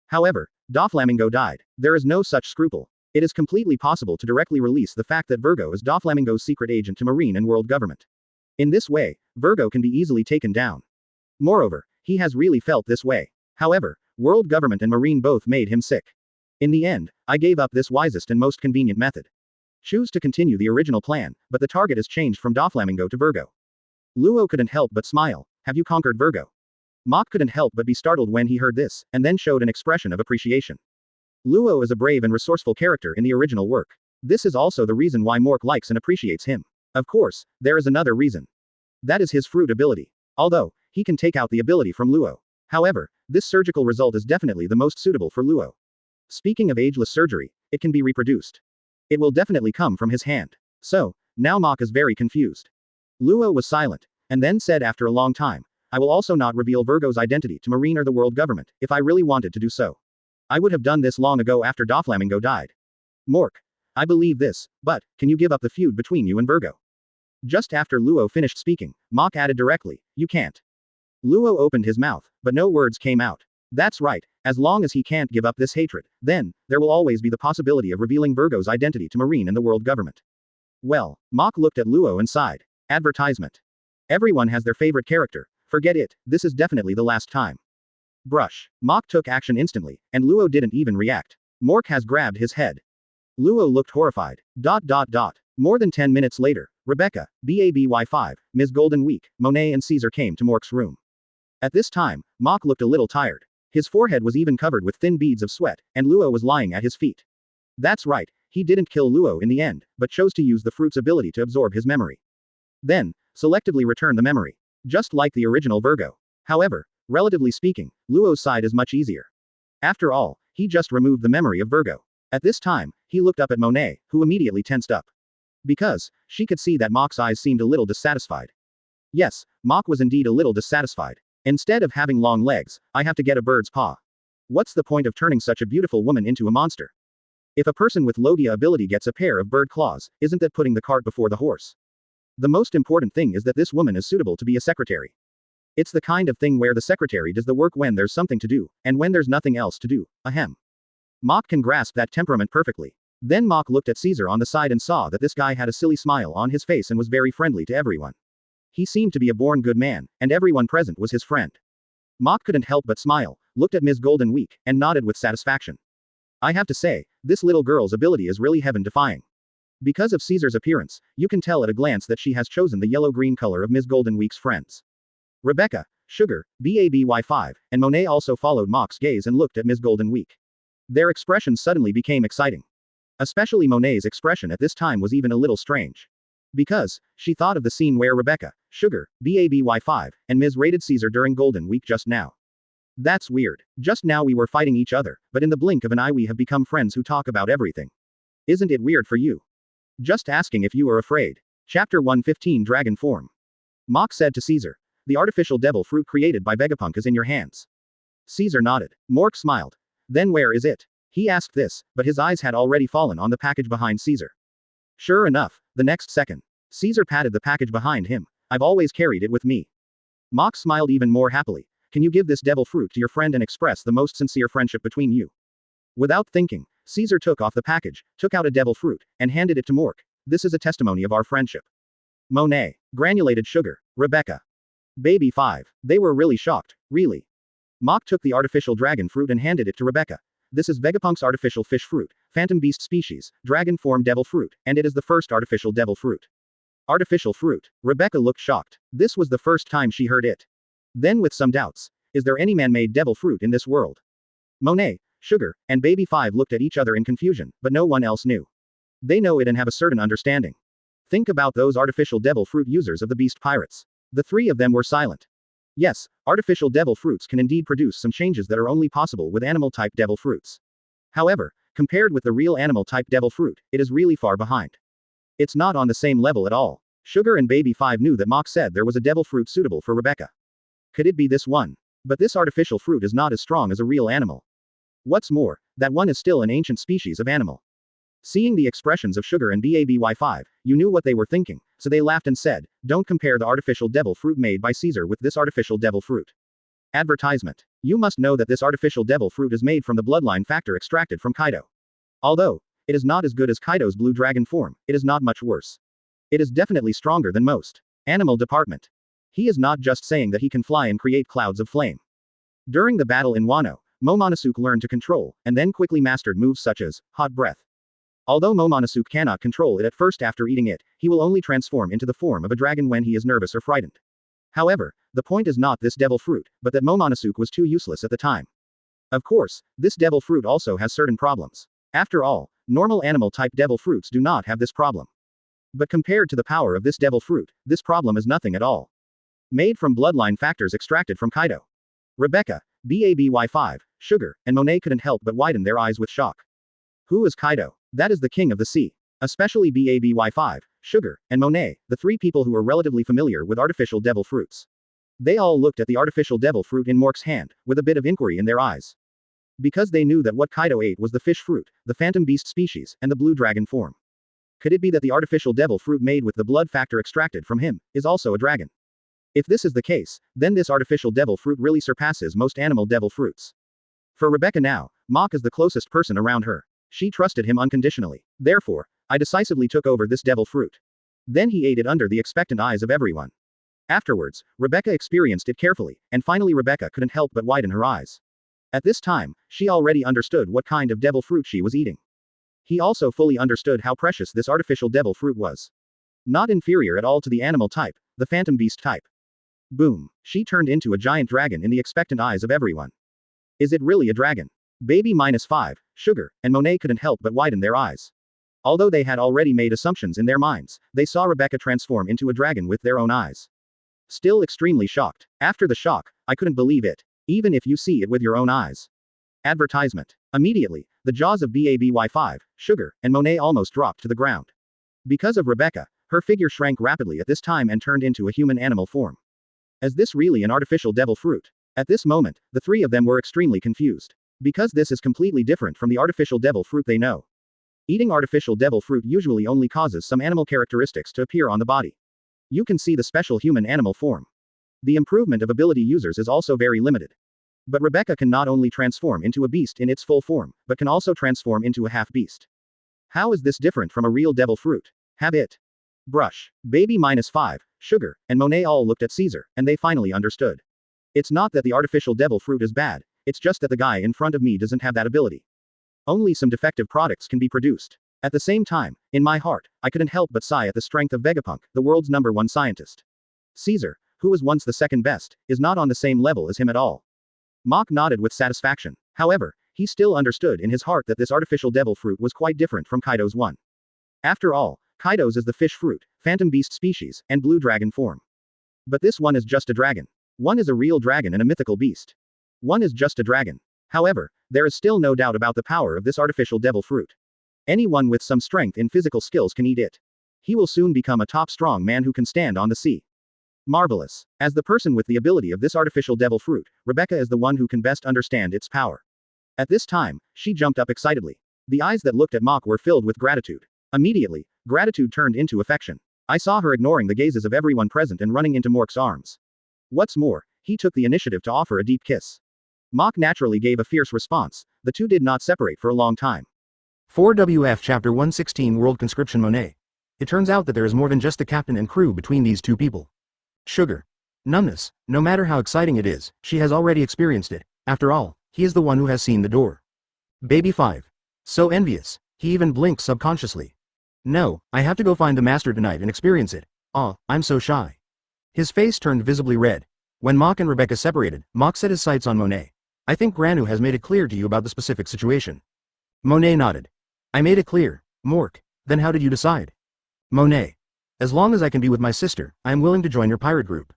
B: However, Doflamingo died. There is no such scruple. It is completely possible to directly release the fact that Virgo is Doflamingo's secret agent to Marine and world government. In this way, Virgo can be easily taken down. Moreover, he has really felt this way. However, world government and Marine both made him sick. In the end, I gave up this wisest and most convenient method. Choose to continue the original plan, but the target is changed from Doflamingo to Virgo. Luo couldn't help but smile. Have you conquered Virgo? Mach couldn't help but be startled when he heard this, and then showed an expression of appreciation. Luo is a brave and resourceful character in the original work. This is also the reason why Mork likes and appreciates him. Of course, there is another reason. That is his fruit ability. Although, he can take out the ability from Luo. However, this surgical result is definitely the most suitable for Luo. Speaking of ageless surgery, it can be reproduced. It will definitely come from his hand. So, now Mach is very confused. Luo was silent, and then said after a long time, I will also not reveal Virgo's identity to Marine or the world government, if I really wanted to do so. I would have done this long ago after Doflamingo died. Mork. I believe this, but, can you give up the feud between you and Virgo? Just after Luo finished speaking, Mach added directly, you can't. Luo opened his mouth, but no words came out. That's right, as long as he can't give up this hatred, then, there will always be the possibility of revealing Virgo's identity to Marine and the world government. Well, Mach looked at Luo and sighed. Advertisement. Everyone has their favorite character. Forget it, this is definitely the last time. Brush. Mach took action instantly, and Luo didn't even react. Mork has grabbed his head. Luo looked horrified. More than 10 minutes later, Rebecca, BABY5, Ms. Golden Week, Monet and Caesar came to Mork's room. At this time, Mach looked a little tired. His forehead was even covered with thin beads of sweat, and Luo was lying at his feet. That's right, he didn't kill Luo in the end, but chose to use the fruit's ability to absorb his memory. Then, selectively return the memory. Just like the original Virgo. However, relatively speaking, Luo's side is much easier. After all, he just removed the memory of Virgo. At this time, he looked up at Monet, who immediately tensed up. Because, she could see that Mach's eyes seemed a little dissatisfied. Yes, Mach was indeed a little dissatisfied. Instead of having long legs, I have to get a bird's paw. What's the point of turning such a beautiful woman into a monster? If a person with Logia ability gets a pair of bird claws, isn't that putting the cart before the horse? The most important thing is that this woman is suitable to be a secretary. It's the kind of thing where the secretary does the work when there's something to do, and when there's nothing else to do. Ahem. Mach can grasp that temperament perfectly. Then Mach looked at Caesar on the side and saw that this guy had a silly smile on his face and was very friendly to everyone. He seemed to be a born good man, and everyone present was his friend. Mach couldn't help but smile, looked at Ms. Golden Week, and nodded with satisfaction. I have to say, this little girl's ability is really heaven-defying. Because of Caesar's appearance, you can tell at a glance that she has chosen the yellow-green color of Ms. Golden Week's friends. Rebecca, Sugar, BABY5, and Monet also followed Mach's gaze and looked at Ms. Golden Week. Their expressions suddenly became exciting. Especially Monet's expression at this time was even a little strange. Because, she thought of the scene where Rebecca, Sugar, BABY5, and Ms. raided Caesar during Golden Week just now. That's weird. Just now we were fighting each other, but in the blink of an eye we have become friends who talk about everything. Isn't it weird for you? Just asking if you are afraid. Chapter 115 Dragon Form. Mach said to Caesar. The artificial devil fruit created by Vegapunk is in your hands. Caesar nodded. Mork smiled. Then where is it? He asked this, but his eyes had already fallen on the package behind Caesar. Sure enough, the next second. Caesar patted the package behind him. I've always carried it with me. Mach smiled even more happily. Can you give this devil fruit to your friend and express the most sincere friendship between you? Without thinking, Caesar took off the package, took out a devil fruit, and handed it to Mork. This is a testimony of our friendship. Monet. Granulated sugar. Rebecca. Baby 5. They were really shocked. Really. Mach took the artificial dragon fruit and handed it to Rebecca. This is Vegapunk's artificial fish fruit, phantom beast species, dragon form devil fruit, and it is the first artificial devil fruit. Artificial fruit. Rebecca looked shocked. This was the first time she heard it. Then with some doubts. Is there any man-made devil fruit in this world? Monet, Sugar, and Baby 5 looked at each other in confusion, but no one else knew. They know it and have a certain understanding. Think about those artificial devil fruit users of the beast pirates. The three of them were silent. Yes, artificial devil fruits can indeed produce some changes that are only possible with animal-type devil fruits. However, compared with the real animal-type devil fruit, it is really far behind. It's not on the same level at all. Sugar and Baby 5 knew that Mach said there was a devil fruit suitable for Rebecca. Could it be this one? But this artificial fruit is not as strong as a real animal. What's more, that one is still an ancient species of animal. Seeing the expressions of Sugar and Baby5, you knew what they were thinking, so they laughed and said, "Don't compare the artificial devil fruit made by Caesar with this artificial devil fruit." Advertisement. You must know that this artificial devil fruit is made from the bloodline factor extracted from Kaido. Although it is not as good as Kaido's blue dragon form, it is not much worse. It is definitely stronger than most. Animal department. He is not just saying that he can fly and create clouds of flame. During the battle in Wano, Momonosuke learned to control, and then quickly mastered moves such as hot breath. Although Momonosuke cannot control it at first after eating it, he will only transform into the form of a dragon when he is nervous or frightened. However, the point is not this devil fruit, but that Momonosuke was too useless at the time. Of course, this devil fruit also has certain problems. After all, normal animal-type devil fruits do not have this problem. But compared to the power of this devil fruit, this problem is nothing at all. Made from bloodline factors extracted from Kaido. Rebecca, Baby5, Sugar, and Monet couldn't help but widen their eyes with shock. Who is Kaido? That is the king of the sea. Especially Baby5, Sugar, and Monet, the three people who are relatively familiar with artificial devil fruits. They all looked at the artificial devil fruit in Mork's hand, with a bit of inquiry in their eyes. Because they knew that what Kaido ate was the fish fruit, the phantom beast species, and the blue dragon form. Could it be that the artificial devil fruit made with the blood factor extracted from him is also a dragon? If this is the case, then this artificial devil fruit really surpasses most animal devil fruits. For Rebecca now, Mok is the closest person around her. She trusted him unconditionally. Therefore, I decisively took over this devil fruit. Then he ate it under the expectant eyes of everyone. Afterwards, Rebecca experienced it carefully, and finally Rebecca couldn't help but widen her eyes. At this time, she already understood what kind of devil fruit she was eating. He also fully understood how precious this artificial devil fruit was. Not inferior at all to the animal type, the phantom beast type. Boom. She turned into a giant dragon in the expectant eyes of everyone. Is it really a dragon? Baby-5, Sugar, and Monet couldn't help but widen their eyes. Although they had already made assumptions in their minds, they saw Rebecca transform into a dragon with their own eyes. Still extremely shocked. After the shock, I couldn't believe it. Even if you see it with your own eyes. Advertisement. Immediately, the jaws of Baby-5, Sugar, and Monet almost dropped to the ground. Because of Rebecca, her figure shrank rapidly at this time and turned into a human animal form. Is this really an artificial devil fruit? At this moment, the three of them were extremely confused. Because this is completely different from the artificial devil fruit they know. Eating artificial devil fruit usually only causes some animal characteristics to appear on the body. You can see the special human animal form. The improvement of ability users is also very limited. But Rebecca can not only transform into a beast in its full form, but can also transform into a half-beast. How is this different from a real devil fruit? Have it. Brush. Baby-5, Sugar, and Monet all looked at Caesar, and they finally understood. It's not that the artificial devil fruit is bad, it's just that the guy in front of me doesn't have that ability. Only some defective products can be produced. At the same time, in my heart, I couldn't help but sigh at the strength of Vegapunk, the world's #1 scientist. Caesar, who was once the second best, is not on the same level as him at all. Mok nodded with satisfaction. However, he still understood in his heart that this artificial devil fruit was quite different from Kaido's one. After all, Kaido's is the fish fruit, phantom beast species, and blue dragon form. But this one is just a dragon. One is a real dragon and a mythical beast. One is just a dragon. However, there is still no doubt about the power of this artificial devil fruit. Anyone with some strength in physical skills can eat it. He will soon become a top strong man who can stand on the sea. Marvelous. As the person with the ability of this artificial devil fruit, Rebecca is the one who can best understand its power. At this time, she jumped up excitedly. The eyes that looked at Mok were filled with gratitude. Immediately, gratitude turned into affection. I saw her ignoring the gazes of everyone present and running into Mork's arms. What's more, he took the initiative to offer a deep kiss. Mok naturally gave a fierce response. The two did not separate for a long time.
A: 4WF Chapter 116 World Conscription Monet. It turns out that there is more than just the captain and crew between these two people. Sugar. Numbness. No matter how exciting it is, she has already experienced it. After all, he is the one who has seen the door. Baby-5. So envious. He even blinks subconsciously. No, I have to go find the master tonight and experience it. Aw, I'm so shy. His face turned visibly red. When Mok and Rebecca separated, Mok set his sights on Monet. I think Granu has made it clear to you about the specific situation. Monet nodded. I made it clear. Mork. Then how did you decide? Monet. As long as I can be with my sister, I am willing to join your pirate group.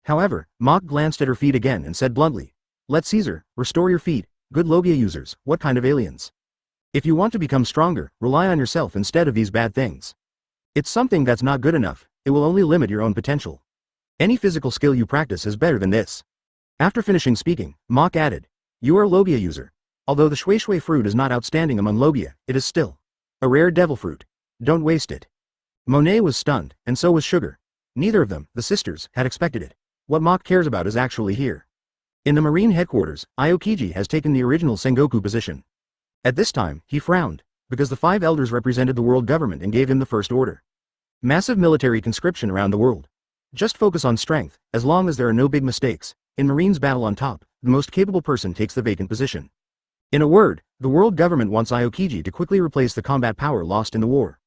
A: However, Mok glanced at her feet again and said bluntly. Let Caesar, restore your feet. Good Logia users, what kind of aliens? If you want to become stronger, rely on yourself instead of these bad things. It's something that's not good enough, it will only limit your own potential. Any physical skill you practice is better than this. After finishing speaking, Mok added. You are a Logia user. Although the Shui fruit is not outstanding among Logia, it is still A rare devil fruit. Don't waste it. Monet was stunned, and so was Sugar. Neither of them, the sisters, had expected it. What Mach cares about is actually here. In the Marine headquarters, Aokiji has taken the original Sengoku position. At this time, he frowned, because the 5 elders represented the world government and gave him the first order. Massive military conscription around the world. Just focus on strength, as long as there are no big mistakes. In Marine's battle on top, the most capable person takes the vacant position. In a word, the world government wants Aokiji to quickly replace the combat power lost in the war.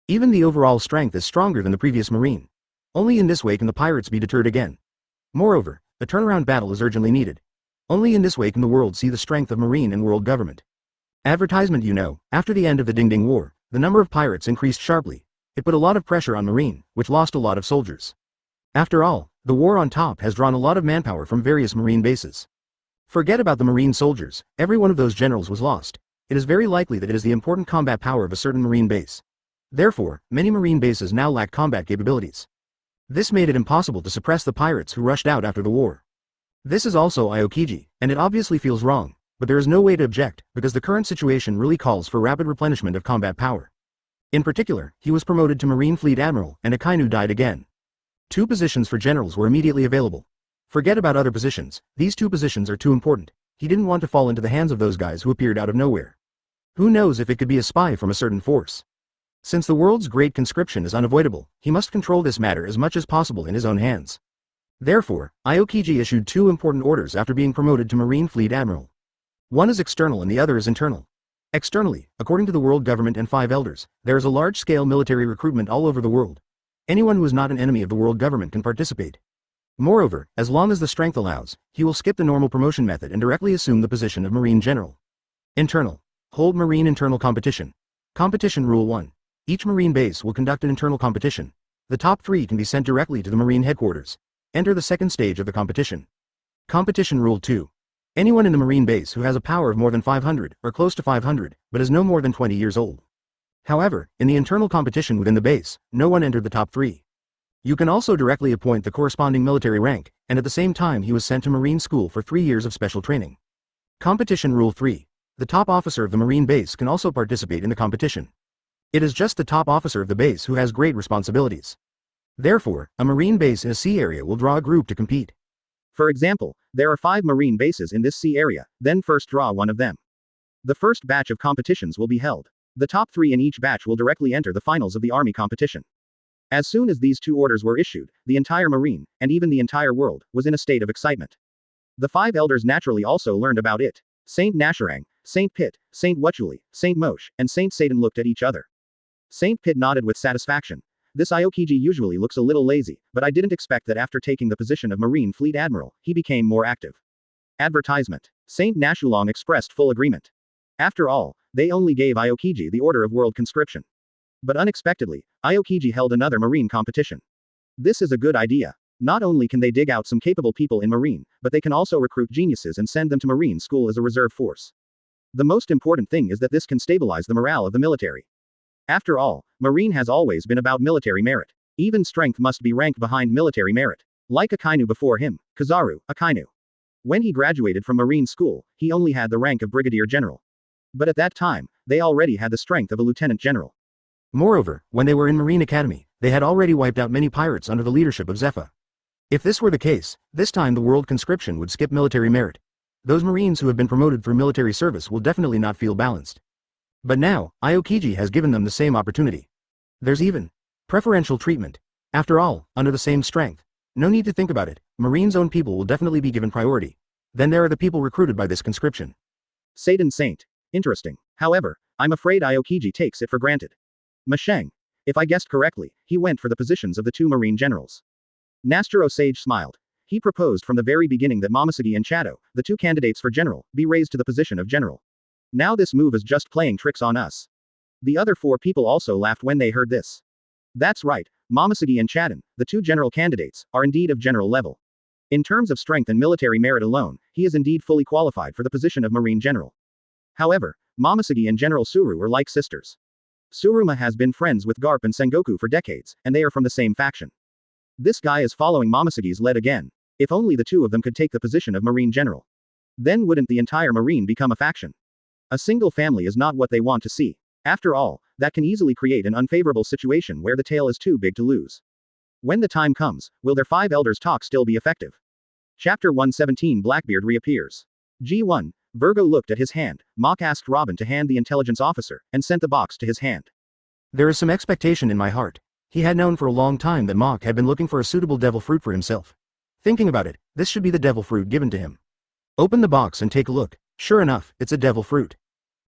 A: Even the overall strength is stronger than the previous Marine. Only in this way can the pirates be deterred again. Moreover, a turnaround battle is urgently needed. Only in this way can the world see the strength of Marine and world government. Advertisement. After the end of the Ding Ding War, the number of pirates increased sharply. It put a lot of pressure on Marine, which lost a lot of soldiers. After all, the war on top has drawn a lot of manpower from various Marine bases. Forget about the Marine soldiers, every one of those generals was lost. It is very likely that it is the important combat power of a certain Marine base. Therefore, many Marine bases now lack combat capabilities. This made it impossible to suppress the pirates who rushed out after the war. This is also Aokiji, and it obviously feels wrong, but there is no way to object, because the current situation really calls for rapid replenishment of combat power. In particular, he was promoted to Marine Fleet Admiral, and Akainu died again. 2 positions for generals were immediately available. Forget about other positions, these 2 positions are too important. He didn't want to fall into the hands of those guys who appeared out of nowhere. Who knows if it could be a spy from a certain force? Since the world's great conscription is unavoidable, he must control this matter as much as possible in his own hands. Therefore, Aokiji issued 2 important orders after being promoted to Marine Fleet Admiral. One is external and the other is internal. Externally, according to the world government and 5 elders, there is a large-scale military recruitment all over the world. Anyone who is not an enemy of the world government can participate. Moreover, as long as the strength allows, he will skip the normal promotion method and directly assume the position of Marine General. Internal. Hold Marine internal competition. Competition Rule 1. Each Marine base will conduct an internal competition. The top 3 can be sent directly to the Marine headquarters. Enter the second stage of the competition. Competition Rule 2. Anyone in the Marine base who has a power of more than 500, or close to 500, but is no more than 20 years old. However, in the internal competition within the base, no one entered the top 3. You can also directly appoint the corresponding military rank, and at the same time he was sent to Marine school for 3 years of special training. Competition Rule 3. The top officer of the Marine base can also participate in the competition. It is just the top officer of the base who has great responsibilities. Therefore, a Marine base in a sea area will draw a group to compete.
B: For example, there are 5 Marine bases in this sea area, then first draw one of them. The first batch of competitions will be held. The top 3 in each batch will directly enter the finals of the army competition. As soon as these 2 orders were issued, the entire Marine, and even the entire world, was in a state of excitement. The 5 elders naturally also learned about it. Saint Nasharang, Saint Pit, Saint Wachuli, Saint Moshe, and Saint Satan looked at each other. Saint Pit nodded with satisfaction. This Aokiji usually looks a little lazy, but I didn't expect that after taking the position of Marine Fleet Admiral, he became more active. Advertisement. Saint Nashulong expressed full agreement. After all, they only gave Aokiji the order of world conscription. But unexpectedly, Aokiji held another Marine competition. This is a good idea. Not only can they dig out some capable people in Marine, but they can also recruit geniuses and send them to Marine school as a reserve force. The most important thing is that this can stabilize the morale of the military. After all, Marine has always been about military merit. Even strength must be ranked behind military merit. Like Akainu before him, Kizaru, Akainu. When he graduated from Marine school, he only had the rank of Brigadier General. But at that time, they already had the strength of a Lieutenant General.
A: Moreover, when they were in Marine Academy, they had already wiped out many pirates under the leadership of Zepha. If this were the case, this time the world conscription would skip military merit. Those Marines who have been promoted for military service will definitely not feel balanced. But now, Aokiji has given them the same opportunity. There's even preferential treatment. After all, under the same strength. No need to think about it, Marine's own people will definitely be given priority. Then there are the people recruited by this conscription.
B: Satan Saint. Interesting. However, I'm afraid Aokiji takes it for granted. Masheng. If I guessed correctly, he went for the positions of the 2 Marine generals. Nastero Sage smiled. He proposed from the very beginning that Momosuke and Chado, the 2 candidates for general, be raised to the position of general. Now this move is just playing tricks on us. The other 4 people also laughed when they heard this. That's right, Momosuke and Chadon, the 2 general candidates, are indeed of general level. In terms of strength and military merit alone, he is indeed fully qualified for the position of Marine General. However, Momosuke and General Suru are like sisters. Suruma has been friends with Garp and Sengoku for decades, and they are from the same faction. This guy is following Momosuke's lead again. If only the 2 of them could take the position of Marine General. Then wouldn't the entire Marine become a faction? A single family is not what they want to see. After all, that can easily create an unfavorable situation where the tail is too big to lose. When the time comes, will their 5 elders' talk still be effective? Chapter 117 Blackbeard reappears. G1. Virgo looked at his hand. Mok asked Robin to hand the intelligence officer, and sent the box to his hand.
A: There is some expectation in my heart. He had known for a long time that Mok had been looking for a suitable devil fruit for himself. Thinking about it, this should be the devil fruit given to him. Open the box and take a look. Sure enough, it's a devil fruit.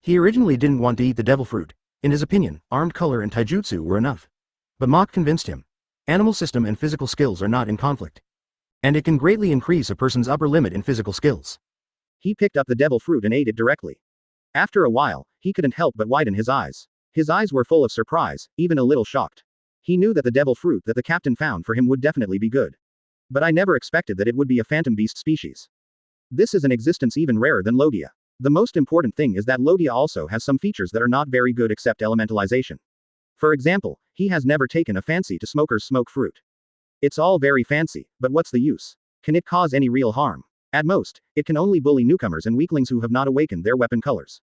A: He originally didn't want to eat the devil fruit. In his opinion, armed color and taijutsu were enough. But Mok convinced him. Animal system and physical skills are not in conflict. And it can greatly increase a person's upper limit in physical skills.
B: He picked up the devil fruit and ate it directly. After a while, he couldn't help but widen his eyes. His eyes were full of surprise, even a little shocked. He knew that the devil fruit that the captain found for him would definitely be good. But I never expected that it would be a phantom beast species. This is an existence even rarer than Logia. The most important thing is that Logia also has some features that are not very good except elementalization. For example, he has never taken a fancy to smokers smoke fruit. It's all very fancy, but what's the use? Can it cause any real harm? At most, it can only bully newcomers and weaklings who have not awakened their weapon colors.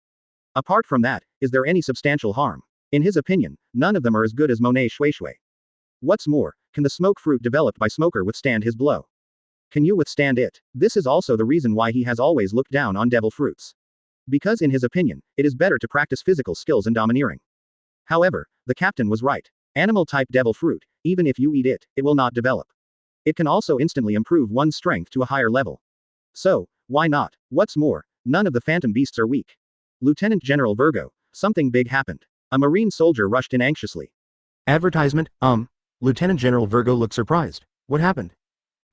B: Apart from that, is there any substantial harm? In his opinion, none of them are as good as Monet Shui Shui. What's more, can the smoke fruit developed by smoker withstand his blow? Can you withstand it? This is also the reason why he has always looked down on devil fruits. Because in his opinion, it is better to practice physical skills and domineering. However, the captain was right. Animal-type devil fruit, even if you eat it, it will not develop. It can also instantly improve one's strength to a higher level. So, why not? What's more, none of the phantom beasts are weak. Lieutenant General Virgo, something big happened. A marine soldier rushed in anxiously.
A: Advertisement, Lieutenant General Virgo looked surprised. What happened?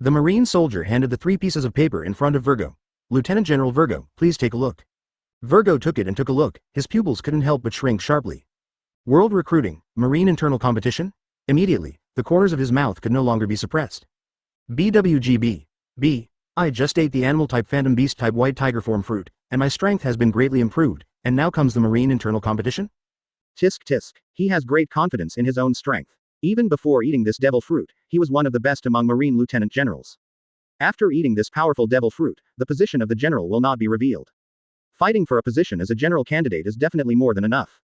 A: The marine soldier handed the 3 pieces of paper in front of Virgo. Lieutenant General Virgo, please take a look. Virgo took it and took a look. His pupils couldn't help but shrink sharply. World recruiting, marine internal competition? Immediately, the corners of his mouth could no longer be suppressed. BWGB. B. I just ate the animal-type phantom beast-type white tiger form fruit, and my strength has been greatly improved, and now comes the marine internal competition?
B: Tisk tisk. He has great confidence in his own strength. Even before eating this devil fruit, he was one of the best among marine lieutenant generals. After eating this powerful devil fruit, the position of the general will not be revealed. Fighting for a position as a general candidate is definitely more than enough.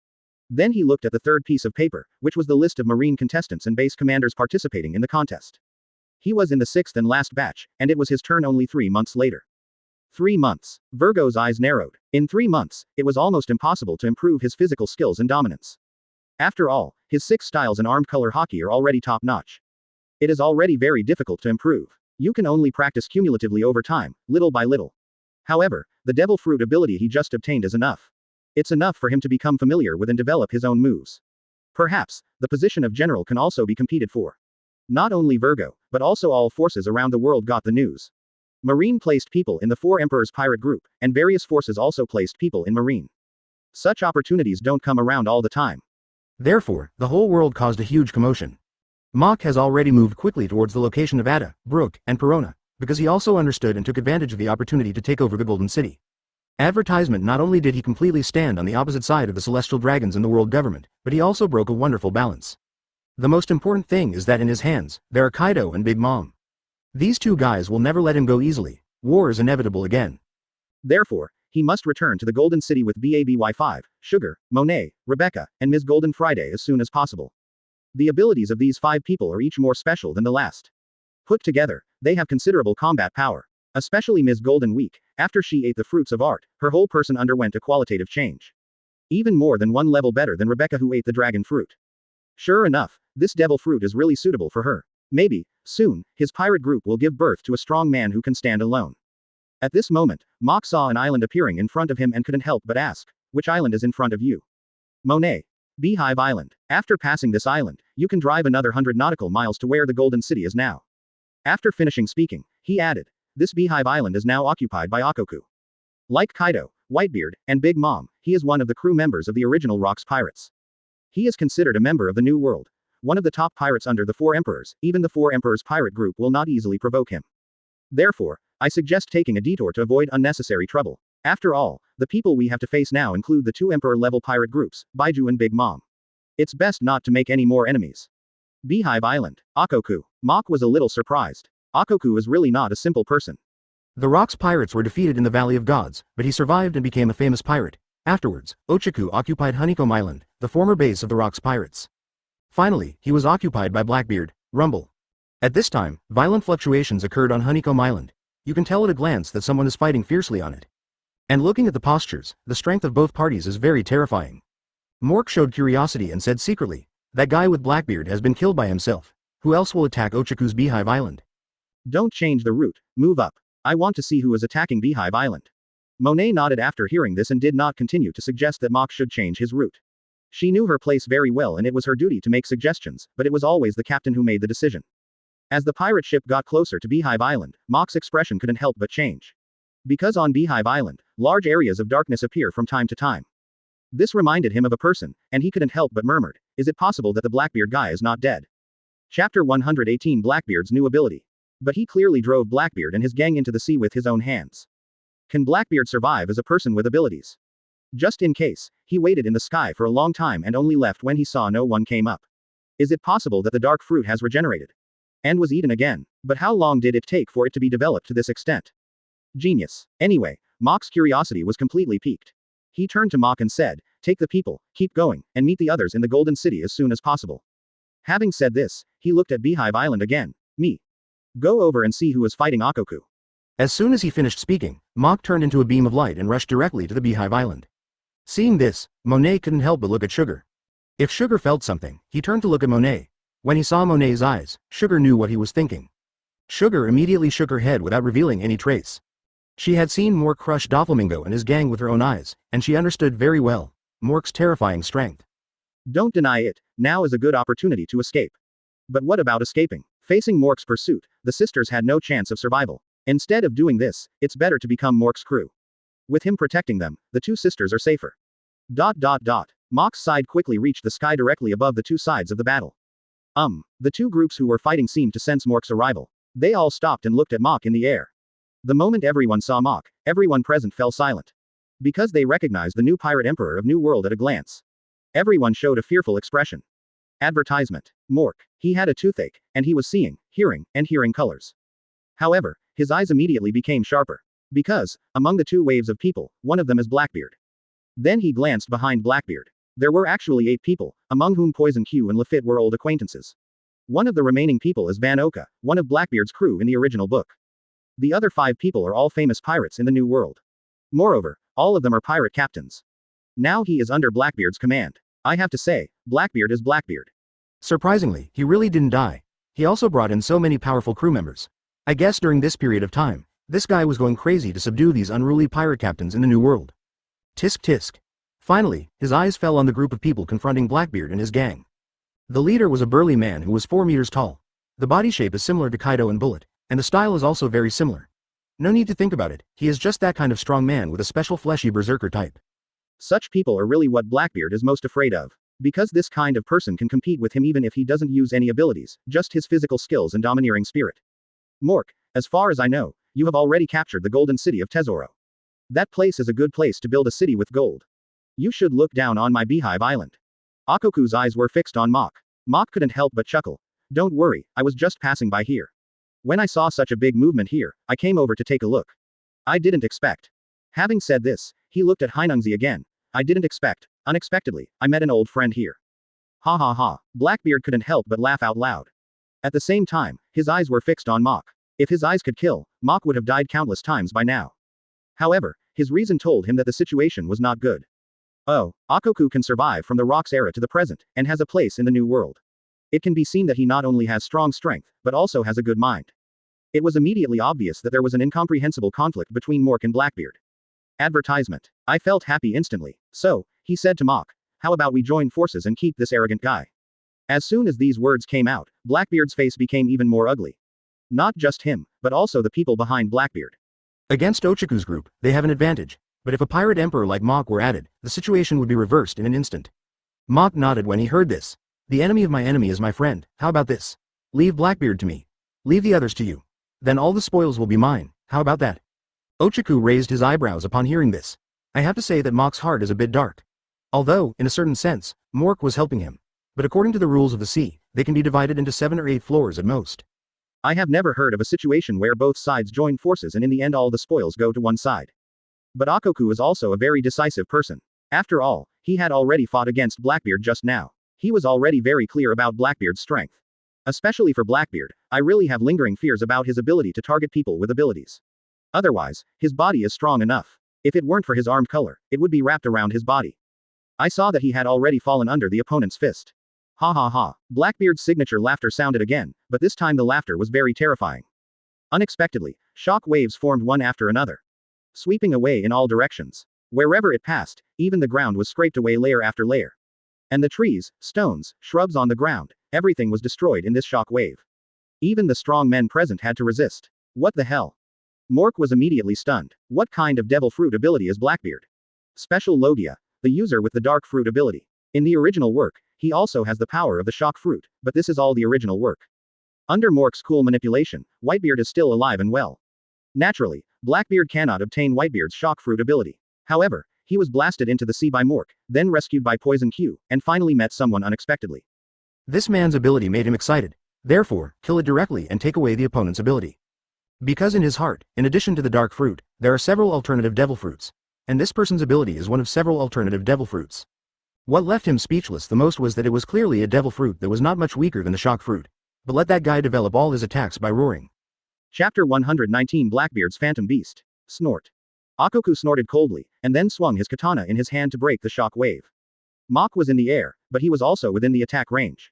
B: Then he looked at the 3rd piece of paper, which was the list of marine contestants and base commanders participating in the contest. He was in the 6th and last batch, and it was his turn only 3 months later. 3 months. Virgo's eyes narrowed. In 3 months, it was almost impossible to improve his physical skills and dominance. After all, his 6 styles in armed color hockey are already top-notch. It is already very difficult to improve. You can only practice cumulatively over time, little by little. However, the devil fruit ability he just obtained is enough. It's enough for him to become familiar with and develop his own moves. Perhaps, the position of general can also be competed for. Not only Virgo, but also all forces around the world got the news. Marine placed people in the 4 Emperors pirate group, and various forces also placed people in Marine. Such opportunities don't come around all the time.
A: Therefore, the whole world caused a huge commotion. Mok has already moved quickly towards the location of Ada, Brook, and Perona, because he also understood and took advantage of the opportunity to take over the Golden City. Advertisement. Not only did he completely stand on the opposite side of the celestial dragons and the world government, but he also broke a wonderful balance. The most important thing is that in his hands, there are Kaido and Big Mom. These 2 guys will never let him go easily. War is inevitable again.
B: Therefore, he must return to the Golden City with BABY5, Sugar, Monet, Rebecca, and Ms. Golden Friday as soon as possible. The abilities of these 5 people are each more special than the last. Put together, they have considerable combat power. Especially Ms. Golden Week, after she ate the fruits of art, her whole person underwent a qualitative change. Even more than 1 level better than Rebecca who ate the dragon fruit. Sure enough, this devil fruit is really suitable for her. Maybe, soon, his pirate group will give birth to a strong man who can stand alone. At this moment, Mok saw an island appearing in front of him and couldn't help but ask, which island is in front of you? Monet. Beehive Island. After passing this island, you can drive another 100 nautical miles to where the Golden City is now. After finishing speaking, he added, this Beehive Island is now occupied by Akainu. Like Kaido, Whitebeard, and Big Mom, he is one of the crew members of the original Rocks Pirates. He is considered a member of the New World. One of the top pirates under the 4 Emperors. Even the 4 Emperors pirate group will not easily provoke him. Therefore, I suggest taking a detour to avoid unnecessary trouble. After all, the people we have to face now include the 2 Emperor-level pirate groups, Baiju and Big Mom. It's best not to make any more enemies. Beehive Island. Akainu. Mok was a little surprised. Akainu is really not a simple person.
A: The Rocks pirates were defeated in the Valley of Gods, but he survived and became a famous pirate. Afterwards, Ochaku occupied Honeycomb Island, the former base of the Rock's pirates. Finally, he was occupied by Blackbeard, Rumble. At this time, violent fluctuations occurred on Honeycomb Island. You can tell at a glance that someone is fighting fiercely on it. And looking at the postures, the strength of both parties is very terrifying. Mork showed curiosity and said secretly, "That guy with Blackbeard has been killed by himself. Who else will attack Ochaku's Beehive Island?"
B: Don't change the route, move up. I want to see who is attacking Beehive Island. Monet nodded after hearing this and did not continue to suggest that Mock should change his route. She knew her place very well and it was her duty to make suggestions, but it was always the captain who made the decision. As the pirate ship got closer to Beehive Island, Mock's expression couldn't help but change. Because on Beehive Island, large areas of darkness appear from time to time. This reminded him of a person, and he couldn't help but murmured, "Is it possible that the Blackbeard guy is not dead?" Chapter 118 Blackbeard's new ability. But he clearly drove Blackbeard and his gang into the sea with his own hands. Can Blackbeard survive as a person with abilities? Just in case, he waited in the sky for a long time and only left when he saw no one came up. Is it possible that the dark fruit has regenerated? And was eaten again? But how long did it take for it to be developed to this extent? Genius. Anyway, Mock's curiosity was completely piqued. He turned to Mock and said, "Take the people, keep going, and meet the others in the Golden City as soon as possible." Having said this, he looked at Beehive Island again. "Me. Go over and see who is fighting Akainu."
A: As soon as he finished speaking, Mock turned into a beam of light and rushed directly to the Beehive Island. Seeing this, Monet couldn't help but look at Sugar. If Sugar felt something, he turned to look at Monet. When he saw Monet's eyes, Sugar knew what he was thinking. Sugar immediately shook her head without revealing any trace. She had seen Mork crush Doflamingo and his gang with her own eyes, and she understood very well Mork's terrifying strength.
B: Don't deny it, now is a good opportunity to escape. But what about escaping? Facing Mork's pursuit, the sisters had no chance of survival. Instead of doing this, it's better to become Mork's crew. With him protecting them, the two sisters are safer. Mock's side quickly reached the sky directly above the two sides of the battle. The two groups who were fighting seemed to sense Mork's arrival. They all stopped and looked at Mock in the air. The moment everyone saw Mock, everyone present fell silent. Because they recognized the new pirate emperor of New World at a glance. Everyone showed a fearful expression. Advertisement. Mork. He had a toothache, and he was seeing, hearing colors. However, his eyes immediately became sharper. Because, among the two waves of people, one of them is Blackbeard. Then he glanced behind Blackbeard. There were actually 8 people, among whom Poison Q and Lafitte were old acquaintances. One of the remaining people is Van Oka, one of Blackbeard's crew in the original book. The other 5 people are all famous pirates in the New World. Moreover, all of them are pirate captains. Now he is under Blackbeard's command. I have to say, Blackbeard is Blackbeard.
A: Surprisingly, he really didn't die. He also brought in so many powerful crew members. I guess during this period of time, this guy was going crazy to subdue these unruly pirate captains in the New World. Tisk tisk. Finally, his eyes fell on the group of people confronting Blackbeard and his gang. The leader was a burly man who was 4 meters tall. The body shape is similar to Kaido and Bullet, and the style is also very similar. No need to think about it, he is just that kind of strong man with a special fleshy berserker type.
B: Such people are really what Blackbeard is most afraid of. Because this kind of person can compete with him even if he doesn't use any abilities, just his physical skills and domineering spirit. Mork, as far as I know, you have already captured the Golden City of Tesoro. That place is a good place to build a city with gold. You should look down on my Beehive Island. Akaku's eyes were fixed on Mock. Mock couldn't help but chuckle. Don't worry, I was just passing by here. When I saw such a big movement here, I came over to take a look. I didn't expect. Having said this, he looked at Heinungzi again. I didn't expect. Unexpectedly, I met an old friend here. Ha ha ha. Blackbeard couldn't help but laugh out loud. At the same time, his eyes were fixed on Mock. If his eyes could kill, Mock would have died countless times by now. However, his reason told him that the situation was not good. Oh, Akainu can survive from the Rocks era to the present, and has a place in the New World. It can be seen that he not only has strong strength, but also has a good mind. It was immediately obvious that there was an incomprehensible conflict between Mork and Blackbeard. Advertisement. I felt happy instantly. So, he said to Mock, how about we join forces and keep this arrogant guy? As soon as these words came out, Blackbeard's face became even more ugly. Not just him, but also the people behind Blackbeard.
A: Against Ochaku's group, they have an advantage, but if a pirate emperor like Mock were added, the situation would be reversed in an instant. Mock nodded when he heard this. The enemy of my enemy is my friend, how about this? Leave Blackbeard to me. Leave the others to you. Then all the spoils will be mine, how about that? Ochaku raised his eyebrows upon hearing this. I have to say that Mock's heart is a bit dark. Although, in a certain sense, Mork was helping him. But according to the rules of the sea, they can be divided into 7 or 8 floors at most.
B: I have never heard of a situation where both sides join forces and in the end all the spoils go to one side. But Akainu is also a very decisive person. After all, he had already fought against Blackbeard just now. He was already very clear about Blackbeard's strength. Especially for Blackbeard, I really have lingering fears about his ability to target people with abilities. Otherwise, his body is strong enough. If it weren't for his armed color, it would be wrapped around his body. I saw that he had already fallen under the opponent's fist. Ha ha ha. Blackbeard's signature laughter sounded again, but this time the laughter was very terrifying. Unexpectedly, shock waves formed one after another, sweeping away in all directions. Wherever it passed, even the ground was scraped away layer after layer. And the trees, stones, shrubs on the ground, everything was destroyed in this shock wave. Even the strong men present had to resist. What the hell? Mork was immediately stunned. What kind of devil fruit ability is Blackbeard? Special Logia, the user with the dark fruit ability. In the original work, he also has the power of the shock fruit, but this is all the original work. Under Mork's cool manipulation, Whitebeard is still alive and well. Naturally, Blackbeard cannot obtain Whitebeard's shock fruit ability. However, he was blasted into the sea by Mork, then rescued by Poison Q, and finally met someone unexpectedly.
A: This man's ability made him excited. Therefore, kill it directly and take away the opponent's ability. Because in his heart, in addition to the dark fruit, there are several alternative devil fruits. And this person's ability is one of several alternative devil fruits. What left him speechless the most was that it was clearly a devil fruit that was not much weaker than the shock fruit. But let that guy develop all his attacks by roaring.
B: Chapter 119 Blackbeard's Phantom Beast. Snort. Akainu snorted coldly, and then swung his katana in his hand to break the shock wave. Mach was in the air, but he was also within the attack range.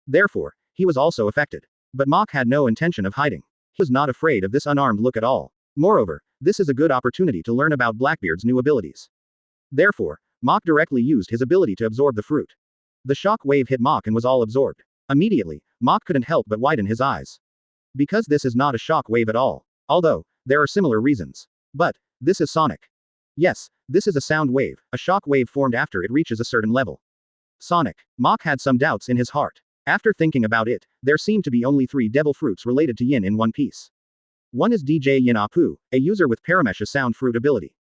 B: Therefore, he was also affected. But Mach had no intention of hiding. He was not afraid of this unarmed look at all. Moreover, this is a good opportunity to learn about Blackbeard's new abilities. Therefore, Mach directly used his ability to absorb the fruit. The shock wave hit Mach and was all absorbed. Immediately, Mach couldn't help but widen his eyes. Because this is not a shock wave at all. Although, there are similar reasons. But, this is sonic. Yes, this is a sound wave, a shock wave formed after it reaches a certain level. Sonic. Mach had some doubts in his heart. After thinking about it, there seemed to be only 3 devil fruits related to Yin in one piece. One is DJ Yin Apu, a user with Paramecia Sound Fruit ability.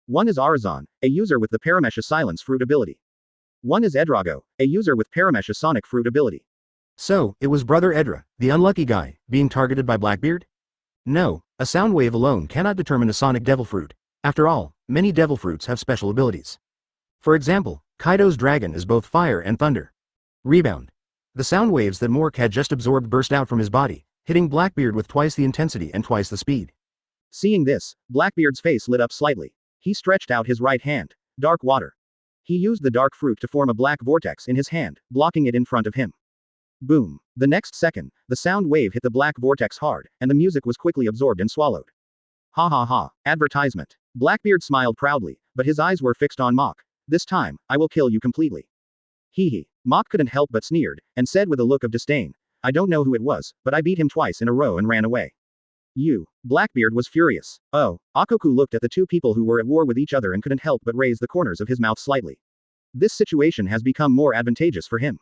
B: One is Arizon, a user with the Paramecia Silence Fruit ability. One is Edrago, a user with Paramecia Sonic Fruit ability.
A: So, it was Brother Edra, the unlucky guy, being targeted by Blackbeard? No, a sound wave alone cannot determine a sonic devil fruit. After all, many devil fruits have special abilities. For example, Kaido's dragon is both fire and thunder. Rebound. The sound waves that Mork had just absorbed burst out from his body, hitting Blackbeard with twice the intensity and twice the speed.
B: Seeing this, Blackbeard's face lit up slightly. He stretched out his right hand. Dark water. He used the dark fruit to form a black vortex in his hand, blocking it in front of him. Boom. The next second, the sound wave hit the black vortex hard, and the music was quickly absorbed and swallowed. Ha ha ha. Advertisement. Blackbeard smiled proudly, but his eyes were fixed on Mach. This time, I will kill you completely. Hee hee. Mach couldn't help but sneered, and said with a look of disdain, I don't know who it was, but I beat him twice in a row and ran away. You. Blackbeard was furious. Oh. Akainu looked at the 2 people who were at war with each other and couldn't help but raise the corners of his mouth slightly. This situation has become more advantageous for him.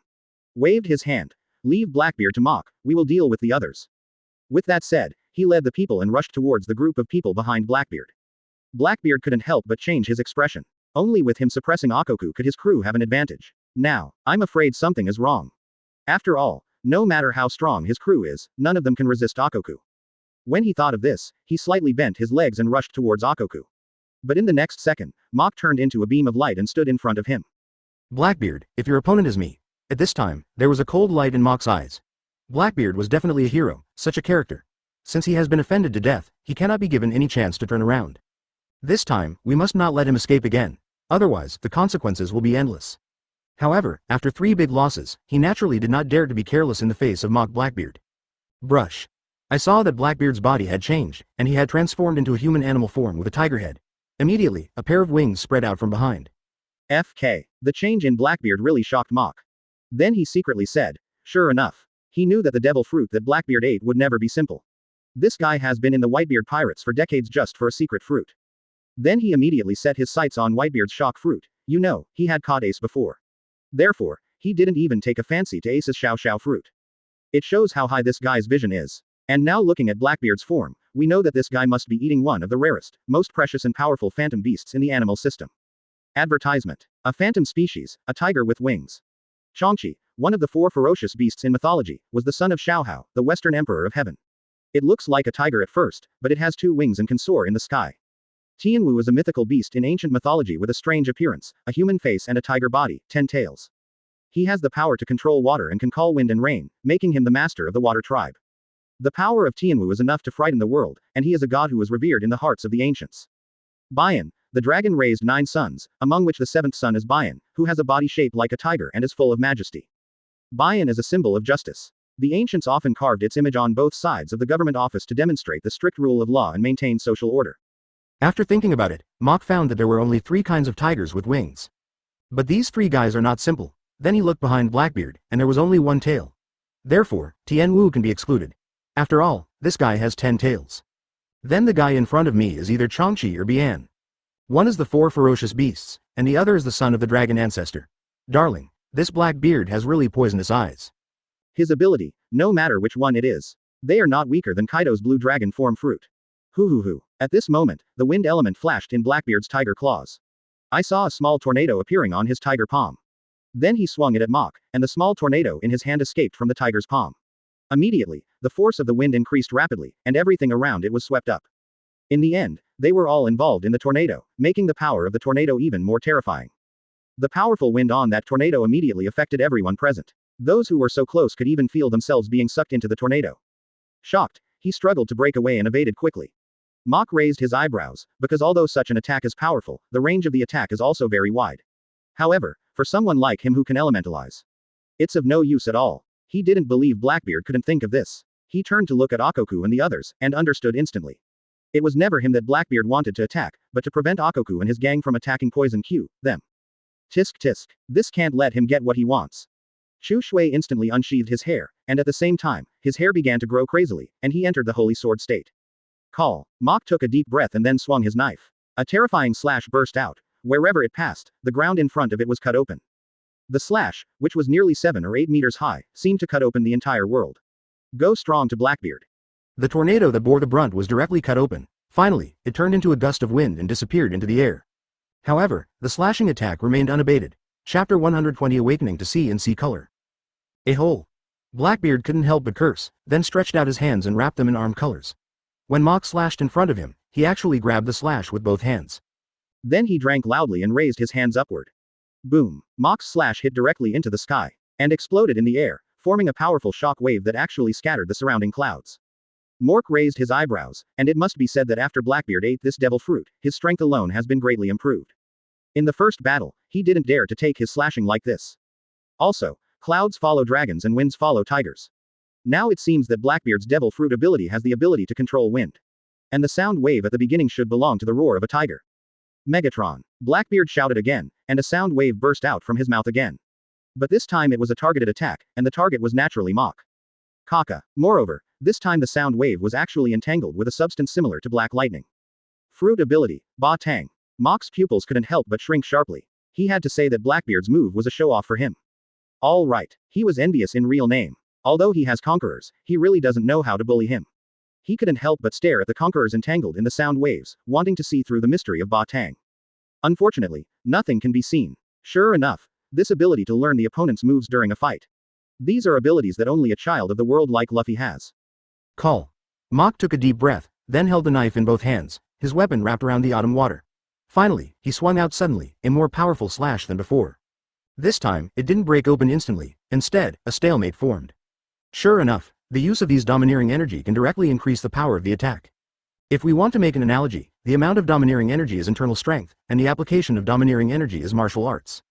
B: Waved his hand. Leave Blackbeard to Mach, we will deal with the others. With that said, he led the people and rushed towards the group of people behind Blackbeard. Blackbeard couldn't help but change his expression. Only with him suppressing Akainu could his crew have an advantage. Now, I'm afraid something is wrong. After all, no matter how strong his crew is, none of them can resist Akainu. When he thought of this, he slightly bent his legs and rushed towards Akainu. But in the next second, Mach turned into a beam of light and stood in front of him.
A: Blackbeard, if your opponent is me. At this time, there was a cold light in Mach's eyes. Blackbeard was definitely a hero, such a character. Since he has been offended to death, he cannot be given any chance to turn around. This time, we must not let him escape again. Otherwise, the consequences will be endless. However, after 3 big losses, he naturally did not dare to be careless in the face of Mach Blackbeard. Brush. I saw that Blackbeard's body had changed, and he had transformed into a human animal form with a tiger head. Immediately, a pair of wings spread out from behind.
B: FK. The change in Blackbeard really shocked Mach. Then he secretly said, sure enough. He knew that the devil fruit that Blackbeard ate would never be simple. This guy has been in the Whitebeard pirates for decades just for a secret fruit. Then he immediately set his sights on Whitebeard's shock fruit. You know, he had caught Ace before. Therefore, he didn't even take a fancy to Ace's Xiao Xiao fruit. It shows how high this guy's vision is. And now looking at Blackbeard's form, we know that this guy must be eating one of the rarest, most precious and powerful phantom beasts in the animal system. Advertisement. A phantom species, a tiger with wings. Changqi, one of the 4 ferocious beasts in mythology, was the son of Xiaohao, the Western Emperor of Heaven. It looks like a tiger at first, but it has 2 wings and can soar in the sky. Tianwu is a mythical beast in ancient mythology with a strange appearance, a human face and a tiger body, 10 tails. He has the power to control water and can call wind and rain, making him the master of the water tribe. The power of Tianwu is enough to frighten the world, and he is a god who is revered in the hearts of the ancients. Bayan, the dragon raised 9 sons, among which the 7th son is Bayan, who has a body shaped like a tiger and is full of majesty. Bayan is a symbol of justice. The ancients often carved its image on both sides of the government office to demonstrate the strict rule of law and maintain social order.
A: After thinking about it, Mok found that there were only 3 kinds of tigers with wings. But these 3 guys are not simple. Then he looked behind Blackbeard, and there was only 1 tail. Therefore, Tianwu can be excluded. After all, this guy has 10 tails. Then the guy in front of me is either Changqi or Bian. One is the 4 ferocious beasts, and the other is the son of the dragon ancestor. Darling, this Blackbeard has really poisonous eyes.
B: His ability, no matter which one it is. They are not weaker than Kaido's blue dragon form fruit. Hoo. At this moment, the wind element flashed in Blackbeard's tiger claws. I saw a small tornado appearing on his tiger palm. Then he swung it at Mok, and the small tornado in his hand escaped from the tiger's palm. Immediately, the force of the wind increased rapidly, and everything around it was swept up. In the end, they were all involved in the tornado, making the power of the tornado even more terrifying. The powerful wind on that tornado immediately affected everyone present. Those who were so close could even feel themselves being sucked into the tornado. Shocked, he struggled to break away and evaded quickly. Mok raised his eyebrows, because although such an attack is powerful, the range of the attack is also very wide. However, for someone like him who can elementalize, it's of no use at all. He didn't believe Blackbeard couldn't think of this. He turned to look at Akoku and the others, and understood instantly. It was never him that Blackbeard wanted to attack, but to prevent Akoku and his gang from attacking Poison Q, them. Tisk. This can't let him get what he wants. Chu Shui instantly unsheathed his hair, and at the same time, his hair began to grow crazily, and he entered the holy sword state. Call. Mok took a deep breath and then swung his knife. A terrifying slash burst out. Wherever it passed, the ground in front of it was cut open. The slash, which was nearly 7 or 8 meters high, seemed to cut open the entire world. Go strong to Blackbeard.
A: The tornado that bore the brunt was directly cut open. Finally, it turned into a gust of wind and disappeared into the air. However, the slashing attack remained unabated. Chapter 120 Awakening to See and See Color. A hole. Blackbeard couldn't help but curse, then stretched out his hands and wrapped them in arm colors. When Mok slashed in front of him, he actually grabbed the slash with both hands.
B: Then he drank loudly and raised his hands upward. Boom! Mok's slash hit directly into the sky, and exploded in the air, forming a powerful shock wave that actually scattered the surrounding clouds. Mork raised his eyebrows, and it must be said that after Blackbeard ate this devil fruit, his strength alone has been greatly improved. In the first battle, he didn't dare to take his slashing like this. Also, clouds follow dragons and winds follow tigers. Now it seems that Blackbeard's devil fruit ability has the ability to control wind. And the sound wave at the beginning should belong to the roar of a tiger. Megatron. Blackbeard shouted again, and a sound wave burst out from his mouth again. But this time it was a targeted attack, and the target was naturally Mok. Kaka. Moreover, this time the sound wave was actually entangled with a substance similar to black lightning. Fruit ability, Ba Tang. Mok's pupils couldn't help but shrink sharply. He had to say that Blackbeard's move was a show-off for him. All right, he was envious in real name. Although he has conquerors, he really doesn't know how to bully him. He couldn't help but stare at the conquerors entangled in the sound waves, wanting to see through the mystery of Ba Tang. Unfortunately, nothing can be seen. Sure enough, this ability to learn the opponent's moves during a fight. These are abilities that only a child of the world like Luffy has.
A: Call. Mok took a deep breath, then held the knife in both hands, his weapon wrapped around the autumn water. Finally, he swung out suddenly, a more powerful slash than before. This time, it didn't break open instantly. Instead, a stalemate formed. Sure enough, the use of these domineering energy can directly increase the power of the attack. If we want to make an analogy, the amount of domineering energy is internal strength, and the application of domineering energy is martial arts.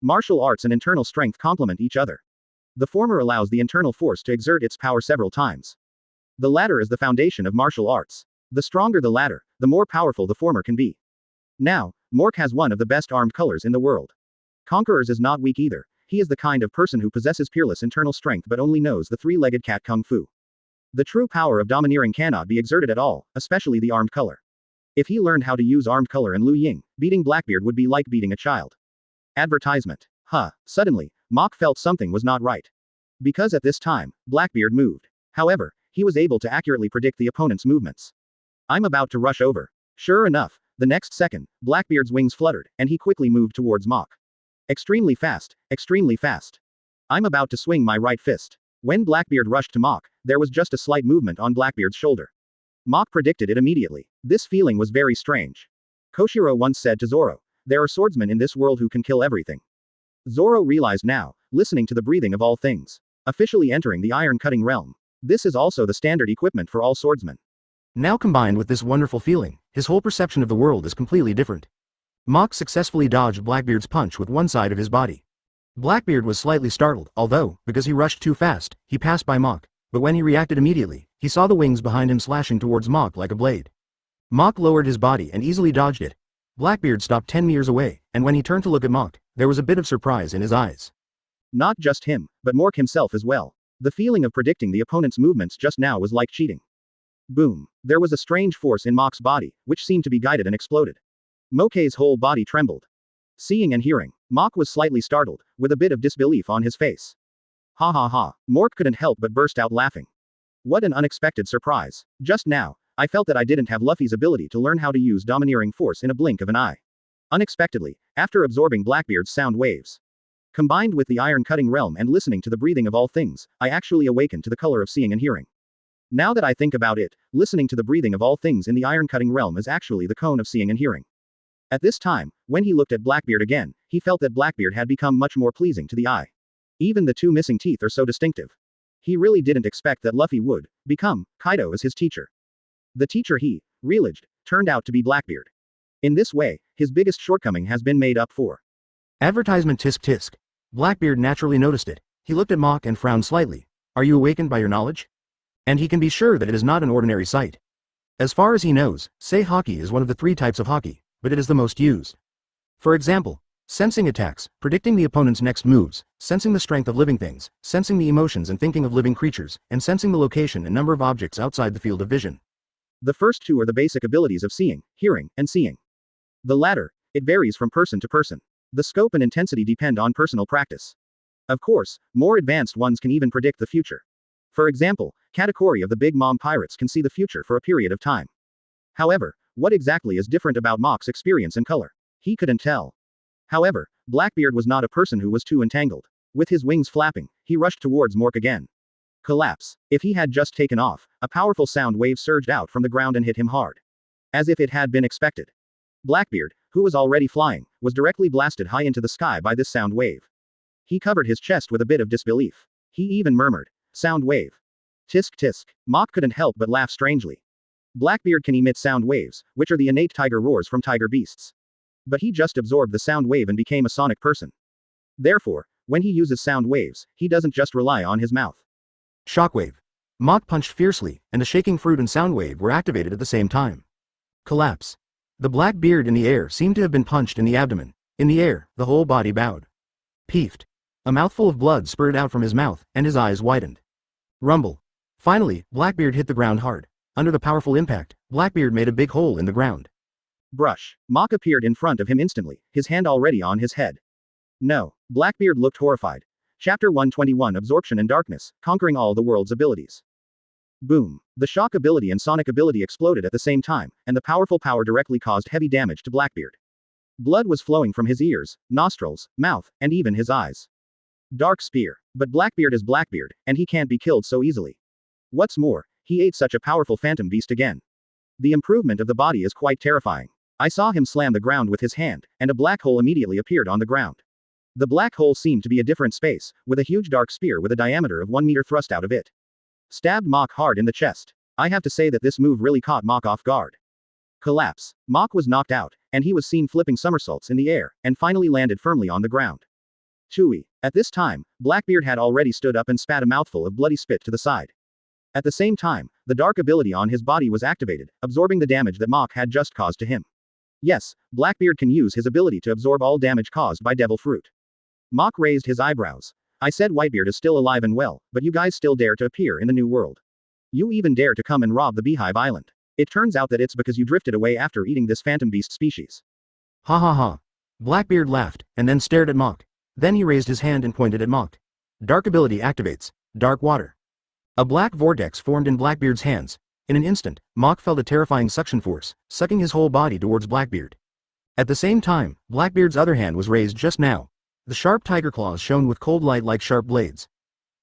A: Martial arts and internal strength complement each other. The former allows the internal force to exert its power several times. The latter is the foundation of martial arts. The stronger the latter, the more powerful the former can be. Now, Mork has one of the best armed colors in the world. Conquerors is not weak either. He is the kind of person who possesses peerless internal strength but only knows the three-legged cat kung fu. The true power of domineering cannot be exerted at all, especially the armed color. If he learned how to use armed color and Lu Ying, beating Blackbeard would be like beating a child. Advertisement. Suddenly, Mok felt something was not right. Because at this time, Blackbeard moved. However, he was able to accurately predict the opponent's movements. I'm about to rush over. Sure enough, the next second, Blackbeard's wings fluttered, and he quickly moved towards Mok. Extremely fast, extremely fast. I'm about to swing my right fist. When Blackbeard rushed to Mok, there was just a slight movement on Blackbeard's shoulder. Mok predicted it immediately. This feeling was very strange.
B: Koshiro once said to Zoro, "There are swordsmen in this world who can kill everything." Zoro realized now, listening to the breathing of all things. Officially entering the iron-cutting realm. This is also the standard equipment for all swordsmen.
A: Now combined with this wonderful feeling, his whole perception of the world is completely different. Mach successfully dodged Blackbeard's punch with one side of his body. Blackbeard was slightly startled, although, because he rushed too fast, he passed by Mach, but when he reacted immediately, he saw the wings behind him slashing towards Mach like a blade. Mach lowered his body and easily dodged it. Blackbeard stopped 10 meters away, and when he turned to look at Mach, there was a bit of surprise in his eyes.
B: Not just him, but Mork himself as well. The feeling of predicting the opponent's movements just now was like cheating. Boom. There was a strange force in Mach's body, which seemed to be guided and exploded. Mokei's whole body trembled. Seeing and hearing, Mach was slightly startled, with a bit of disbelief on his face. Ha ha ha. Mork couldn't help but burst out laughing. What an unexpected surprise. Just now, I felt that I didn't have Luffy's ability to learn how to use domineering force in a blink of an eye. Unexpectedly, after absorbing Blackbeard's sound waves. Combined with the iron-cutting realm and listening to the breathing of all things, I actually awakened to the color of seeing and hearing. Now that I think about it, listening to the breathing of all things in the iron-cutting realm is actually the cone of seeing and hearing. At this time, when he looked at Blackbeard again, he felt that Blackbeard had become much more pleasing to the eye. Even the two missing teeth are so distinctive. He really didn't expect that Luffy would become Kaido as his teacher. The teacher he realized turned out to be Blackbeard. In this way, his biggest shortcoming has been made up for.
A: Advertisement tisk tisk. Blackbeard naturally noticed it. He looked at Mach and frowned slightly. Are you awakened by your knowledge? And he can be sure that it is not an ordinary sight. As far as he knows, sei hockey is one of the 3 types of hockey, but it is the most used. For example, sensing attacks, predicting the opponent's next moves, sensing the strength of living things, sensing the emotions and thinking of living creatures, and sensing the location and number of objects outside the field of vision.
B: The first 2 are the basic abilities of seeing, hearing, and seeing. The latter, it varies from person to person. The scope and intensity depend on personal practice. Of course, more advanced ones can even predict the future. For example, Katakuri of the Big Mom Pirates can see the future for a period of time. However, what exactly is different about Mach's experience and color? He couldn't tell. However, Blackbeard was not a person who was too entangled. With his wings flapping, he rushed towards Mork again. Collapse. If he had just taken off, a powerful sound wave surged out from the ground and hit him hard. As if it had been expected. Blackbeard, who was already flying, was directly blasted high into the sky by this sound wave. He covered his chest with a bit of disbelief. He even murmured, "Sound wave." Tisk tisk. Mach couldn't help but laugh strangely. Blackbeard can emit sound waves, which are the innate tiger roars from tiger beasts. But he just absorbed the sound wave and became a sonic person. Therefore, when he uses sound waves, he doesn't just rely on his mouth.
A: Shockwave. Mach punched fiercely, and the shaking fruit and sound wave were activated at the same time. Collapse. The black beard in the air seemed to have been punched in the abdomen. In the air, the whole body bowed. Peefed. A mouthful of blood spurted out from his mouth, and his eyes widened. Rumble. Finally, Blackbeard hit the ground hard. Under the powerful impact, Blackbeard made a big hole in the ground. Brush. Mach appeared in front of him instantly, his hand already on his head. No. Blackbeard looked horrified. Chapter 121 Absorption and Darkness, Conquering All the World's Abilities. Boom. The shock ability and sonic ability exploded at the same time, and the powerful power directly caused heavy damage to Blackbeard. Blood was flowing from his ears, nostrils, mouth, and even his eyes. Dark Spear. But Blackbeard is Blackbeard, and he can't be killed so easily. What's more, he ate such a powerful phantom beast again. The improvement of the body is quite terrifying. I saw him slam the ground with his hand, and a black hole immediately appeared on the ground. The black hole seemed to be a different space, with a huge dark spear with a diameter of 1 meter thrust out of it. Stabbed Mach hard in the chest. I have to say that this move really caught Mach off guard. Collapse. Mach was knocked out, and he was seen flipping somersaults in the air, and finally landed firmly on the ground. Tui. At this time, Blackbeard had already stood up and spat a mouthful of bloody spit to the side. At the same time, the dark ability on his body was activated, absorbing the damage that Mach had just caused to him. Yes, Blackbeard can use his ability to absorb all damage caused by Devil Fruit. Mach raised his eyebrows. I said Whitebeard is still alive and well, but you guys still dare to appear in the new world. You even dare to come and rob the Beehive Island. It turns out that it's because you drifted away after eating this phantom beast species. Ha ha ha. Blackbeard laughed, and then stared at Mach. Then he raised his hand and pointed at Mach. Dark ability activates. Dark water. A black vortex formed in Blackbeard's hands. In an instant, Mach felt a terrifying suction force, sucking his whole body towards Blackbeard. At the same time, Blackbeard's other hand was raised just now. The sharp tiger claws shone with cold light like sharp blades.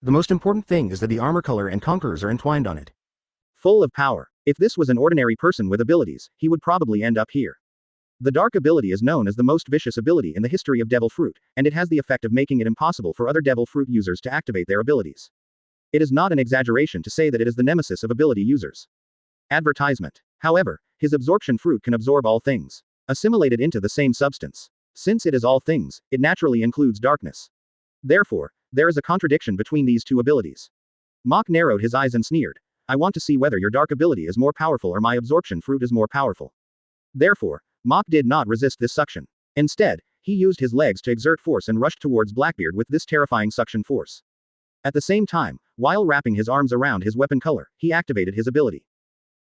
A: The most important thing is that the armor color and conquerors are entwined on it. Full of power. If this was an ordinary person with abilities, he would probably end up here.
B: The dark ability is known as the most vicious ability in the history of Devil Fruit, and it has the effect of making it impossible for other Devil Fruit users to activate their abilities. It is not an exaggeration to say that it is the nemesis of ability users. Advertisement. However, his absorption fruit can absorb all things, assimilated into the same substance. Since it is all things, it naturally includes darkness. Therefore, there is a contradiction between these two abilities. Mach narrowed his eyes and sneered. I want to see whether your dark ability is more powerful or my absorption fruit is more powerful. Therefore, Mach did not resist this suction. Instead, he used his legs to exert force and rushed towards Blackbeard with this terrifying suction force. At the same time, while wrapping his arms around his weapon color, he activated his ability.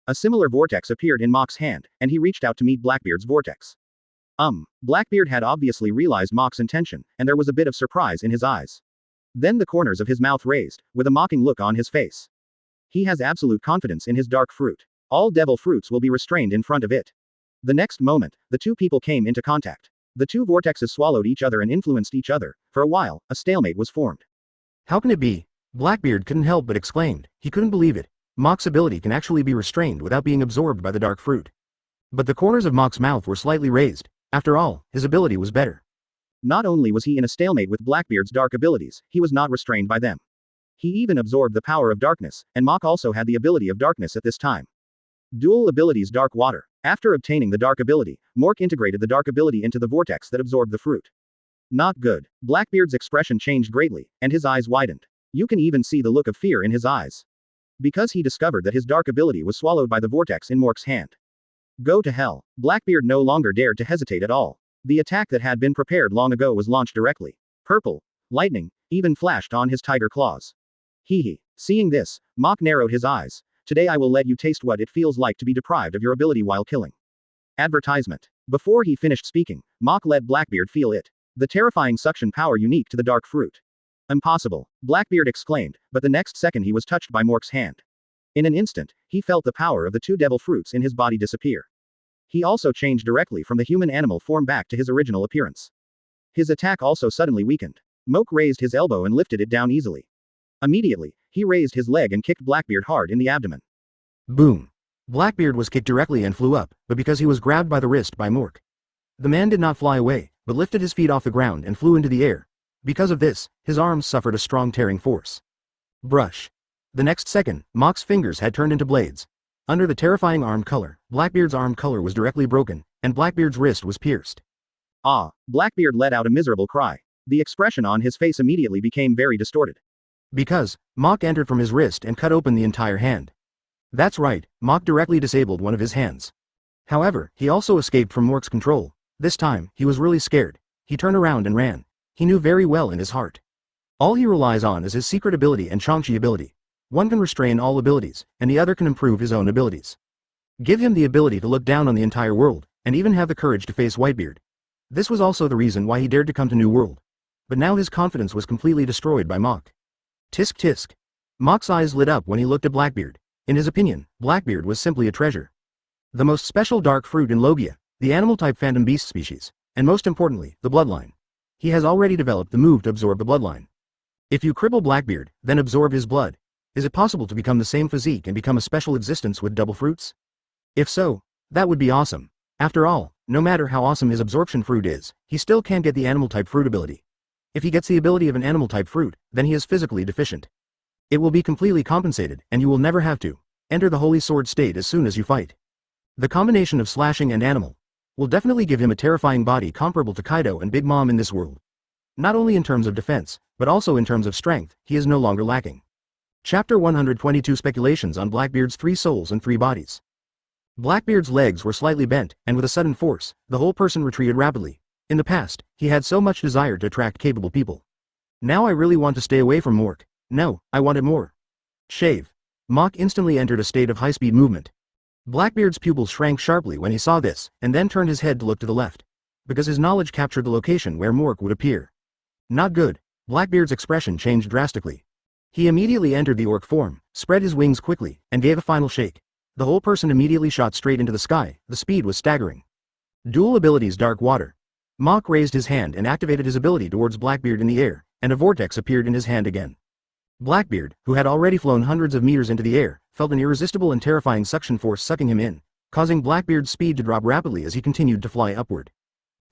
B: A similar vortex appeared in Mach's hand, and he reached out to meet Blackbeard's vortex. Blackbeard had obviously realized Mach's intention, and there was a bit of surprise in his eyes. Then the corners of his mouth raised, with a mocking look on his face. He has absolute confidence in his dark fruit. All devil fruits will be restrained in front of it. The next moment, the two people came into contact. The two vortexes swallowed each other and influenced each other. For a while, a stalemate was formed.
A: How can it be? Blackbeard couldn't help but exclaimed. He couldn't believe it. Mach's ability can actually be restrained without being absorbed by the dark fruit. But the corners of Mach's mouth were slightly raised. After all, his ability was better.
B: Not only was he in a stalemate with Blackbeard's dark abilities, he was not restrained by them. He even absorbed the power of darkness, and Mach also had the ability of darkness at this time. Dual abilities Dark Water. After obtaining the dark ability, Mork integrated the dark ability into the vortex that absorbed the fruit. Not good. Blackbeard's expression changed greatly, and his eyes widened. You can even see the look of fear in his eyes. Because he discovered that his dark ability was swallowed by the vortex in Mork's hand. Go to hell. Blackbeard no longer dared to hesitate at all. The attack that had been prepared long ago was launched directly. Purple, lightning, even flashed on his tiger claws. Hee. Seeing this, Mach narrowed his eyes. Today I will let you taste what it feels like to be deprived of your ability while killing. Advertisement. Before he finished speaking, Mach let Blackbeard feel it. The terrifying suction power unique to the dark fruit. Impossible, Blackbeard exclaimed, but the next second he was touched by Mork's hand. In an instant, he felt the power of the two devil fruits in his body disappear. He also changed directly from the human animal form back to his original appearance. His attack also suddenly weakened. Mork raised his elbow and lifted it down easily. Immediately, he raised his leg and kicked Blackbeard hard in the abdomen.
A: Boom. Blackbeard was kicked directly and flew up, but because he was grabbed by the wrist by Mork. The man did not fly away, but lifted his feet off the ground and flew into the air. Because of this, his arms suffered a strong tearing force. Brush. The next second, Mach's fingers had turned into blades. Under the terrifying arm color, Blackbeard's arm color was directly broken, and Blackbeard's wrist was pierced. Ah! Blackbeard let out a miserable cry. The expression on his face immediately became very distorted. Because, Mach entered from his wrist and cut open the entire hand. That's right, Mach directly disabled one of his hands. However, he also escaped from Mork's control. This time, he was really scared. He turned around and ran. He knew very well in his heart. All he relies on is his secret ability and Changchi ability. One can restrain all abilities, and the other can improve his own abilities. Give him the ability to look down on the entire world, and even have the courage to face Whitebeard. This was also the reason why he dared to come to New World. But now his confidence was completely destroyed by Mach. Tisk tisk. Mach's eyes lit up when he looked at Blackbeard. In his opinion, Blackbeard was simply a treasure. The most special dark fruit in Logia, the animal-type phantom beast species, and most importantly, the bloodline. He has already developed the move to absorb the bloodline. If you cripple Blackbeard, then absorb his blood, is it possible to become the same physique and become a special existence with double fruits? If so, that would be awesome. After all, no matter how awesome his absorption fruit is, he still can't get the animal-type fruit ability. If he gets the ability of an animal-type fruit, then he is physically deficient. It will be completely compensated, and you will never have to enter the Holy Sword state as soon as you fight. The combination of slashing and animal will definitely give him a terrifying body comparable to Kaido and Big Mom in this world. Not only in terms of defense, but also in terms of strength, he is no longer lacking. Chapter 122 Speculations on Blackbeard's 3 souls and 3 bodies. Blackbeard's legs were slightly bent, and with a sudden force, the whole person retreated rapidly. In the past, he had so much desire to attract capable people. Now I really want to stay away from Mork. No, I wanted more. Shave. Mach instantly entered a state of high-speed movement. Blackbeard's pupils shrank sharply when he saw this, and then turned his head to look to the left. Because his knowledge captured the location where Mork would appear. Not good. Blackbeard's expression changed drastically. He immediately entered the orc form, spread his wings quickly, and gave a final shake. The whole person immediately shot straight into the sky. The speed was staggering. Dual abilities Dark Water. Mach raised his hand and activated his ability towards Blackbeard in the air, and a vortex appeared in his hand again. Blackbeard, who had already flown hundreds of meters into the air, felt an irresistible and terrifying suction force sucking him in, causing Blackbeard's speed to drop rapidly as he continued to fly upward.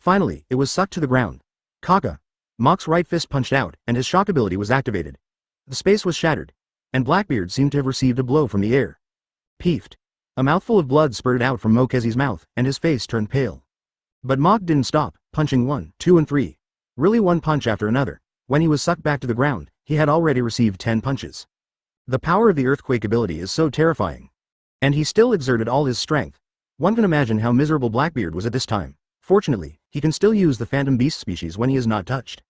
A: Finally, it was sucked to the ground. Kaka. Mok's right fist punched out, and his shock ability was activated. The space was shattered, and Blackbeard seemed to have received a blow from the air. Peefed. A mouthful of blood spurted out from Mokezi's mouth, and his face turned pale. But Mok didn't stop, punching 1, 2 and 3. Really one punch after another. When he was sucked back to the ground, he had already received 10 punches. The power of the earthquake ability is so terrifying. And he still exerted all his strength. One can imagine how miserable Blackbeard was at this time. Fortunately, he can still use the phantom beast species when he is not touched.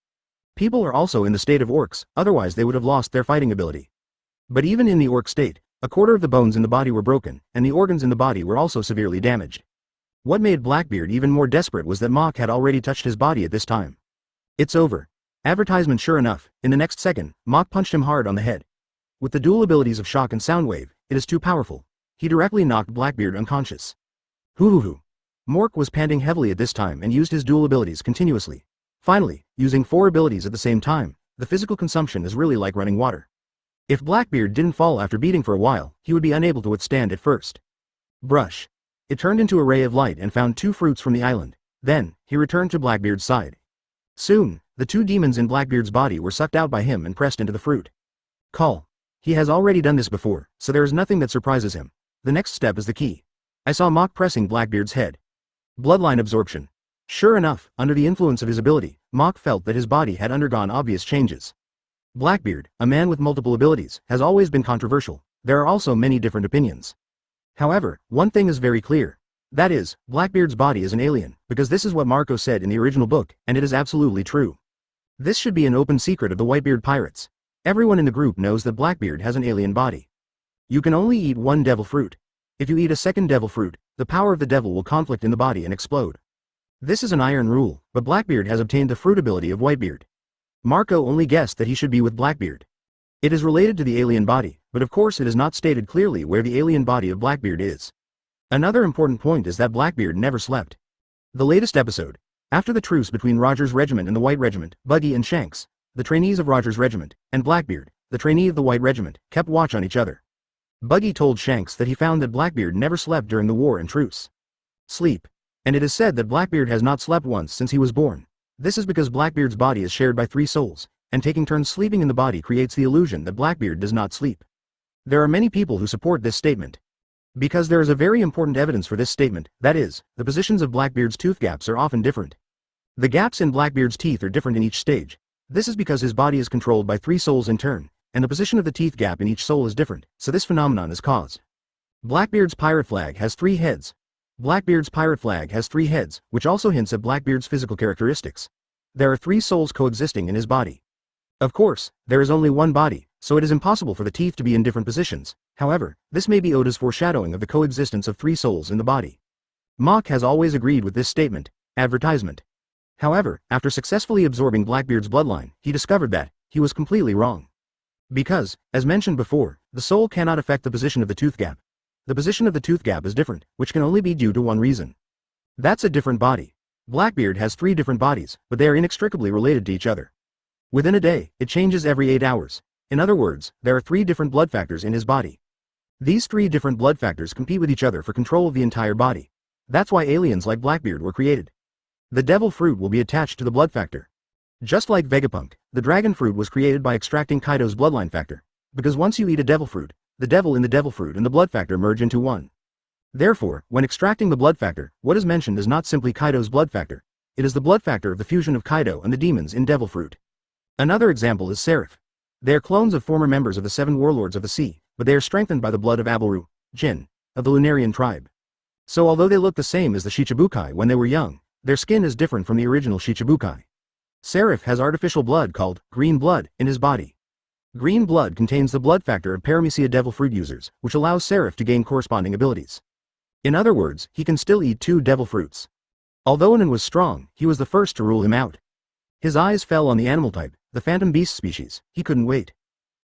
A: People are also in the state of orcs, otherwise they would have lost their fighting ability. But even in the orc state, a quarter of the bones in the body were broken, and the organs in the body were also severely damaged. What made Blackbeard even more desperate was that Mok had already touched his body at this time. It's over. Advertisement. Sure enough, in the next second, Mok punched him hard on the head. With the dual abilities of shock and soundwave, it is too powerful. He directly knocked Blackbeard unconscious. Hoo. Mork was panting heavily at this time and used his dual abilities continuously. Finally, using 4 abilities at the same time, the physical consumption is really like running water. If Blackbeard didn't fall after beating for a while, he would be unable to withstand it first. Brush. It turned into a ray of light and found 2 fruits from the island. Then, he returned to Blackbeard's side. Soon, the 2 demons in Blackbeard's body were sucked out by him and pressed into the fruit. Call. He has already done this before, so there is nothing that surprises him. The next step is the key. I saw Mok pressing Blackbeard's head. Bloodline absorption. Sure enough, under the influence of his ability, Mok felt that his body had undergone obvious changes. Blackbeard, a man with multiple abilities, has always been controversial. There are also many different opinions. However, one thing is very clear. That is, Blackbeard's body is an alien, because this is what Marco said in the original book, and it is absolutely true. This should be an open secret of the Whitebeard pirates. Everyone in the group knows that Blackbeard has an alien body. You can only eat 1 devil fruit. If you eat a second devil fruit, the power of the devil will conflict in the body and explode. This is an iron rule, but Blackbeard has obtained the fruit ability of Whitebeard. Marco only guessed that he should be with Blackbeard. It is related to the alien body, but of course it is not stated clearly where the alien body of Blackbeard is. Another important point is that Blackbeard never slept. The latest episode. After the truce between Roger's regiment and the White Regiment, Buggy and Shanks, the trainees of Roger's regiment, and Blackbeard, the trainee of the White Regiment, kept watch on each other. Buggy told Shanks that he found that Blackbeard never slept during the war and truce. Sleep. And it is said that Blackbeard has not slept once since he was born. This is because Blackbeard's body is shared by 3 souls, and taking turns sleeping in the body creates the illusion that Blackbeard does not sleep. There are many people who support this statement. Because there is a very important evidence for this statement, that is, the positions of Blackbeard's tooth gaps are often different. The gaps in Blackbeard's teeth are different in each stage. This is because his body is controlled by 3 souls in turn, and the position of the teeth gap in each soul is different, so this phenomenon is caused. Blackbeard's pirate flag has 3 heads. Blackbeard's pirate flag has 3 heads, which also hints at Blackbeard's physical characteristics. There are 3 souls coexisting in his body. Of course, there is only one body, so it is impossible for the teeth to be in different positions. However, this may be Oda's foreshadowing of the coexistence of 3 souls in the body. Mok has always agreed with this statement. Advertisement. However, after successfully absorbing Blackbeard's bloodline, he discovered that he was completely wrong. Because, as mentioned before, the soul cannot affect the position of the tooth gap. The position of the tooth gap is different, which can only be due to one reason. That's a different body. Blackbeard has 3 different bodies, but they are inextricably related to each other. Within a day, it changes every 8 hours. In other words, there are 3 different blood factors in his body. These 3 different blood factors compete with each other for control of the entire body. That's why aliens like Blackbeard were created. The devil fruit will be attached to the blood factor. Just like Vegapunk, the dragon fruit was created by extracting Kaido's bloodline factor. Because once you eat a devil fruit, the devil in the devil fruit and the blood factor merge into one. Therefore, when extracting the blood factor, what is mentioned is not simply Kaido's blood factor. It is the blood factor of the fusion of Kaido and the demons in devil fruit. Another example is Seraph. They are clones of former members of the 7 warlords of the sea, but they are strengthened by the blood of Abaru, Jin, of the Lunarian tribe. So although they look the same as the Shichibukai when they were young, their skin is different from the original Shichibukai. Seraph has artificial blood called green blood in his body. Green blood contains the blood factor of Paramecia devil fruit users, which allows Seraph to gain corresponding abilities. In other words, he can still eat 2 devil fruits. Although Onan was strong, he was the first to rule him out. His eyes fell on the animal type, the phantom beast species. He couldn't wait.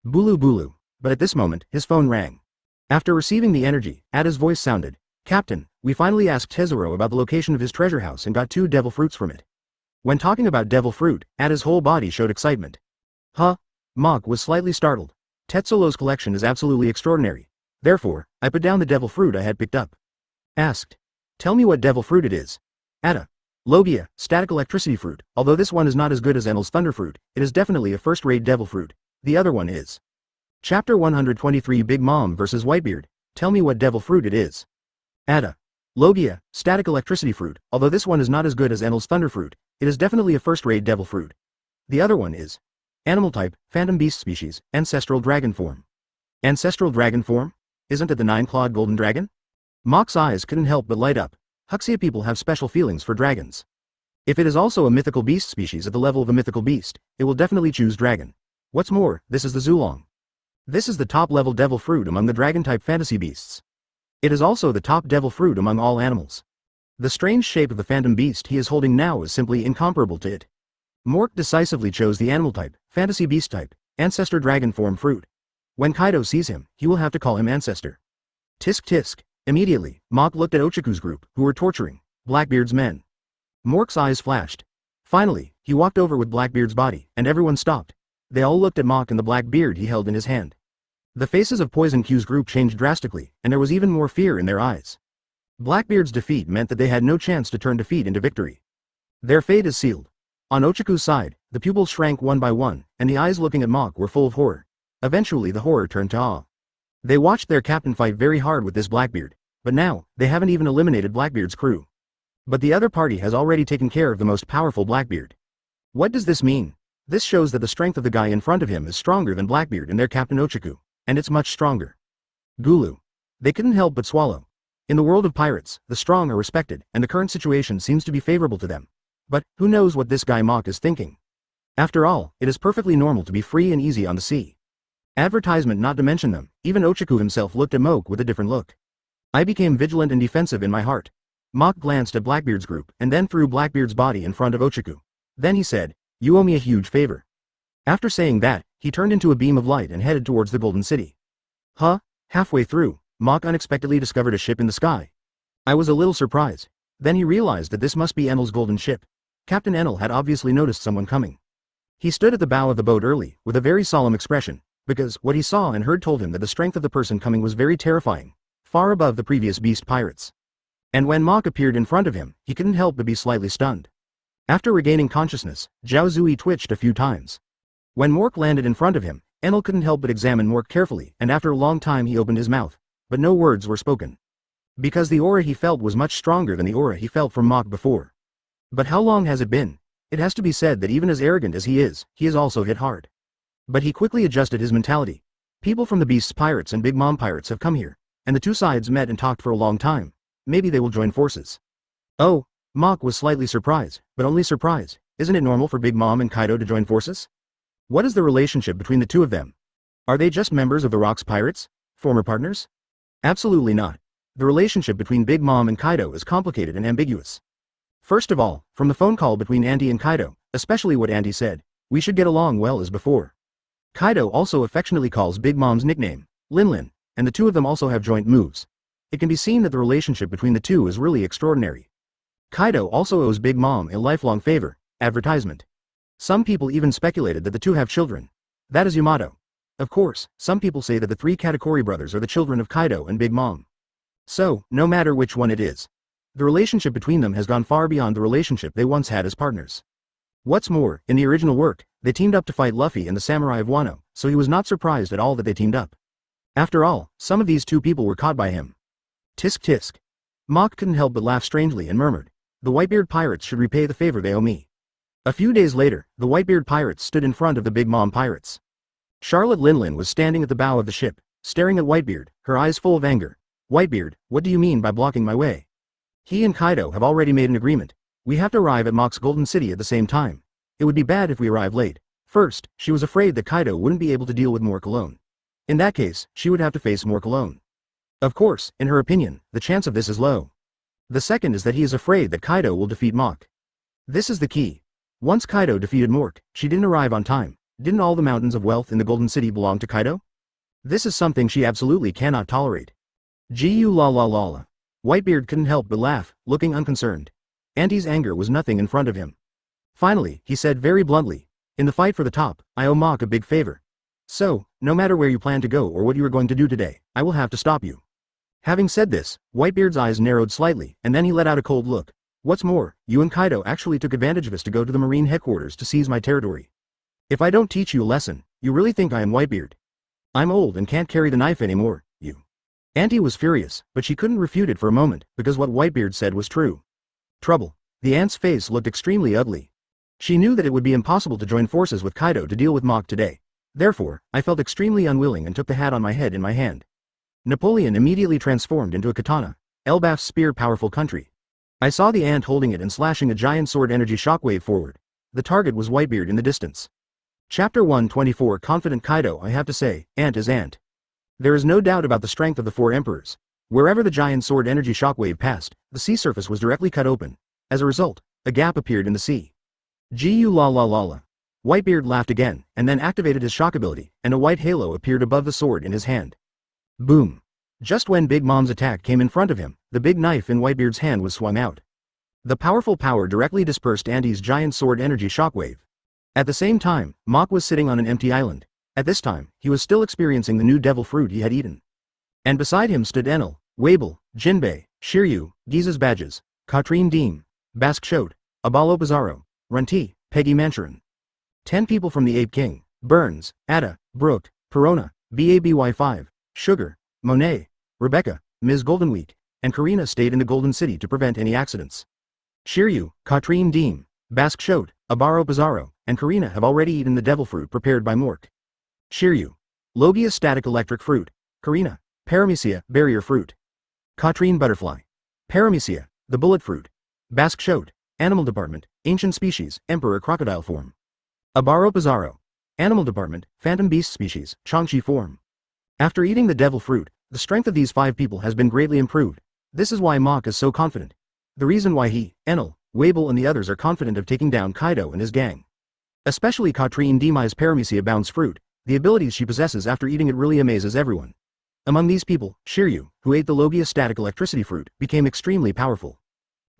A: Bulu Bulu. But at this moment, his phone rang. After receiving the energy, Ada's voice sounded. Captain, we finally asked Tezuro about the location of his treasure house and got 2 devil fruits from it. When talking about devil fruit, Ada's whole body showed excitement. Huh? Mok was slightly startled. Tetsuro's collection is absolutely extraordinary. Therefore, I put down the devil fruit I had picked up. Asked. Tell me what devil fruit it is. Ada. Logia, static electricity fruit. Although this one is not as good as Enel's thunder fruit, it is definitely a first-rate devil fruit. The other one is. Chapter 123 Big Mom vs. Whitebeard. Tell me what devil fruit it is. Ada. Logia, static electricity fruit. Although this one is not as good as Enel's thunder fruit, it is definitely a first-rate devil fruit. The other one is. Animal type, phantom beast species, ancestral dragon form. Ancestral dragon form? Isn't it the 9-clawed golden dragon? Mock's eyes couldn't help but light up. Huxia people have special feelings for dragons. If it is also a mythical beast species at the level of a mythical beast, it will definitely choose dragon. What's more, this is the Zulong. This is the top-level devil fruit among the dragon-type fantasy beasts. It is also the top devil fruit among all animals. The strange shape of the phantom beast he is holding now is simply incomparable to it. Mork decisively chose the animal type, fantasy beast type, ancestor dragon form fruit. When Kaido sees him, he will have to call him ancestor. Tisk tisk. Immediately, Mock looked at Ochaku's group, who were torturing Blackbeard's men. Mork's eyes flashed. Finally, he walked over with Blackbeard's body, and everyone stopped. They all looked at Mock and the black beard he held in his hand. The faces of Poison Q's group changed drastically, and there was even more fear in their eyes. Blackbeard's defeat meant that they had no chance to turn defeat into victory. Their fate is sealed. On Ochaku's side, the pupils shrank one by one, and the eyes looking at Mock were full of horror. Eventually the horror turned to awe. They watched their captain fight very hard with this Blackbeard, but now, they haven't even eliminated Blackbeard's crew. But the other party has already taken care of the most powerful Blackbeard. What does this mean? This shows that the strength of the guy in front of him is stronger than Blackbeard and their captain Ochaku, and it's much stronger. Gulu. They couldn't help but swallow. In the world of pirates, the strong are respected, and the current situation seems to be favorable to them. But, who knows what this guy Mock is thinking? After all, it is perfectly normal to be free and easy on the sea. Advertisement not to mention them, even Ochaku himself looked at Moke with a different look. I became vigilant and defensive in my heart. Mock glanced at Blackbeard's group and then threw Blackbeard's body in front of Ochaku. Then he said, "You owe me a huge favor." After saying that, he turned into a beam of light and headed towards the Golden City. Huh? Halfway through, Mock unexpectedly discovered a ship in the sky. I was a little surprised. Then he realized that this must be Enel's golden ship. Captain Enel had obviously noticed someone coming. He stood at the bow of the boat early, with a very solemn expression, because what he saw and heard told him that the strength of the person coming was very terrifying, far above the previous beast pirates. And when Mock appeared in front of him, he couldn't help but be slightly stunned. After regaining consciousness, Zhao Zui twitched a few times. When Mork landed in front of him, Enel couldn't help but examine Mork carefully, and after a long time he opened his mouth, but no words were spoken. Because the aura he felt was much stronger than the aura he felt from Mock before. But how long has it been? It has to be said that even as arrogant as he is also hit hard. But he quickly adjusted his mentality. People from the Beast's pirates and Big Mom pirates have come here, and the two sides met and talked for a long time. Maybe they will join forces. Oh, Mock was slightly surprised, but only surprised. Isn't it normal for Big Mom and Kaido to join forces? What is the relationship between the two of them? Are they just members of the Rocks Pirates? Former partners? Absolutely not. The relationship between Big Mom and Kaido is complicated and ambiguous. First of all, from the phone call between Andy and Kaido, especially what Andy said, we should get along well as before. Kaido also affectionately calls Big Mom's nickname, Lin, and the two of them also have joint moves. It can be seen that the relationship between the two is really extraordinary. Kaido also owes Big Mom a lifelong favor, advertisement. Some people even speculated that the two have children. That is Yamato. Of course, some people say that the three Katakuri brothers are the children of Kaido and Big Mom. So, no matter which one it is, the relationship between them has gone far beyond the relationship they once had as partners. What's more, in the original work, they teamed up to fight Luffy and the Samurai of Wano, so he was not surprised at all that they teamed up. After all, some of these two people were caught by him. Tisk tisk. Mock couldn't help but laugh strangely and murmured, "The Whitebeard pirates should repay the favor they owe me." A few days later, the Whitebeard pirates stood in front of the Big Mom pirates. Charlotte Linlin was standing at the bow of the ship, staring at Whitebeard, her eyes full of anger. "Whitebeard, what do you mean by blocking my way? He and Kaido have already made an agreement. We have to arrive at Mock's Golden City at the same time. It would be bad if we arrive late." First, she was afraid that Kaido wouldn't be able to deal with Mork alone. In that case, she would have to face Mork alone. Of course, in her opinion, the chance of this is low. The second is that he is afraid that Kaido will defeat Mock. This is the key. Once Kaido defeated Mork, she didn't arrive on time. Didn't all the mountains of wealth in the Golden City belong to Kaido? This is something she absolutely cannot tolerate. Gu la la la la. Whitebeard couldn't help but laugh, looking unconcerned. Andy's anger was nothing in front of him. Finally, he said very bluntly, "In the fight for the top, I owe Mock a big favor. So, no matter where you plan to go or what you are going to do today, I will have to stop you." Having said this, Whitebeard's eyes narrowed slightly, and then he let out a cold look. What's more, you and Kaido actually took advantage of us to go to the Marine headquarters to seize my territory. If I don't teach you a lesson, you really think I am Whitebeard? I'm old and can't carry the knife anymore, you. Auntie was furious, but she couldn't refute it for a moment, because what Whitebeard said was true. Trouble. The ant's face looked extremely ugly. She knew that it would be impossible to join forces with Kaido to deal with Mach today. Therefore, I felt extremely unwilling and took the hat on my head in my hand. Napoleon immediately transformed into a katana. Elbaf's spear powerful country. I saw the ant holding it and slashing a giant sword energy shockwave forward. The target was Whitebeard in the distance. Chapter 124 Confident Kaido. I have to say, ant is ant. There is no doubt about the strength of the four emperors. Wherever the giant sword energy shockwave passed, the sea surface was directly cut open. As a result, a gap appeared in the sea. Gu la la la la. Whitebeard laughed again, and then activated his shock ability, and a white halo appeared above the sword in his hand. Boom. Just when Big Mom's attack came in front of him, the big knife in Whitebeard's hand was swung out. The powerful power directly dispersed Andy's giant sword energy shockwave. At the same time, Mach was sitting on an empty island. At this time, he was still experiencing the new devil fruit he had eaten. And beside him stood Enel, Wabel, Jinbei, Shiryu, Giza's Badges, Katrine Deem, Basque Shote, Abalo Pizarro, Runti, Peggy Manchurin. 10 people from the Ape King, Burns, Ada, Brooke, Perona, BABY5, Sugar, Monet, Rebecca, Ms. Goldenweek, and Karina stayed in the Golden City to prevent any accidents. Shiryu, Katrine Deem, Basque Shote, Abaro Pizarro, and Karina have already eaten the devil fruit prepared by Mork. Shiryu. Logia Static Electric Fruit. Karina. Paramecia, Barrier Fruit. Katrine Butterfly. Paramecia, the Bullet Fruit. Basque Shote. Animal Department, Ancient Species, Emperor Crocodile Form. Abaro Pizarro. Animal Department, Phantom Beast Species, Changshi Form. After eating the devil fruit, the strength of these 5 people has been greatly improved. This is why Mach is so confident. The reason why he, Enel, Wabel and the others are confident of taking down Kaido and his gang. Especially Katrine Deem's Paramecia Bounce Fruit, the abilities she possesses after eating it really amazes everyone. Among these people, Shiryu, who ate the Logia Static Electricity Fruit, became extremely powerful.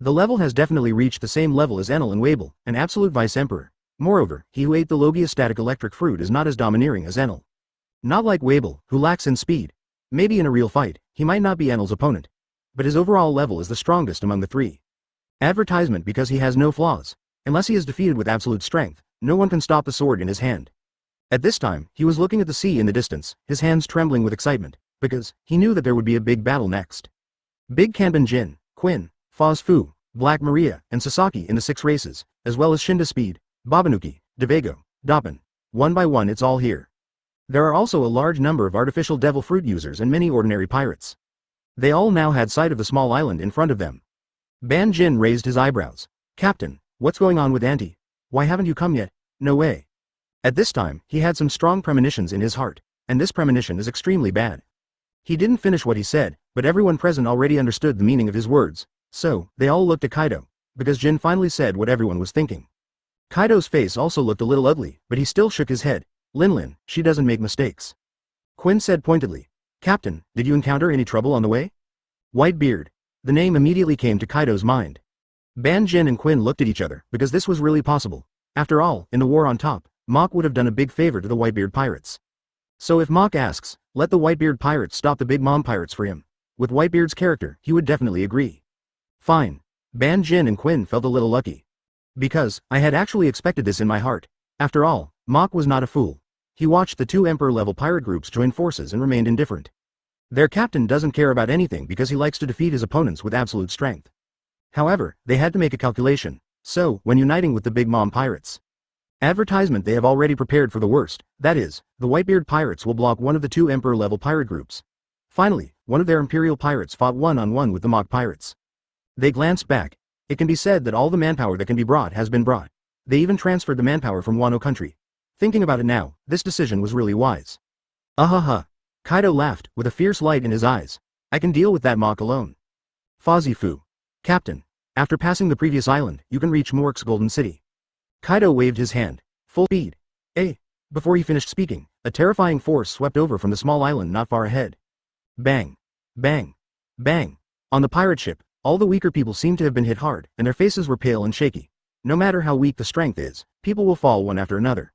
A: The level has definitely reached the same level as Enel and Wabel, an absolute vice emperor. Moreover, he who ate the Logia Static Electric Fruit is not as domineering as Enel. Not like Wabel, who lacks in speed. Maybe in a real fight, he might not be Enel's opponent. But his overall level is the strongest among the 3. Advertisement because he has no flaws. Unless he is defeated with absolute strength, no one can stop the sword in his hand. At this time, he was looking at the sea in the distance, his hands trembling with excitement, because he knew that there would be a big battle next. Big Kanban Jin, Quinn, Foz Fu, Black Maria, and Sasaki in the 6 races, as well as Shinda Speed, Babanuki, Devago, Doppin. One by one it's all here. There are also a large number of artificial devil fruit users and many ordinary pirates. They all now had sight of the small island in front of them. Ban Jin raised his eyebrows. Captain, what's going on with Auntie? Why haven't you come yet? No way. At this time, he had some strong premonitions in his heart, and this premonition is extremely bad. He didn't finish what he said, but everyone present already understood the meaning of his words, so, they all looked at Kaido, because Jin finally said what everyone was thinking. Kaido's face also looked a little ugly, but he still shook his head. Lin, she doesn't make mistakes. Quinn said pointedly. Captain, did you encounter any trouble on the way? Whitebeard. The name immediately came to Kaido's mind. Ban Jin and Quinn looked at each other, because this was really possible. After all, in the war on top, Mach would have done a big favor to the Whitebeard pirates. So if Mach asks, let the Whitebeard pirates stop the Big Mom pirates for him. With Whitebeard's character, he would definitely agree. Fine. Ban Jin and Quinn felt a little lucky. Because, I had actually expected this in my heart. After all, Mach was not a fool. He watched the 2 Emperor-level pirate groups join forces and remained indifferent. Their captain doesn't care about anything because he likes to defeat his opponents with absolute strength. However, they had to make a calculation. So, when uniting with the Big Mom pirates. Advertisement they have already prepared for the worst, that is, the Whitebeard pirates will block one of the 2 Emperor-level pirate groups. Finally, one of their Imperial pirates fought one-on-one with the Mach pirates. They glanced back. It can be said that all the manpower that can be brought has been brought. They even transferred the manpower from Wano country. Thinking about it now, this decision was really wise. Ahaha. Kaido laughed, with a fierce light in his eyes. I can deal with that Mach alone. Fozzie Fu. Captain. After passing the previous island, you can reach Mork's Golden City. Kaido waved his hand. Full speed. Before he finished speaking, a terrifying force swept over from the small island not far ahead. Bang. Bang. Bang. On the pirate ship, all the weaker people seemed to have been hit hard, and their faces were pale and shaky. No matter how weak the strength is, people will fall one after another.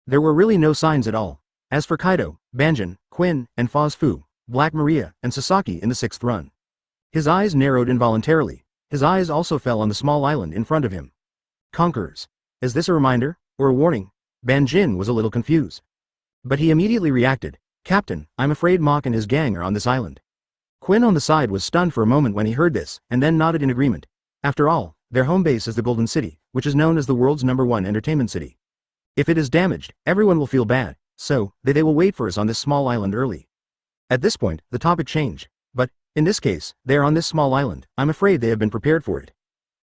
A: There were really no signs at all. As for Kaido, Banjin, Quinn, and Foz Fu, Black Maria, and Sasaki in the 6th run. His eyes narrowed involuntarily. His eyes also fell on the small island in front of him. Conquerors. Is this a reminder, or a warning? Banjin was a little confused. But he immediately reacted. Captain, I'm afraid Mach and his gang are on this island. Quinn on the side was stunned for a moment when he heard this, and then nodded in agreement. After all, their home base is the Golden City, which is known as the world's #1 entertainment city. If it is damaged, everyone will feel bad, so they will wait for us on this small island early. At this point, the topic changed. But, in this case, they are on this small island. I'm afraid they have been prepared for it.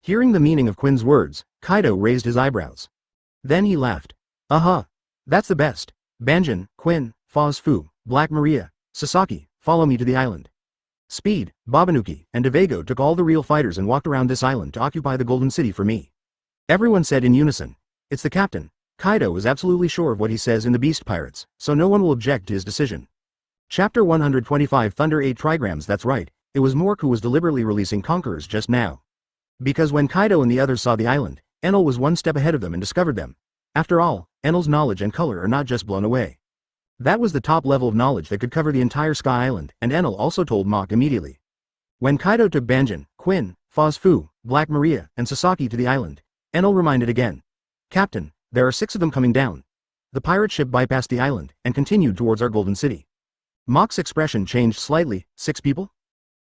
A: Hearing the meaning of Quinn's words, Kaido raised his eyebrows. Then he laughed. That's the best. Banjin, Quinn, Foz Fu, Black Maria, Sasaki, follow me to the island. Speed, Babanuki, and Devago took all the real fighters and walked around this island to occupy the Golden City for me. Everyone said in unison. It's the captain. Kaido is absolutely sure of what he says in the Beast Pirates, so no one will object to his decision. Chapter 125 Thunder 8 Trigrams. That's right, it was Mork who was deliberately releasing conquerors just now. Because when Kaido and the others saw the island, Enel was one step ahead of them and discovered them. After all, Enel's knowledge and color are not just blown away. That was the top level of knowledge that could cover the entire Sky Island, and Enel also told Mach immediately. When Kaido took Banjin, Quinn, Foz Fu, Black Maria, and Sasaki to the island, Enel reminded again. Captain, there are 6 of them coming down. The pirate ship bypassed the island, and continued towards our Golden City. Mach's expression changed slightly. 6 people?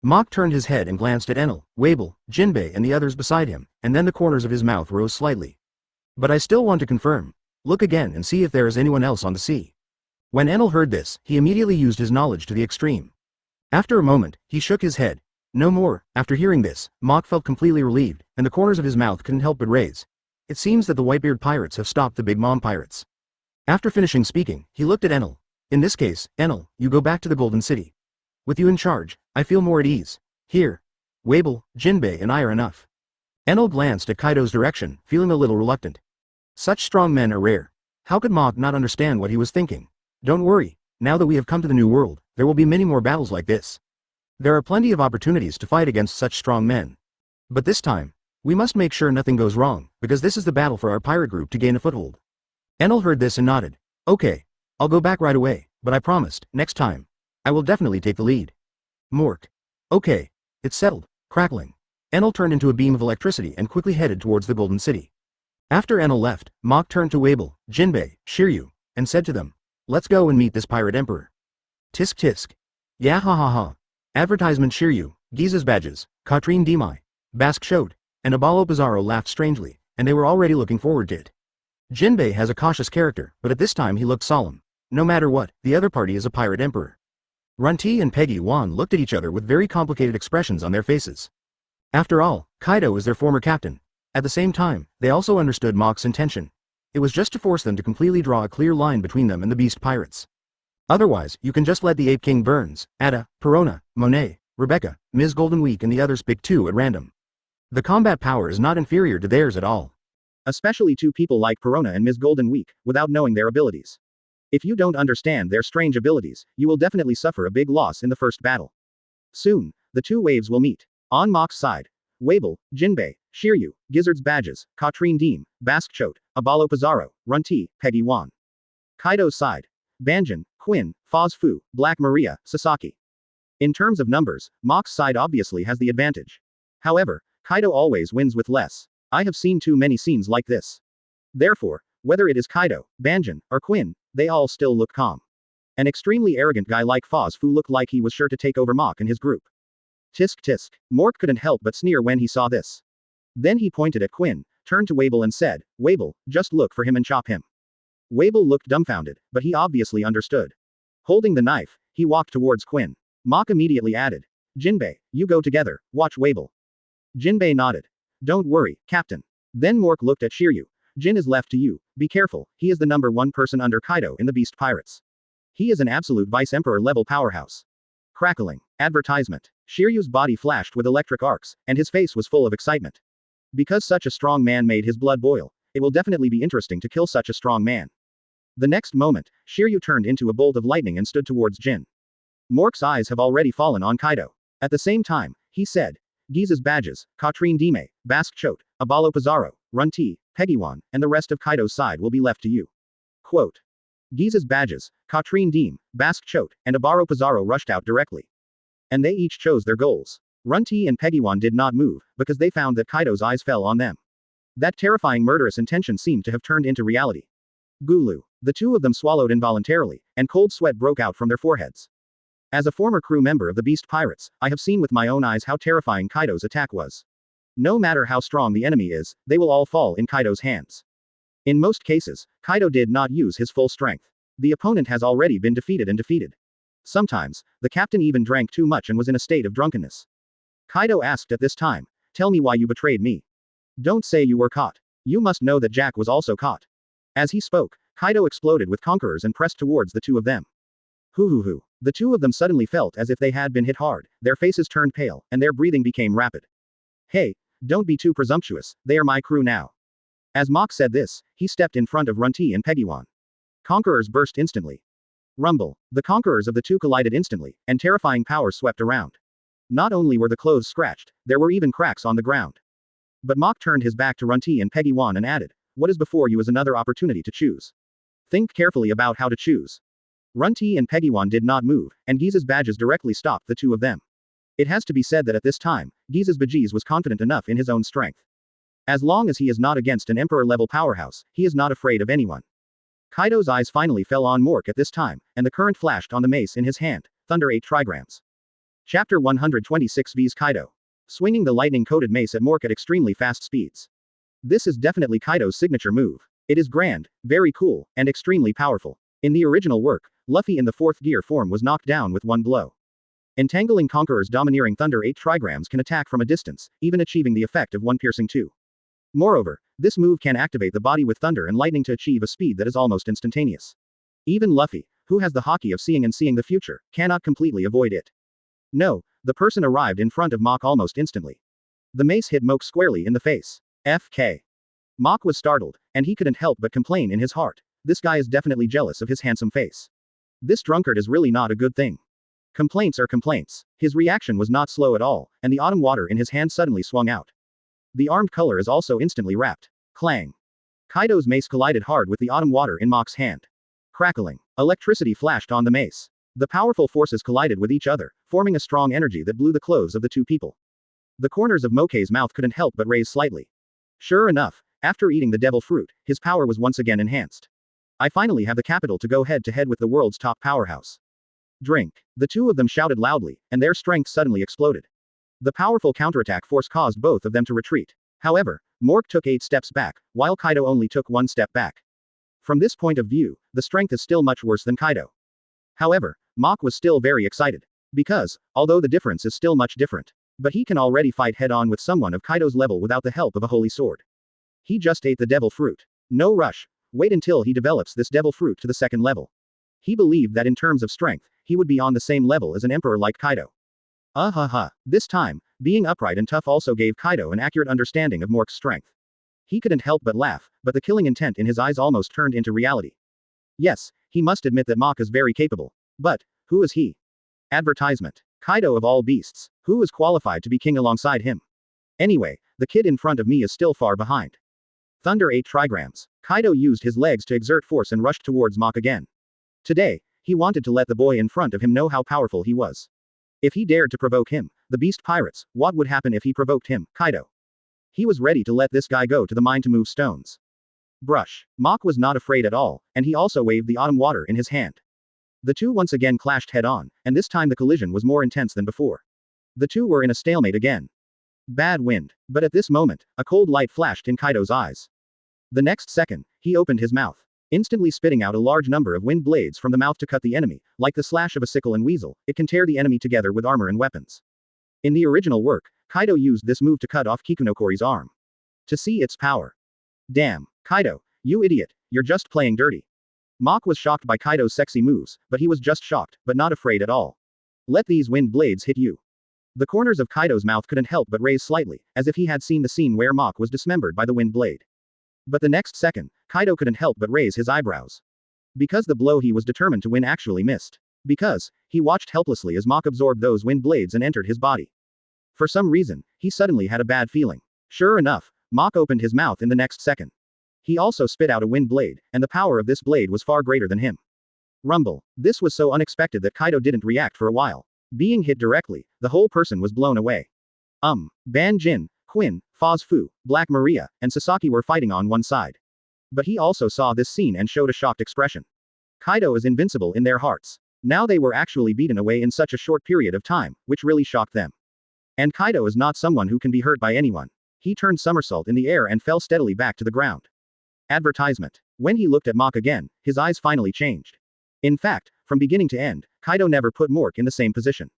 A: Mach turned his head and glanced at Enel, Wabel, Jinbei and the others beside him, and then the corners of his mouth rose slightly. But I still want to confirm. Look again and see if there is anyone else on the sea. When Enel heard this, he immediately used his knowledge to the extreme. After a moment, he shook his head. No more. After hearing this, Mach felt completely relieved, and the corners of his mouth couldn't help but raise. It seems that the Whitebeard pirates have stopped the Big Mom pirates. After finishing speaking, he looked at Enel. In this case, Enel, you go back to the Golden City. With you in charge, I feel more at ease. Here. Wabel, Jinbei and I are enough. Enel glanced at Kaido's direction, feeling a little reluctant. Such strong men are rare. How could Mach not understand what he was thinking? Don't worry, now that we have come to the New World, there will be many more battles like this. There are plenty of opportunities to fight against such strong men. But this time, we must make sure nothing goes wrong, because this is the battle for our pirate group to gain a foothold. Enel heard this and nodded. Okay, I'll go back right away, but I promised, next time, I will definitely take the lead. Mork. Okay, it's settled. Crackling. Enel turned into a beam of electricity and quickly headed towards the Golden City. After Enel left, Mach turned to Wabel, Jinbei, Shiryu, and said to them, let's go and meet this pirate emperor. Tisk tisk. Yeah ha ha ha. Advertisement Shiryu, Giza's badges, Katrine Demai, Basque Shot, and Abalo Pizarro laughed strangely, and they were already looking forward to it. Jinbei has a cautious character, but at this time he looked solemn. No matter what, the other party is a pirate emperor. Runti and Peggy Wan looked at each other with very complicated expressions on their faces. After all, Kaido is their former captain. At the same time, they also understood Mach's intention. It was just to force them to completely draw a clear line between them and the Beast Pirates. Otherwise, you can just let the Ape King Burns, Ada, Perona, Monet, Rebecca, Ms. Golden Week and the others pick 2 at random. The combat power is not inferior to theirs at all.
B: Especially 2 people like Perona and Ms. Golden Week, without knowing their abilities. If you don't understand their strange abilities, you will definitely suffer a big loss in the first battle. Soon, the 2 waves will meet. On Mach's side, Wabel, Jinbei, Shiryu, Gizzard's badges, Katrine Deem, Basque Chote, Abalo Pizarro, Runti, Peggy Wan. Kaido's side, Banjin, Quinn, Foz Fu, Black Maria, Sasaki. In terms of numbers, Mach's side obviously has the advantage. However, Kaido always wins with less. I have seen too many scenes like this. Therefore, whether it is Kaido, Banjin, or Quinn, they all still look calm. An extremely arrogant guy like Foz Fu looked like he was sure to take over Mach and his group. Tisk tisk. Mork couldn't help but sneer when he saw this. Then he pointed at Quinn, turned to Wabel and said, Wabel, just look for him and chop him. Wabel looked dumbfounded, but he obviously understood. Holding the knife, he walked towards Quinn. Mach immediately added, Jinbei, you go together, watch Wabel. Jinbei nodded. Don't worry, Captain. Then Mork looked at Shiryu. Jin is left to you, be careful, he is the #1 person under Kaido in the Beast Pirates. He is an absolute Vice-Emperor level powerhouse. Crackling. Advertisement. Shiryu's body flashed with electric arcs, and his face was full of excitement. Because such a strong man made his blood boil, it will definitely be interesting to kill such a strong man. The next moment, Shiryu turned into a bolt of lightning and stood towards Jin. Mork's eyes have already fallen on Kaido. At the same time, he said, Giza's badges, Katrine Dime, Basque Chote, Abalo Pizarro, Runti, Peggywan, and the rest of Kaido's side will be left to you. Quote. Giza's badges, Katrine Deem, Basque Chote, and Abaro Pizarro rushed out directly. And they each chose their goals. Runti and Peggywan did not move, because they found that Kaido's eyes fell on them. That terrifying murderous intention seemed to have turned into reality. Gulu. The two of them swallowed involuntarily, and cold sweat broke out from their foreheads. As a former crew member of the Beast Pirates, I have seen with my own eyes how terrifying Kaido's attack was. No matter how strong the enemy is, they will all fall in Kaido's hands. In most cases, Kaido did not use his full strength. The opponent has already been defeated and defeated. Sometimes, the captain even drank too much and was in a state of drunkenness. Kaido asked at this time, "Tell me why you betrayed me. Don't say you were caught. You must know that Jack was also caught." As he spoke, Kaido exploded with conquerors and pressed towards the two of them. Hoo. The two of them suddenly felt as if they had been hit hard, their faces turned pale, and their breathing became rapid. "Hey, don't be too presumptuous, they are my crew now." As Mach said this, he stepped in front of Runti and Peggywan. Conquerors burst instantly. Rumble. The conquerors of the two collided instantly, and terrifying powers swept around. Not only were the clothes scratched, there were even cracks on the ground. But Mach turned his back to Runti and Peggywan and added, "What is before you is another opportunity to choose. Think carefully about how to choose." Runti and Peggywan did not move, and Giza's badges directly stopped the two of them. It has to be said that at this time, Giza's badges was confident enough in his own strength. As long as he is not against an emperor-level powerhouse, he is not afraid of anyone. Kaido's eyes finally fell on Mork at this time, and the current flashed on the mace in his hand, Thunder 8 trigrams. Chapter 126 vs Kaido. Swinging the lightning-coated mace at Mork at extremely fast speeds. This is definitely Kaido's signature move. It is grand, very cool, and extremely powerful. In the original work, Luffy in the 4th gear form was knocked down with one blow. Entangling Conqueror's domineering Thunder 8 trigrams can attack from a distance, even achieving the effect of one piercing 2. Moreover, this move can activate the body with thunder and lightning to achieve a speed that is almost instantaneous. Even Luffy, who has the haki of seeing the future, cannot completely avoid it. No, the person arrived in front of Mach almost instantly. The mace hit Moke squarely in the face. FK. Mach was startled, and he couldn't help but complain in his heart. This guy is definitely jealous of his handsome face. This drunkard is really not a good thing. Complaints are complaints. His reaction was not slow at all, and the autumn water in his hand suddenly swung out. The armed color is also instantly wrapped. Clang. Kaido's mace collided hard with the autumn water in Mach's hand. Crackling. Electricity flashed on the mace. The powerful forces collided with each other, forming a strong energy that blew the clothes of the two people. The corners of Moke's mouth couldn't help but raise slightly. Sure enough, after eating the devil fruit, his power was once again enhanced. I finally have the capital to go head-to-head with the world's top powerhouse. Drink. The two of them shouted loudly, and their strength suddenly exploded. The powerful counterattack force caused both of them to retreat. However, Mork took 8 steps back, while Kaido only took 1 step back. From this point of view, the strength is still much worse than Kaido. However, Mach was still very excited. Because, although the difference is still much different, but he can already fight head-on with someone of Kaido's level without the help of a holy sword. He just ate the devil fruit. No rush. Wait until he develops this devil fruit to the 2nd level. He believed that in terms of strength, he would be on the same level as an emperor like Kaido. This time, being upright and tough also gave Kaido an accurate understanding of Mork's strength. He couldn't help but laugh, but the killing intent in his eyes almost turned into reality. Yes, he must admit that Mach is very capable. But, who is he? Advertisement. Kaido of all beasts. Who is qualified to be king alongside him? Anyway, the kid in front of me is still far behind. Thunder 8 trigrams. Kaido used his legs to exert force and rushed towards Mach again. Today, he wanted to let the boy in front of him know how powerful he was. If he dared to provoke him, the Beast Pirates, what would happen if he provoked him, Kaido? He was ready to let this guy go to the mine to move stones. Brush. Mach was not afraid at all, and he also waved the autumn water in his hand. The two once again clashed head-on, and this time the collision was more intense than before. The two were in a stalemate again. Bad wind. But at this moment, a cold light flashed in Kaido's eyes. The next second, he opened his mouth, instantly spitting out a large number of wind blades from the mouth to cut the enemy. Like the slash of a sickle and weasel, it can tear the enemy together with armor and weapons. In the original work, Kaido used this move to cut off Kikunokori's arm. To see its power. Damn, Kaido, you idiot, you're just playing dirty. Mach was shocked by Kaido's sexy moves, but he was just shocked, but not afraid at all. Let these wind blades hit you. The corners of Kaido's mouth couldn't help but raise slightly, as if he had seen the scene where Mach was dismembered by the wind blade. But the next second, Kaido couldn't help but raise his eyebrows. Because the blow he was determined to win actually missed. Because, he watched helplessly as Mach absorbed those wind blades and entered his body. For some reason, he suddenly had a bad feeling. Sure enough, Mach opened his mouth in the next second. He also spit out a wind blade, and the power of this blade was far greater than him. Rumble. This was so unexpected that Kaido didn't react for a while. Being hit directly, the whole person was blown away. Ban Jin, Quinn, Foz Fu, Black Maria, and Sasaki were fighting on one side. But he also saw this scene and showed a shocked expression. Kaido is invincible in their hearts. Now they were actually beaten away in such a short period of time, which really shocked them. And Kaido is not someone who can be hurt by anyone. He turned somersault in the air and fell steadily back to the ground. Advertisement. When he looked at Mach again, his eyes finally changed. In fact, from beginning to end, Kaido never put Mork in the same position.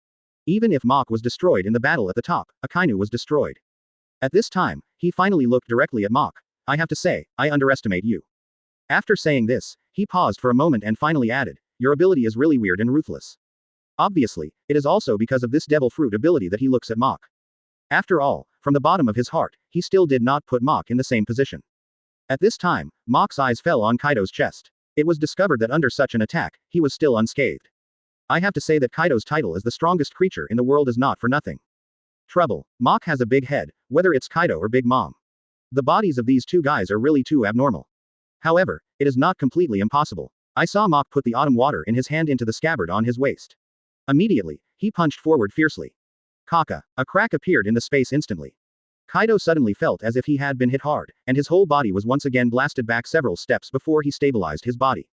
B: Even if Mach was destroyed in the battle at the top, Akainu was destroyed. At this time, he finally looked directly at Mach. I have to say, I underestimate you. After saying this, he paused for a moment and finally added, your ability is really weird and ruthless. Obviously, it is also because of this devil fruit ability that he looks at Mach. After all, from the bottom of his heart, he still did not put Mach in the same position. At this time, Mach's eyes fell on Kaido's chest. It was discovered that under such an attack, he was still unscathed. I have to say that Kaido's title as the strongest creature in the world is not for nothing. Trouble. Mach has a big head, whether it's Kaido or Big Mom. The bodies of these two guys are really too abnormal. However, it is not completely impossible. I saw Mach put the autumn water in his hand into the scabbard on his waist. Immediately, he punched forward fiercely. Kaka. A crack appeared in the space instantly. Kaido suddenly felt as if he had been hit hard, and his whole body was once again blasted back several steps before he stabilized his body.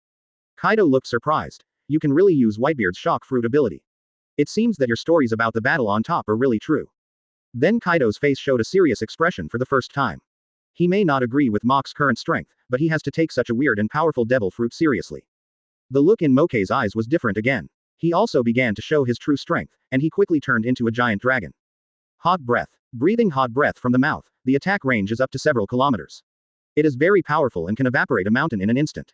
B: Kaido looked surprised. You can really use Whitebeard's shock fruit ability. It seems that your stories about the battle on top are really true. Then Kaido's face showed a serious expression for the first time. He may not agree with Mach's current strength, but he has to take such a weird and powerful devil fruit seriously. The look in Moke's eyes was different again. He also began to show his true strength, and he quickly turned into a giant dragon. Hot breath. Breathing hot breath from the mouth, the attack range is up to several kilometers. It is very powerful and can evaporate a mountain in an instant.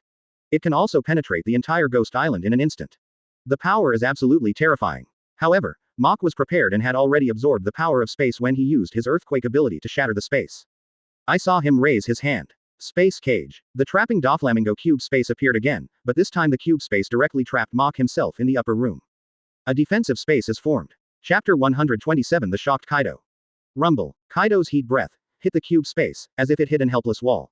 B: It can also penetrate the entire Ghost Island in an instant. The power is absolutely terrifying. However, Mach was prepared and had already absorbed the power of space when he used his earthquake ability to shatter the space. I saw him raise his hand. Space cage. The trapping Doflamingo cube space appeared again, but this time the cube space directly trapped Mach himself in the upper room. A defensive space is formed. Chapter 127 The Shocked Kaido. Rumble. Kaido's heat breath hit the cube space, as if it hit an helpless wall.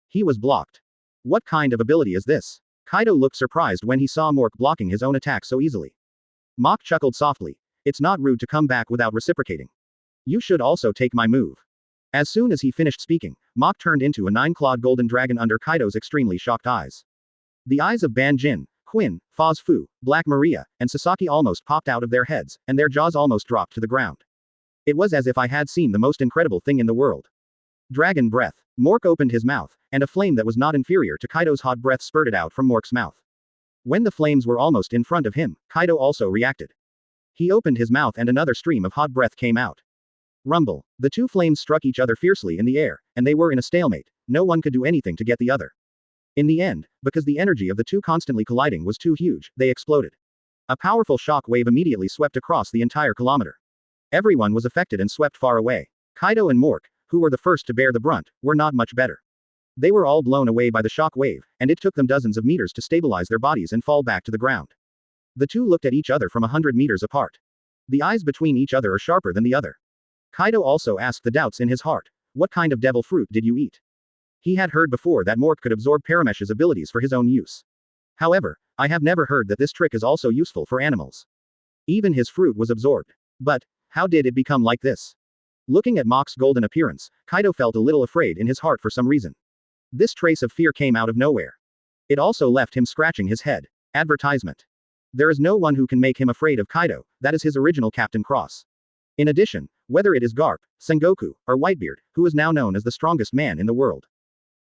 B: He was blocked. What kind of ability is this? Kaido looked surprised when he saw Mork blocking his own attack so easily. Mach chuckled softly. It's not rude to come back without reciprocating. You should also take my move. As soon as he finished speaking, Mach turned into a 9-clawed golden dragon under Kaido's extremely shocked eyes. The eyes of Ban Jin, Quinn, Foz Fu, Black Maria, and Sasaki almost popped out of their heads, and their jaws almost dropped to the ground. It was as if I had seen the most incredible thing in the world. Dragon breath. Mork opened his mouth, and a flame that was not inferior to Kaido's hot breath spurted out from Mork's mouth. When the flames were almost in front of him, Kaido also reacted. He opened his mouth and another stream of hot breath came out. Rumble. The two flames struck each other fiercely in the air, and they were in a stalemate. No one could do anything to get the other. In the end, because the energy of the two constantly colliding was too huge, they exploded. A powerful shock wave immediately swept across the entire kilometer. Everyone was affected and swept far away. Kaido and Mork, who were the first to bear the brunt, were not much better. They were all blown away by the shock wave, and it took them dozens of meters to stabilize their bodies and fall back to the ground. The two looked at each other from 100 meters apart. The eyes between each other are sharper than the other. Kaido also asked the doubts in his heart. What kind of devil fruit did you eat? He had heard before that Mork could absorb Paramecia's abilities for his own use. However, I have never heard that this trick is also useful for animals. Even his fruit was absorbed. But, how did it become like this? Looking at Mach's golden appearance, Kaido felt a little afraid in his heart for some reason. This trace of fear came out of nowhere. It also left him scratching his head. Advertisement. There is no one who can make him afraid of Kaido, that is his original Captain Cross. In addition, whether it is Garp, Sengoku, or Whitebeard, who is now known as the strongest man in the world.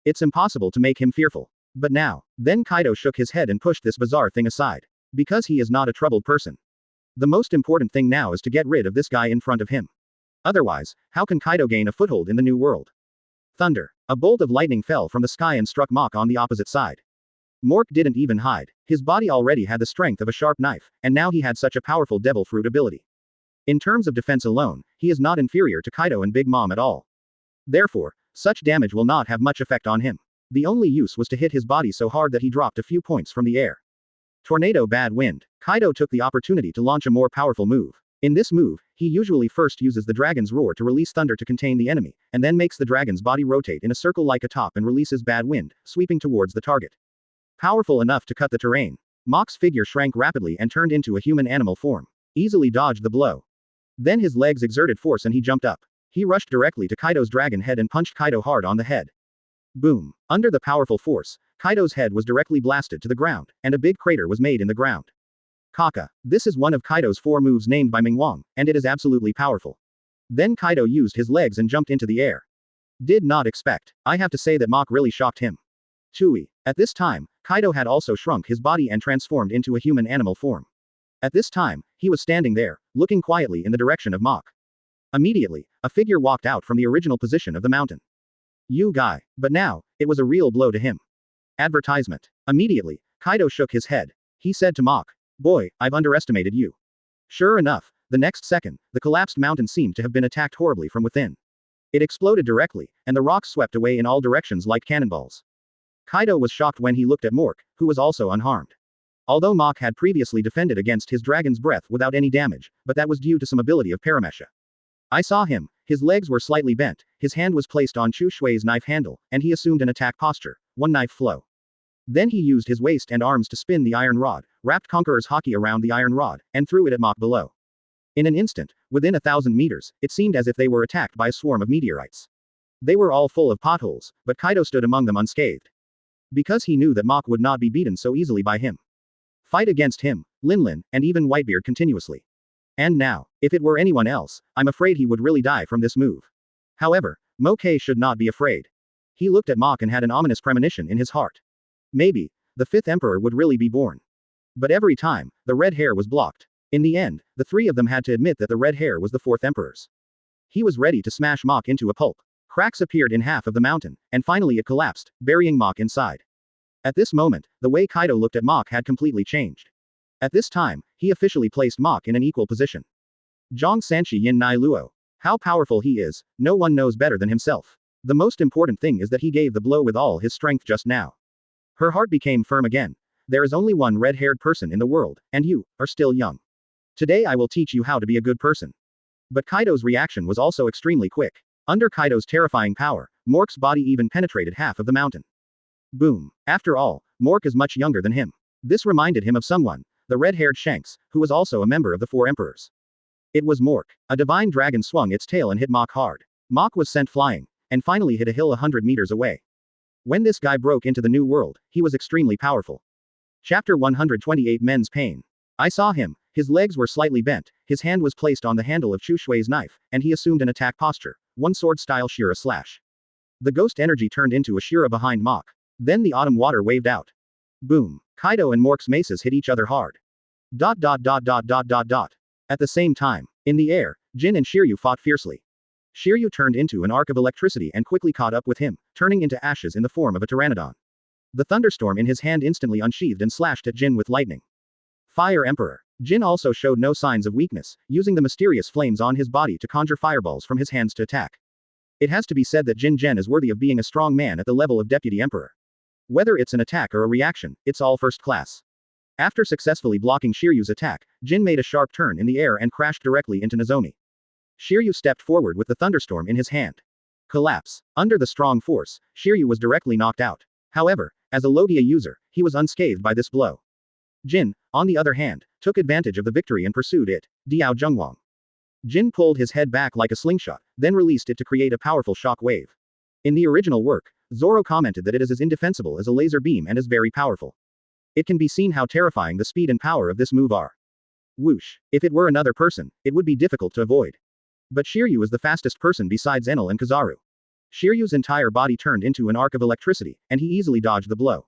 B: It's impossible to make him fearful. But now, then Kaido shook his head and pushed this bizarre thing aside. Because he is not a troubled person. The most important thing now is to get rid of this guy in front of him. Otherwise, how can Kaido gain a foothold in the new world? Thunder. A bolt of lightning fell from the sky and struck Mach on the opposite side. Mork didn't even hide. His body already had the strength of a sharp knife, and now he had such a powerful devil fruit ability. In terms of defense alone, he is not inferior to Kaido and Big Mom at all. Therefore, such damage will not have much effect on him. The only use was to hit his body so hard that he dropped a few points from the air. Tornado bad wind. Kaido took the opportunity to launch a more powerful move. In this move, he usually first uses the dragon's roar to release thunder to contain the enemy, and then makes the dragon's body rotate in a circle like a top and releases bad wind, sweeping towards the target. Powerful enough to cut the terrain. Mok's figure shrank rapidly and turned into a human animal form. Easily dodged the blow. Then his legs exerted force and he jumped up. He rushed directly to Kaido's dragon head and punched Kaido hard on the head. Boom. Under the powerful force, Kaido's head was directly blasted to the ground, and a big crater was made in the ground. Kaka. This is one of Kaido's 4 moves named by Mingwang, and it is absolutely powerful. Then Kaido used his legs and jumped into the air. Did not expect. I have to say that Mok really shocked him. Tui. At this time, Kaido had also shrunk his body and transformed into a human animal form. At this time, he was standing there, looking quietly in the direction of Mok. Immediately, a figure walked out from the original position of the mountain. You guy. But now, it was a real blow to him. Advertisement. Immediately, Kaido shook his head. He said to Mok, "Boy, I've underestimated you." Sure enough, the next second, the collapsed mountain seemed to have been attacked horribly from within. It exploded directly, and the rocks swept away in all directions like cannonballs. Kaido was shocked when he looked at Mork, who was also unharmed. Although Mok had previously defended against his dragon's breath without any damage, but that was due to some ability of Paramecia. I saw him. His legs were slightly bent, his hand was placed on Chu Shui's knife handle, and he assumed an attack posture, one knife flow. Then he used his waist and arms to spin the iron rod, wrapped Conqueror's Haki around the iron rod, and threw it at Mok below. In an instant, within 1,000 meters, it seemed as if they were attacked by a swarm of meteorites. They were all full of potholes, but Kaido stood among them unscathed. Because he knew that Mok would not be beaten so easily by him. Fight against him, Linlin, and even Whitebeard continuously. And now, if it were anyone else, I'm afraid he would really die from this move. However, Moke should not be afraid. He looked at Mok and had an ominous premonition in his heart. Maybe, the 5th emperor would really be born. But every time, the red hair was blocked. In the end, the 3 of them had to admit that the red hair was the 4th emperor's. He was ready to smash Mok into a pulp. Cracks appeared in half of the mountain, and finally it collapsed, burying Mok inside. At this moment, the way Kaido looked at Mok had completely changed. At this time, he officially placed Mok in an equal position. Zhang Sanshi Yin Nai Luo. How powerful he is, no one knows better than himself. The most important thing is that he gave the blow with all his strength just now. Her heart became firm again. There is only one red-haired person in the world, and you are still young. Today I will teach you how to be a good person. But Kaido's reaction was also extremely quick. Under Kaido's terrifying power, Mork's body even penetrated half of the mountain. Boom. After all, Mork is much younger than him. This reminded him of someone, the red-haired Shanks, who was also a member of the 4 emperors. It was Mork. A divine dragon swung its tail and hit Mok hard. Mok was sent flying, and finally hit a hill 100 meters away. When this guy broke into the new world, he was extremely powerful. Chapter 128 Men's Pain. I saw him. His legs were slightly bent, his hand was placed on the handle of Chu Shui's knife, and he assumed an attack posture, one sword-style Shira slash. The ghost energy turned into a Shira behind Mok. Then the autumn water waved out. Boom. Kaido and Mork's maces hit each other hard. At the same time, in the air, Jin and Shiryu fought fiercely. Shiryu turned into an arc of electricity and quickly caught up with him, turning into ashes in the form of a pteranodon. The thunderstorm in his hand instantly unsheathed and slashed at Jin with lightning. Fire Emperor. Jin also showed no signs of weakness, using the mysterious flames on his body to conjure fireballs from his hands to attack. It has to be said that Jin Gen is worthy of being a strong man at the level of Deputy Emperor. Whether it's an attack or a reaction, it's all first class. After successfully blocking Shiryu's attack, Jin made a sharp turn in the air and crashed directly into Nozomi. Shiryu stepped forward with the thunderstorm in his hand. Collapse. Under the strong force, Shiryu was directly knocked out. However, as a Logia user, he was unscathed by this blow. Jin, on the other hand, took advantage of the victory and pursued it. Diao Zhengwang. Jin pulled his head back like a slingshot, then released it to create a powerful shock wave. In the original work, Zoro commented that it is as indefensible as a laser beam and is very powerful. It can be seen how terrifying the speed and power of this move are. Whoosh. If it were another person, it would be difficult to avoid. But Shiryu is the fastest person besides Enel and Kizaru. Shiryu's entire body turned into an arc of electricity, and he easily dodged the blow.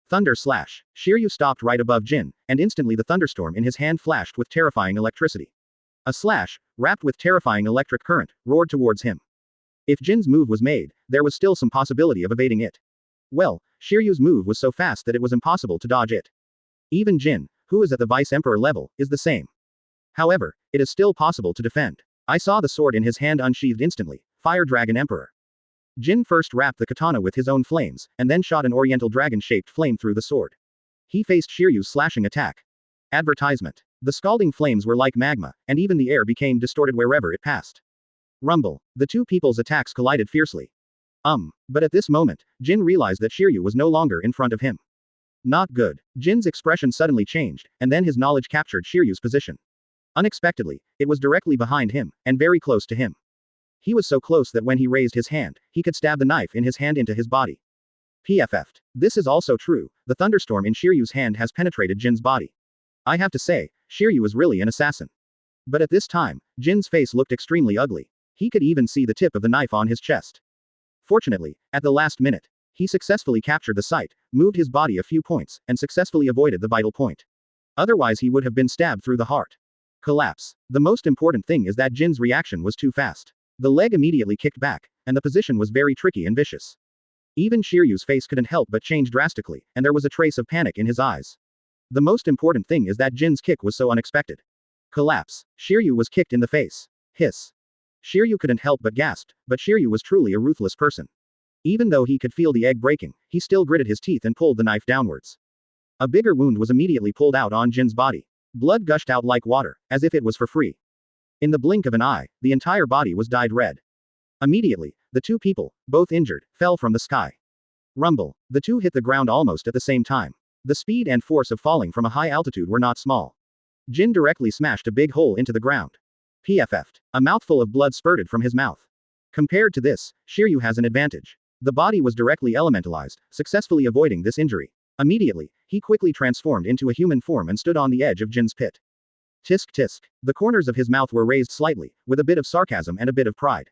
B: Thunder slash. Shiryu stopped right above Jin, and instantly the thunderstorm in his hand flashed with terrifying electricity. A slash, wrapped with terrifying electric current, roared towards him. If Jin's move was made, there was still some possibility of evading it. Well, Shiryu's move was so fast that it was impossible to dodge it. Even Jin, who is at the Vice Emperor level, is the same. However, it is still possible to defend. I saw the sword in his hand unsheathed instantly. Fire Dragon Emperor. Jin first wrapped the katana with his own flames, and then shot an oriental dragon-shaped flame through the sword. He faced Shiryu's slashing attack. Advertisement. The scalding flames were like magma, and even the air became distorted wherever it passed. Rumble. The two people's attacks collided fiercely. But at this moment, Jin realized that Shiryu was no longer in front of him. Not good. Jin's expression suddenly changed, and then his knowledge captured Shiryu's position. Unexpectedly, it was directly behind him, and very close to him. He was so close that when he raised his hand, he could stab the knife in his hand into his body. PFF'd. This is also true, the thunderstorm in Shiryu's hand has penetrated Jin's body. I have to say, Shiryu is really an assassin. But at this time, Jin's face looked extremely ugly. He could even see the tip of the knife on his chest. Fortunately, at the last minute, he successfully captured the sight, moved his body a few points, and successfully avoided the vital point. Otherwise he would have been stabbed through the heart. Collapse. The most important thing is that Jin's reaction was too fast. The leg immediately kicked back, and the position was very tricky and vicious. Even Shiryu's face couldn't help but change drastically, and there was a trace of panic in his eyes. The most important thing is that Jin's kick was so unexpected. Collapse. Shiryu was kicked in the face. Hiss. Shiryu couldn't help but gasped, but Shiryu was truly a ruthless person. Even though he could feel the egg breaking, he still gritted his teeth and pulled the knife downwards. A bigger wound was immediately pulled out on Jin's body. Blood gushed out like water, as if it was for free. In the blink of an eye, the entire body was dyed red. Immediately, the two people, both injured, fell from the sky. Rumble. The two hit the ground almost at the same time. The speed and force of falling from a high altitude were not small. Jin directly smashed a big hole into the ground. PFF'd. A mouthful of blood spurted from his mouth. Compared to this, Shiryu has an advantage. The body was directly elementalized, successfully avoiding this injury. Immediately, he quickly transformed into a human form and stood on the edge of Jin's pit. Tisk tisk. The corners of his mouth were raised slightly, with a bit of sarcasm and a bit of pride.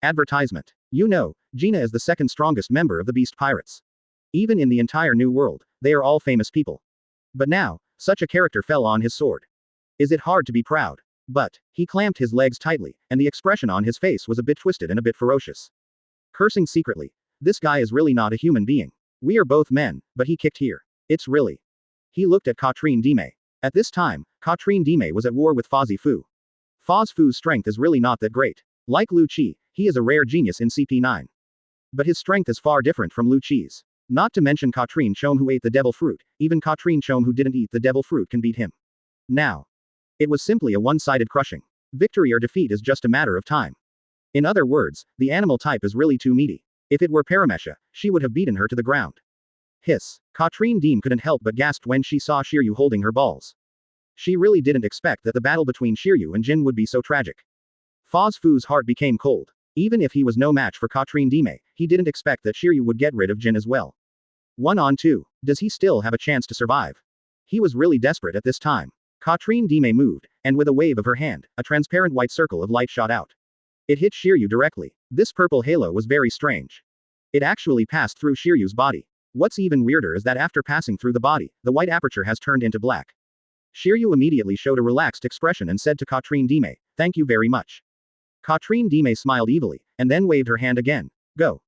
B: Advertisement. You know, Gina is the second strongest member of the Beast Pirates. Even in the entire New World, they are all famous people. But now, such a character fell on his sword. Is it hard to be proud? But, he clamped his legs tightly, and the expression on his face was a bit twisted and a bit ferocious. Cursing secretly. This guy is really not a human being. We are both men, but he kicked here. It's really. He looked at Katrine Dime. At this time, Katrine Dime was at war with Fazi Fu. Faz Fu's strength is really not that great. Like Lu Qi, he is a rare genius in CP9. But his strength is far different from Lu Qi's. Not to mention Katrine Chom who ate the devil fruit, even Katrine Chom who didn't eat the devil fruit can beat him. Now. It was simply a one-sided crushing. Victory or defeat is just a matter of time. In other words, the animal type is really too meaty. If it were Paramecia, she would have beaten her to the ground. Hiss. Katrine Deem couldn't help but gasp when she saw Shiryu holding her balls. She really didn't expect that the battle between Shiryu and Jin would be so tragic. Faz Fu's heart became cold. Even if he was no match for Katrine Dime, he didn't expect that Shiryu would get rid of Jin as well. 1-on-2. Does he still have a chance to survive? He was really desperate at this time. Katrine Dime moved, and with a wave of her hand, a transparent white circle of light shot out. It hit Shiryu directly. This purple halo was very strange. It actually passed through Shiryu's body. What's even weirder is that after passing through the body, the white aperture has turned into black. Shiryu immediately showed a relaxed expression and said to Katrine Dime, "Thank you very much." Katrine Dime smiled evilly, and then waved her hand again. Go.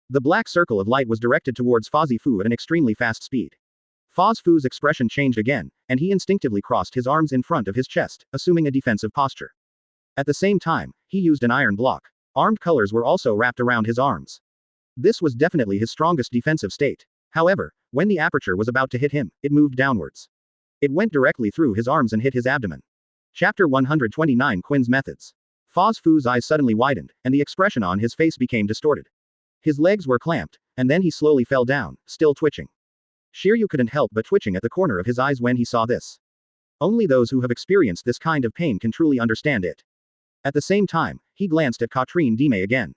B: The black circle of light was directed towards Fazi Fu at an extremely fast speed. Faz Fu's expression changed again, and he instinctively crossed his arms in front of his chest, assuming a defensive posture. At the same time, he used an iron block. Armed colors were also wrapped around his arms. This was definitely his strongest defensive state. However, when the aperture was about to hit him, it moved downwards. It went directly through his arms and hit his abdomen. Chapter 129 Quinn's Methods. Faz Fu's eyes suddenly widened, and the expression on his face became distorted. His legs were clamped, and then he slowly fell down, still twitching. Shiryu couldn't help but twitching at the corner of his eyes when he saw this. Only those who have experienced this kind of pain can truly understand it. At the same time, he glanced at Katrine Dime again.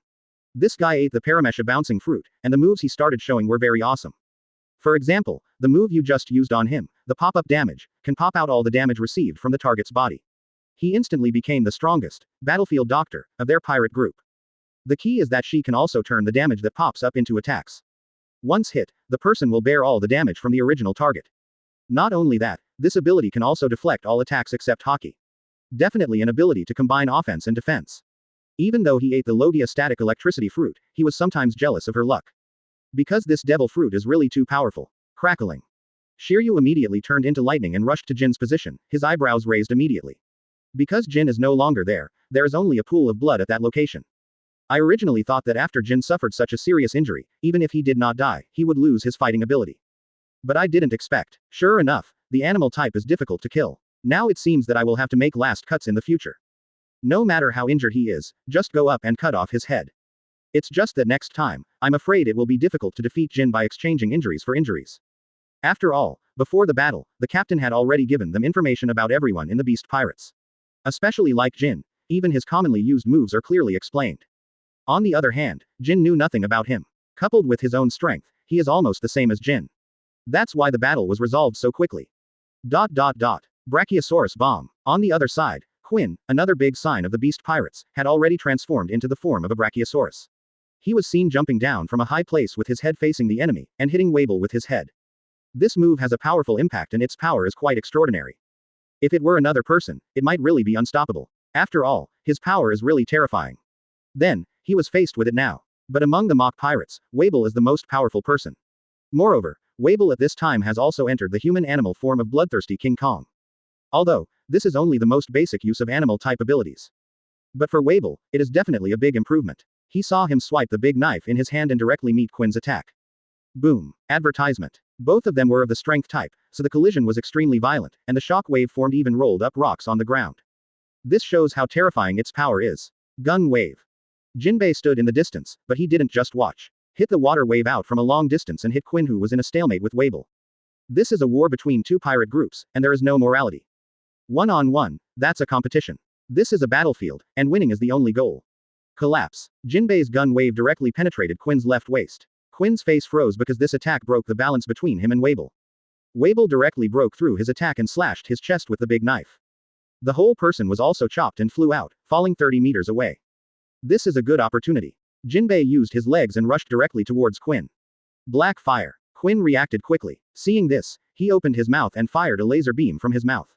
B: This guy ate the Paramecia-Absorption Fruit, and the moves he started showing were very awesome. For example, the move you just used on him, the pop-up damage, can pop out all the damage received from the target's body. He instantly became the strongest battlefield doctor of their pirate group. The key is that she can also turn the damage that pops up into attacks. Once hit, the person will bear all the damage from the original target. Not only that, this ability can also deflect all attacks except hockey. Definitely an ability to combine offense and defense. Even though he ate the Logia static electricity fruit, he was sometimes jealous of her luck. Because this devil fruit is really too powerful. Crackling. Shiryu immediately turned into lightning and rushed to Jin's position, his eyebrows raised immediately. Because Jin is no longer there is only a pool of blood at that location. I originally thought that after Jin suffered such a serious injury, even if he did not die, he would lose his fighting ability. But I didn't expect. Sure enough, the animal type is difficult to kill. Now it seems that I will have to make last cuts in the future. No matter how injured he is, just go up and cut off his head. It's just that next time, I'm afraid it will be difficult to defeat Jin by exchanging injuries for injuries. After all, before the battle, the captain had already given them information about everyone in the Beast Pirates. Especially like Jin, even his commonly used moves are clearly explained. On the other hand, Jin knew nothing about him. Coupled with his own strength, he is almost the same as Jin. That's why the battle was resolved so quickly. Brachiosaurus bomb. On the other side, Quinn, another big sign of the Beast Pirates, had already transformed into the form of a Brachiosaurus. He was seen jumping down from a high place with his head facing the enemy, and hitting Wabel with his head. This move has a powerful impact and its power is quite extraordinary. If it were another person, it might really be unstoppable. After all, his power is really terrifying. Then, he was faced with it now. But among the mock pirates, Wabel is the most powerful person. Moreover, Wabel at this time has also entered the human-animal form of bloodthirsty King Kong. Although, this is only the most basic use of animal-type abilities. But for Wabel, it is definitely a big improvement. He saw him swipe the big knife in his hand and directly meet Quinn's attack. Boom. Advertisement. Both of them were of the strength type, so the collision was extremely violent, and the shock wave formed even rolled up rocks on the ground. This shows how terrifying its power is. Gun wave. Jinbei stood in the distance, but he didn't just watch. Hit the water wave out from a long distance and hit Quinn, who was in a stalemate with Wabel. This is a war between two pirate groups, and there is no morality. One-on-one, that's a competition. This is a battlefield, and winning is the only goal. Collapse. Jinbei's gun wave directly penetrated Quinn's left waist. Quinn's face froze because this attack broke the balance between him and Wabel. Wabel directly broke through his attack and slashed his chest with the big knife. The whole person was also chopped and flew out, falling 30 meters away. This is a good opportunity. Jinbei used his legs and rushed directly towards Quinn. Black fire. Quinn reacted quickly. Seeing this, he opened his mouth and fired a laser beam from his mouth.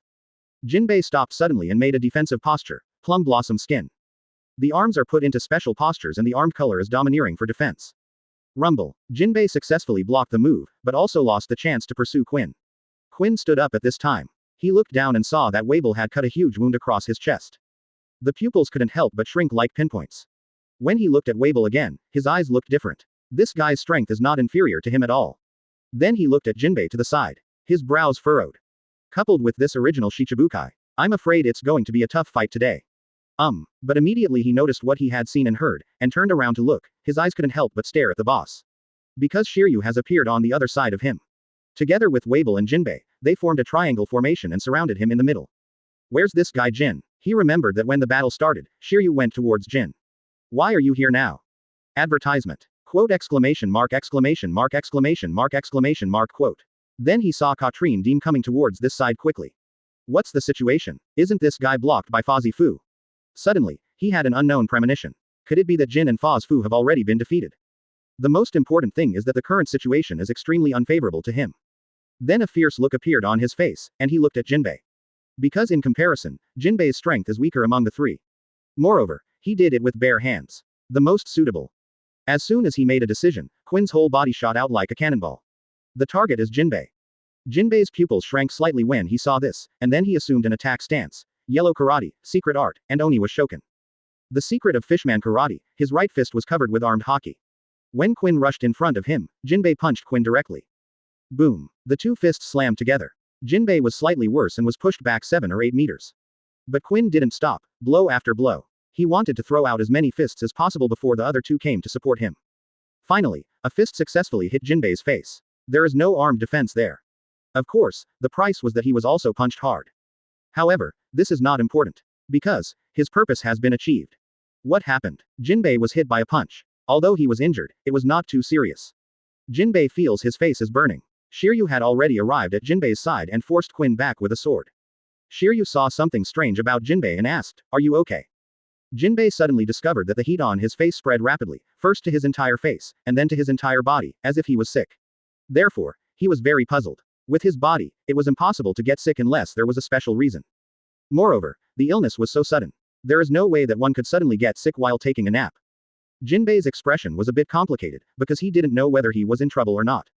B: Jinbei stopped suddenly and made a defensive posture, plum blossom skin. The arms are put into special postures and the armed color is domineering for defense. Rumble. Jinbei successfully blocked the move, but also lost the chance to pursue Quinn. Quinn stood up at this time. He looked down and saw that Wabel had cut a huge wound across his chest. The pupils couldn't help but shrink like pinpoints. When he looked at Wabel again, his eyes looked different. This guy's strength is not inferior to him at all. Then he looked at Jinbei to the side. His brows furrowed. Coupled with this original Shichibukai, I'm afraid it's going to be a tough fight today. But immediately he noticed what he had seen and heard, and turned around to look. His eyes couldn't help but stare at the boss. Because Shiryu has appeared on the other side of him. Together with Wabel and Jinbei, they formed a triangle formation and surrounded him in the middle. Where's this guy Jin? He remembered that when the battle started, Shiryu went towards Jin. Why are you here now? Advertisement. Quote exclamation mark exclamation mark exclamation mark exclamation mark quote. Then he saw Katrine Dean coming towards this side quickly. What's the situation? Isn't this guy blocked by Fozzie Fu? Suddenly, he had an unknown premonition. Could it be that Jin and Foz Fu have already been defeated? The most important thing is that the current situation is extremely unfavorable to him. Then a fierce look appeared on his face, and he looked at Jinbei. Because in comparison, Jinbei's strength is weaker among the three. Moreover, he did it with bare hands. The most suitable. As soon as he made a decision, Quinn's whole body shot out like a cannonball. The target is Jinbei. Jinbei's pupils shrank slightly when he saw this, and then he assumed an attack stance. Yellow karate, secret art, and Oni was Shoken. The secret of Fishman karate, his right fist was covered with armed haki. When Quinn rushed in front of him, Jinbei punched Quinn directly. Boom. The two fists slammed together. Jinbei was slightly worse and was pushed back 7 or 8 meters. But Quinn didn't stop, blow after blow. He wanted to throw out as many fists as possible before the other two came to support him. Finally, a fist successfully hit Jinbei's face. There is no armed defense there. Of course, the price was that he was also punched hard. However, this is not important. Because, his purpose has been achieved. What happened? Jinbei was hit by a punch. Although he was injured, it was not too serious. Jinbei feels his face is burning. Shiryu had already arrived at Jinbei's side and forced Quinn back with a sword. Shiryu saw something strange about Jinbei and asked, "Are you okay?" Jinbei suddenly discovered that the heat on his face spread rapidly, first to his entire face, and then to his entire body, as if he was sick. Therefore, he was very puzzled. With his body, it was impossible to get sick unless there was a special reason. Moreover, the illness was so sudden. There is no way that one could suddenly get sick while taking a nap. Jinbei's expression was a bit complicated, because he didn't know whether he was in trouble or not.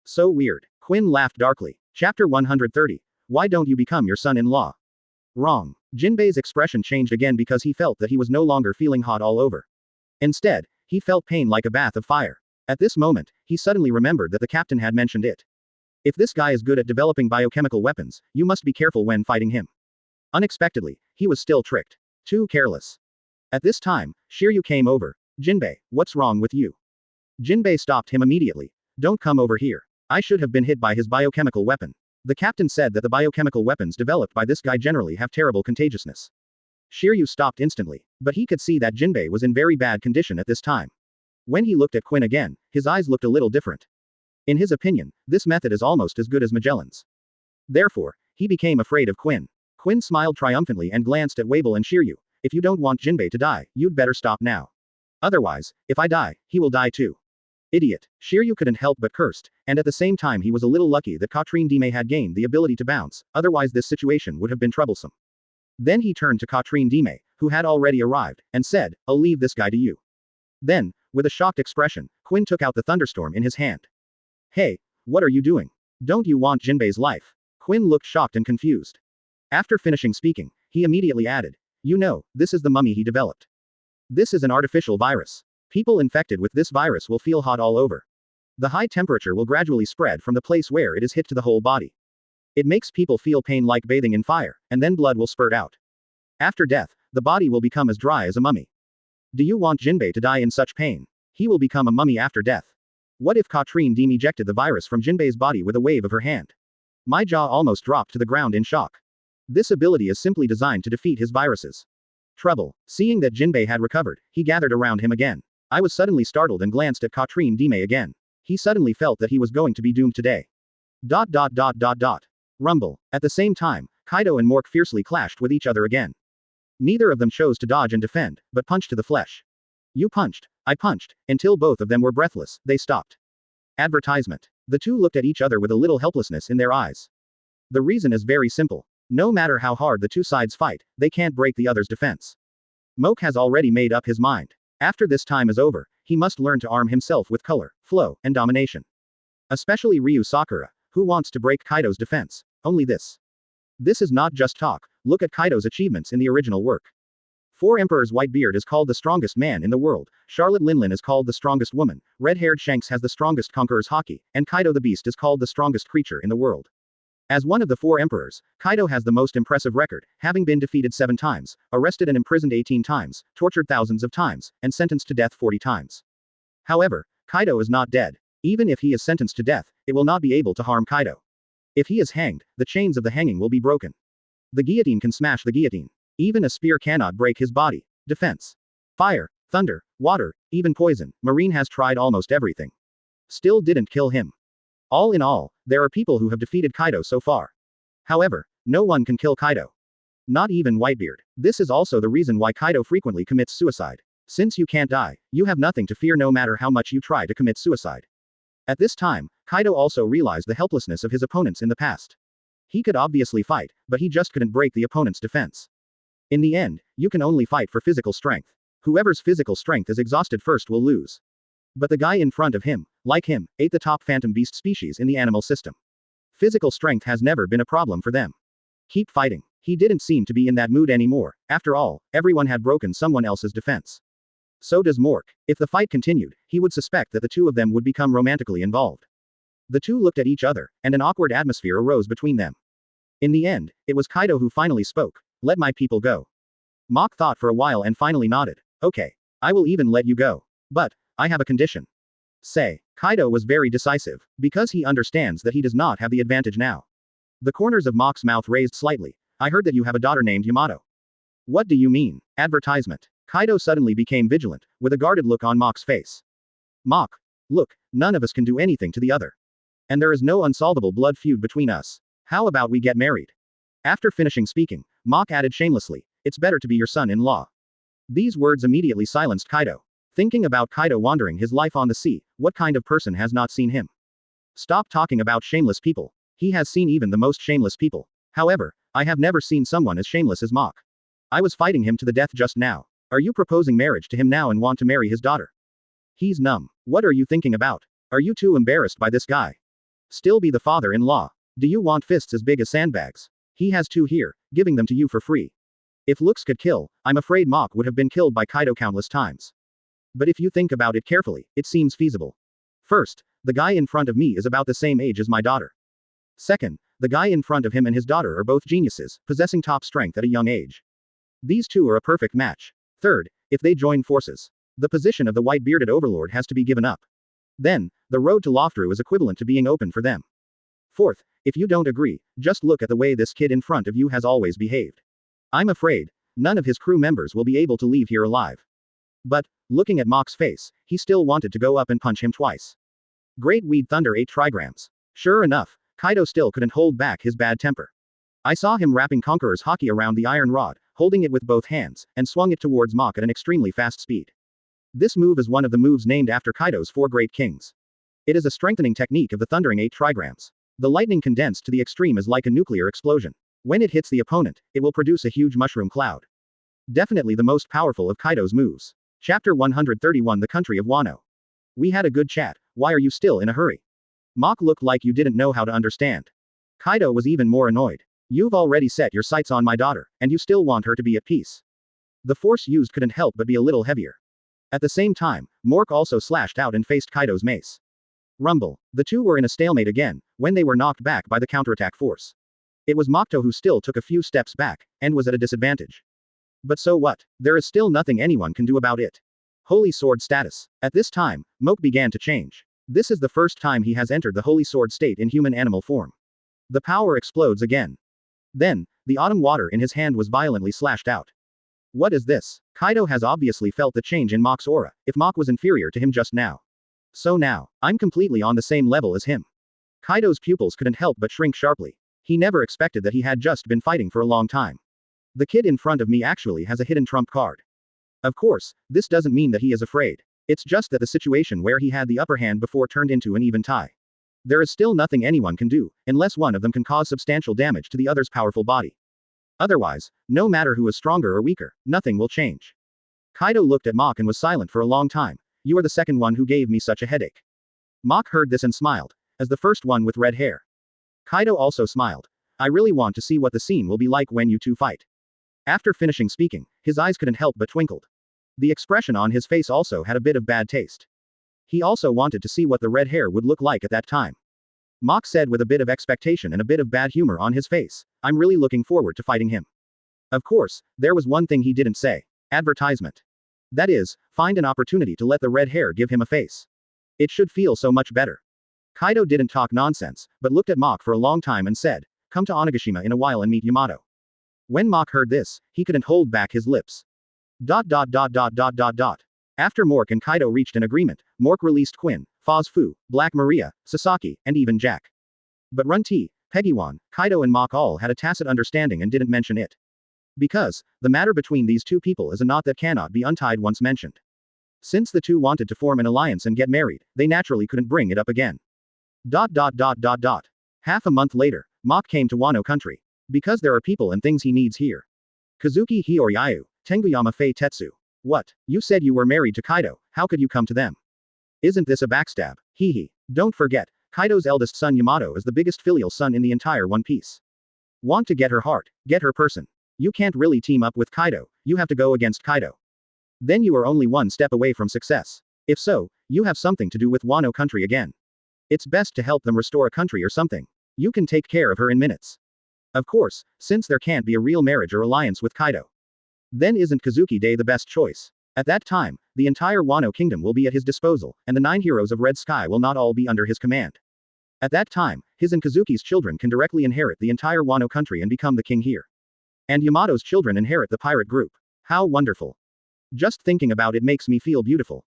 B: So weird. Quinn laughed darkly. Chapter 130. Why don't you become your son-in-law? Wrong. Jinbei's expression changed again because he felt that he was no longer feeling hot all over. Instead, he felt pain like a bath of fire. At this moment, he suddenly remembered that the captain had mentioned it. If this guy is good at developing biochemical weapons, you must be careful when fighting him. Unexpectedly, he was still tricked. Too careless. At this time, Shiryu came over. Jinbei, what's wrong with you? Jinbei stopped him immediately. Don't come over here. I should have been hit by his biochemical weapon. The captain said that the biochemical weapons developed by this guy generally have terrible contagiousness. Shiryu stopped instantly, but he could see that Jinbei was in very bad condition at this time. When he looked at Quinn again, his eyes looked a little different. In his opinion, this method is almost as good as Magellan's. Therefore, he became afraid of Quinn. Quinn smiled triumphantly and glanced at Wabel and Shiryu. If you don't want Jinbei to die, you'd better stop now. Otherwise, if I die, he will die too. Idiot. Shiryu couldn't help but cursed, and at the same time he was a little lucky that Katrine Dime had gained the ability to bounce, otherwise this situation would have been troublesome. Then he turned to Katrine Dime, who had already arrived, and said, I'll leave this guy to you. Then, with a shocked expression, Quinn took out the thunderstorm in his hand. Hey, what are you doing? Don't you want Jinbei's life? Quinn looked shocked and confused. After finishing speaking, he immediately added, you know, this is the mummy he developed. This is an artificial virus. People infected with this virus will feel hot all over. The high temperature will gradually spread from the place where it is hit to the whole body. It makes people feel pain like bathing in fire, and then blood will spurt out. After death, the body will become as dry as a mummy. Do you want Jinbei to die in such pain? He will become a mummy after death. What if Katrine Dime ejected the virus from Jinbei's body with a wave of her hand? My jaw almost dropped to the ground in shock. This ability is simply designed to defeat his viruses. Trouble. Seeing that Jinbei had recovered, he gathered around him again. I was suddenly startled and glanced at Katrine Dime again. He suddenly felt that he was going to be doomed today. ... Rumble. At the same time, Kaido and Mork fiercely clashed with each other again. Neither of them chose to dodge and defend, but punched to the flesh. You punched. I punched. Until both of them were breathless, they stopped. Advertisement. The two looked at each other with a little helplessness in their eyes. The reason is very simple. No matter how hard the two sides fight, they can't break the other's defense. Moke has already made up his mind. After this time is over, he must learn to arm himself with color, flow, and domination. Especially Ryu Sakura, who wants to break Kaido's defense. Only this. This is not just talk, look at Kaido's achievements in the original work. 4 Emperors Whitebeard is called the strongest man in the world, Charlotte Linlin is called the strongest woman, red-haired Shanks has the strongest conqueror's haki, and Kaido the Beast is called the strongest creature in the world. As one of the 4 emperors, Kaido has the most impressive record, having been defeated 7 times, arrested and imprisoned 18 times, tortured thousands of times, and sentenced to death 40 times. However, Kaido is not dead. Even if he is sentenced to death, it will not be able to harm Kaido. If he is hanged, the chains of the hanging will be broken. The guillotine can smash the guillotine. Even a spear cannot break his body. Defense. Fire, thunder, water, even poison, Marine has tried almost everything. Still didn't kill him. All in all, there are people who have defeated Kaido so far. However, no one can kill Kaido. Not even Whitebeard. This is also the reason why Kaido frequently commits suicide. Since you can't die, you have nothing to fear no matter how much you try to commit suicide. At this time, Kaido also realized the helplessness of his opponents in the past. He could obviously fight, but he just couldn't break the opponent's defense. In the end, you can only fight for physical strength. Whoever's physical strength is exhausted first will lose. But the guy in front of him, like him, ate the top phantom beast species in the animal system. Physical strength has never been a problem for them. Keep fighting. He didn't seem to be in that mood anymore. After all, everyone had broken someone else's defense. So does Mork. If the fight continued, he would suspect that the two of them would become romantically involved. The two looked at each other, and an awkward atmosphere arose between them. In the end, it was Kaido who finally spoke. Let my people go. Mock thought for a while and finally nodded. Okay. I will even let you go. But, I have a condition. Say. Kaido was very decisive, because he understands that he does not have the advantage now. The corners of Mock's mouth raised slightly. I heard that you have a daughter named Yamato. What do you mean? Advertisement. Kaido suddenly became vigilant, with a guarded look on Mock's face. Mock. Look, none of us can do anything to the other. And there is no unsolvable blood feud between us. How about we get married? After finishing speaking, Mock added shamelessly, it's better to be your son-in-law. These words immediately silenced Kaido. Thinking about Kaido wandering his life on the sea, what kind of person has not seen him? Stop talking about shameless people. He has seen even the most shameless people. However, I have never seen someone as shameless as Mock. I was fighting him to the death just now. Are you proposing marriage to him now and want to marry his daughter? He's numb. What are you thinking about? Are you too embarrassed by this guy? Still be the father-in-law. Do you want fists as big as sandbags? He has 2 here, giving them to you for free. If looks could kill, I'm afraid Mock would have been killed by Kaido countless times. But if you think about it carefully, it seems feasible. First, the guy in front of me is about the same age as my daughter. Second, the guy in front of him and his daughter are both geniuses, possessing top strength at a young age. These two are a perfect match. Third, if they join forces, the position of the white-bearded overlord has to be given up. Then, the road to Loftru is equivalent to being open for them. Fourth, if you don't agree, just look at the way this kid in front of you has always behaved. I'm afraid, none of his crew members will be able to leave here alive. But, looking at Mok's face, he still wanted to go up and punch him twice. Great Weed Thunder 8 trigrams. Sure enough, Kaido still couldn't hold back his bad temper. I saw him wrapping Conqueror's Haki around the iron rod, holding it with both hands, and swung it towards Mok at an extremely fast speed. This move is one of the moves named after Kaido's 4 great kings. It is a strengthening technique of the Thundering 8 trigrams. The lightning condensed to the extreme is like a nuclear explosion. When it hits the opponent, it will produce a huge mushroom cloud. Definitely the most powerful of Kaido's moves. Chapter 131 The Country of Wano. We had a good chat, why are you still in a hurry? Mok looked like you didn't know how to understand. Kaido was even more annoyed. You've already set your sights on my daughter, and you still want her to be at peace. The force used couldn't help but be a little heavier. At the same time, Mork also slashed out and faced Kaido's mace. Rumble. The two were in a stalemate again, when they were knocked back by the counterattack force. It was Mokto who still took a few steps back, and was at a disadvantage. But so what? There is still nothing anyone can do about it. Holy Sword status. At this time, Mok began to change. This is the first time he has entered the Holy Sword state in human animal form. The power explodes again. Then, the autumn water in his hand was violently slashed out. What is this? Kaido has obviously felt the change in Mok's aura, if Mok was inferior to him just now. So now, I'm completely on the same level as him. Kaido's pupils couldn't help but shrink sharply. He never expected that he had just been fighting for a long time. The kid in front of me actually has a hidden trump card. Of course, this doesn't mean that he is afraid. It's just that the situation where he had the upper hand before turned into an even tie. There is still nothing anyone can do, unless one of them can cause substantial damage to the other's powerful body. Otherwise, no matter who is stronger or weaker, nothing will change. Kaido looked at Mok and was silent for a long time. You are the second one who gave me such a headache. Mok heard this and smiled, as the first one with red hair. Kaido also smiled. I really want to see what the scene will be like when you two fight. After finishing speaking, his eyes couldn't help but twinkled. The expression on his face also had a bit of bad taste. He also wanted to see what the red hair would look like at that time. Mok said with a bit of expectation and a bit of bad humor on his face, I'm really looking forward to fighting him. Of course, there was one thing he didn't say. Advertisement. That is, find an opportunity to let the red hair give him a face. It should feel so much better. Kaido didn't talk nonsense, but looked at Mok for a long time and said, come to Onigashima in a while and meet Yamato. When Mok heard this, he couldn't hold back his lips. After Mork and Kaido reached an agreement, Mork released Quinn, Foz Fu, Black Maria, Sasaki, and even Jack. But Run-T, Peggywan, Kaido and Mok all had a tacit understanding and didn't mention it. Because, the matter between these two people is a knot that cannot be untied once mentioned. Since the two wanted to form an alliance and get married, they naturally couldn't bring it up again. Half a month later, Mok came to Wano country. Because there are people and things he needs here. Kazuki Hiyori Ayu, Tenguyama Fei Tetsu. What? You said you were married to Kaido, how could you come to them? Isn't this a backstab? Hee. Don't forget, Kaido's eldest son Yamato is the biggest filial son in the entire One Piece. Want to get her heart, get her person. You can't really team up with Kaido, you have to go against Kaido. Then you are only one step away from success. If so, you have something to do with Wano country again. It's best to help them restore a country or something. You can take care of her in minutes. Of course, since there can't be a real marriage or alliance with Kaido. Then isn't Kazuki Day the best choice? At that time, the entire Wano kingdom will be at his disposal, and the 9 heroes of Red Sky will not all be under his command. At that time, his and Kazuki's children can directly inherit the entire Wano country and become the king here. And Yamato's children inherit the pirate group. How wonderful. Just thinking about it makes me feel beautiful.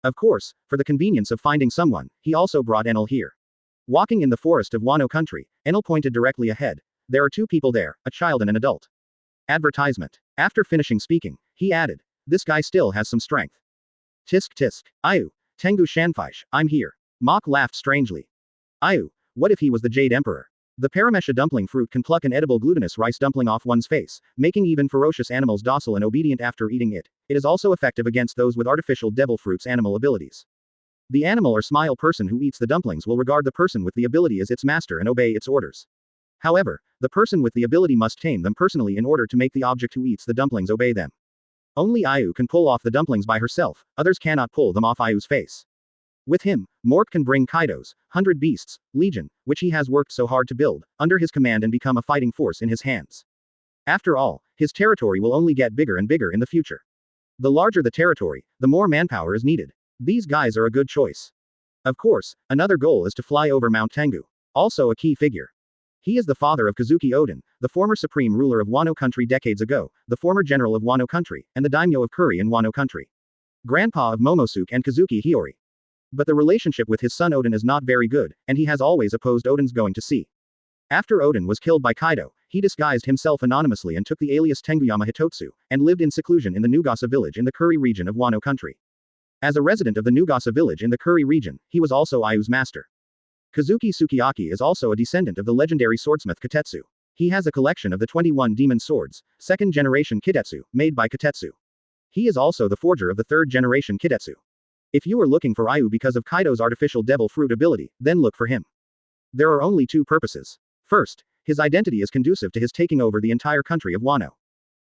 B: Of course, for the convenience of finding someone, he also brought Enel here. Walking in the forest of Wano country, Enel pointed directly ahead. There are 2 people there, a child and an adult. Advertisement. After finishing speaking, he added, this guy still has some strength. Tisk. Ayu, Tengu Shanfaish, I'm here. Mok laughed strangely. Ayu, what if he was the Jade Emperor? The Paramecia dumpling fruit can pluck an edible glutinous rice dumpling off one's face, making even ferocious animals docile and obedient after eating it. It is also effective against those with artificial devil fruit's animal abilities. The animal or smile person who eats the dumplings will regard the person with the ability as its master and obey its orders. However, the person with the ability must tame them personally in order to make the object who eats the dumplings obey them. Only Ayu can pull off the dumplings by herself, others cannot pull them off Ayu's face. With him, Mork can bring Kaido's 100 Beasts Legion, which he has worked so hard to build, under his command and become a fighting force in his hands. After all, his territory will only get bigger and bigger in the future. The larger the territory, the more manpower is needed. These guys are a good choice. Of course, another goal is to fly over Mount Tengu. Also a key figure. He is the father of Kazuki Oden, the former supreme ruler of Wano country decades ago, the former general of Wano country, and the daimyo of Kuri in Wano country. Grandpa of Momosuke and Kazuki Hiyori. But the relationship with his son Oden is not very good, and he has always opposed Oden's going to sea. After Oden was killed by Kaido, he disguised himself anonymously and took the alias Tenguyama Hitotsu, and lived in seclusion in the Nugasa village in the Kuri region of Wano country. As a resident of the Nugasa village in the Kuri region, he was also Ayu's master. Kazuki Sukiyaki is also a descendant of the legendary swordsmith Katetsu. He has a collection of the 21 demon swords, second-generation Kitetsu, made by Katetsu. He is also the forger of the third-generation Kitetsu. If you are looking for Ayu because of Kaido's artificial devil fruit ability, then look for him. There are only two purposes. First, his identity is conducive to his taking over the entire country of Wano.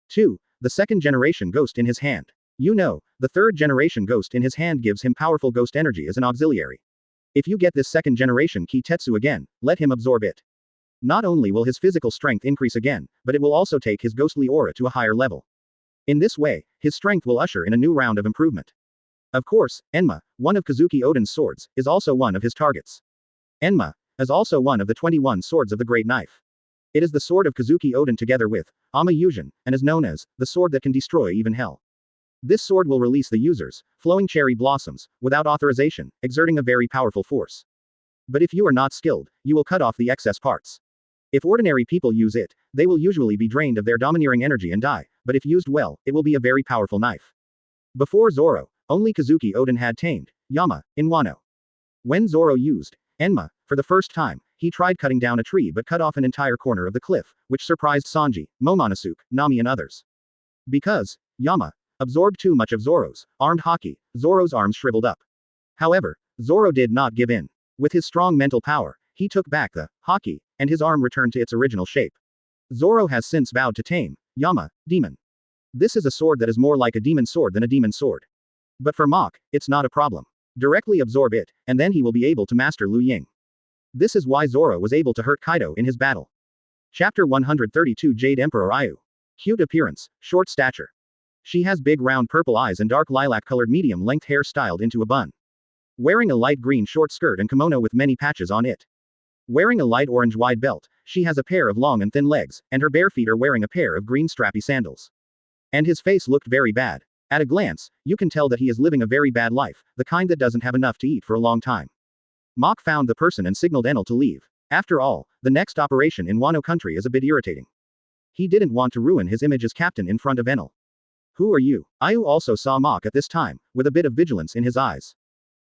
B: 2. The second-generation ghost in his hand. You know, the third-generation ghost in his hand gives him powerful ghost energy as an auxiliary. If you get this second-generation Kitetsu again, let him absorb it. Not only will his physical strength increase again, but it will also take his ghostly aura to a higher level. In this way, his strength will usher in a new round of improvement. Of course, Enma, one of Kazuki Oden's swords, is also one of his targets. Enma is also one of the 21 swords of the Great Knife. It is the sword of Kazuki Oden together with Ama Yujin, and is known as the sword that can destroy even hell. This sword will release the user's flowing cherry blossoms, without authorization, exerting a very powerful force. But if you are not skilled, you will cut off the excess parts. If ordinary people use it, they will usually be drained of their domineering energy and die, but if used well, it will be a very powerful knife. Before Zoro, only Kazuki Oden had tamed Yama in Wano. When Zoro used Enma for the first time, he tried cutting down a tree but cut off an entire corner of the cliff, which surprised Sanji, Momonosuke, Nami and others. Because Yama absorbed too much of Zoro's armed haki, Zoro's arms shriveled up. However, Zoro did not give in. With his strong mental power, he took back the haki, and his arm returned to its original shape. Zoro has since vowed to tame Yama, demon. This is a sword that is more like a demon sword than a demon sword. But for Mach, it's not a problem. Directly absorb it, and then he will be able to master Liu Ying. This is why Zoro was able to hurt Kaido in his battle. Chapter 132 Jade Emperor Ayu. Cute appearance, short stature. She has big round purple eyes and dark lilac-colored medium-length hair styled into a bun. Wearing a light green short skirt and kimono with many patches on it. Wearing a light orange wide belt, she has a pair of long and thin legs, and her bare feet are wearing a pair of green strappy sandals. And his face looked very bad. At a glance, you can tell that he is living a very bad life, the kind that doesn't have enough to eat for a long time. Mach found the person and signaled Enel to leave. After all, the next operation in Wano country is a bit irritating. He didn't want to ruin his image as captain in front of Enel. Who are you? Ayu also saw Mach at this time, with a bit of vigilance in his eyes.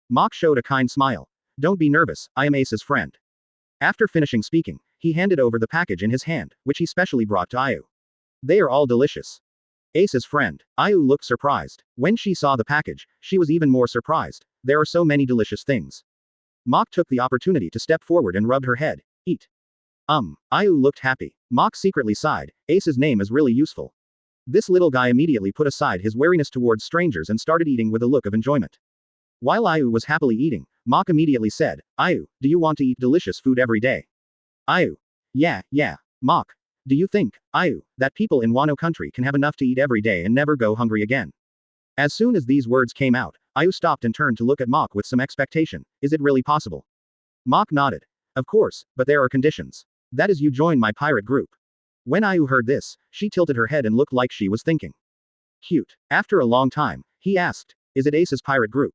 B: Mach showed a kind smile. Don't be nervous, I am Ace's friend. After finishing speaking, he handed over the package in his hand, which he specially brought to Ayu. They are all delicious. Ace's friend. Ayu looked surprised. When she saw the package, she was even more surprised. There are so many delicious things. Mach took the opportunity to step forward and rubbed her head. Eat. Ayu looked happy. Mach secretly sighed. Ace's name is really useful. This little guy immediately put aside his wariness towards strangers and started eating with a look of enjoyment. While Ayu was happily eating, Mach immediately said, Ayu, do you want to eat delicious food every day? Ayu. Yeah. Mach. Do you think, Ayu, that people in Wano country can have enough to eat every day and never go hungry again? As soon as these words came out, Ayu stopped and turned to look at Mach with some expectation. Is it really possible? Mach nodded. Of course, but there are conditions. That is you join my pirate group. When Ayu heard this, she tilted her head and looked like she was thinking. Cute. After a long time, he asked, is it Ace's pirate group?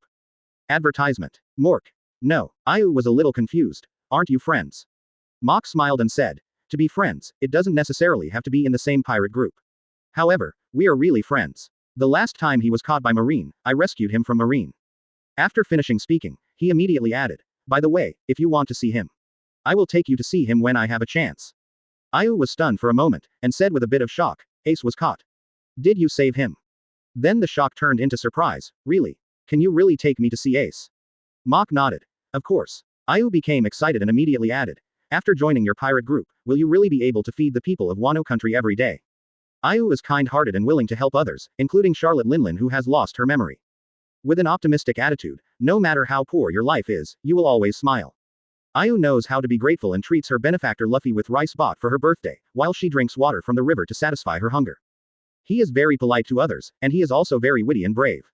B: Advertisement. Mork. No. Ayu was a little confused. Aren't you friends? Mach smiled and said, to be friends, it doesn't necessarily have to be in the same pirate group. However, we are really friends. The last time he was caught by Marine, I rescued him from Marine. After finishing speaking, he immediately added, by the way, if you want to see him, I will take you to see him when I have a chance. Ayu was stunned for a moment, and said with a bit of shock, Ace was caught. Did you save him? Then the shock turned into surprise. Really? Can you really take me to see Ace? Mach nodded. Of course. Ayu became excited and immediately added, after joining your pirate group, will you really be able to feed the people of Wano country every day? Ayu is kind-hearted and willing to help others, including Charlotte Linlin who has lost her memory. With an optimistic attitude, No matter how poor your life is, you will always smile. Ayu knows how to be grateful and treats her benefactor Luffy with rice bought for her birthday, while she drinks water from the river to satisfy her hunger. He is very polite to others, and he is also very witty and brave.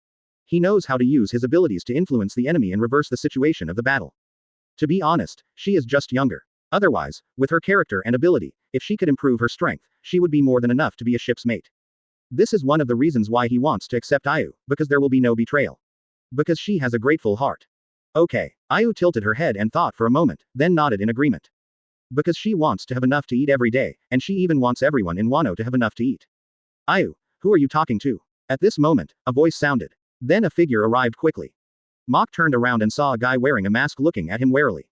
B: He knows how to use his abilities to influence the enemy and reverse the situation of the battle. To be honest, she is just younger. Otherwise, with her character and ability, if she could improve her strength, she would be more than enough to be a ship's mate. This is one of the reasons why he wants to accept Ayu, because there will be no betrayal. Because she has a grateful heart. Okay. Ayu tilted her head and thought for a moment, then nodded in agreement. Because she wants to have enough to eat every day, and she even wants everyone in Wano to have enough to eat. Ayu, who are you talking to? At this moment, a voice sounded. Then a figure arrived quickly. Mok turned around and saw a guy wearing a mask looking at him warily.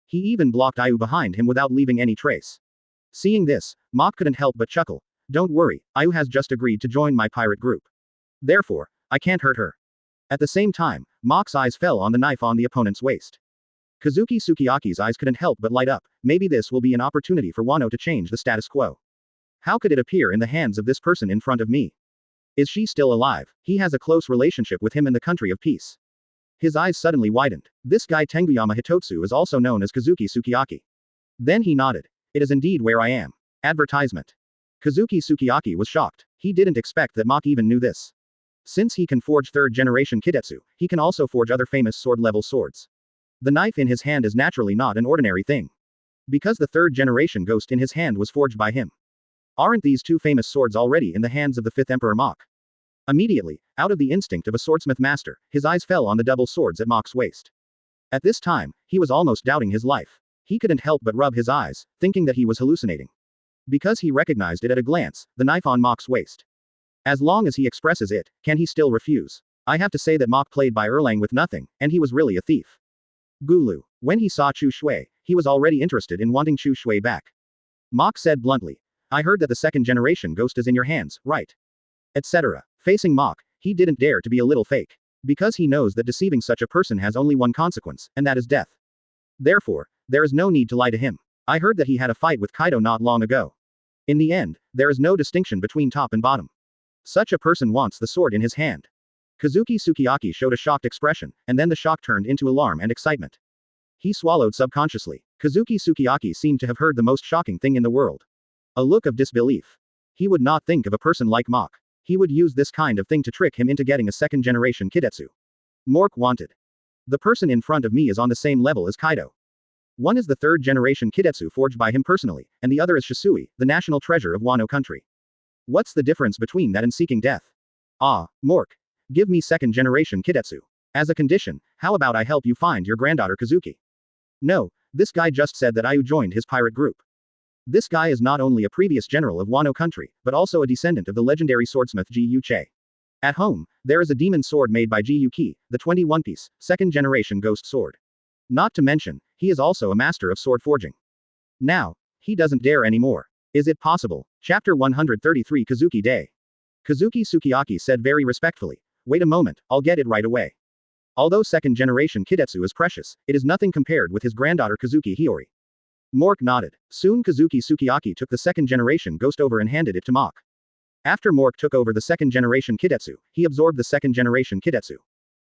B: He even blocked Ayu behind him without leaving any trace. Seeing this, Mok couldn't help but chuckle. Don't worry, Ayu has just agreed to join my pirate group. Therefore, I can't hurt her. At the same time, Mok's eyes fell on the knife on the opponent's waist. Kazuki Sukiyaki's eyes couldn't help but light up. Maybe this will be an opportunity for Wano to change the status quo. How could it appear in the hands of this person in front of me? Is she still alive? He has a close relationship with him in the country of peace. His eyes suddenly widened. This guy Tenguyama Hitotsu is also known as Kazuki Sukiyaki. Then he nodded. It is indeed where I am. Advertisement. Kazuki Sukiyaki was shocked. He didn't expect that Mok even knew this. Since he can forge third-generation Kidetsu, he can also forge other famous sword-level swords. The knife in his hand is naturally not an ordinary thing. Because the third-generation ghost in his hand was forged by him. Aren't these two famous swords already in the hands of the fifth Emperor Mok? Immediately, out of the instinct of a swordsmith master, his eyes fell on the double swords at Mok's waist. At this time, he was almost doubting his life. He couldn't help but rub his eyes, thinking that he was hallucinating. Because he recognized it at a glance, the knife on Mok's waist. As long as he expresses it, can he still refuse? I have to say that Mok played by Erlang with nothing, and he was really a thief. Gulu. When he saw Chu Shui, he was already interested in wanting Chu Shui back. Mok said bluntly. I heard that the second-generation ghost is in your hands, right? Etc. Facing Mok, he didn't dare to be a little fake. Because he knows that deceiving such a person has only one consequence, and that is death. Therefore, there is no need to lie to him. I heard that he had a fight with Kaido not long ago. In the end, there is no distinction between top and bottom. Such a person wants the sword in his hand. Kazuki Sukiyaki showed a shocked expression, and then the shock turned into alarm and excitement. He swallowed subconsciously. Kazuki Sukiyaki seemed to have heard the most shocking thing in the world. A look of disbelief. He would not think of a person like Mok. He would use this kind of thing to trick him into getting a second-generation Kidetsu. Mork wanted. The person in front of me is on the same level as Kaido. One is the third-generation Kidetsu forged by him personally, and the other is Shisui, the national treasure of Wano country. What's the difference between that and seeking death? Ah, Mork. Give me second-generation Kidetsu. As a condition, how about I help you find your granddaughter Kazuki? No, this guy just said that Ayu joined his pirate group. This guy is not only a previous general of Wano country, but also a descendant of the legendary swordsmith Ji Yu Che. At home, there is a demon sword made by Ji Yu Ki, the 21-piece, second-generation ghost sword. Not to mention, he is also a master of sword forging. Now, he doesn't dare anymore. Is it possible? Chapter 133 Kazuki Day. Kazuki Sukiyaki said very respectfully. Wait a moment, I'll get it right away. Although second-generation Kidetsu is precious, it is nothing compared with his granddaughter Kazuki Hiyori. Mork nodded. Soon Kazuki Sukiyaki took the second-generation ghost over and handed it to Mok. After Mork took over the second-generation Kidetsu, he absorbed the second-generation Kidetsu.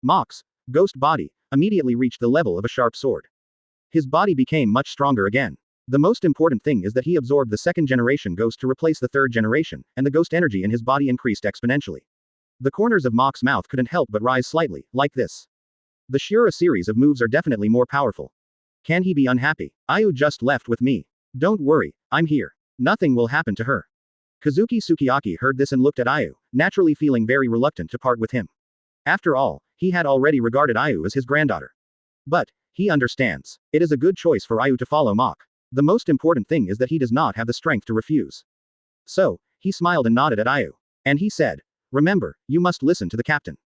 B: Mok's ghost body immediately reached the level of a sharp sword. His body became much stronger again. The most important thing is that he absorbed the second-generation ghost to replace the third generation, and the ghost energy in his body increased exponentially. The corners of Mok's mouth couldn't help but rise slightly, like this. The Shura series of moves are definitely more powerful. Can he be unhappy? Ayu just left with me. Don't worry, I'm here. Nothing will happen to her. Kazuki Sukiyaki heard this and looked at Ayu, naturally feeling very reluctant to part with him. After all, he had already regarded Ayu as his granddaughter. But, he understands. It is a good choice for Ayu to follow Mok. The most important thing is that he does not have the strength to refuse. So, he smiled and nodded at Ayu. And he said, remember, you must listen to the captain.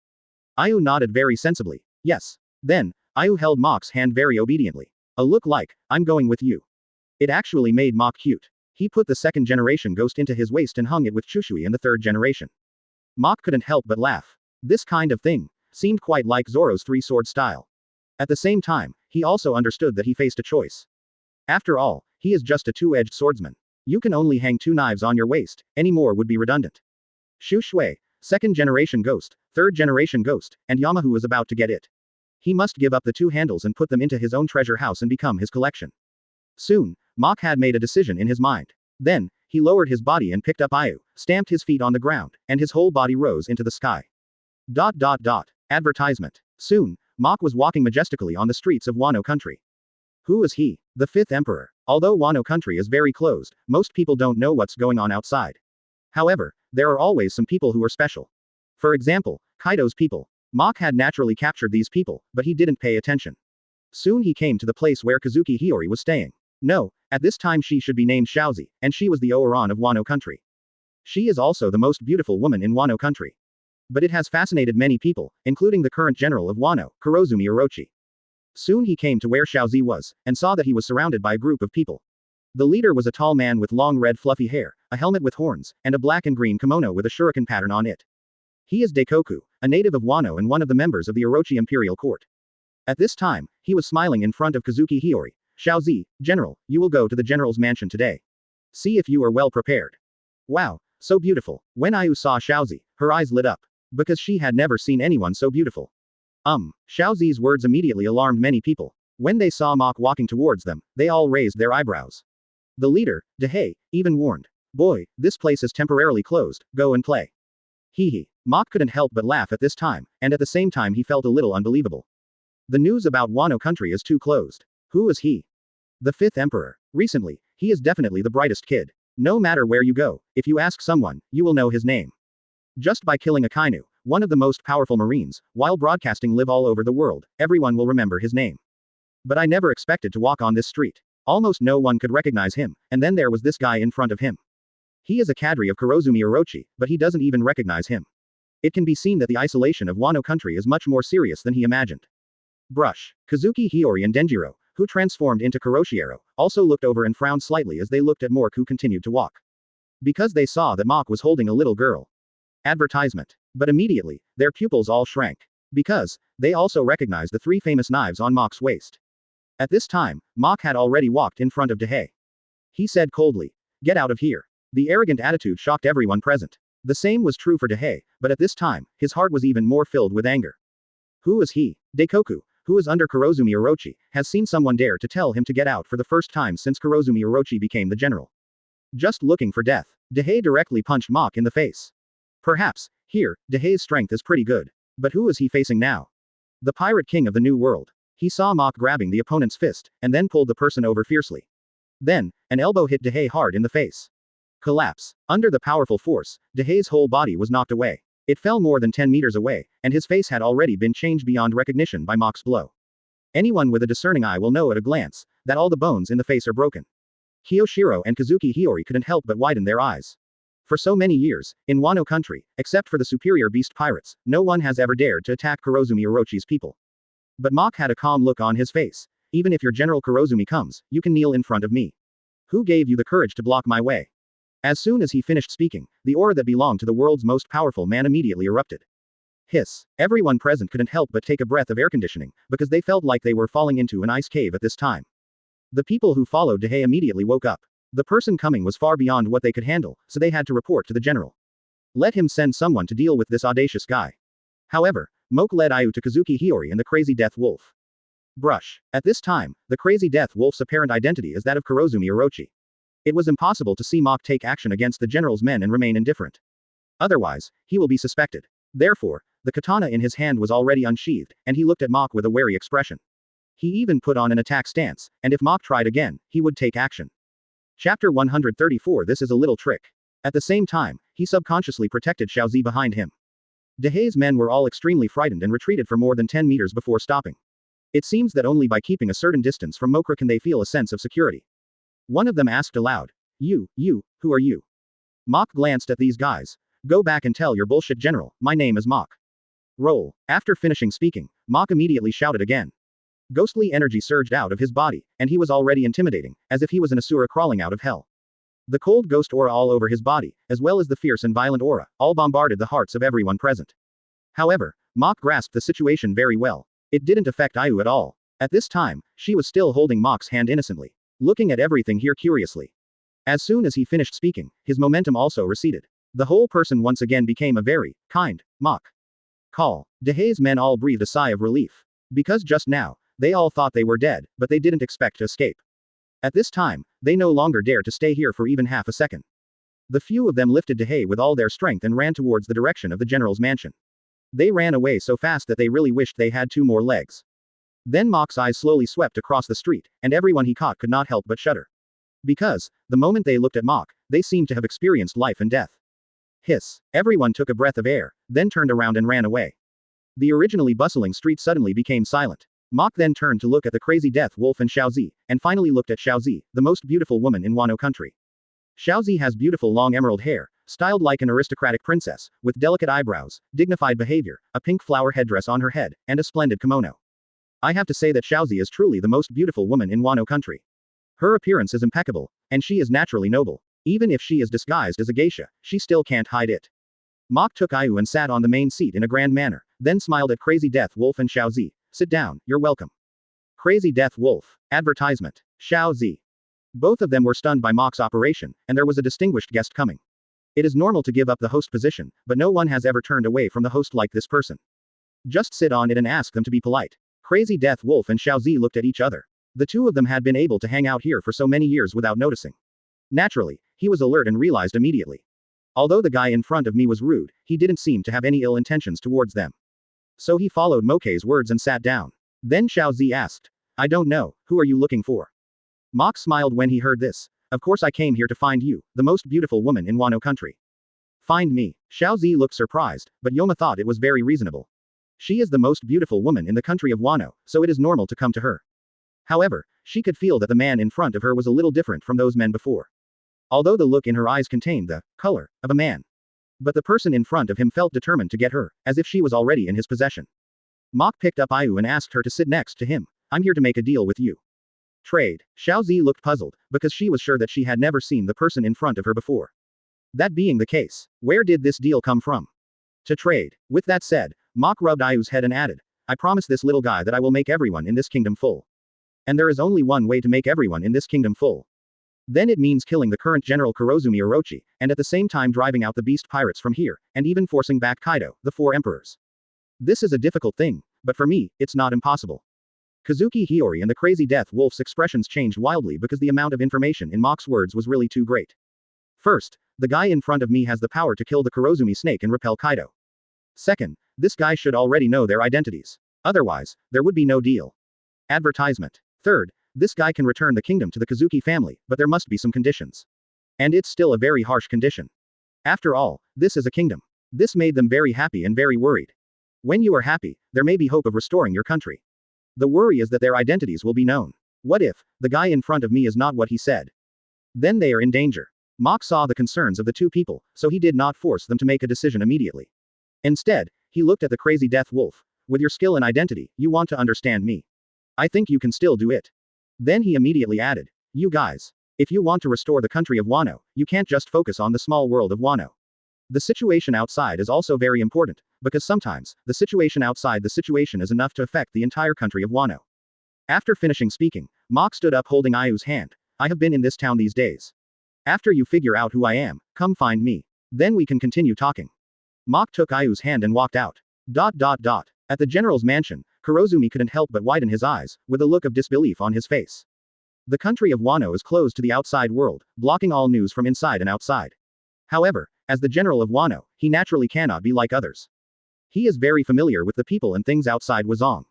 B: Ayu nodded very sensibly. Yes. Then, Ayu held Mok's hand very obediently. A look like, I'm going with you. It actually made Mok cute. He put the second-generation ghost into his waist and hung it with Chushui and the third generation. Mok couldn't help but laugh. This kind of thing seemed quite like Zoro's three-sword style. At the same time, he also understood that he faced a choice. After all, he is just a two-edged swordsman. You can only hang two knives on your waist, any more would be redundant. Shu Shui, second-generation ghost, third-generation ghost, and Yamahu is about to get it. He must give up the two handles and put them into his own treasure house and become his collection. Soon, Mok had made a decision in his mind. Then, he lowered his body and picked up Ayu, stamped his feet on the ground, and his whole body rose into the sky. Advertisement. Soon, Mok was walking majestically on the streets of Wano country. Who is he? The fifth emperor. Although Wano country is very closed, most people don't know what's going on outside. However, there are always some people who are special. For example, Kaido's people. Mok had naturally captured these people, but he didn't pay attention. Soon he came to the place where Kazuki Hiyori was staying. No, at this time she should be named Xiaozi, and she was the Oran of Wano country. She is also the most beautiful woman in Wano country. But it has fascinated many people, including the current general of Wano, Kurozumi Orochi. Soon he came to where Xiaozi was, and saw that he was surrounded by a group of people. The leader was a tall man with long red fluffy hair, a helmet with horns, and a black and green kimono with a shuriken pattern on it. He is Daikoku, a native of Wano and one of the members of the Orochi imperial court. At this time, he was smiling in front of Kazuki Hiyori. Xiaozi, General, you will go to the general's mansion today. See if you are well prepared. Wow, so beautiful. When Ayu saw Xiaozi, her eyes lit up. Because she had never seen anyone so beautiful. Xiaozi's words immediately alarmed many people. When they saw Mok walking towards them, they all raised their eyebrows. The leader, Dehei, even warned. Boy, this place is temporarily closed, go and play. Hee. Mok couldn't help but laugh at this time, and at the same time he felt a little unbelievable. The news about Wano country is too closed. Who is he? The fifth emperor. Recently, he is definitely the brightest kid. No matter where you go, if you ask someone, you will know his name. Just by killing Akainu, one of the most powerful marines, while broadcasting live all over the world, everyone will remember his name. But I never expected to walk on this street. Almost no one could recognize him, and then there was this guy in front of him. He is a cadre of Kurozumi Orochi, but he doesn't even recognize him. It can be seen that the isolation of Wano country is much more serious than he imagined. Brush. Kazuki Hiyori and Denjiro, who transformed into Kuroshiero, also looked over and frowned slightly as they looked at Mork, who continued to walk. Because they saw that Mok was holding a little girl. Advertisement. But immediately, their pupils all shrank. Because, they also recognized the three famous knives on Mok's waist. At this time, Mok had already walked in front of Dehei. He said coldly, "Get out of here." The arrogant attitude shocked everyone present. The same was true for Dehei, but at this time, his heart was even more filled with anger. Who is he? Daikoku, who is under Kurozumi Orochi, has seen someone dare to tell him to get out for the first time since Kurozumi Orochi became the general. Just looking for death. Dehei directly punched Mok in the face. Perhaps, here, Dehei's strength is pretty good. But who is he facing now? The pirate king of the new world. He saw Mok grabbing the opponent's fist, and then pulled the person over fiercely. Then, an elbow hit Dehei hard in the face. Collapse. Under the powerful force, Dehei's whole body was knocked away. It fell more than 10 meters away, and his face had already been changed beyond recognition by Mok's blow. Anyone with a discerning eye will know at a glance that all the bones in the face are broken. Kiyoshiro and Kazuki Hiyori couldn't help but widen their eyes. For so many years, in Wano country, except for the superior beast pirates, no one has ever dared to attack Kurozumi Orochi's people. But Mok had a calm look on his face. Even if your General Kurozumi comes, you can kneel in front of me. Who gave you the courage to block my way? As soon as he finished speaking, the aura that belonged to the world's most powerful man immediately erupted. Hiss. Everyone present couldn't help but take a breath of air conditioning, because they felt like they were falling into an ice cave at this time. The people who followed Dehei immediately woke up. The person coming was far beyond what they could handle, so they had to report to the general. Let him send someone to deal with this audacious guy. However, Mok led Ayu to Kazuki Hiyori and the Crazy Death Wolf. Brush. At this time, the Crazy Death Wolf's apparent identity is that of Kurozumi Orochi. It was impossible to see Mok take action against the general's men and remain indifferent. Otherwise, he will be suspected. Therefore, the katana in his hand was already unsheathed, and he looked at Mok with a wary expression. He even put on an attack stance, and if Mok tried again, he would take action. Chapter 134. This is a little trick. At the same time, he subconsciously protected Xiaozi behind him. Dehei's men were all extremely frightened and retreated for more than 10 meters before stopping. It seems that only by keeping a certain distance from Mokra can they feel a sense of security. One of them asked aloud. You, who are you? Mok glanced at these guys. Go back and tell your bullshit general, my name is Mok. Roll. After finishing speaking, Mok immediately shouted again. Ghostly energy surged out of his body, and he was already intimidating, as if he was an asura crawling out of hell. The cold ghost aura all over his body, as well as the fierce and violent aura, all bombarded the hearts of everyone present. However, Mok grasped the situation very well. It didn't affect Ayu at all. At this time, she was still holding Mok's hand innocently, looking at everything here curiously. As soon as he finished speaking, his momentum also receded. The whole person once again became a very kind Mok. Call. Dehei's men all breathed a sigh of relief. Because just now, they all thought they were dead, but they didn't expect to escape. At this time, they no longer dared to stay here for even half a second. The few of them lifted to hay with all their strength and ran towards the direction of the general's mansion. They ran away so fast that they really wished they had 2 more legs. Then Mok's eyes slowly swept across the street, and everyone he caught could not help but shudder. Because, the moment they looked at Mok, they seemed to have experienced life and death. Hiss. Everyone took a breath of air, then turned around and ran away. The originally bustling street suddenly became silent. Mok then turned to look at the crazy death wolf and Xiaozi, and finally looked at Xiaozi, the most beautiful woman in Wano country. Xiaozi has beautiful long emerald hair, styled like an aristocratic princess, with delicate eyebrows, dignified behavior, a pink flower headdress on her head, and a splendid kimono. I have to say that Xiaozi is truly the most beautiful woman in Wano country. Her appearance is impeccable, and she is naturally noble. Even if she is disguised as a geisha, she still can't hide it. Mok took Ayu and sat on the main seat in a grand manner, then smiled at Crazy Death Wolf and Xiaozi. Sit down, you're welcome. Crazy Death Wolf. Advertisement. Xiaozi. Both of them were stunned by Mok's operation, and there was a distinguished guest coming. It is normal to give up the host position, but no one has ever turned away from the host like this person. Just sit on it and ask them to be polite. Crazy Death Wolf and Xiaozi looked at each other. The two of them had been able to hang out here for so many years without noticing. Naturally, he was alert and realized immediately. Although the guy in front of me was rude, he didn't seem to have any ill intentions towards them. So he followed Moke's words and sat down. Then Xiaozi asked, I don't know, who are you looking for? Mok smiled when he heard this. Of course I came here to find you, the most beautiful woman in Wano country. Find me. Xiaozi looked surprised, but Yoma thought it was very reasonable. She is the most beautiful woman in the country of Wano, so it is normal to come to her. However, she could feel that the man in front of her was a little different from those men before. Although the look in her eyes contained the color of a man. But the person in front of him felt determined to get her, as if she was already in his possession. Mok picked up Ayu and asked her to sit next to him. I'm here to make a deal with you. Trade. Xiaozi looked puzzled, because she was sure that she had never seen the person in front of her before. That being the case, where did this deal come from? To trade. With that said, Mok rubbed Ayu's head and added, I promise this little guy that I will make everyone in this kingdom full. And there is only one way to make everyone in this kingdom full. Then it means killing the current General Kurozumi Orochi, and at the same time driving out the beast pirates from here, and even forcing back Kaido, the 4 emperors. This is a difficult thing, but for me, it's not impossible. Kazuki Hiyori and the Crazy Death Wolf's expressions changed wildly because the amount of information in Mok's words was really too great. First, the guy in front of me has the power to kill the Kurozumi snake and repel Kaido. Second, this guy should already know their identities. Otherwise, there would be no deal. Advertisement. Third, this guy can return the kingdom to the Kazuki family, but there must be some conditions. And it's still a very harsh condition. After all, this is a kingdom. This made them very happy and very worried. When you are happy, there may be hope of restoring your country. The worry is that their identities will be known. What if, the guy in front of me is not what he said? Then they are in danger. Mok saw the concerns of the two people, so he did not force them to make a decision immediately. Instead, he looked at the Crazy Death Wolf. With your skill and identity, you want to understand me. I think you can still do it. Then he immediately added, you guys. If you want to restore the country of Wano, you can't just focus on the small world of Wano. The situation outside is also very important, because sometimes, the situation outside the situation is enough to affect the entire country of Wano. After finishing speaking, Mok stood up holding Ayu's hand. I have been in this town these days. After you figure out who I am, come find me. Then we can continue talking. Mok took Ayu's hand and walked out. At the general's mansion, Kurozumi couldn't help but widen his eyes, with a look of disbelief on his face. The country of Wano is closed to the outside world, blocking all news from inside and outside. However, as the general of Wano, he naturally cannot be like others. He is very familiar with the people and things outside Wazong.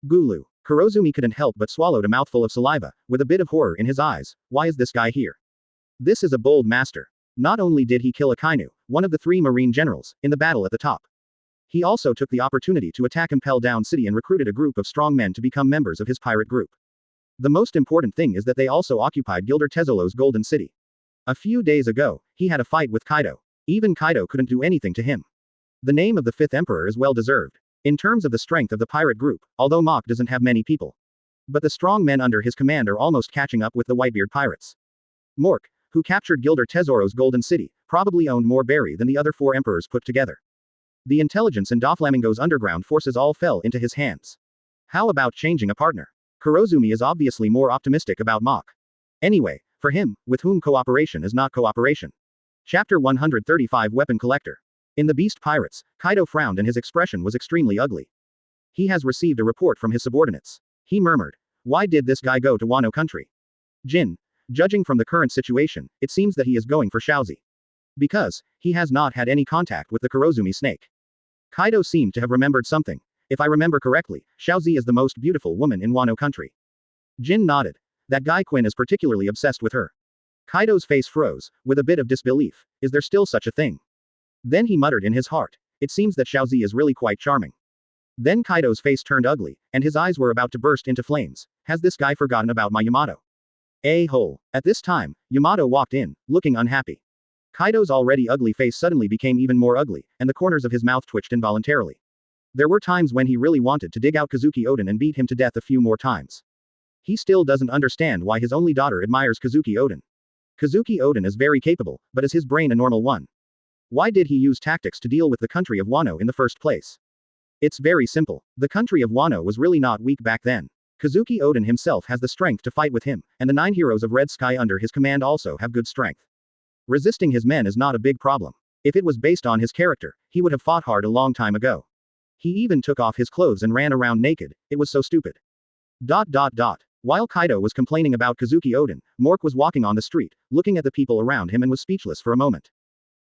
B: Gulu. Kurozumi couldn't help but swallowed a mouthful of saliva, with a bit of horror in his eyes. Why is this guy here? This is a bold master. Not only did he kill Akainu, one of the 3 marine generals, in the battle at the top. He also took the opportunity to attack Impel Down City and recruited a group of strong men to become members of his pirate group. The most important thing is that they also occupied Gilder Tezzolo's Golden City. A few days ago, he had a fight with Kaido. Even Kaido couldn't do anything to him. The name of the 5th emperor is well deserved. In terms of the strength of the pirate group, although Mok doesn't have many people. But the strong men under his command are almost catching up with the Whitebeard pirates. Mork, who captured Gilder Tezzolo's Golden City, probably owned more berry than the other 4 emperors put together. The intelligence and Doflamingo's underground forces all fell into his hands. How about changing a partner? Kurozumi is obviously more optimistic about Mok. Anyway, for him, with whom cooperation is not cooperation. Chapter 135 Weapon Collector. In the Beast Pirates, Kaido frowned and his expression was extremely ugly. He has received a report from his subordinates. He murmured. Why did this guy go to Wano country? Jin. Judging from the current situation, it seems that he is going for Shaozi. Because, he has not had any contact with the Kurozumi snake. Kaido seemed to have remembered something. If I remember correctly, Shaozi is the most beautiful woman in Wano country. Jin nodded. That guy Quinn is particularly obsessed with her. Kaido's face froze, with a bit of disbelief. Is there still such a thing? Then he muttered in his heart. It seems that Shaozi is really quite charming. Then Kaido's face turned ugly, and his eyes were about to burst into flames. Has this guy forgotten about my Yamato? A-hole. At this time, Yamato walked in, looking unhappy. Kaido's already ugly face suddenly became even more ugly, and the corners of his mouth twitched involuntarily. There were times when he really wanted to dig out Kazuki Oden and beat him to death a few more times. He still doesn't understand why his only daughter admires Kazuki Oden. Kazuki Oden is very capable, but is his brain a normal one? Why did he use tactics to deal with the country of Wano in the first place? It's very simple. The country of Wano was really not weak back then. Kazuki Oden himself has the strength to fight with him, and the 9 heroes of Red Sky under his command also have good strength. Resisting his men is not a big problem. If it was based on his character, he would have fought hard a long time ago. He even took off his clothes and ran around naked. It was so stupid. While Kaido was complaining about Kazuki Oden, Mork was walking on the street, looking at the people around him and was speechless for a moment.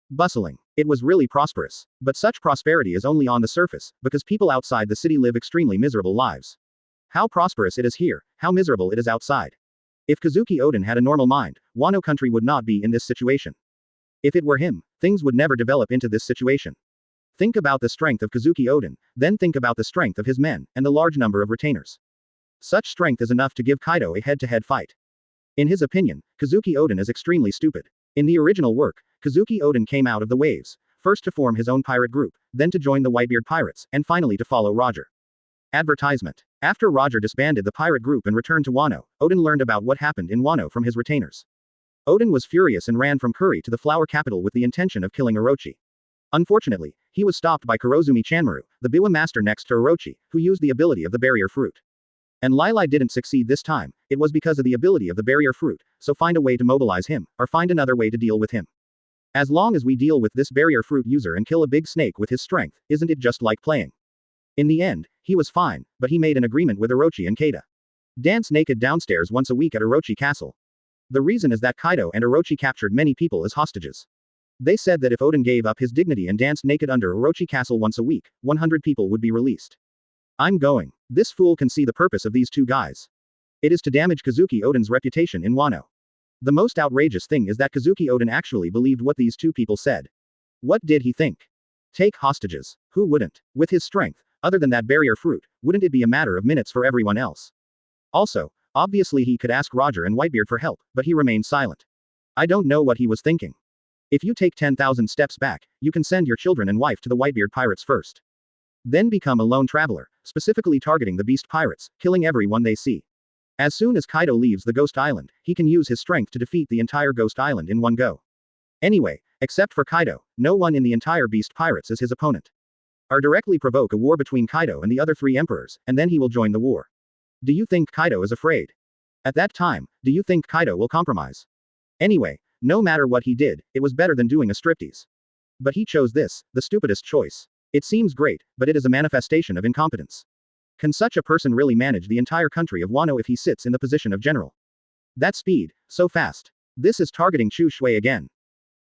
B: Bustling. It was really prosperous. But such prosperity is only on the surface, because people outside the city live extremely miserable lives. How prosperous it is here, how miserable it is outside. If Kazuki Oden had a normal mind, Wano country would not be in this situation. If it were him, things would never develop into this situation. Think about the strength of Kazuki Oden, then think about the strength of his men, and the large number of retainers. Such strength is enough to give Kaido a head-to-head fight. In his opinion, Kazuki Oden is extremely stupid. In the original work, Kazuki Oden came out of the waves, first to form his own pirate group, then to join the Whitebeard pirates, and finally to follow Roger. Advertisement. After Roger disbanded the pirate group and returned to Wano, Oden learned about what happened in Wano from his retainers. Oden was furious and ran from Kuri to the flower capital with the intention of killing Orochi. Unfortunately, he was stopped by Kurozumi Chanmaru, the Biwa master next to Orochi, who used the ability of the barrier fruit. And Lilai didn't succeed this time, it was because of the ability of the barrier fruit, so find a way to mobilize him, or find another way to deal with him. As long as we deal with this barrier fruit user and kill a big snake with his strength, isn't it just like playing? In the end, he was fine, but he made an agreement with Orochi and Keita. Dance naked downstairs once a week at Orochi Castle. The reason is that Kaido and Orochi captured many people as hostages. They said that if Oden gave up his dignity and danced naked under Orochi Castle once a week, 100 people would be released. I'm going. This fool can see the purpose of these two guys. It is to damage Kazuki Oden's reputation in Wano. The most outrageous thing is that Kazuki Oden actually believed what these two people said. What did he think? Take hostages. Who wouldn't? With his strength, other than that barrier fruit, wouldn't it be a matter of minutes for everyone else? Also, obviously he could ask Roger and Whitebeard for help, but he remained silent. I don't know what he was thinking. If you take 10,000 steps back, you can send your children and wife to the Whitebeard pirates first. Then become a lone traveler, specifically targeting the beast pirates, killing everyone they see. As soon as Kaido leaves the Ghost Island, he can use his strength to defeat the entire Ghost Island in one go. Anyway, except for Kaido, no one in the entire beast pirates is his opponent. Or directly provoke a war between Kaido and the other 3 emperors, and then he will join the war. Do you think Kaido is afraid? At that time, do you think Kaido will compromise? Anyway, no matter what he did, it was better than doing a striptease. But he chose this, the stupidest choice. It seems great, but it is a manifestation of incompetence. Can such a person really manage the entire country of Wano if he sits in the position of general? That speed, so fast. This is targeting Chu Shui again.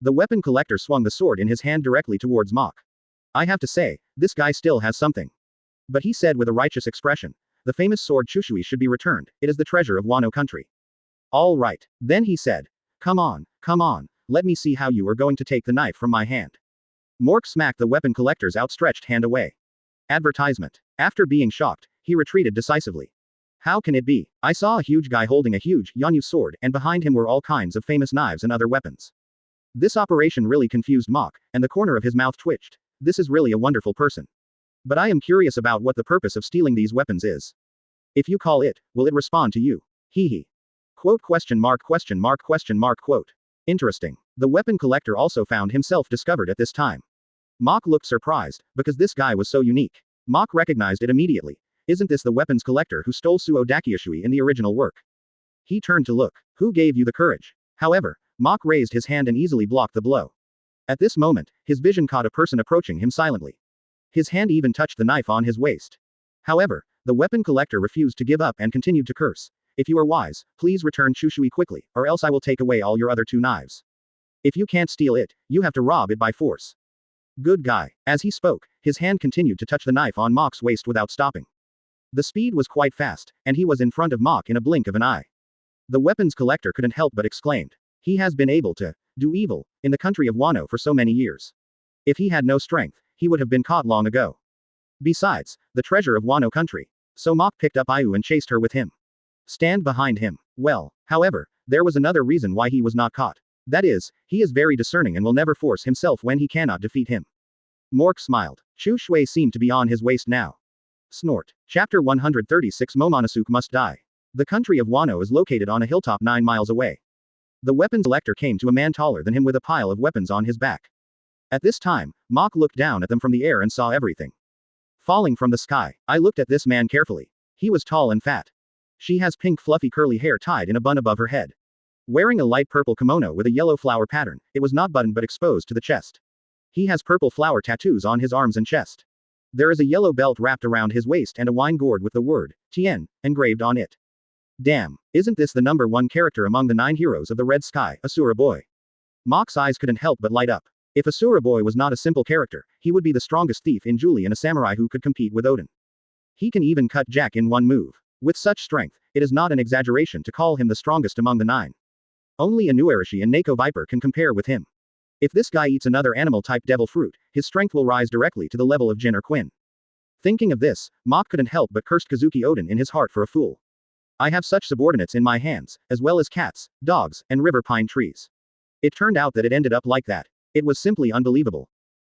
B: The weapon collector swung the sword in his hand directly towards Mach. I have to say, this guy still has something. But he said with a righteous expression, the famous sword Chu Shui should be returned, it is the treasure of Wano country. All right. Then he said, come on, let me see how you are going to take the knife from my hand. Mork smacked the weapon collector's outstretched hand away. Advertisement. After being shocked, he retreated decisively. How can it be? I saw a huge guy holding a huge Yanyu sword, and behind him were all kinds of famous knives and other weapons. This operation really confused Mach, and the corner of his mouth twitched. This is really a wonderful person. But I am curious about what the purpose of stealing these weapons is. If you call it, will it respond to you? Hee. Quote ? Quote. Interesting. The weapon collector also found himself discovered at this time. Mach looked surprised, because this guy was so unique. Mach recognized it immediately. Isn't this the weapons collector who stole Suo Dakiushui in the original work? He turned to look. Who gave you the courage? However, Mach raised his hand and easily blocked the blow. At this moment, his vision caught a person approaching him silently. His hand even touched the knife on his waist. However, the weapon collector refused to give up and continued to curse. If you are wise, please return Chushui quickly, or else I will take away all your other 2 knives. If you can't steal it, you have to rob it by force. Good guy. As he spoke, his hand continued to touch the knife on Mok's waist without stopping. The speed was quite fast, and he was in front of Mok in a blink of an eye. The weapons collector couldn't help but exclaimed. He has been able to do evil in the country of Wano for so many years. If he had no strength, he would have been caught long ago. Besides, the treasure of Wano country. So Mok picked up Ayu and chased her with him. Stand behind him. Well, however, there was another reason why he was not caught. That is, he is very discerning and will never force himself when he cannot defeat him. Mork smiled. Chu Shui seemed to be on his waist now. Snort. Chapter 136 Momonosuke must die. The country of Wano is located on a hilltop 9 miles away. The weapons collector came to a man taller than him with a pile of weapons on his back. At this time, Mok looked down at them from the air and saw everything falling from the sky. I looked at this man carefully. He was tall and fat. She has pink fluffy curly hair tied in a bun above her head. Wearing a light purple kimono with a yellow flower pattern, it was not buttoned but exposed to the chest. He has purple flower tattoos on his arms and chest. There is a yellow belt wrapped around his waist and a wine gourd with the word, Tien, engraved on it. Damn, isn't this the #1 character among the 9 heroes of the Red Sky, Asura Boy? Mok's eyes couldn't help but light up. If Asura Boy was not a simple character, he would be the strongest thief in Julie and a samurai who could compete with Odin. He can even cut Jack in one move. With such strength, it is not an exaggeration to call him the strongest among the 9. Only Inuarashi and Neko Viper can compare with him. If this guy eats another animal-type devil fruit, his strength will rise directly to the level of Jin or Quinn. Thinking of this, Mok couldn't help but cursed Kazuki Odin in his heart for a fool. I have such subordinates in my hands, as well as cats, dogs, and river pine trees. It turned out that it ended up like that. It was simply unbelievable.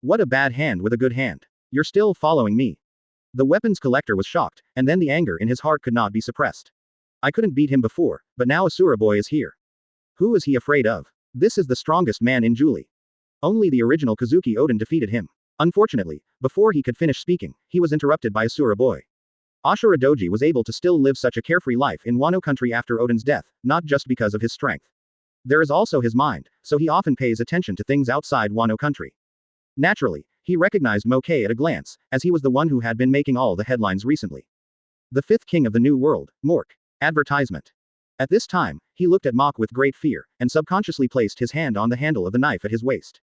B: What a bad hand with a good hand. You're still following me. The weapons collector was shocked, and then the anger in his heart could not be suppressed. I couldn't beat him before, but now Asura Boy is here. Who is he afraid of? This is the strongest man in Julie. Only the original Kazuki Odin defeated him. Unfortunately, before he could finish speaking, he was interrupted by Asura Boy. Ashura Doji was able to still live such a carefree life in Wano country after Odin's death, not just because of his strength. There is also his mind, so he often pays attention to things outside Wano country. Naturally, he recognized Moke at a glance, as he was the one who had been making all the headlines recently. The 5th king of the new world, Mork. Advertisement. At this time, he looked at Mok with great fear, and subconsciously placed his hand on the handle of the knife at his waist.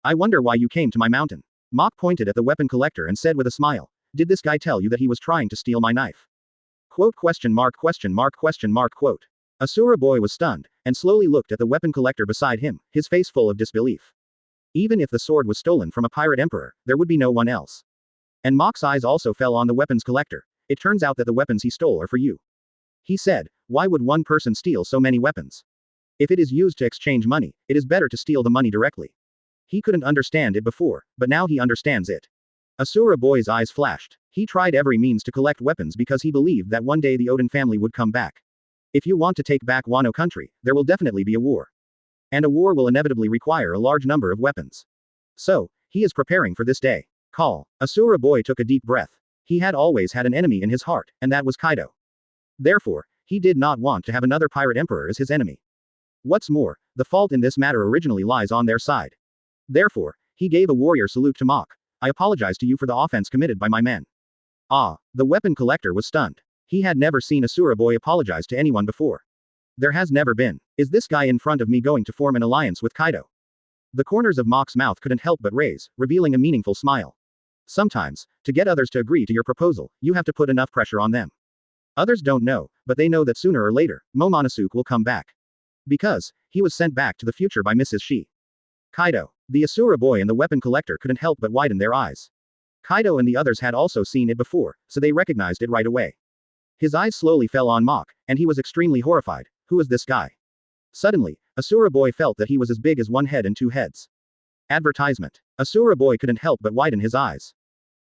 B: I wonder why you came to my mountain. Mok pointed at the weapon collector and said with a smile, did this guy tell you that he was trying to steal my knife? Quote question mark question mark question mark quote. Asura Boy was stunned, and slowly looked at the weapon collector beside him, his face full of disbelief. Even if the sword was stolen from a pirate emperor, there would be no one else. And Mok's eyes also fell on the weapons collector. It turns out that the weapons he stole are for you. He said, why would one person steal so many weapons? If it is used to exchange money, it is better to steal the money directly. He couldn't understand it before, but now he understands it. Asura Boy's eyes flashed. He tried every means to collect weapons because he believed that one day the Odin family would come back. If you want to take back Wano country, there will definitely be a war. And a war will inevitably require a large number of weapons. So, he is preparing for this day. Call. Asura Boy took a deep breath. He had always had an enemy in his heart, and that was Kaido. Therefore, he did not want to have another pirate emperor as his enemy. What's more, the fault in this matter originally lies on their side. Therefore, he gave a warrior salute to Mok. I apologize to you for the offense committed by my men. Ah, the weapon collector was stunned. He had never seen Asura Boy apologize to anyone before. There has never been. Is this guy in front of me going to form an alliance with Kaido? The corners of Mok's mouth couldn't help but raise, revealing a meaningful smile. Sometimes, to get others to agree to your proposal, you have to put enough pressure on them. Others don't know, but they know that sooner or later, Momonosuke will come back. Because, he was sent back to the future by Mrs. Shi. Kaido. The Asura Boy and the weapon collector couldn't help but widen their eyes. Kaido and the others had also seen it before, so they recognized it right away. His eyes slowly fell on Mok, and he was extremely horrified. Who is this guy? Suddenly, Asura Boy felt that he was as big as one head and 2 heads. Advertisement. Asura Boy couldn't help but widen his eyes.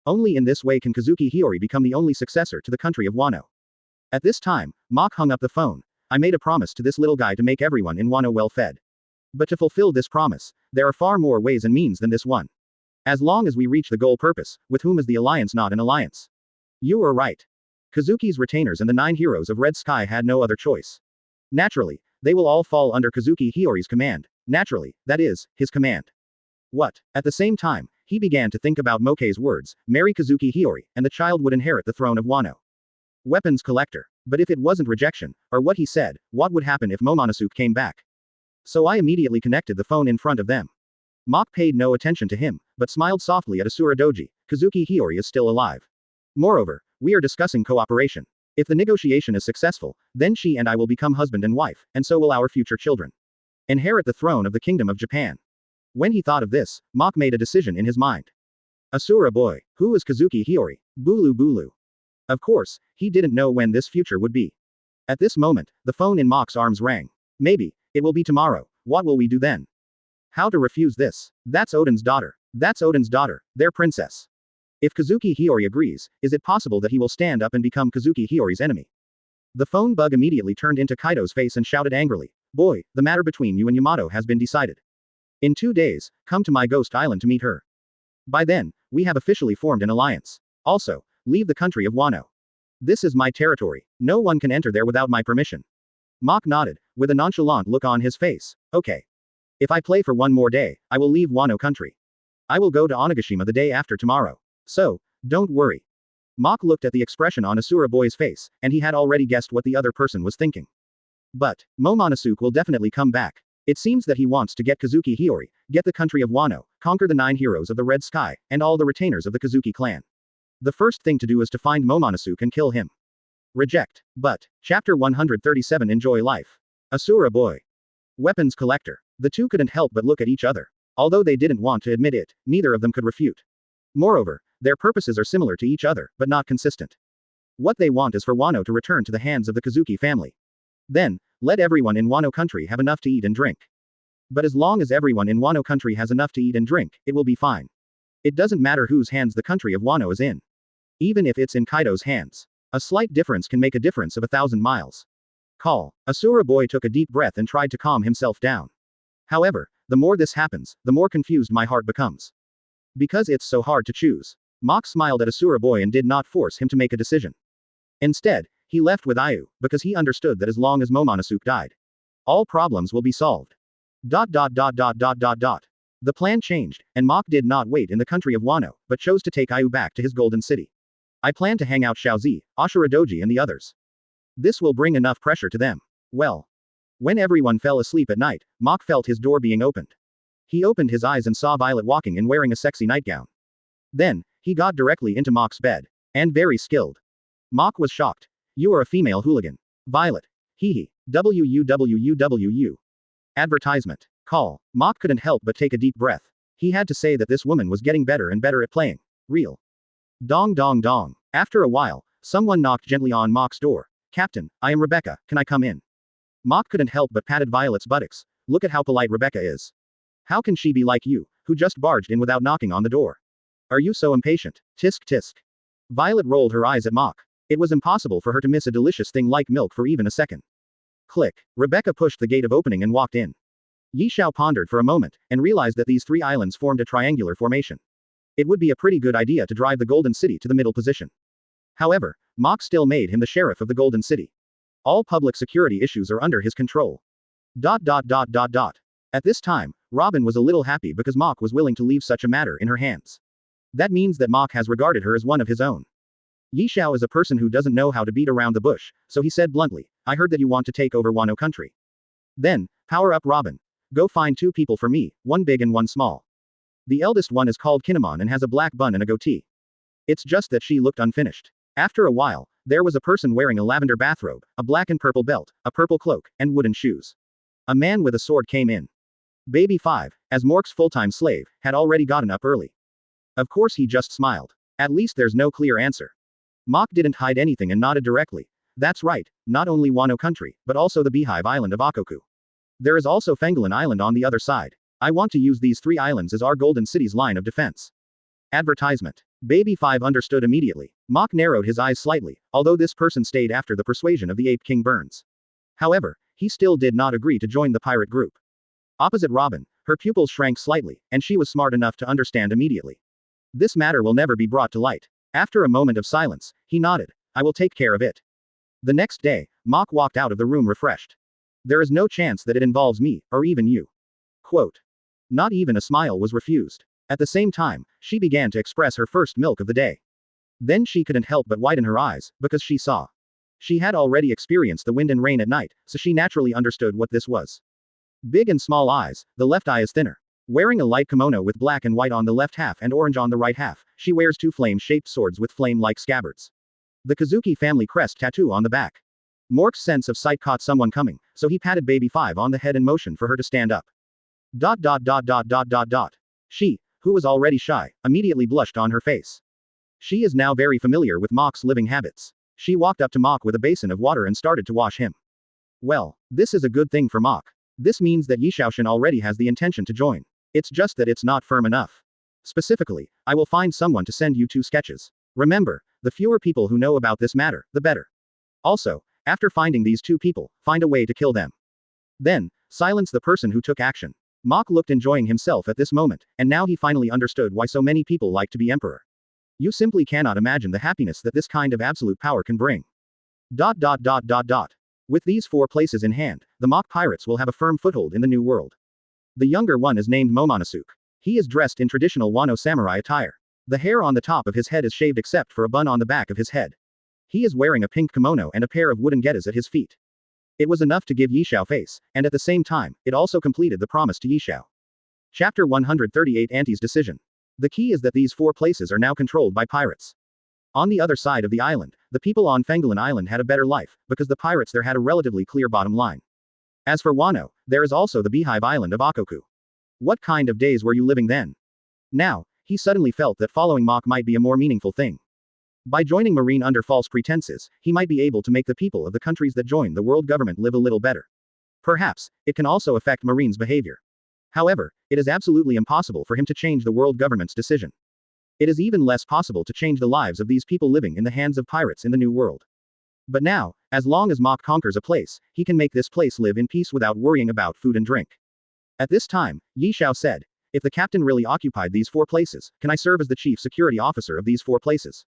B: Only in this way can Kazuki Hiyori become the only successor to the country of Wano. At this time, Mok hung up the phone. I made a promise to this little guy to make everyone in Wano well fed. But to fulfill this promise, there are far more ways and means than this one. As long as we reach the goal purpose, with whom is the alliance not an alliance? You are right. Kazuki's retainers and the 9 heroes of Red Sky had no other choice. Naturally, they will all fall under Kazuki Hiyori's command. Naturally, that is, his command. What? At the same time, He began to think about Moke's words, marry Kazuki Hiyori, and the child would inherit the throne of Wano. Weapons collector. But if it wasn't rejection, or what he said, what would happen if Momonosuke came back? So I immediately connected the phone in front of them. Mach paid no attention to him, but smiled softly at Asura Doji. Kazuki Hiyori is still alive. Moreover, we are discussing cooperation. If the negotiation is successful, then she and I will become husband and wife, and so will our future children. Inherit the throne of the Kingdom of Japan. When he thought of this, Mach made a decision in his mind. Asura boy, who is Kazuki Hiyori? Bulu Bulu. Of course, he didn't know when this future would be. At this moment, the phone in Mach's arms rang. Maybe, it will be tomorrow, what will we do then? How to refuse this? That's Odin's daughter. That's Odin's daughter, their princess. If Kazuki Hiyori agrees, is it possible that he will stand up and become Kazuki Hiyori's enemy? The phone bug immediately turned into Kaido's face and shouted angrily, boy, the matter between you and Yamato has been decided. In 2 days, come to my ghost island to meet her. By then, we have officially formed an alliance. Also, leave the country of Wano. This is my territory. No one can enter there without my permission. Mach nodded, with a nonchalant look on his face. Okay. If I play for 1 more day, I will leave Wano country. I will go to Onigashima the day after tomorrow. So, don't worry. Mach looked at the expression on Asura boy's face, and he had already guessed what the other person was thinking. But, Momonosuke will definitely come back. It seems that he wants to get Kazuki Hiyori, get the country of Wano, conquer the 9 heroes of the Red Sky, and all the retainers of the Kazuki clan. The first thing to do is to find Momonosuke and kill him. Reject. But, Chapter 137 Enjoy Life. Asura boy. Weapons collector. The two couldn't help but look at each other. Although they didn't want to admit it, neither of them could refute. Moreover, their purposes are similar to each other, but not consistent. What they want is for Wano to return to the hands of the Kazuki family. Then, let everyone in Wano country have enough to eat and drink. But as long as everyone in Wano country has enough to eat and drink, it will be fine. It doesn't matter whose hands the country of Wano is in. Even if it's in Kaido's hands. A slight difference can make a difference of 1,000 miles. Call. Asura boy took a deep breath and tried to calm himself down. However, the more this happens, the more confused my heart becomes. Because it's so hard to choose. Mach smiled at Asura boy and did not force him to make a decision. Instead, he left with Ayu, because he understood that as long as Momonosuke died, all problems will be solved. The plan changed, and Mach did not wait in the country of Wano, but chose to take Ayu back to his golden city. I plan to hang out Xiaozi, Ashura Doji and the others. This will bring enough pressure to them. Well. When everyone fell asleep at night, Mach felt his door being opened. He opened his eyes and saw Violet walking in wearing a sexy nightgown. Then, he got directly into Mach's bed. And very skilled. Mach was shocked. You are a female hooligan. Violet. Hehe. WUWUWU. Advertisement. Call. Mach couldn't help but take a deep breath. He had to say that this woman was getting better and better at playing. Real. Dong dong dong. After a while, someone knocked gently on Mach's door. Captain, I am Rebecca, can I come in? Mach couldn't help but patted Violet's buttocks. Look at how polite Rebecca is. How can she be like you, who just barged in without knocking on the door? Are you so impatient? Tisk tisk. Violet rolled her eyes at Mach. It was impossible for her to miss a delicious thing like milk for even a second. Click. Rebecca pushed the gate of opening and walked in. Yi Xiao pondered for a moment, and realized that these 3 islands formed a triangular formation. It would be a pretty good idea to drive the Golden City to the middle position. However, Mach still made him the sheriff of the Golden City. All public security issues are under his control. At this time, Robin was a little happy because Mach was willing to leave such a matter in her hands. That means that Mach has regarded her as one of his own. Yi Xiao is a person who doesn't know how to beat around the bush, so he said bluntly, I heard that you want to take over Wano country. Then, power up Robin. Go find 2 people for me, 1 big and 1 small. The eldest one is called Kinemon and has a black bun and a goatee. It's just that she looked unfinished. After a while, there was a person wearing a lavender bathrobe, a black and purple belt, a purple cloak, and wooden shoes. A man with a sword came in. Baby 5, as Mork's full-time slave, had already gotten up early. Of course he just smiled. At least there's no clear answer. Mach didn't hide anything and nodded directly. That's right, not only Wano country, but also the Beehive Island of Akoku. There is also Fengelin Island on the other side. I want to use these 3 islands as our Golden City's line of defense. Advertisement. Baby 5 understood immediately. Mach narrowed his eyes slightly, although this person stayed after the persuasion of the Ape King Burns. However, he still did not agree to join the pirate group. Opposite Robin, her pupils shrank slightly, and she was smart enough to understand immediately. This matter will never be brought to light. After a moment of silence, he nodded. I will take care of it. The next day, Mach walked out of the room refreshed. There is no chance that it involves me, or even you. Quote. Not even a smile was refused. At the same time, She began to express her first milk of the day. Then she couldn't help but widen her eyes, because she saw. She had already experienced the wind and rain at night, so she naturally understood what this was. Big and small eyes, the left eye is thinner. Wearing a light kimono with black and white on the left half and orange on the right half, she wears two flame-shaped swords with flame-like scabbards. The Kazuki family crest tattoo on the back. Mork's sense of sight caught someone coming, so he patted Baby 5 on the head and motioned for her to stand up. She, who was already shy, immediately blushed on her face. She is now very familiar with Mok's living habits. She walked up to Mok with a basin of water and started to wash him. Well, this is a good thing for Mok. This means that Yishaoshin already has the intention to join. It's just that it's not firm enough. Specifically, I will find someone to send you 2 sketches. Remember, the fewer people who know about this matter, the better. Also, after finding these 2 people, find a way to kill them. Then, silence the person who took action. Mok looked enjoying himself at this moment, and now he finally understood why so many people like to be emperor. You simply cannot imagine the happiness that this kind of absolute power can bring. With these 4 places in hand, the Mok pirates will have a firm foothold in the new world. The younger one is named Momonosuke. He is dressed in traditional Wano samurai attire. The hair on the top of his head is shaved except for a bun on the back of his head. He is wearing a pink kimono and a pair of wooden getas at his feet. It was enough to give Yishao face, and at the same time, it also completed the promise to Yishao. Chapter 138 Auntie's Decision. The key is that these 4 places are now controlled by pirates. On the other side of the island, the people on Fengelin Island had a better life, because the pirates there had a relatively clear bottom line. As for Wano, there is also the Beehive Island of Akoku. What kind of days were you living then? Now, he suddenly felt that following Mok might be a more meaningful thing. By joining Marine under false pretenses, he might be able to make the people of the countries that join the world government live a little better. Perhaps, it can also affect Marine's behavior. However, it is absolutely impossible for him to change the world government's decision. It is even less possible to change the lives of these people living in the hands of pirates in the new world. But now, as long as Mok conquers a place, he can make this place live in peace without worrying about food and drink. At this time, Yishao said, if the captain really occupied these 4 places, can I serve as the chief security officer of these 4 places?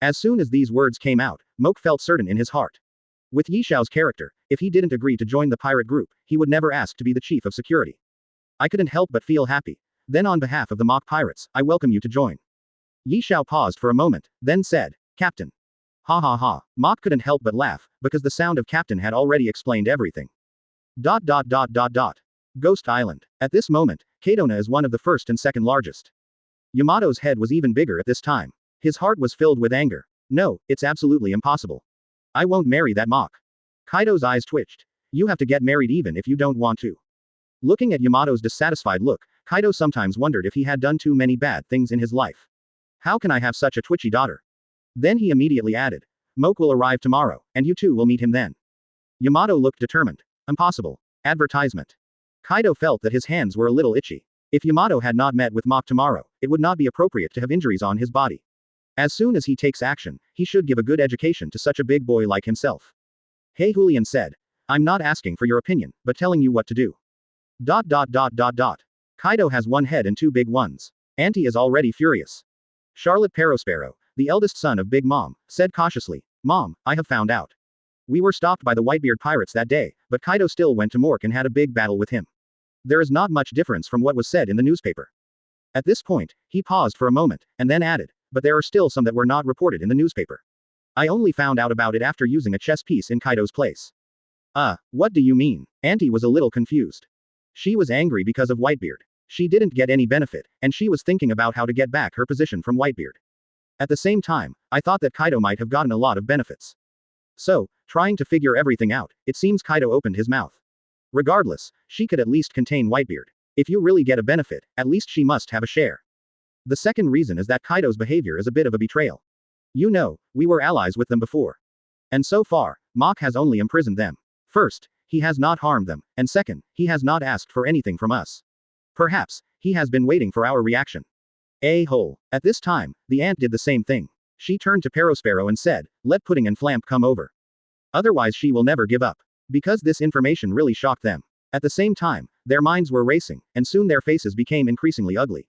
B: As soon as these words came out, Mok felt certain in his heart. With Yishao's character, if he didn't agree to join the pirate group, he would never ask to be the chief of security. I couldn't help but feel happy. Then on behalf of the Mok pirates, I welcome you to join. Yishao paused for a moment, then said, Captain. Ha ha ha, Mok couldn't help but laugh, because the sound of captain had already explained everything. Ghost Island. At this moment, Kadona is one of the first and second largest. Yamato's head was even bigger at this time. His heart was filled with anger. No, it's absolutely impossible. I won't marry that Mok. Kaido's eyes twitched. You have to get married even if you don't want to. Looking at Yamato's dissatisfied look, Kaido sometimes wondered if he had done too many bad things in his life. How can I have such a twitchy daughter? Then he immediately added. Mok will arrive tomorrow, and you too will meet him then. Yamato looked determined. Impossible. Advertisement. Kaido felt that his hands were a little itchy. If Yamato had not met with Mok tomorrow, it would not be appropriate to have injuries on his body. As soon as he takes action, he should give a good education to such a big boy like himself. Hey Julian said. I'm not asking for your opinion, but telling you what to do. Kaido has one head and 2 big ones. Auntie is already furious. Charlotte Perospero, the eldest son of Big Mom, said cautiously, Mom, I have found out. We were stopped by the Whitebeard pirates that day, but Kaido still went to Mork and had a big battle with him. There is not much difference from what was said in the newspaper. At this point, he paused for a moment, and then added, but there are still some that were not reported in the newspaper. I only found out about it after using a chess piece in Kaido's place. What do you mean? Auntie was a little confused. She was angry because of Whitebeard. She didn't get any benefit, and she was thinking about how to get back her position from Whitebeard. At the same time, I thought that Kaido might have gotten a lot of benefits. So, trying to figure everything out, it seems Kaido opened his mouth. Regardless, she could at least contain Whitebeard. If you really get a benefit, at least she must have a share. The second reason is that Kaido's behavior is a bit of a betrayal. You know, we were allies with them before. And so far, Mok has only imprisoned them. First, he has not harmed them, and second, he has not asked for anything from us. Perhaps, he has been waiting for our reaction. A-hole. At this time, the ant did the same thing. She turned to Perospero and said, let Pudding and Flamp come over. Otherwise she will never give up. Because this information really shocked them. At the same time, their minds were racing, and soon their faces became increasingly ugly.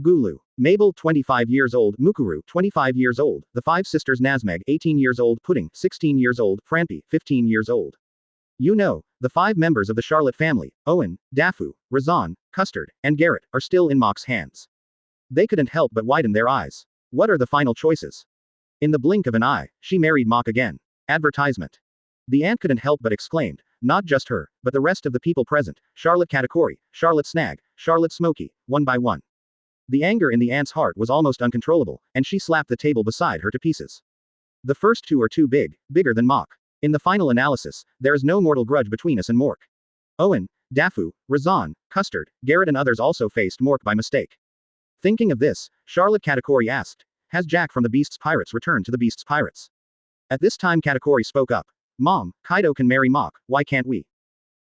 B: Gulu. Mabel 25 years old, Mukuru 25 years old, the 5 sisters Nazmeg 18 years old, Pudding 16 years old, Frampy 15 years old. You know, the 5 members of the Charlotte family, Owen, Dafu, Razan, Custard, and Garrett, are still in Mok's hands. They couldn't help but widen their eyes. What are the final choices? In the blink of an eye, she married Mach again. Advertisement. The aunt couldn't help but exclaimed, not just her, but the rest of the people present, Charlotte Katakuri, Charlotte Snag, Charlotte Smoky, one by one. The anger in the aunt's heart was almost uncontrollable, and she slapped the table beside her to pieces. The first two are too big, bigger than Mach. In the final analysis, there is no mortal grudge between us and Mork. Owen, Dafu, Razan, Custard, Garrett and others also faced Mork by mistake. Thinking of this, Charlotte Katakuri asked, has Jack from the Beast's Pirates returned to the Beast's Pirates? At this time Katakuri spoke up. Mom, Kaido can marry Mach, why can't we?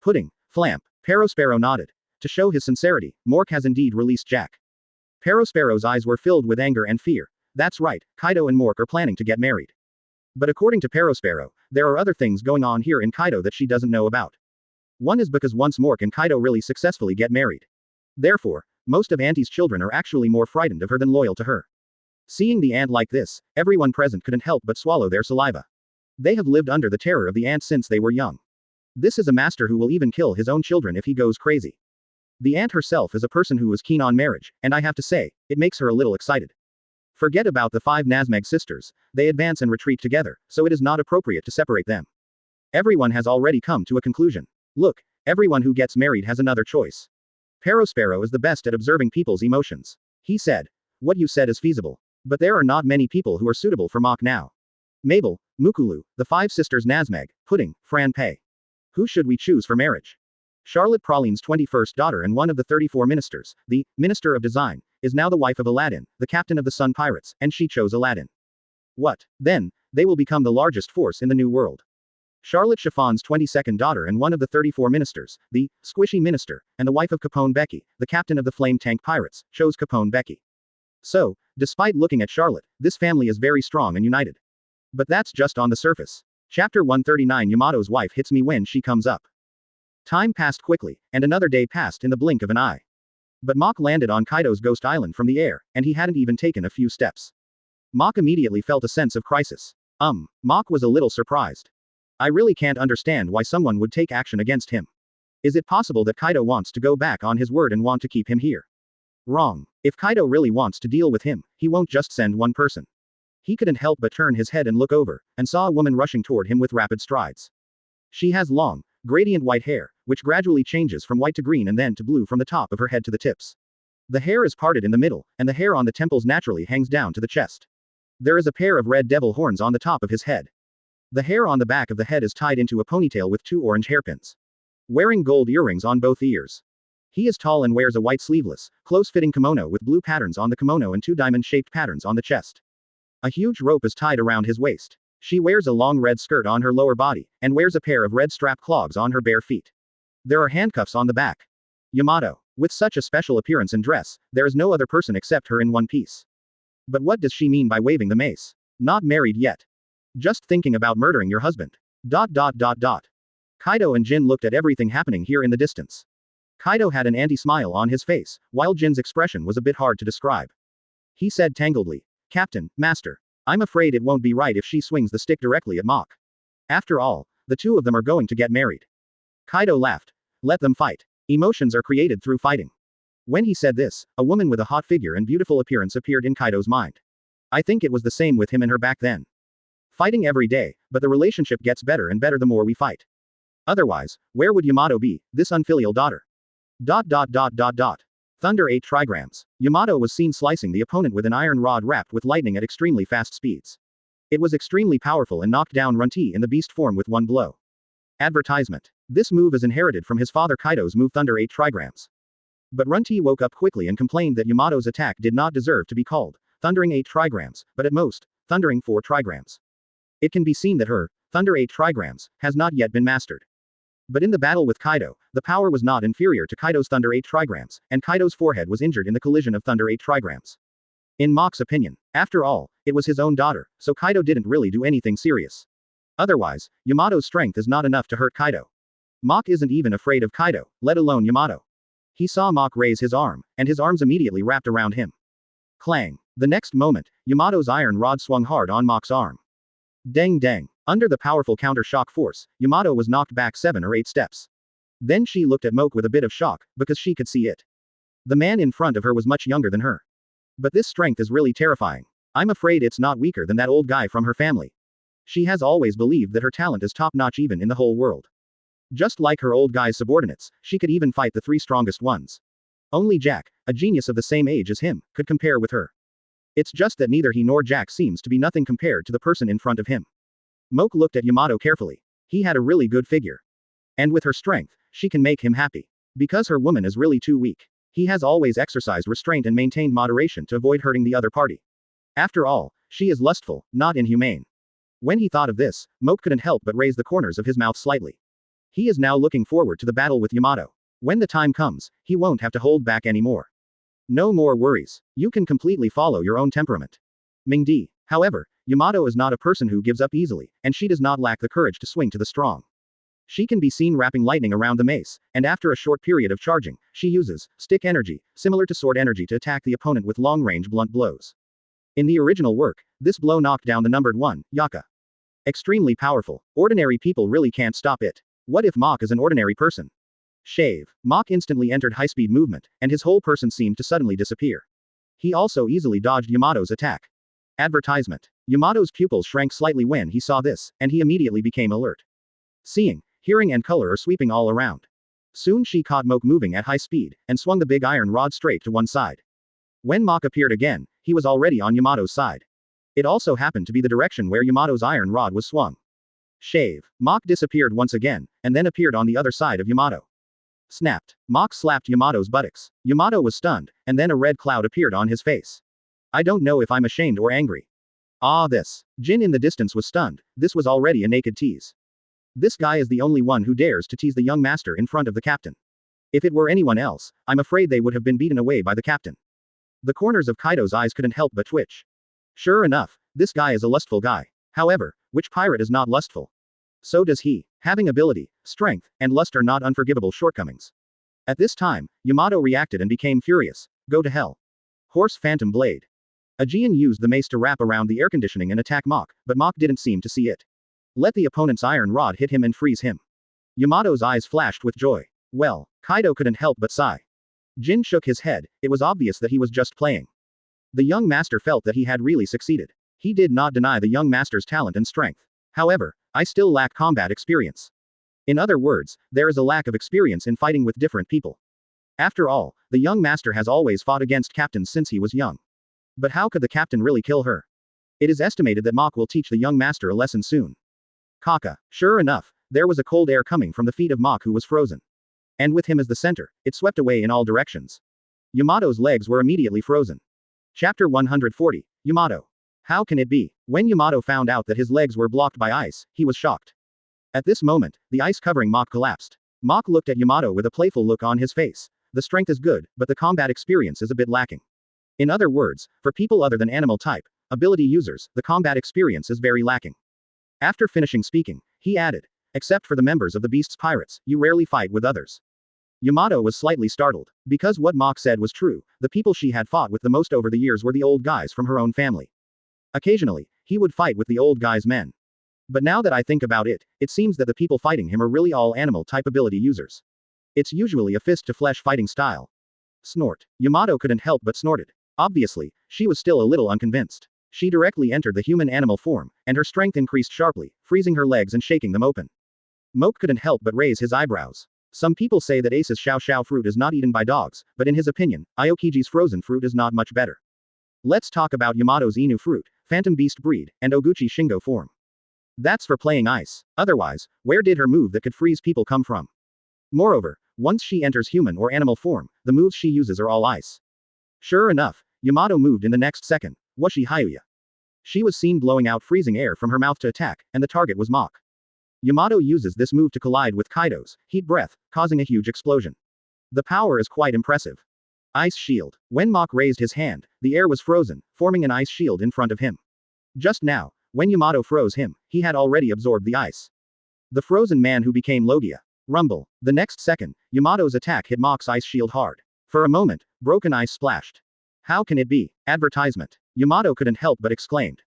B: Pudding, Flamp. Parosparrow nodded. To show his sincerity, Mork has indeed released Jack. Parosparrow's eyes were filled with anger and fear. That's right, Kaido and Mork are planning to get married. But according to Parosparrow, there are other things going on here in Kaido that she doesn't know about. One is because once Mork and Kaido really successfully get married. Therefore, most of Auntie's children are actually more frightened of her than loyal to her. Seeing the aunt like this, everyone present couldn't help but swallow their saliva. They have lived under the terror of the aunt since they were young. This is a master who will even kill his own children if he goes crazy. The aunt herself is a person who is keen on marriage, and I have to say, it makes her a little excited. Forget about the 5 Nazmeg sisters, they advance and retreat together, so it is not appropriate to separate them. Everyone has already come to a conclusion. Look, everyone who gets married has another choice. Parosparrow is the best at observing people's emotions. He said, what you said is feasible. But there are not many people who are suitable for Mach now. Mabel, Mukulu, the 5 sisters Nazmeg, Pudding, Fran Pei. Who should we choose for marriage? Charlotte Praline's 21st daughter and one of the 34 ministers, the Minister of Design, is now the wife of Aladdin, the captain of the Sun Pirates, and she chose Aladdin. What? Then, they will become the largest force in the New World. Charlotte Chiffon's 22nd daughter and one of the 34 ministers, the Squishy Minister, and the wife of Capone Becky, the captain of the Flame Tank Pirates, chose Capone Becky. So, despite looking at Charlotte, this family is very strong and united. But that's just on the surface. Chapter 139 Yamato's wife hits me when she comes up. Time passed quickly, and another day passed in the blink of an eye. But Mach landed on Kaido's Ghost Island from the air, and he hadn't even taken a few steps. Mach immediately felt a sense of crisis. Mach was a little surprised. I really can't understand why someone would take action against him. Is it possible that Kaido wants to go back on his word and want to keep him here? Wrong. If Kaido really wants to deal with him, he won't just send one person. He couldn't help but turn his head and look over, and saw a woman rushing toward him with rapid strides. She has long, gradient white hair, which gradually changes from white to green and then to blue from the top of her head to the tips. The hair is parted in the middle, and the hair on the temples naturally hangs down to the chest. There is a pair of red devil horns on the top of his head. The hair on the back of the head is tied into a ponytail with 2 orange hairpins. Wearing gold earrings on both ears. He is tall and wears a white sleeveless, close-fitting kimono with blue patterns on the kimono and 2 diamond-shaped patterns on the chest. A huge rope is tied around his waist. She wears a long red skirt on her lower body, and wears a pair of red strap clogs on her bare feet. There are handcuffs on the back. Yamato. With such a special appearance and dress, there is no other person except her in one piece. But what does she mean by waving the mace? Not married yet. Just thinking about murdering your husband. ... Kaido and Jin looked at everything happening here in the distance. Kaido had an anti-smile on his face, while Jin's expression was a bit hard to describe. He said tangledly, Captain, Master. I'm afraid it won't be right if she swings the stick directly at Mach. After all, the two of them are going to get married. Kaido laughed. Let them fight. Emotions are created through fighting. When he said this, a woman with a hot figure and beautiful appearance appeared in Kaido's mind. I think it was the same with him and her back then. Fighting every day, but the relationship gets better and better the more we fight. Otherwise, where would Yamato be, this unfilial daughter? ... Thunder 8 trigrams. Yamato was seen slicing the opponent with an iron rod wrapped with lightning at extremely fast speeds. It was extremely powerful and knocked down Runti in the beast form with one blow. Advertisement. This move is inherited from his father Kaido's move Thunder 8 trigrams. But Runti woke up quickly and complained that Yamato's attack did not deserve to be called Thundering 8 trigrams, but at most, Thundering 4 trigrams. It can be seen that her Thunder 8 trigrams has not yet been mastered. But in the battle with Kaido, the power was not inferior to Kaido's Thunder 8 trigrams, and Kaido's forehead was injured in the collision of Thunder 8 trigrams. In Mach's opinion, after all, it was his own daughter, so Kaido didn't really do anything serious. Otherwise, Yamato's strength is not enough to hurt Kaido. Mach isn't even afraid of Kaido, let alone Yamato. He saw Mach raise his arm, and his arms immediately wrapped around him. Clang. The next moment, Yamato's iron rod swung hard on Mach's arm. Dang dang. Under the powerful counter-shock force, Yamato was knocked back 7 or 8 steps. Then she looked at Moke with a bit of shock, because she could see it. The man in front of her was much younger than her. But this strength is really terrifying. I'm afraid it's not weaker than that old guy from her family. She has always believed that her talent is top-notch even in the whole world. Just like her old guy's subordinates, she could even fight the 3 strongest ones. Only Jack, a genius of the same age as him, could compare with her. It's just that neither he nor Jack seems to be nothing compared to the person in front of him. Moke looked at Yamato carefully. He had a really good figure. And with her strength, she can make him happy. Because her woman is really too weak. He has always exercised restraint and maintained moderation to avoid hurting the other party. After all, she is lustful, not inhumane. When he thought of this, Moke couldn't help but raise the corners of his mouth slightly. He is now looking forward to the battle with Yamato. When the time comes, he won't have to hold back anymore. No more worries. You can completely follow your own temperament. Mingdi. However, Yamato is not a person who gives up easily, and she does not lack the courage to swing to the strong. She can be seen wrapping lightning around the mace, and after a short period of charging, she uses stick energy, similar to sword energy, to attack the opponent with long-range blunt blows. In the original work, this blow knocked down the numbered one, Yaka. Extremely powerful. Ordinary people really can't stop it. What if Mach is an ordinary person? Shave. Mach instantly entered high-speed movement, and his whole person seemed to suddenly disappear. He also easily dodged Yamato's attack. Advertisement. Yamato's pupils shrank slightly when he saw this, and he immediately became alert. Seeing, hearing and color are sweeping all around. Soon she caught Moke moving at high speed, and swung the big iron rod straight to one side. When Mach appeared again, he was already on Yamato's side. It also happened to be the direction where Yamato's iron rod was swung. Shave. Mach disappeared once again, and then appeared on the other side of Yamato. Snapped. Mach slapped Yamato's buttocks. Yamato was stunned, and then a red cloud appeared on his face. I don't know if I'm ashamed or angry. Ah, this. Jin in the distance was stunned. This was already a naked tease. This guy is the only one who dares to tease the young master in front of the captain. If it were anyone else, I'm afraid they would have been beaten away by the captain. The corners of Kaido's eyes couldn't help but twitch. Sure enough, this guy is a lustful guy. However, which pirate is not lustful? So does he. Having ability, strength, and lust are not unforgivable shortcomings. At this time, Yamato reacted and became furious. Go to hell. Horse Phantom Blade. Aegean used the mace to wrap around the air conditioning and attack Mach, but Mach didn't seem to see it. Let the opponent's iron rod hit him and freeze him. Yamato's eyes flashed with joy. Well, Kaido couldn't help but sigh. Jin shook his head. It was obvious that he was just playing. The young master felt that he had really succeeded. He did not deny the young master's talent and strength. However, I still lack combat experience. In other words, there is a lack of experience in fighting with different people. After all, the young master has always fought against captains since he was young. But how could the captain really kill her? It is estimated that Mach will teach the young master a lesson soon. Kaka. Sure enough, there was a cold air coming from the feet of Mach, who was frozen. And with him as the center, it swept away in all directions. Yamato's legs were immediately frozen. Chapter 140. Yamato. How can it be? When Yamato found out that his legs were blocked by ice, he was shocked. At this moment, the ice covering Mach collapsed. Mach looked at Yamato with a playful look on his face. The strength is good, but the combat experience is a bit lacking. In other words, for people other than animal type, ability users, the combat experience is very lacking. After finishing speaking, he added, except for the members of the Beast's pirates, you rarely fight with others. Yamato was slightly startled. Because what Mach said was true, the people she had fought with the most over the years were the old guys from her own family. Occasionally, he would fight with the old guy's men. But now that I think about it, it seems that the people fighting him are really all animal-type ability users. It's usually a fist-to-flesh fighting style. Snort. Yamato couldn't help but snorted. Obviously, she was still a little unconvinced. She directly entered the human-animal form, and her strength increased sharply, freezing her legs and shaking them open. Moke couldn't help but raise his eyebrows. Some people say that Ace's Xiao fruit is not eaten by dogs, but in his opinion, Aokiji's frozen fruit is not much better. Let's talk about Yamato's Inu fruit, Phantom Beast breed, and Oguchi Shingo form. That's for playing ice. Otherwise, where did her move that could freeze people come from? Moreover, once she enters human or animal form, the moves she uses are all ice. Sure enough, Yamato moved in the next second. Washi Hyuya. She was seen blowing out freezing air from her mouth to attack, and the target was Mach. Yamato uses this move to collide with Kaido's heat breath, causing a huge explosion. The power is quite impressive. Ice shield. When Mach raised his hand, the air was frozen, forming an ice shield in front of him. Just now, when Yamato froze him, he had already absorbed the ice. The frozen man who became Logia. Rumble. The next second, Yamato's attack hit Mach's ice shield hard. For a moment, broken ice splashed. How can it be? Advertisement. Yamato couldn't help but exclaimed.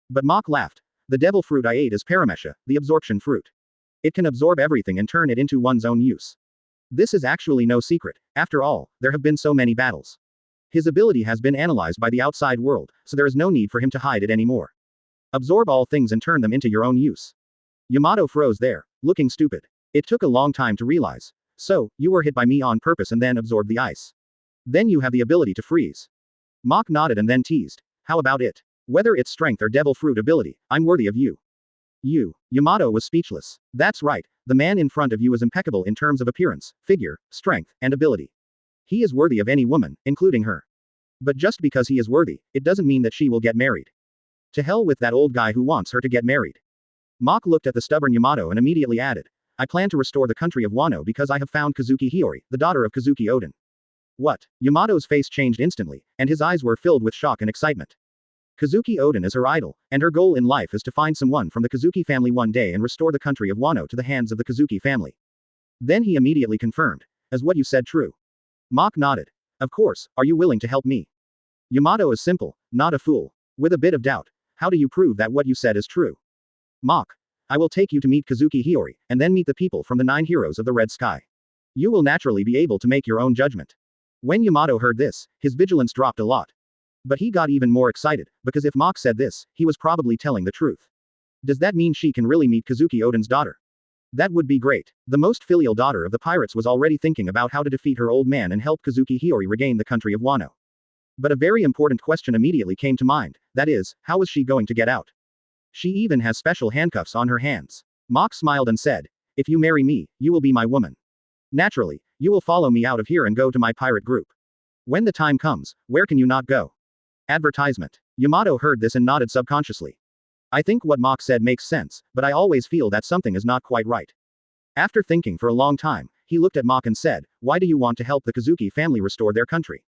B: But Mach laughed. The devil fruit I ate is Paramecia, the absorption fruit. It can absorb everything and turn it into one's own use. This is actually no secret. After all, there have been so many battles. His ability has been analyzed by the outside world, so there is no need for him to hide it anymore. Absorb all things and turn them into your own use. Yamato froze there, looking stupid. It took a long time to realize. So, you were hit by me on purpose and then absorbed the ice. Then you have the ability to freeze. Mach nodded and then teased. How about it? Whether it's strength or devil fruit ability, I'm worthy of you. You. Yamato was speechless. That's right, the man in front of you is impeccable in terms of appearance, figure, strength, and ability. He is worthy of any woman, including her. But just because he is worthy, it doesn't mean that she will get married. To hell with that old guy who wants her to get married. Mach looked at the stubborn Yamato and immediately added, I plan to restore the country of Wano because I have found Kazuki Hiyori, the daughter of Kazuki Oden. What? Yamato's face changed instantly, and his eyes were filled with shock and excitement. Kazuki Oden is her idol, and her goal in life is to find someone from the Kazuki family one day and restore the country of Wano to the hands of the Kazuki family. Then he immediately confirmed, is what you said true? Mach nodded. Of course, are you willing to help me? Yamato is simple, not a fool. With a bit of doubt, how do you prove that what you said is true? Mach. I will take you to meet Kazuki Hiyori, and then meet the people from the 9 heroes of the Red Sky. You will naturally be able to make your own judgment. When Yamato heard this, his vigilance dropped a lot. But he got even more excited, because if Mach said this, he was probably telling the truth. Does that mean she can really meet Kazuki Oden's daughter? That would be great. The most filial daughter of the pirates was already thinking about how to defeat her old man and help Kazuki Hiyori regain the country of Wano. But a very important question immediately came to mind, that is, how is she going to get out? She even has special handcuffs on her hands. Mach smiled and said, if you marry me, you will be my woman. Naturally, you will follow me out of here and go to my pirate group. When the time comes, where can you not go? Advertisement. Yamato heard this and nodded subconsciously. I think what Mach said makes sense, but I always feel that something is not quite right. After thinking for a long time, he looked at Mach and said, why do you want to help the Kazuki family restore their country?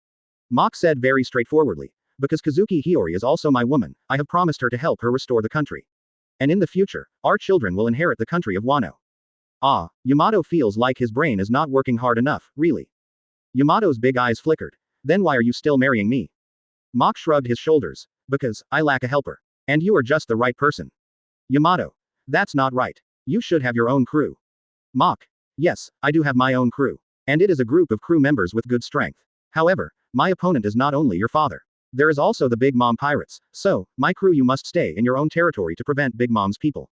B: Mach said very straightforwardly, because Kazuki Hiyori is also my woman, I have promised her to help her restore the country. And in the future, our children will inherit the country of Wano. Ah, Yamato feels like his brain is not working hard enough, really. Yamato's big eyes flickered. Then why are you still marrying me? Mach shrugged his shoulders. Because, I lack a helper. And you are just the right person. Yamato. That's not right. You should have your own crew. Mach. Yes, I do have my own crew. And it is a group of crew members with good strength. However, my opponent is not only your father. There is also the Big Mom pirates, so, my crew you must stay in your own territory to prevent Big Mom's people.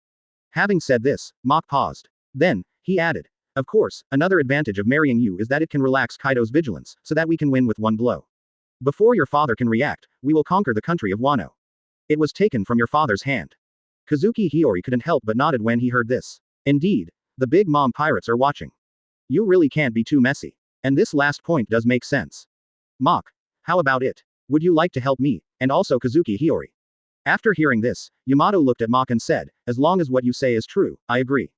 B: Having said this, Mach paused. Then, he added. Of course, another advantage of marrying you is that it can relax Kaido's vigilance, so that we can win with one blow. Before your father can react, we will conquer the country of Wano. It was taken from your father's hand. Kazuki Hiyori couldn't help but nodded when he heard this. Indeed, the Big Mom pirates are watching. You really can't be too messy. And this last point does make sense. Mach. How about it? Would you like to help me, and also Kazuki Hiyori? After hearing this, Yamato looked at Mach and said, as long as what you say is true, I agree.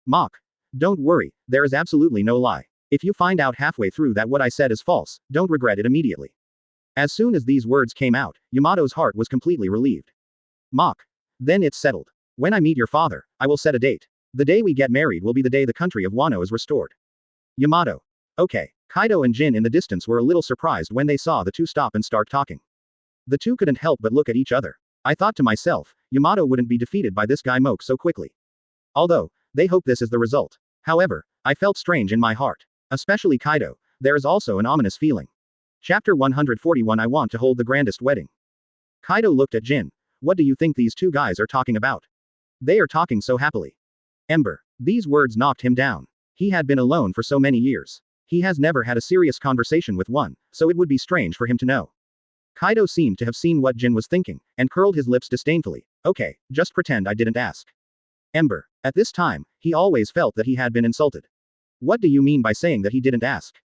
B: Mach. Don't worry, there is absolutely no lie. If you find out halfway through that what I said is false, don't regret it immediately. As soon as these words came out, Yamato's heart was completely relieved. Mach. Then it's settled. When I meet your father, I will set a date. The day we get married will be the day the country of Wano is restored. Yamato. Okay. Kaido and Jin in the distance were a little surprised when they saw the two stop and start talking. The two couldn't help but look at each other. I thought to myself, Yamato wouldn't be defeated by this guy Moke so quickly. Although, they hope this is the result. However, I felt strange in my heart. Especially Kaido, there is also an ominous feeling. Chapter 141 I want to hold the grandest wedding. Kaido looked at Jin. What do you think these two guys are talking about? They are talking so happily. Ember. These words knocked him down. He had been alone for so many years. He has never had a serious conversation with one, so it would be strange for him to know. Kaido seemed to have seen what Jin was thinking, and curled his lips disdainfully. Okay, just pretend I didn't ask. Ember. At this time, he always felt that he had been insulted. What do you mean by saying that he didn't ask?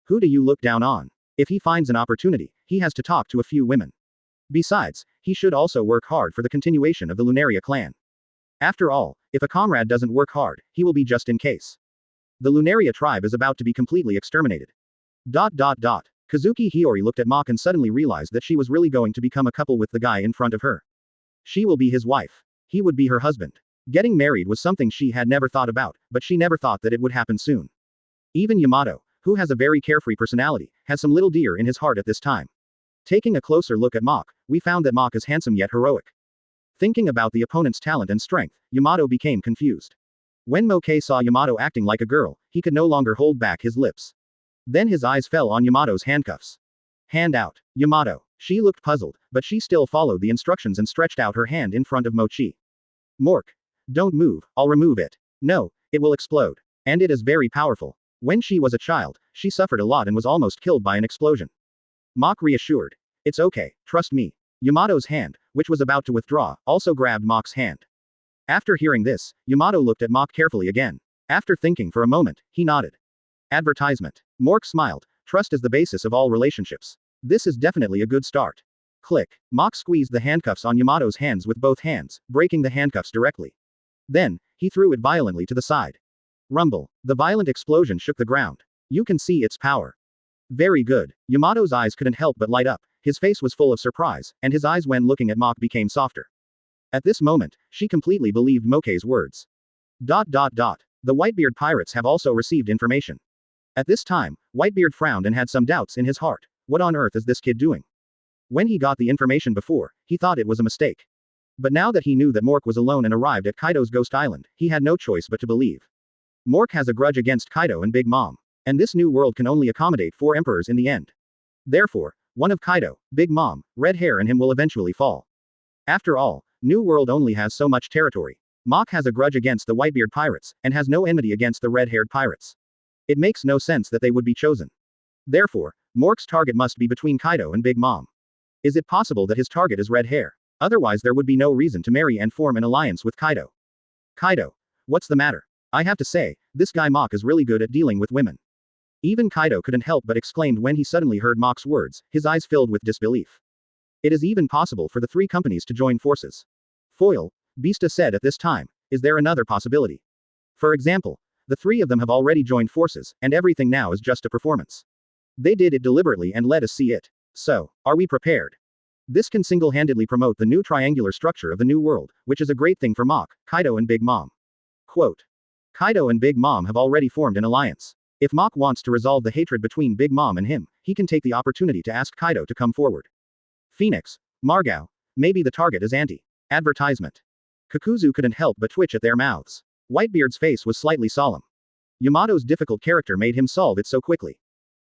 B: Who do you look down on? If he finds an opportunity, he has to talk to a few women. Besides, he should also work hard for the continuation of the Lunaria clan. After all, if a comrade doesn't work hard, he will be just in case. The Lunaria tribe is about to be completely exterminated. Kazuki Hiyori looked at Mach and suddenly realized that she was really going to become a couple with the guy in front of her. She will be his wife. He would be her husband. Getting married was something she had never thought about, but she never thought that it would happen soon. Even Yamato, who has a very carefree personality, has some little deer in his heart at this time. Taking a closer look at Mach, we found that Mach is handsome yet heroic. Thinking about the opponent's talent and strength, Yamato became confused. When Moke saw Yamato acting like a girl, he could no longer hold back his lips. Then his eyes fell on Yamato's handcuffs. Hand out. Yamato. She looked puzzled, but she still followed the instructions and stretched out her hand in front of Mochi. Mork. Don't move, I'll remove it. No, it will explode. And it is very powerful. When she was a child, she suffered a lot and was almost killed by an explosion. Mach reassured. It's okay, trust me. Yamato's hand, which was about to withdraw, also grabbed Mach's hand. After hearing this, Yamato looked at Mach carefully again. After thinking for a moment, he nodded. Advertisement. Mork smiled. Trust is the basis of all relationships. This is definitely a good start. Click. Mach squeezed the handcuffs on Yamato's hands with both hands, breaking the handcuffs directly. Then, he threw it violently to the side. Rumble. The violent explosion shook the ground. You can see its power. Very good. Yamato's eyes couldn't help but light up, his face was full of surprise, and his eyes when looking at Mach became softer. At this moment, she completely believed Moke's words. The Whitebeard pirates have also received information. At this time, Whitebeard frowned and had some doubts in his heart. What on earth is this kid doing? When he got the information before, he thought it was a mistake. But now that he knew that Mork was alone and arrived at Kaido's Ghost Island, he had no choice but to believe. Mork has a grudge against Kaido and Big Mom. And this new world can only accommodate 4 emperors in the end. Therefore, one of Kaido, Big Mom, Red Hair and him will eventually fall. After all, New World only has so much territory. Mach has a grudge against the Whitebeard pirates, and has no enmity against the red-haired pirates. It makes no sense that they would be chosen. Therefore, Mork's target must be between Kaido and Big Mom. Is it possible that his target is Red Hair? Otherwise there would be no reason to marry and form an alliance with Kaido. Kaido. What's the matter? I have to say, this guy Mach is really good at dealing with women. Even Kaido couldn't help but exclaimed when he suddenly heard Mach's words, his eyes filled with disbelief. It is even possible for the 3 companies to join forces. Foil, Beasta said at this time, is there another possibility? For example, the 3 of them have already joined forces, and everything now is just a performance. They did it deliberately and let us see it. So, are we prepared? This can single-handedly promote the new triangular structure of the new world, which is a great thing for Mach, Kaido and Big Mom. Quote. Kaido and Big Mom have already formed an alliance. If Mach wants to resolve the hatred between Big Mom and him, he can take the opportunity to ask Kaido to come forward. Phoenix, Margao, maybe the target is Anti. Advertisement. Kakuzu couldn't help but twitch at their mouths. Whitebeard's face was slightly solemn. Yamato's difficult character made him solve it so quickly.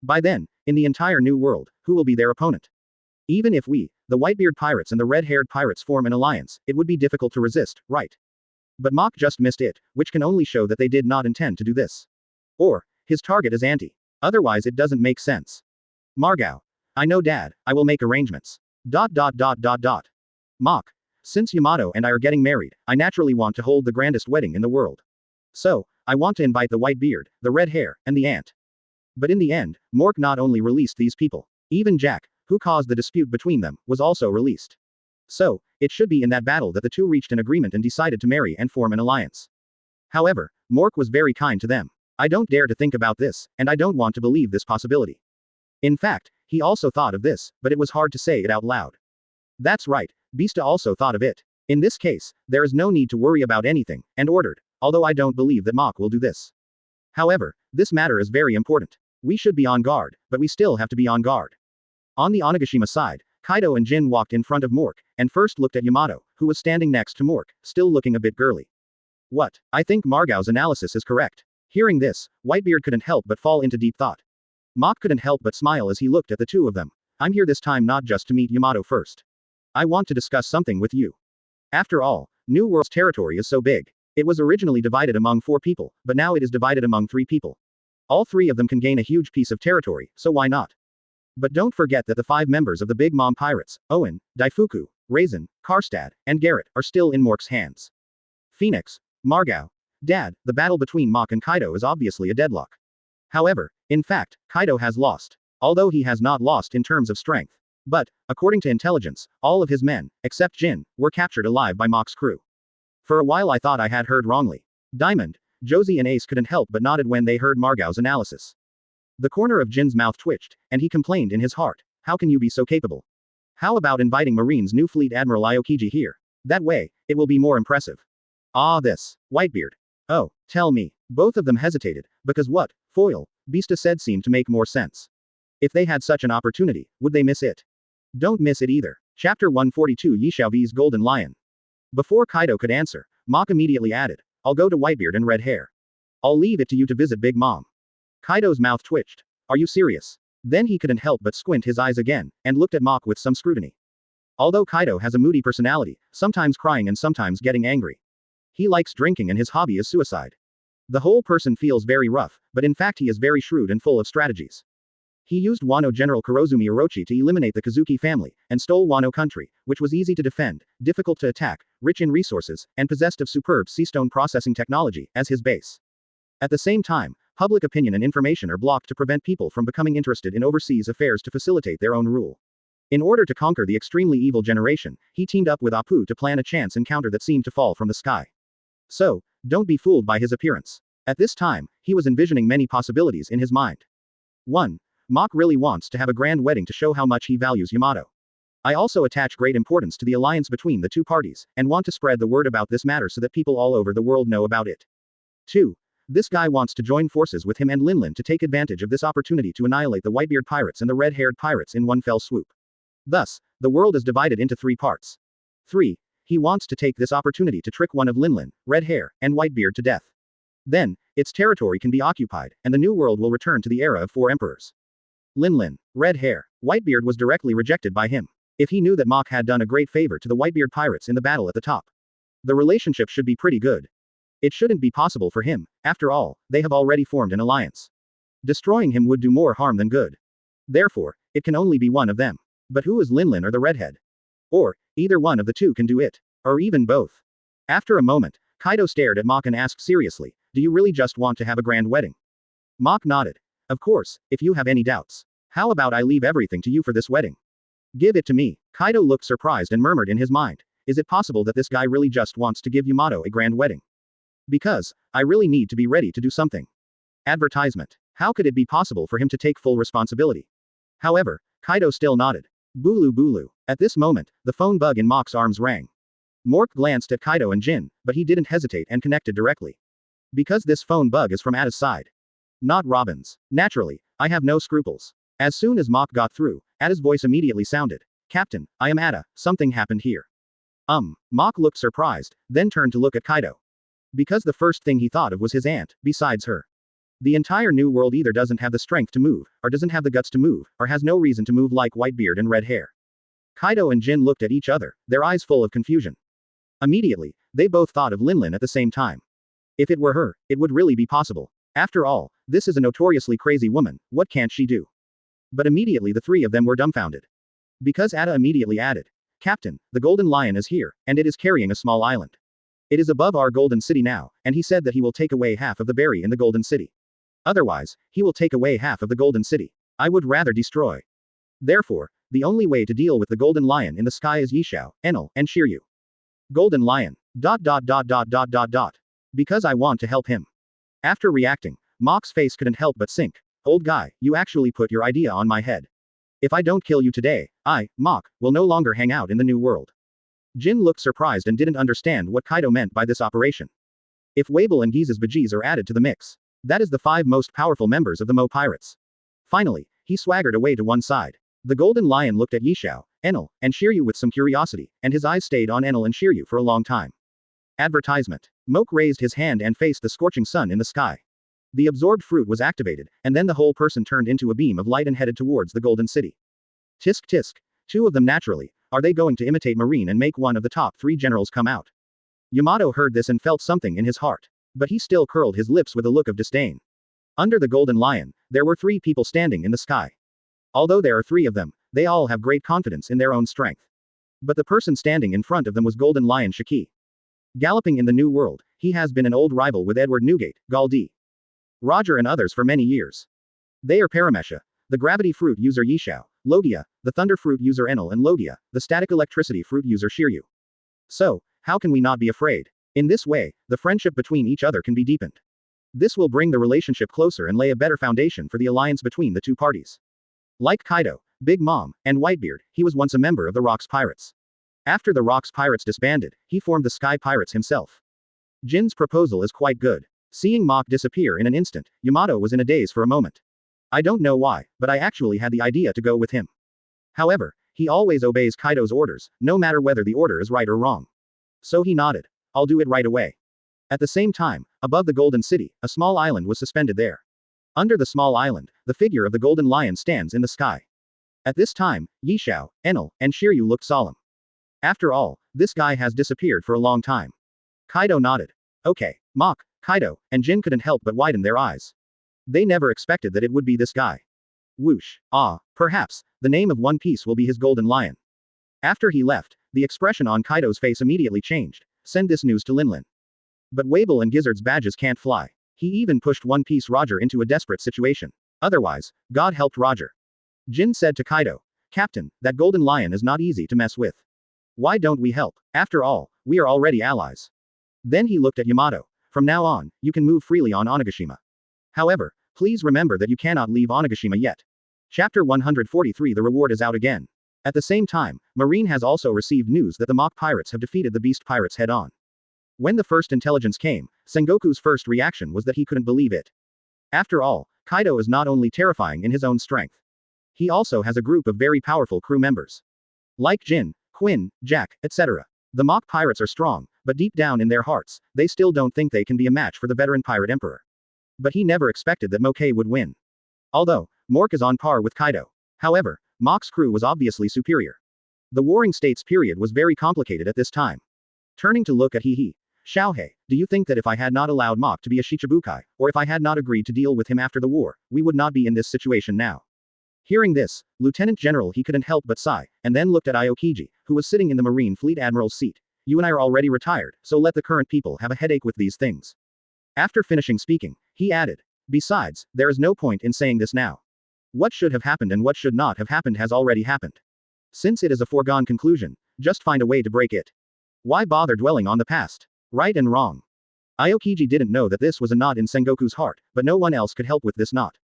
B: By then, in the entire new world, who will be their opponent? Even if we, the Whitebeard pirates and the red-haired pirates form an alliance, it would be difficult to resist, right? But Mach just missed it, which can only show that they did not intend to do this. Or, his target is Anti. Otherwise it doesn't make sense. Margao. I know Dad, I will make arrangements. Mach. Since Yamato and I are getting married, I naturally want to hold the grandest wedding in the world. So, I want to invite the Whitebeard, the Red Hair, and the Ant. But in the end, Mork not only released these people, even Jack, who caused the dispute between them, was also released. So, it should be in that battle that the 2 reached an agreement and decided to marry and form an alliance. However, Mork was very kind to them. I don't dare to think about this, and I don't want to believe this possibility. In fact, he also thought of this, but it was hard to say it out loud. That's right, Beasta also thought of it. In this case, there is no need to worry about anything, and ordered, although I don't believe that Mach will do this. However, this matter is very important. We should be on guard, but we still have to be on guard. On the Onigashima side, Kaido and Jin walked in front of Mork, and first looked at Yamato, who was standing next to Mork, still looking a bit girly. What? I think Margao's analysis is correct. Hearing this, Whitebeard couldn't help but fall into deep thought. Mach couldn't help but smile as he looked at the 2 of them. I'm here this time not just to meet Yamato first. I want to discuss something with you. After all, New World's territory is so big. It was originally divided among 4 people, but now it is divided among 3 people. All 3 of them can gain a huge piece of territory, so why not? But don't forget that the 5 members of the Big Mom Pirates, Owen, Daifuku, Raisin, Karstad, and Garrett, are still in Mork's hands. Phoenix, Margao. Dad, the battle between Mach and Kaido is obviously a deadlock. However, in fact, Kaido has lost. Although he has not lost in terms of strength. But, according to intelligence, all of his men, except Jin, were captured alive by Mach's crew. For a while I thought I had heard wrongly. Diamond, Josie and Ace couldn't help but nodded when they heard Margao's analysis. The corner of Jin's mouth twitched, and he complained in his heart, how can you be so capable? How about inviting Marine's new fleet Admiral Aokiji here? That way, it will be more impressive. Ah this, Whitebeard. Oh, tell me. Both of them hesitated, because what, Foil, Beasta said seemed to make more sense. If they had such an opportunity, would they miss it? Don't miss it either. Chapter 142 Yishao's Golden Lion. Before Kaido could answer, Mach immediately added, I'll go to Whitebeard and Red Hair. I'll leave it to you to visit Big Mom. Kaido's mouth twitched. Are you serious? Then he couldn't help but squint his eyes again, and looked at Mach with some scrutiny. Although Kaido has a moody personality, sometimes crying and sometimes getting angry. He likes drinking and his hobby is suicide. The whole person feels very rough, but in fact he is very shrewd and full of strategies. He used Wano General Kurozumi Orochi to eliminate the Kazuki family, and stole Wano country, which was easy to defend, difficult to attack, rich in resources, and possessed of superb seastone processing technology, as his base. At the same time, public opinion and information are blocked to prevent people from becoming interested in overseas affairs to facilitate their own rule. In order to conquer the extremely evil generation, he teamed up with Apu to plan a chance encounter that seemed to fall from the sky. So, don't be fooled by his appearance. At this time, he was envisioning many possibilities in his mind. 1. Mach really wants to have a grand wedding to show how much he values Yamato. I also attach great importance to the alliance between the two parties, and want to spread the word about this matter so that people all over the world know about it. 2. This guy wants to join forces with him and Linlin to take advantage of this opportunity to annihilate the Whitebeard pirates and the red-haired pirates in one fell swoop. Thus, the world is divided into 3 parts. 3. He wants to take this opportunity to trick one of Linlin, Red Hair, and Whitebeard to death. Then, its territory can be occupied, and the new world will return to the era of 4 emperors. Linlin, Red Hair, Whitebeard was directly rejected by him. If he knew that Mach had done a great favor to the Whitebeard pirates in the battle at the top, the relationship should be pretty good. It shouldn't be possible for him, after all, they have already formed an alliance. Destroying him would do more harm than good. Therefore, it can only be one of them. But who is Linlin or the Redhead? Or, either one of the two can do it. Or even both. After a moment, Kaido stared at Mach and asked seriously, do you really just want to have a grand wedding? Mach nodded. Of course, if you have any doubts. How about I leave everything to you for this wedding? Give it to me. Kaido looked surprised and murmured in his mind. Is it possible that this guy really just wants to give Yamato a grand wedding? Because, I really need to be ready to do something. Advertisement. How could it be possible for him to take full responsibility? However, Kaido still nodded. Bulu bulu. At this moment, the phone bug in Mach's arms rang. Mork glanced at Kaido and Jin, but he didn't hesitate and connected directly. Because this phone bug is from Ada's side. Not Robin's. Naturally, I have no scruples. As soon as Mach got through, Ada's voice immediately sounded. Captain, I am Ada, something happened here. Mach looked surprised, then turned to look at Kaido. Because the first thing he thought of was his aunt, besides her. The entire new world either doesn't have the strength to move, or doesn't have the guts to move, or has no reason to move like Whitebeard and Red Hair. Kaido and Jin looked at each other, their eyes full of confusion. Immediately, they both thought of Linlin at the same time. If it were her, it would really be possible. After all, this is a notoriously crazy woman, what can't she do? But immediately the 3 of them were dumbfounded. Because Ada immediately added, Captain, the Golden Lion is here, and it is carrying a small island. It is above our Golden City now, and he said that he will take away half of the berry in the Golden City. Otherwise, he will take away half of the Golden City. I would rather destroy. Therefore, the only way to deal with the Golden Lion in the sky is Yishao, Enel, and Shiryu. Golden Lion. ... Because I want to help him. After reacting, Mach's face couldn't help but sink. Old guy, you actually put your idea on my head. If I don't kill you today, I, Mach, will no longer hang out in the new world. Jin looked surprised and didn't understand what Kaido meant by this operation. If Wabel and Giza's Bajis are added to the mix, that is the 5 most powerful members of the Mo Pirates. Finally, he swaggered away to one side. The Golden Lion looked at Yishao, Enel, and Shiryu with some curiosity, and his eyes stayed on Enel and Shiryu for a long time. Advertisement. Moke raised his hand and faced the scorching sun in the sky. The absorbed fruit was activated, and then the whole person turned into a beam of light and headed towards the Golden City. Tisk tisk. 2 of them naturally. Are they going to imitate Marine and make one of the top 3 generals come out? Yamato heard this and felt something in his heart. But he still curled his lips with a look of disdain. Under the Golden Lion, there were 3 people standing in the sky. Although there are 3 of them, they all have great confidence in their own strength. But the person standing in front of them was Golden Lion Shiki. Galloping in the New World, he has been an old rival with Edward Newgate, Galdi, Roger and others for many years. They are Paramecia, the Gravity Fruit user Yishao, Logia, the Thunder Fruit user Enel and Logia, the Static Electricity Fruit user Shiryu. So, how can we not be afraid? In this way, the friendship between each other can be deepened. This will bring the relationship closer and lay a better foundation for the alliance between the 2 parties. Like Kaido, Big Mom, and Whitebeard, he was once a member of the Rocks Pirates. After the Rocks Pirates disbanded, he formed the Sky Pirates himself. Jin's proposal is quite good. Seeing Mach disappear in an instant, Yamato was in a daze for a moment. I don't know why, but I actually had the idea to go with him. However, he always obeys Kaido's orders, no matter whether the order is right or wrong. So he nodded. I'll do it right away. At the same time, above the Golden City, a small island was suspended there. Under the small island, the figure of the golden lion stands in the sky. At this time, Yishao, Enel, and Shiryu looked solemn. After all, this guy has disappeared for a long time. Kaido nodded. Okay, Mach, Kaido, and Jin couldn't help but widen their eyes. They never expected that it would be this guy. Whoosh. Ah, perhaps, the name of One Piece will be his golden lion. After he left, the expression on Kaido's face immediately changed. Send this news to Linlin. But Wable and Gizzard's badges can't fly. He even pushed One Piece Roger into a desperate situation. Otherwise, God helped Roger. Jin said to Kaido, Captain, that golden lion is not easy to mess with. Why don't we help? After all, we are already allies. Then he looked at Yamato. From now on, you can move freely on Onigashima. However, please remember that you cannot leave Onigashima yet. Chapter 143. The reward is out again. At the same time, Marine has also received news that the Mach pirates have defeated the Beast pirates head-on. When the first intelligence came, Sengoku's first reaction was that he couldn't believe it. After all, Kaido is not only terrifying in his own strength. He also has a group of very powerful crew members. Like Jin, Quinn, Jack, etc. The Mach pirates are strong, but deep down in their hearts, they still don't think they can be a match for the veteran pirate emperor. But he never expected that Moke would win. Although, Mork is on par with Kaido. However, Mach's crew was obviously superior. The Warring States period was very complicated at this time. Turning to look at Hehe. Xiaohei, do you think that if I had not allowed Mach to be a Shichibukai, or if I had not agreed to deal with him after the war, we would not be in this situation now? Hearing this, Lieutenant General he couldn't help but sigh, and then looked at Aokiji, who was sitting in the Marine Fleet Admiral's seat. You and I are already retired, so let the current people have a headache with these things. After finishing speaking, he added, besides, there is no point in saying this now. What should have happened and what should not have happened has already happened. Since it is a foregone conclusion, just find a way to break it. Why bother dwelling on the past? Right and wrong. Aokiji didn't know that this was a knot in Sengoku's heart, but no one else could help with this knot.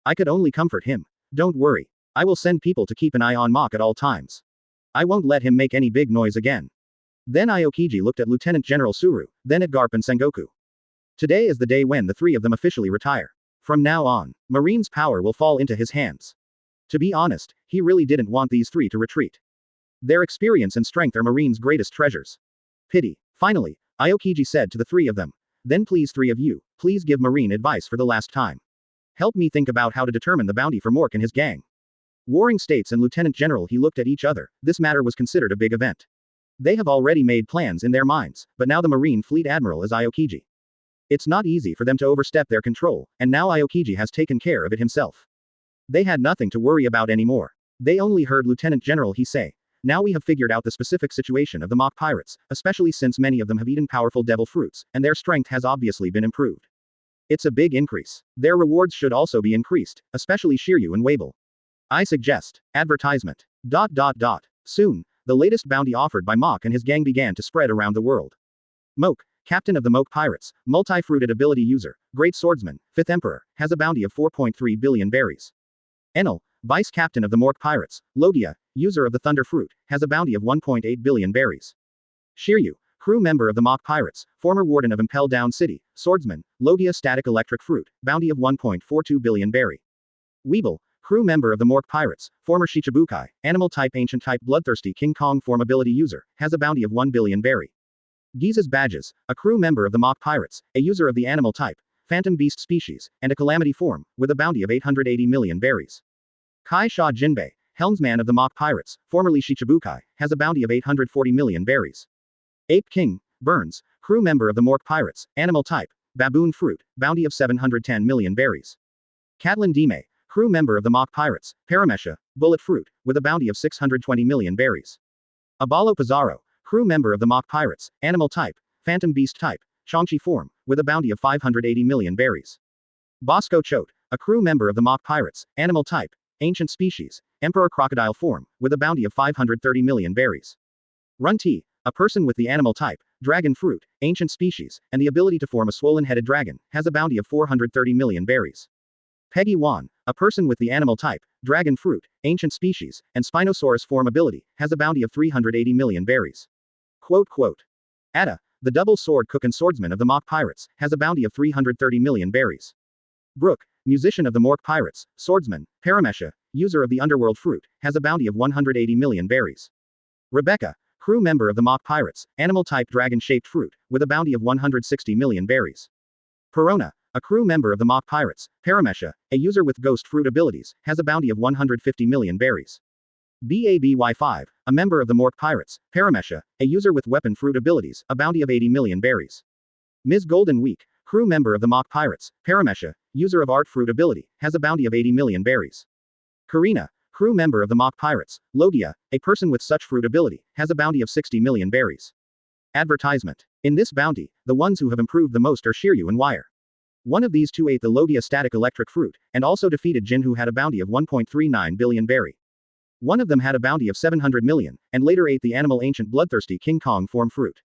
B: I could only comfort him. Don't worry. I will send people to keep an eye on Mach at all times. I won't let him make any big noise again. Then Aokiji looked at Lieutenant General Suru, then at Garp and Sengoku. Today is the day when the three of them officially retire. From now on, Marine's power will fall into his hands. To be honest, he really didn't want these three to retreat. Their experience and strength are Marine's greatest treasures. Pity. Finally, Aokiji said to the three of them. Then please three of you, please give Marine advice for the last time. Help me think about how to determine the bounty for Mork and his gang. Warring States and Lieutenant General he looked at each other. This matter was considered a big event. They have already made plans in their minds, but now the Marine Fleet Admiral is Aokiji. It's not easy for them to overstep their control, and now Aokiji has taken care of it himself. They had nothing to worry about anymore. They only heard Lieutenant General he say, now we have figured out the specific situation of the Mach pirates, especially since many of them have eaten powerful devil fruits, and their strength has obviously been improved. It's a big increase. Their rewards should also be increased, especially Shiryu and Wable. I suggest. Advertisement. Soon, the latest bounty offered by Mach and his gang began to spread around the world. Moke, Captain of the Moke Pirates, multi-fruited ability user, Great Swordsman, 5th Emperor, has a bounty of 4.3 billion berries. Enel, Vice Captain of the Mork Pirates, Logia, user of the Thunder Fruit, has a bounty of 1.8 billion berries. Shiryu, crew member of the Mach Pirates, former Warden of Impel Down City, Swordsman, Logia Static Electric Fruit, bounty of 1.42 billion berry. Weeble, crew member of the Mork Pirates, former Shichibukai, Animal Type Ancient Type Bloodthirsty King Kong form ability user, has a bounty of 1 billion berry. Giza's Badges, a crew member of the Mach Pirates, a user of the Animal Type, Phantom Beast species, and a Calamity form, with a bounty of 880 million berries. Kai Sha Jinbei, helmsman of the Mach Pirates, formerly Shichibukai, has a bounty of 840 million berries. Ape King, Burns, crew member of the Mork Pirates, Animal Type, Baboon Fruit, bounty of 710 million berries. Catelyn Dime, crew member of the Mach Pirates, Paramecia, Bullet Fruit, with a bounty of 620 million berries. Abalo Pizarro, crew member of the Mach Pirates, Animal Type, Phantom Beast Type, Changchi form, with a bounty of 580 million berries. Bosco Choate, a crew member of the Mach Pirates, Animal Type, Ancient Species, Emperor Crocodile form, with a bounty of 530 million berries. Runti, a person with the Animal Type, Dragon Fruit, Ancient Species, and the ability to form a swollen-headed dragon, has a bounty of 430 million berries. Peggy Wan, a person with the Animal Type, Dragon Fruit, Ancient Species, and Spinosaurus form ability, has a bounty of 380 million berries. Atta, the double sword cook and swordsman of the Mach Pirates, has a bounty of 330 million berries. Brook, musician of the Mork Pirates, swordsman, Paramecia, user of the Underworld Fruit, has a bounty of 180 million berries. Rebecca, crew member of the Mach Pirates, Animal Type Dragon-shaped fruit, with a bounty of 160 million berries. Perona, a crew member of the mock pirates, Paramecia, a user with ghost fruit abilities, has a bounty of 150 million berries. BABY5, a member of the Mork Pirates, Paramecia, a user with weapon fruit abilities, a bounty of 80 million berries. Ms. Golden Week, crew member of the Mock Pirates, Paramecia, user of art fruit ability, has a bounty of 80 million berries. Karina, crew member of the Mock Pirates, Logia, a person with such fruit ability, has a bounty of 60 million berries. Advertisement. In this bounty, the ones who have improved the most are Shiryu and Wire. One of these two ate the Logia static electric fruit, and also defeated Jin, who had a bounty of 1.39 billion berry. One of them had a bounty of 700 million, and later ate the animal ancient bloodthirsty King Kong form fruit.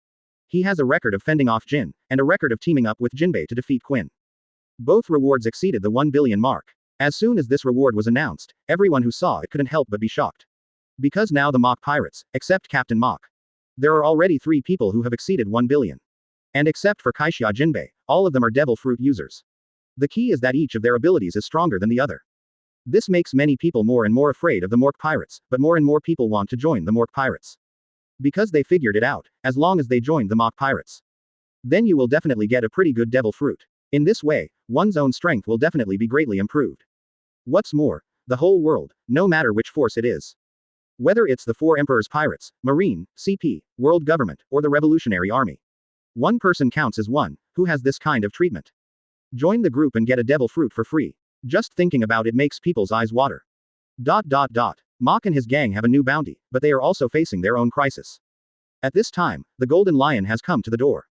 B: He has a record of fending off Jin, and a record of teaming up with Jinbei to defeat Quinn. Both rewards exceeded the 1 billion mark. As soon as this reward was announced, everyone who saw it couldn't help but be shocked. Because now the Mock Pirates, except Captain Mock. There are already 3 people who have exceeded 1 billion. And except for Kaishia Jinbei, all of them are devil fruit users. The key is that each of their abilities is stronger than the other. This makes many people more and more afraid of the Mork Pirates, but more and more people want to join the Mork Pirates. Because they figured it out, as long as they joined the Mock Pirates. Then you will definitely get a pretty good devil fruit. In this way, one's own strength will definitely be greatly improved. What's more, the whole world, no matter which force it is. Whether it's the 4 Emperors Pirates, Marine, CP, World Government, or the Revolutionary Army. One person counts as one, who has this kind of treatment. Join the group and get a devil fruit for free. Just thinking about it makes people's eyes water. Mock and his gang have a new bounty, but they are also facing their own crisis. At this time, the Golden Lion has come to the door.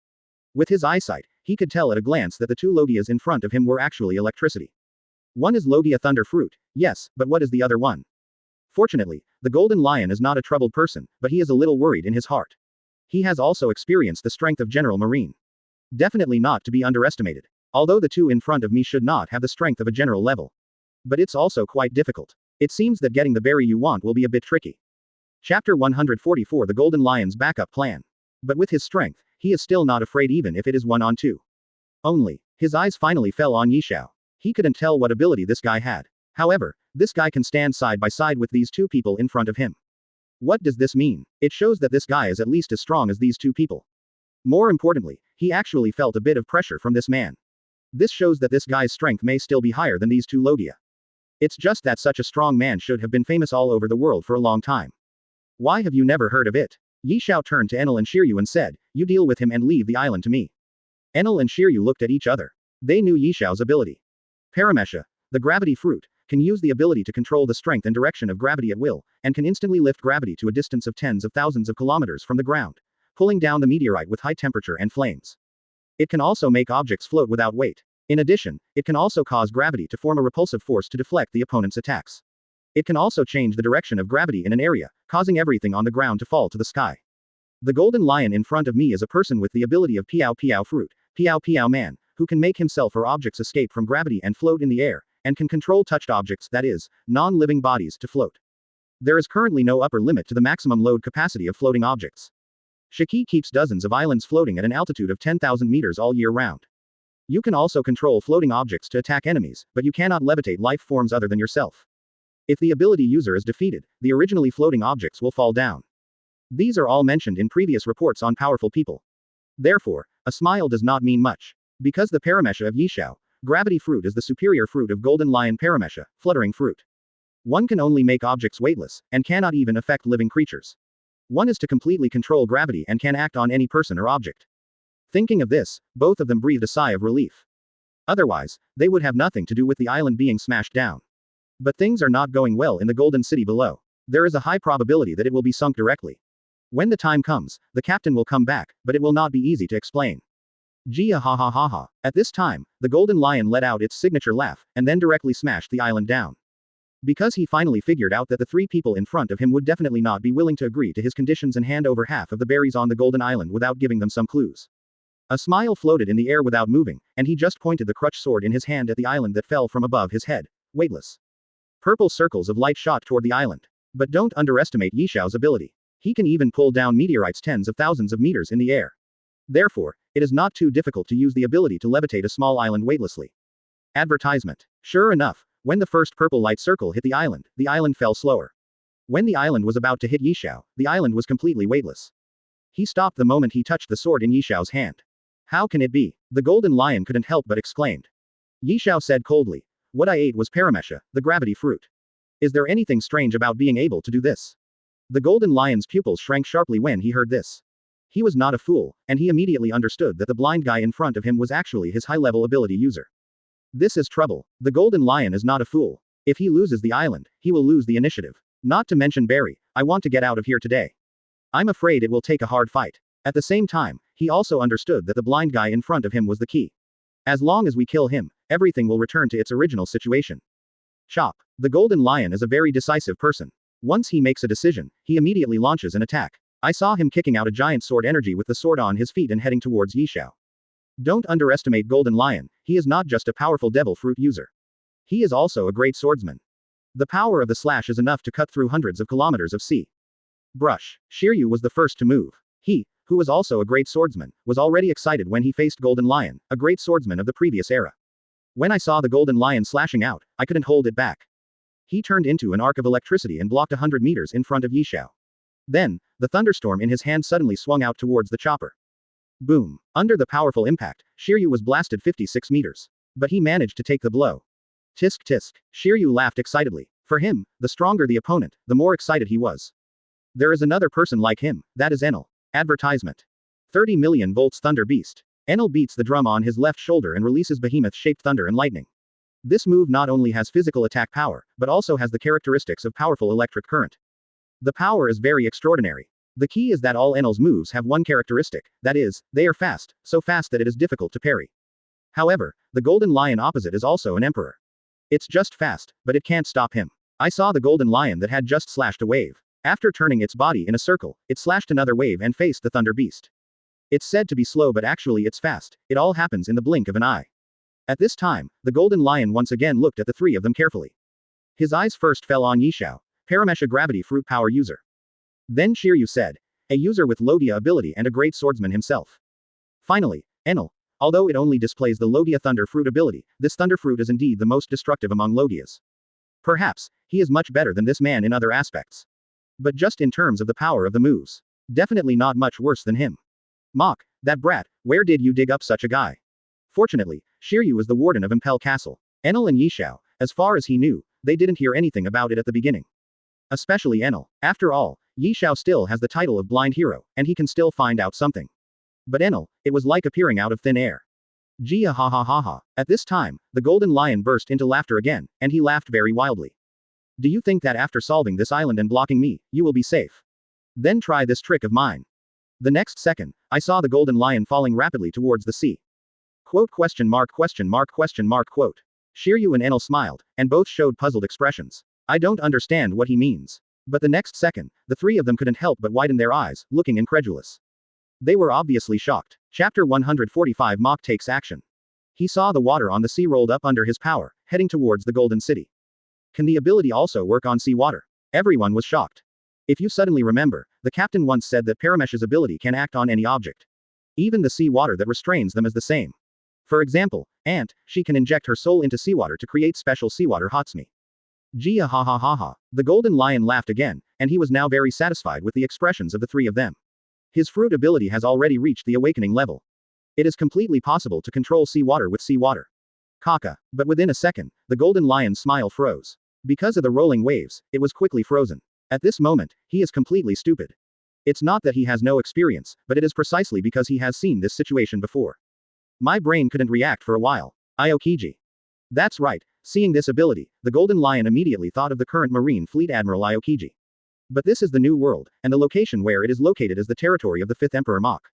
B: With his eyesight, he could tell at a glance that the 2 Logias in front of him were actually electricity. One is Logia Thunder Fruit, yes, but what is the other one? Fortunately, the Golden Lion is not a troubled person, but he is a little worried in his heart. He has also experienced the strength of General Marine. Definitely not to be underestimated. Although the 2 in front of me should not have the strength of a general level. But it's also quite difficult. It seems that getting the berry you want will be a bit tricky. Chapter 144 The Golden Lion's Backup Plan. But with his strength, he is still not afraid even if it is 1-on-2. Only, his eyes finally fell on Yishao. He couldn't tell what ability this guy had. However, this guy can stand side by side with these 2 people in front of him. What does this mean? It shows that this guy is at least as strong as these 2 people. More importantly, he actually felt a bit of pressure from this man. This shows that this guy's strength may still be higher than these 2 Logia. It's just that such a strong man should have been famous all over the world for a long time. Why have you never heard of it? Yishao turned to Enel and Shiryu and said, "You deal with him and leave the island to me." Enel and Shiryu looked at each other. They knew Yishao's ability. Paramecia, the gravity fruit, can use the ability to control the strength and direction of gravity at will, and can instantly lift gravity to a distance of tens of thousands of kilometers from the ground, pulling down the meteorite with high temperature and flames. It can also make objects float without weight. In addition, it can also cause gravity to form a repulsive force to deflect the opponent's attacks. It can also change the direction of gravity in an area, causing everything on the ground to fall to the sky. The Golden Lion in front of me is a person with the ability of Piao Piao Fruit, Piao Piao Man, who can make himself or objects escape from gravity and float in the air, and can control touched objects, that is, non-living bodies, to float. There is currently no upper limit to the maximum load capacity of floating objects. Shiki keeps dozens of islands floating at an altitude of 10,000 meters all year round. You can also control floating objects to attack enemies, but you cannot levitate life forms other than yourself. If the ability user is defeated, the originally floating objects will fall down. These are all mentioned in previous reports on powerful people. Therefore, a smile does not mean much. Because the Paramecia of Yishao, gravity fruit is the superior fruit of Golden Lion Paramecia, fluttering fruit. One can only make objects weightless, and cannot even affect living creatures. One is to completely control gravity and can act on any person or object. Thinking of this, both of them breathed a sigh of relief. Otherwise, they would have nothing to do with the island being smashed down. But things are not going well in the Golden City below. There is a high probability that it will be sunk directly. When the time comes, the captain will come back, but it will not be easy to explain. Gia ha ha ha ha. At this time, the Golden Lion let out its signature laugh, and then directly smashed the island down. Because he finally figured out that the 3 people in front of him would definitely not be willing to agree to his conditions and hand over half of the berries on the Golden Island without giving them some clues. A smile floated in the air without moving, and he just pointed the crutch sword in his hand at the island that fell from above his head, weightless. Purple circles of light shot toward the island. But don't underestimate Yishao's ability. He can even pull down meteorites tens of thousands of meters in the air. Therefore, it is not too difficult to use the ability to levitate a small island weightlessly. Advertisement. Sure enough, when the first purple light circle hit the island fell slower. When the island was about to hit Yishao, the island was completely weightless. He stopped the moment he touched the sword in Yishao's hand. How can it be? The Golden Lion couldn't help but exclaimed. Yi Xiao said coldly. What I ate was Paramecia, the gravity fruit. Is there anything strange about being able to do this? The golden lion's pupils shrank sharply when he heard this. He was not a fool, and he immediately understood that the blind guy in front of him was actually his high-level ability user. This is trouble. The golden lion is not a fool. If he loses the island, he will lose the initiative. Not to mention Barry, I want to get out of here today. I'm afraid it will take a hard fight. At the same time, he also understood that the blind guy in front of him was the key. As long as we kill him, everything will return to its original situation. Chop. The golden lion is a very decisive person. Once he makes a decision, he immediately launches an attack. I saw him kicking out a giant sword energy with the sword on his feet and heading towards Yi Xiao. Don't underestimate Golden Lion, he is not just a powerful devil fruit user. He is also a great swordsman. The power of the slash is enough to cut through hundreds of kilometers of sea. Brush. Shiryu was the first to move. He, who was also a great swordsman, was already excited when he faced Golden Lion, a great swordsman of the previous era. When I saw the Golden Lion slashing out, I couldn't hold it back. He turned into an arc of electricity and blocked 100 meters in front of Yi Xiao. Then, the thunderstorm in his hand suddenly swung out towards the chopper. Boom. Under the powerful impact, Shiryu was blasted 56 meters. But he managed to take the blow. Tisk tisk. Shiryu laughed excitedly. For him, the stronger the opponent, the more excited he was. There is another person like him, that is Enel. Advertisement. 30 million volts Thunder Beast. Enel beats the drum on his left shoulder and releases behemoth-shaped thunder and lightning. This move not only has physical attack power, but also has the characteristics of powerful electric current. The power is very extraordinary. The key is that all Enel's moves have one characteristic, that is, they are fast, so fast that it is difficult to parry. However, the Golden Lion opposite is also an emperor. It's just fast, but it can't stop him. I saw the Golden Lion that had just slashed a wave. After turning its body in a circle, it slashed another wave and faced the Thunder Beast. It's said to be slow but actually it's fast, it all happens in the blink of an eye. At this time, the Golden Lion once again looked at the three of them carefully. His eyes first fell on Yi Xiao, Paramecia gravity fruit power user. Then Shiryu said, a user with Logia ability and a great swordsman himself. Finally, Enel. Although it only displays the Logia thunder fruit ability, this thunder fruit is indeed the most destructive among Logias. Perhaps, he is much better than this man in other aspects. But just in terms of the power of the moves. Definitely not much worse than him. Mock, that brat, where did you dig up such a guy? Fortunately, Shiryu was the warden of Impel Castle. Enel and Yi Xiao, as far as he knew, they didn't hear anything about it at the beginning. Especially Enel. After all, Yi Xiao still has the title of blind hero, and he can still find out something. But Enel, it was like appearing out of thin air. Gia ha ha ha ha. At this time, the Golden Lion burst into laughter again, and he laughed very wildly. Do you think that after solving this island and blocking me, you will be safe? Then try this trick of mine. The next second, I saw the Golden Lion falling rapidly towards the sea. Quote question mark question mark question mark quote. Shiryu and Enel smiled, and both showed puzzled expressions. I don't understand what he means. But the next second, the three of them couldn't help but widen their eyes, looking incredulous. They were obviously shocked. Chapter 145 Mock takes action. He saw the water on the sea rolled up under his power, heading towards the Golden City. Can the ability also work on sea water? Everyone was shocked. If you suddenly remember, the captain once said that Paramecia's ability can act on any object. Even the sea water that restrains them is the same. For example, Ant, she can inject her soul into seawater to create special seawater hotsumi. Gia ha ha ha ha. The Golden Lion laughed again, and he was now very satisfied with the expressions of the three of them. His fruit ability has already reached the awakening level. It is completely possible to control seawater with seawater. Kaka. But within a second, the Golden Lion's smile froze. Because of the rolling waves, it was quickly frozen. At this moment, he is completely stupid. It's not that he has no experience, but it is precisely because he has seen this situation before. My brain couldn't react for a while. Aokiji. That's right, seeing this ability, the Golden Lion immediately thought of the current Marine Fleet Admiral Aokiji. But this is the new world, and the location where it is located is the territory of the 5th Emperor Mach.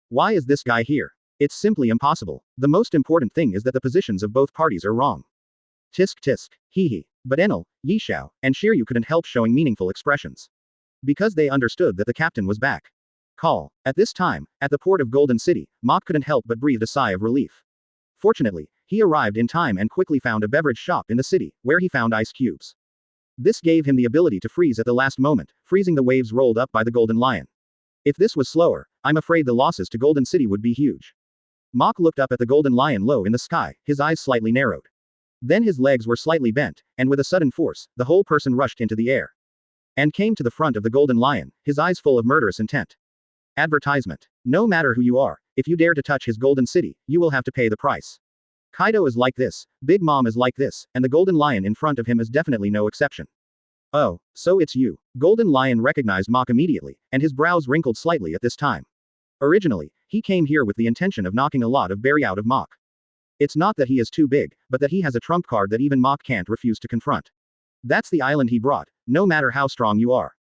B: Why is this guy here? It's simply impossible. The most important thing is that the positions of both parties are wrong. Tisk tisk, hee hee. But Enel, Yi Xiao, and Shiryu couldn't help showing meaningful expressions. Because they understood that the captain was back. Call. At this time, at the port of Golden City, Mach couldn't help but breathe a sigh of relief. Fortunately, he arrived in time and quickly found a beverage shop in the city, where he found ice cubes. This gave him the ability to freeze at the last moment, freezing the waves rolled up by the Golden Lion. If this was slower, I'm afraid the losses to Golden City would be huge. Mach looked up at the Golden Lion low in the sky, his eyes slightly narrowed. Then his legs were slightly bent, and with a sudden force, the whole person rushed into the air. And came to the front of the Golden Lion, his eyes full of murderous intent. Advertisement. No matter who you are, if you dare to touch his Golden City, you will have to pay the price. Kaido is like this, Big Mom is like this, and the golden lion in front of him is definitely no exception. Oh, so it's you. Golden Lion recognized Mach immediately, and his brows wrinkled slightly at this time. Originally, he came here with the intention of knocking a lot of berry out of Mach. It's not that he is too big, but that he has a trump card that even Mach can't refuse to confront. That's the island he brought, no matter how strong you are.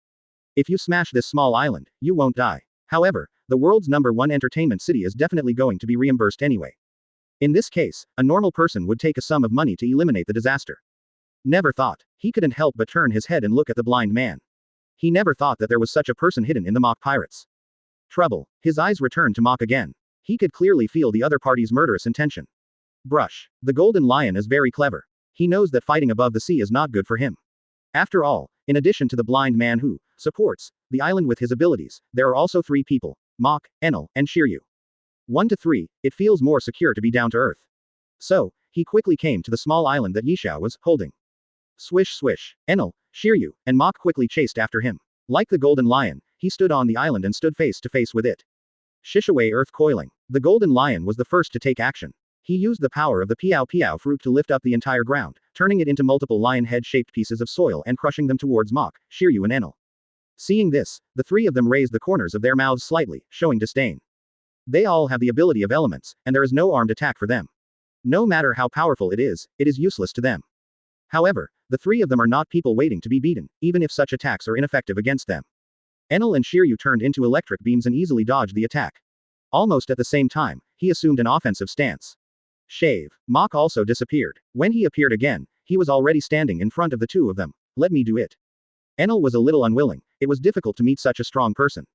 B: If you smash this small island, you won't die. However, the world's #1 entertainment city is definitely going to be reimbursed anyway. In this case, a normal person would take a sum of money to eliminate the disaster. Never thought. He couldn't help but turn his head and look at the blind man. He never thought that there was such a person hidden in the Mach pirates. Trouble. His eyes returned to Mach again. He could clearly feel the other party's murderous intention. Brush. The golden lion is very clever. He knows that fighting above the sea is not good for him. After all, in addition to the blind man who supports the island with his abilities, there are also 3 people, Mach, Enel, and Shiryu. 1 to 3, it feels more secure to be down to earth. So, he quickly came to the small island that Yishao was holding. Swish swish. Enel, Shiryu, and Mach quickly chased after him. Like the golden lion, he stood on the island and stood face to face with it. Shishaway earth coiling. The golden lion was the first to take action. He used the power of the piao fruit to lift up the entire ground, turning it into multiple lion head-shaped pieces of soil and crushing them towards Mach, Shiryu and Enel. Seeing this, the 3 of them raised the corners of their mouths slightly, showing disdain. They all have the ability of elements, and there is no armed attack for them. No matter how powerful it is useless to them. However, the 3 of them are not people waiting to be beaten, even if such attacks are ineffective against them. Enel and Shiryu turned into electric beams and easily dodged the attack. Almost at the same time, he assumed an offensive stance. Shave. Mach also disappeared. When he appeared again, he was already standing in front of the 2 of them. Let me do it. Enel was a little unwilling. It was difficult to meet such a strong person.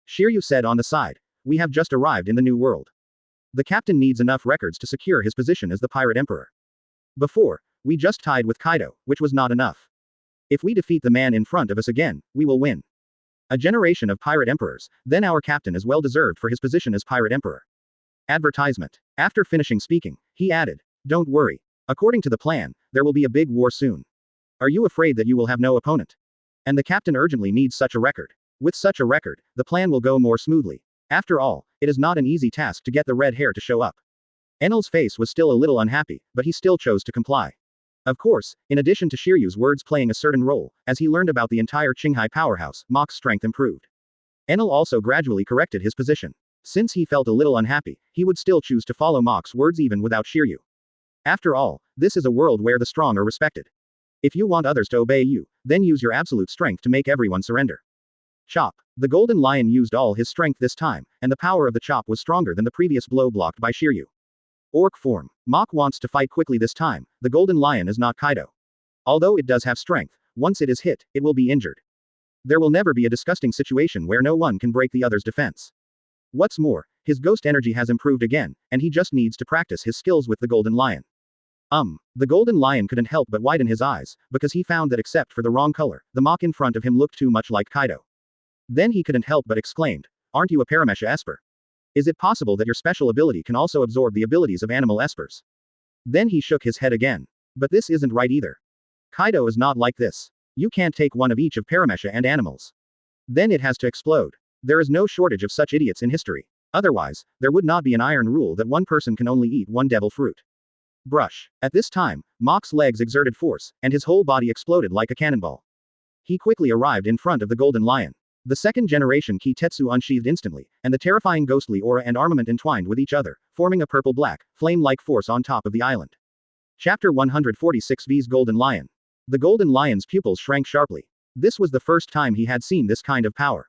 B: Shiryu said on the side. We have just arrived in the new world. The captain needs enough records to secure his position as the pirate emperor. Before, we just tied with Kaido, which was not enough. If we defeat the man in front of us again, we will win. A generation of pirate emperors, then our captain is well deserved for his position as pirate emperor. Advertisement. After finishing speaking, he added, don't worry. According to the plan, there will be a big war soon. Are you afraid that you will have no opponent? And the captain urgently needs such a record. With such a record, the plan will go more smoothly. After all, it is not an easy task to get the red hair to show up. Enel's face was still a little unhappy, but he still chose to comply. Of course, in addition to Shiryu's words playing a certain role, as he learned about the entire Qinghai powerhouse, Mach's strength improved. Enel also gradually corrected his position. Since he felt a little unhappy, he would still choose to follow Mach's words even without Shiryu. After all, this is a world where the strong are respected. If you want others to obey you, then use your absolute strength to make everyone surrender. Chop. The golden lion used all his strength this time, and the power of the chop was stronger than the previous blow blocked by Shiryu. Orc form. Mach wants to fight quickly this time. The golden lion is not Kaido. Although it does have strength, once it is hit, it will be injured. There will never be a disgusting situation where no one can break the other's defense. What's more, his ghost energy has improved again, and he just needs to practice his skills with the golden lion. The golden lion couldn't help but widen his eyes, because he found that except for the wrong color, the Mach in front of him looked too much like Kaido. Then he couldn't help but exclaimed, aren't you a Paramecia Esper? Is it possible that your special ability can also absorb the abilities of animal espers? Then he shook his head again. But this isn't right either. Kaido is not like this. You can't take one of each of Paramecia and animals. Then it has to explode. There is no shortage of such idiots in history. Otherwise, there would not be an iron rule that one person can only eat one devil fruit. Brush. At this time, Mach's legs exerted force, and his whole body exploded like a cannonball. He quickly arrived in front of the golden lion. The second generation Kitetsu unsheathed instantly, and the terrifying ghostly aura and armament entwined with each other, forming a purple-black, flame-like force on top of the island. Chapter 146 V's Golden Lion. The golden lion's pupils shrank sharply. This was the first time he had seen this kind of power.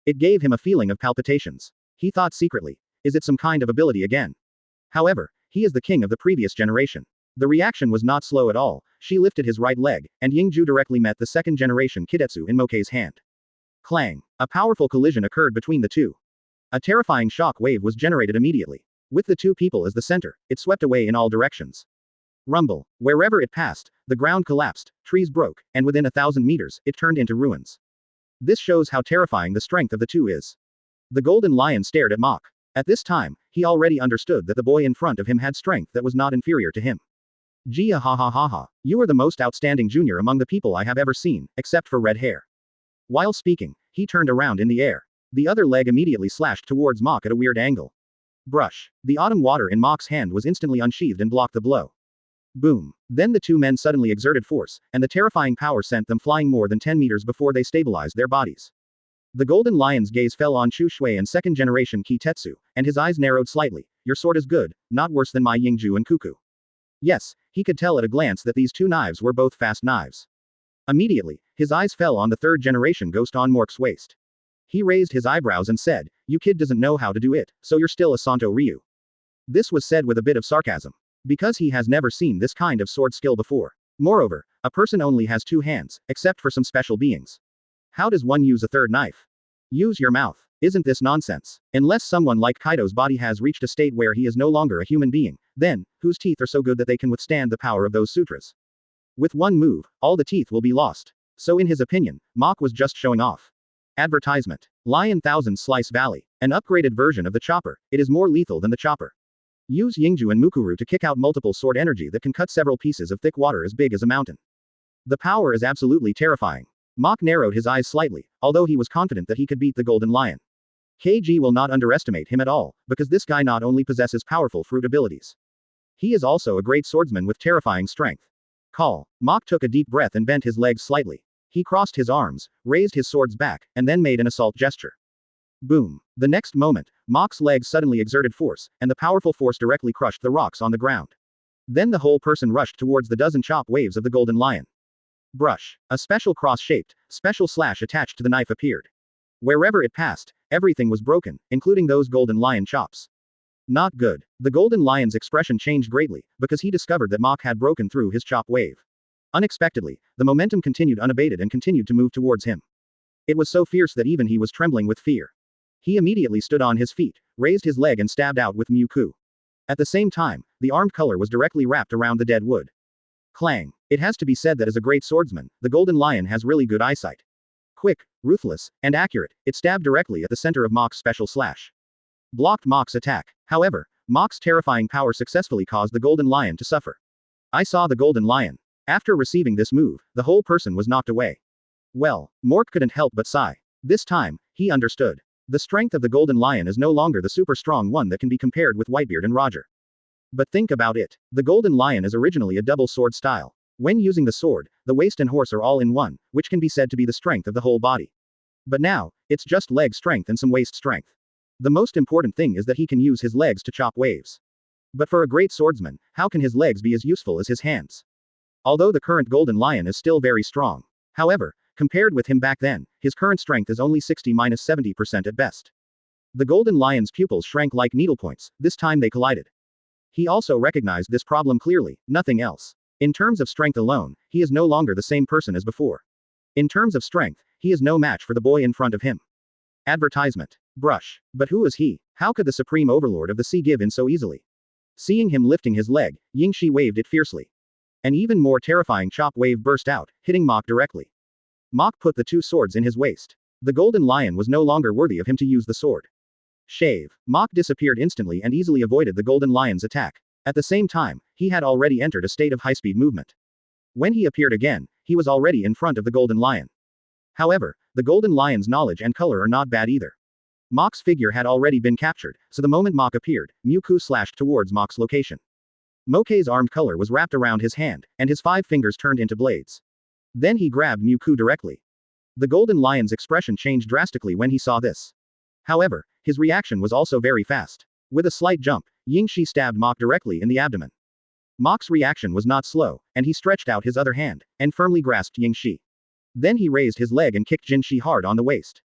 B: It gave him a feeling of palpitations. He thought secretly, is it some kind of ability again? However, he is the king of the previous generation. The reaction was not slow at all. She lifted his right leg, and Yingju directly met the second generation Kidetsu in Mokei's hand. Clang. A powerful collision occurred between the two. A terrifying shock wave was generated immediately. With the two people as the center, it swept away in all directions. Rumble. Wherever it passed, the ground collapsed, trees broke, and within 1,000 meters, it turned into ruins. This shows how terrifying the strength of the two is. The golden lion stared at Mach. At this time, he already understood that the boy in front of him had strength that was not inferior to him. Gia ha ha ha ha. You are the most outstanding junior among the people I have ever seen, except for red hair. While speaking, he turned around in the air. The other leg immediately slashed towards Mach at a weird angle. Brush. The autumn water in Mok's hand was instantly unsheathed and blocked the blow. Boom. Then the two men suddenly exerted force, and the terrifying power sent them flying more than 10 meters before they stabilized their bodies. The Golden Lion's gaze fell on Chu Shui and second-generation Ki Tetsu, and his eyes narrowed slightly. Your sword is good, not worse than my Yingju and Kuku. Yes, he could tell at a glance that these two knives were both fast knives. Immediately, his eyes fell on the third-generation ghost on Mork's waist. He raised his eyebrows and said, "You kid doesn't know how to do it, so you're still a Santo Ryu." This was said with a bit of sarcasm. Because he has never seen this kind of sword skill before. Moreover, a person only has two hands, except for some special beings. How does one use a third knife? Use your mouth. Isn't this nonsense? Unless someone like Kaido's body has reached a state where he is no longer a human being, then, whose teeth are so good that they can withstand the power of those sutras? With one move, all the teeth will be lost. So in his opinion, Mok was just showing off. Advertisement. Lion Thousand Slice Valley. An upgraded version of the chopper. It is more lethal than the chopper. Use Yingju and Mukuru to kick out multiple sword energy that can cut several pieces of thick water as big as a mountain. The power is absolutely terrifying. Mok narrowed his eyes slightly, although he was confident that he could beat the Golden Lion. KG will not underestimate him at all, because this guy not only possesses powerful fruit abilities. He is also a great swordsman with terrifying strength. Call. Mok took a deep breath and bent his legs slightly. He crossed his arms, raised his swords back, and then made an assault gesture. Boom. The next moment, Mok's legs suddenly exerted force, and the powerful force directly crushed the rocks on the ground. Then the whole person rushed towards the dozen chop waves of the Golden Lion. Brush. A special cross-shaped, special slash attached to the knife appeared. Wherever it passed, everything was broken, including those Golden Lion chops. Not good. The Golden Lion's expression changed greatly, because he discovered that Mok had broken through his chop wave. Unexpectedly, the momentum continued unabated and continued to move towards him. It was so fierce that even he was trembling with fear. He immediately stood on his feet, raised his leg and stabbed out with Muku. At the same time, the armed color was directly wrapped around the dead wood. Clang. It has to be said that as a great swordsman, the Golden Lion has really good eyesight. Quick, ruthless, and accurate, it stabbed directly at the center of Mok's special slash. Blocked Mok's attack. However, Mok's terrifying power successfully caused the Golden Lion to suffer. I saw the Golden Lion. After receiving this move, the whole person was knocked away. Well, Mork couldn't help but sigh. This time, he understood. The strength of the Golden Lion is no longer the super strong one that can be compared with Whitebeard and Roger. But think about it. The Golden Lion is originally a double sword style. When using the sword, the waist and horse are all in one, which can be said to be the strength of the whole body. But now, it's just leg strength and some waist strength. The most important thing is that he can use his legs to chop waves. But for a great swordsman, how can his legs be as useful as his hands? Although the current Golden Lion is still very strong. However, compared with him back then, his current strength is only 60–70% at best. The Golden Lion's pupils shrank like needlepoints, this time they collided. He also recognized this problem clearly, nothing else. In terms of strength alone, he is no longer the same person as before. In terms of strength, he is no match for the boy in front of him. Advertisement. Brush. But who is he? How could the Supreme Overlord of the Sea give in so easily? Seeing him lifting his leg, Yingxi waved it fiercely. An even more terrifying chop wave burst out, hitting Mok directly. Mok put the two swords in his waist. The Golden Lion was no longer worthy of him to use the sword. Shave. Mok disappeared instantly and easily avoided the Golden Lion's attack. At the same time, he had already entered a state of high-speed movement. When he appeared again, he was already in front of the Golden Lion. However, the Golden Lion's knowledge and color are not bad either. Mok's figure had already been captured, so the moment Mok appeared, Muku slashed towards Mok's location. Mokei's armed color was wrapped around his hand, and his 5 fingers turned into blades. Then he grabbed Muku directly. The Golden Lion's expression changed drastically when he saw this. However, his reaction was also very fast. With a slight jump, Yingxi stabbed Mok directly in the abdomen. Mok's reaction was not slow, and he stretched out his other hand, and firmly grasped Yingxi. Then he raised his leg and kicked Jinxi hard on the waist.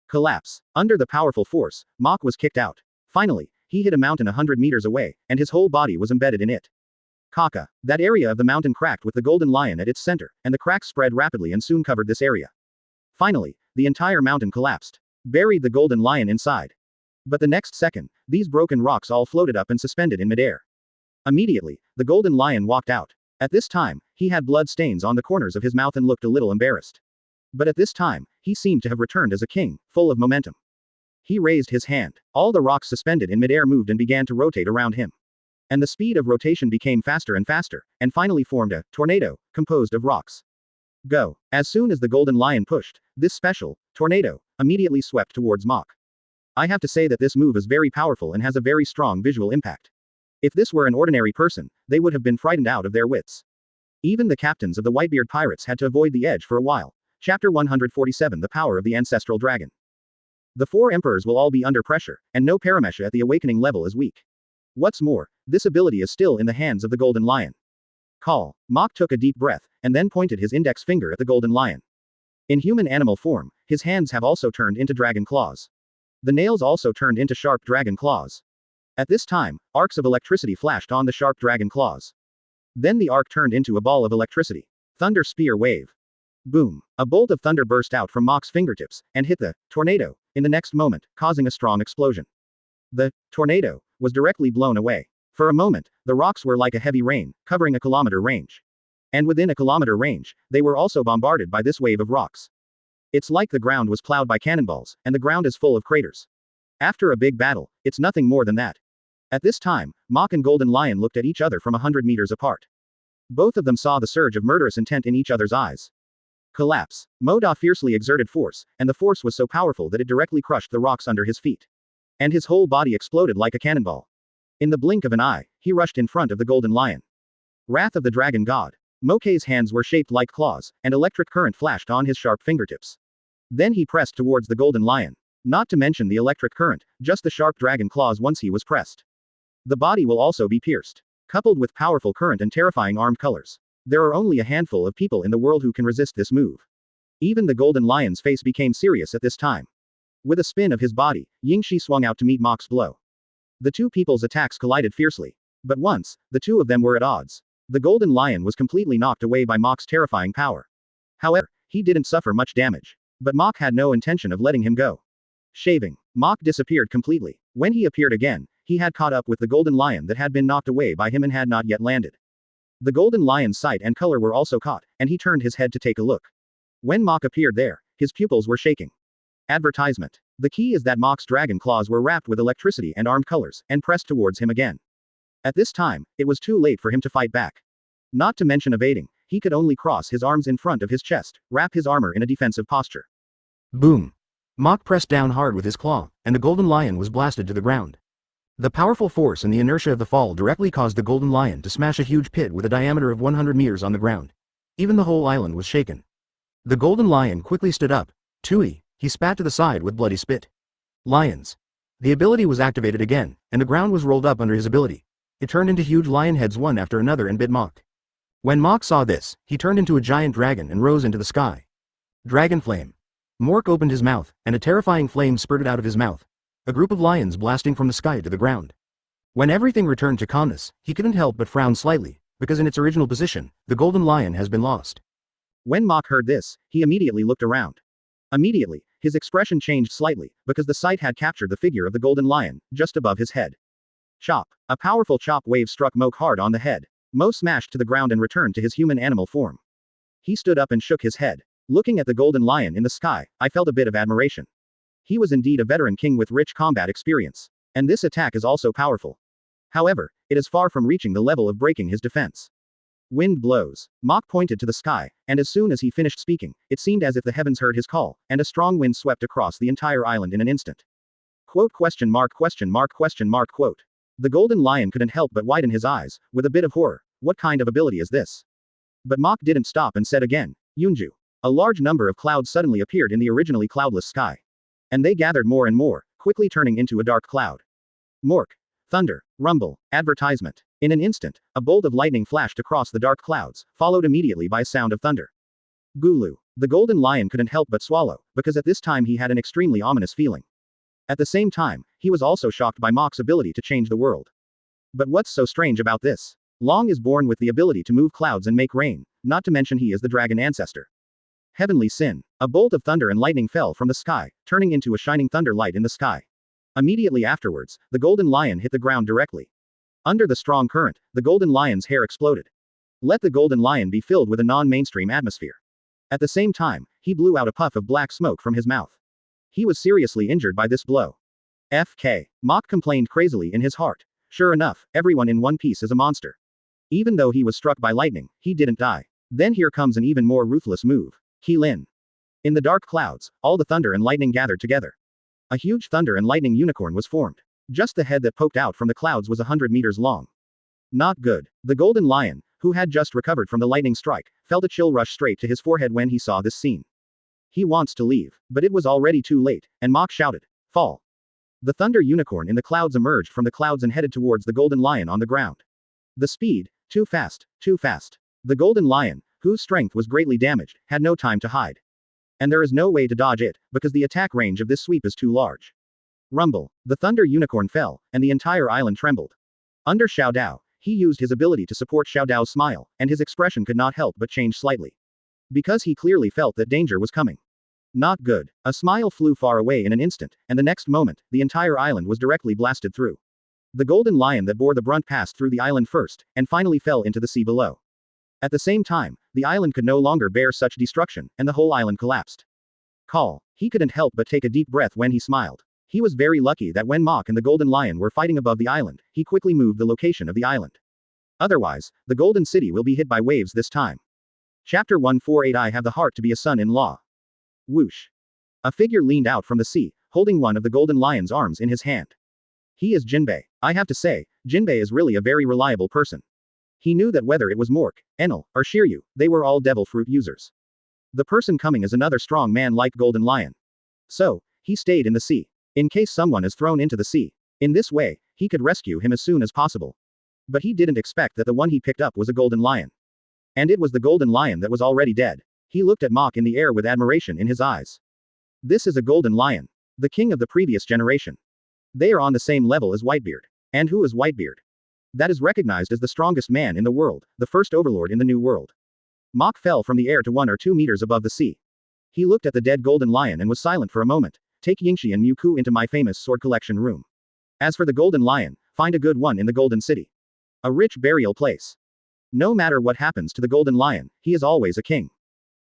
B: Collapse. Under the powerful force, Mok was kicked out. Finally, he hit a mountain 100 meters away, and his whole body was embedded in it. Kaka. That area of the mountain cracked with the Golden Lion at its center, and the cracks spread rapidly and soon covered this area. Finally, the entire mountain collapsed. Buried the Golden Lion inside. But the next second, these broken rocks all floated up and suspended in midair. Immediately, the Golden Lion walked out. At this time, he had blood stains on the corners of his mouth and looked a little embarrassed. But at this time, he seemed to have returned as a king, full of momentum. He raised his hand. All the rocks suspended in midair moved and began to rotate around him. And the speed of rotation became faster, and finally formed a tornado, composed of rocks. Go. As soon as the Golden Lion pushed, this special tornado immediately swept towards Mok. I have to say that this move is very powerful and has a very strong visual impact. If this were an ordinary person, they would have been frightened out of their wits. Even the captains of the Whitebeard pirates had to avoid the edge for a while. Chapter 147 The Power of the Ancestral Dragon. The 4 emperors will all be under pressure, and no Paramecia at the awakening level is weak. What's more, this ability is still in the hands of the Golden Lion. Call. Mach took a deep breath, and then pointed his index finger at the Golden Lion. In human animal form, his hands have also turned into dragon claws. The nails also turned into sharp dragon claws. At this time, arcs of electricity flashed on the sharp dragon claws. Then the arc turned into a ball of electricity. Thunder spear wave. Boom. A bolt of thunder burst out from Mach's fingertips, and hit the tornado in the next moment, causing a strong explosion. The tornado was directly blown away. For a moment, the rocks were like a heavy rain, covering a kilometer range. And within a kilometer range, they were also bombarded by this wave of rocks. It's like the ground was plowed by cannonballs, and the ground is full of craters. After a big battle, it's nothing more than that. At this time, Mach and Golden Lion looked at each other from 100 meters apart. Both of them saw the surge of murderous intent in each other's eyes. Collapse. Moda fiercely exerted force, and the force was so powerful that it directly crushed the rocks under his feet. And his whole body exploded like a cannonball. In the blink of an eye, he rushed in front of the Golden Lion. Wrath of the Dragon God. Moke's hands were shaped like claws, and electric current flashed on his sharp fingertips. Then he pressed towards the Golden Lion. Not to mention the electric current, just the sharp dragon claws once he was pressed. The body will also be pierced. Coupled with powerful current and terrifying armed colors. There are only a handful of people in the world who can resist this move. Even the Golden Lion's face became serious at this time. With a spin of his body, Yingxi swung out to meet Mach's blow. The two people's attacks collided fiercely. But once, the two of them were at odds. The Golden Lion was completely knocked away by Mach's terrifying power. However, he didn't suffer much damage. But Mach had no intention of letting him go. Shaving. Mach disappeared completely. When he appeared again, he had caught up with the Golden Lion that had been knocked away by him and had not yet landed. The Golden Lion's sight and color were also caught, and he turned his head to take a look. When Mach appeared there, his pupils were shaking. Advertisement. The key is that Mach's dragon claws were wrapped with electricity and armed colors, and pressed towards him again. At this time, it was too late for him to fight back. Not to mention evading, he could only cross his arms in front of his chest, wrap his armor in a defensive posture.
A: Boom. Mach pressed down hard with his claw, and the Golden Lion was blasted to the ground. The powerful force and the inertia of the fall directly caused the Golden Lion to smash a huge pit with a diameter of 100 meters on the ground. Even the whole island was shaken. The Golden Lion quickly stood up. Tui, he spat to the side with bloody spit. Lions. The ability was activated again, and the ground was rolled up under his ability. It turned into huge lion heads one after another and bit Mach. When Mach saw this, he turned into a giant dragon and rose into the sky. Dragon Flame. Mork opened his mouth, and a terrifying flame spurted out of his mouth. A group of lions blasting from the sky to the ground. When everything returned to calmness, he couldn't help but frown slightly, because in its original position, the Golden Lion has been lost. When Mach heard this, he immediately looked around. Immediately, his expression changed slightly, because the sight had captured the figure of the Golden Lion, just above his head. Chop. A powerful chop wave struck Moke hard on the head. Mo smashed to the ground and returned to his human animal form. He stood up and shook his head. Looking at the Golden Lion in the sky, I felt a bit of admiration. He was indeed a veteran king with rich combat experience. And this attack is also powerful. However, it is far from reaching the level of breaking his defense. Wind blows. Mach pointed to the sky, and as soon as he finished speaking, it seemed as if the heavens heard his call, and a strong wind swept across the entire island in an instant. Quote question mark. The Golden Lion couldn't help but widen his eyes, with a bit of horror. What kind of ability is this? But Mach didn't stop and said again, Yunju. A large number of clouds suddenly appeared in the originally cloudless sky. And they gathered more and more, quickly turning into a dark cloud. Mork. Thunder. Rumble. Advertisement. In an instant, a bolt of lightning flashed across the dark clouds, followed immediately by a sound of thunder. Gulu. The Golden Lion couldn't help but swallow, because at this time he had an extremely ominous feeling. At the same time, he was also shocked by Mach's ability to change the world. But what's so strange about this? Long is born with the ability to move clouds and make rain, not to mention he is the dragon ancestor. Heavenly sin. A bolt of thunder and lightning fell from the sky, turning into a shining thunder light in the sky. Immediately afterwards, the Golden Lion hit the ground directly. Under the strong current, the Golden Lion's hair exploded. Let the Golden Lion be filled with a non-mainstream atmosphere. At the same time, he blew out a puff of black smoke from his mouth. He was seriously injured by this blow. FK. Mach complained crazily in his heart. Sure enough, everyone in One Piece is a monster. Even though he was struck by lightning, he didn't die. Then here comes an even more ruthless move. Keelin. In the dark clouds, all the thunder and lightning gathered together.
B: A huge thunder and lightning unicorn was formed. Just the head that poked out from the clouds was 100 meters long. Not good. The golden lion, who had just recovered from the lightning strike, felt a chill rush straight to his forehead when he saw this scene. He wants to leave, but it was already too late, and Mach shouted, "Fall!" The thunder unicorn in the clouds emerged from the clouds and headed towards the golden lion on the ground. The speed, too fast, too fast. The golden lion, whose strength was greatly damaged, had no time to hide. And there is no way to dodge it, because the attack range of this sweep is too large. Rumble. The thunder unicorn fell, and the entire island trembled. Under Xiao Dao, he used his ability to support Xiao Dao's smile, and his expression could not help but change slightly. Because he clearly felt that danger was coming. Not good. A smile flew far away in an instant, and the next moment, the entire island was directly blasted through. The golden lion that bore the brunt passed through the island first, and finally fell into the sea below. At the same time, the island could no longer bear such destruction, and the whole island collapsed. Call. He couldn't help but take a deep breath when he smiled. He was very lucky that when Mach and the golden lion were fighting above the island, he quickly moved the location of the island. Otherwise, the golden city will be hit by waves this time. Chapter 148. I have the heart to be a son-in-law. Whoosh. A figure leaned out from the sea, holding one of the golden lion's arms in his hand. He is Jinbei. I have to say, Jinbei is really a very reliable person. He knew that whether it was Mork, Enel, or Shiryu, they were all devil fruit users. The person coming is another strong man like Golden Lion. So, he stayed in the sea. In case someone is thrown into the sea. In this way, he could rescue him as soon as possible. But he didn't expect that the one he picked up was a golden lion. And it was the golden lion that was already dead. He looked at Mach in the air with admiration in his eyes. This is a golden lion. The king of the previous generation. They are on the same level as Whitebeard. And who is Whitebeard? That is recognized as the strongest man in the world, the first overlord in the new world. Mach fell from the air to 1 or 2 meters above the sea. He looked at the dead golden lion and was silent for a moment. Take Yingxi and Muku into my famous sword collection room. As for the golden lion, find a good one in the golden city. A rich burial place. No matter what happens to the golden lion, he is always a king.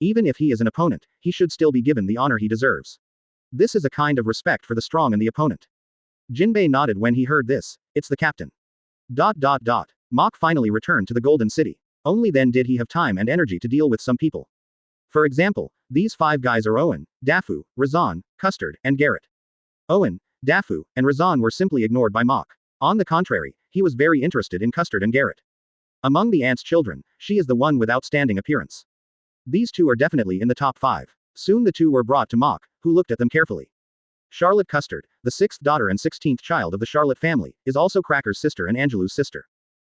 B: Even if he is an opponent, he should still be given the honor he deserves. This is a kind of respect for the strong and the opponent. Jinbei nodded when he heard this. It's the captain. Mach finally returned to the golden city. Only then did he have time and energy to deal with some people. For example, these 5 guys are Owen, Dafu, Razan, Custard, and Garrett. Owen, Dafu, and Razan were simply ignored by Mach. On the contrary, he was very interested in Custard and Garrett. Among the aunt's children, she is the one with outstanding appearance. These 2 are definitely in the top 5. Soon the 2 were brought to Mach, who looked at them carefully. Charlotte Custard, the 6th daughter and 16th child of the Charlotte family, is also Cracker's sister and Angelou's sister.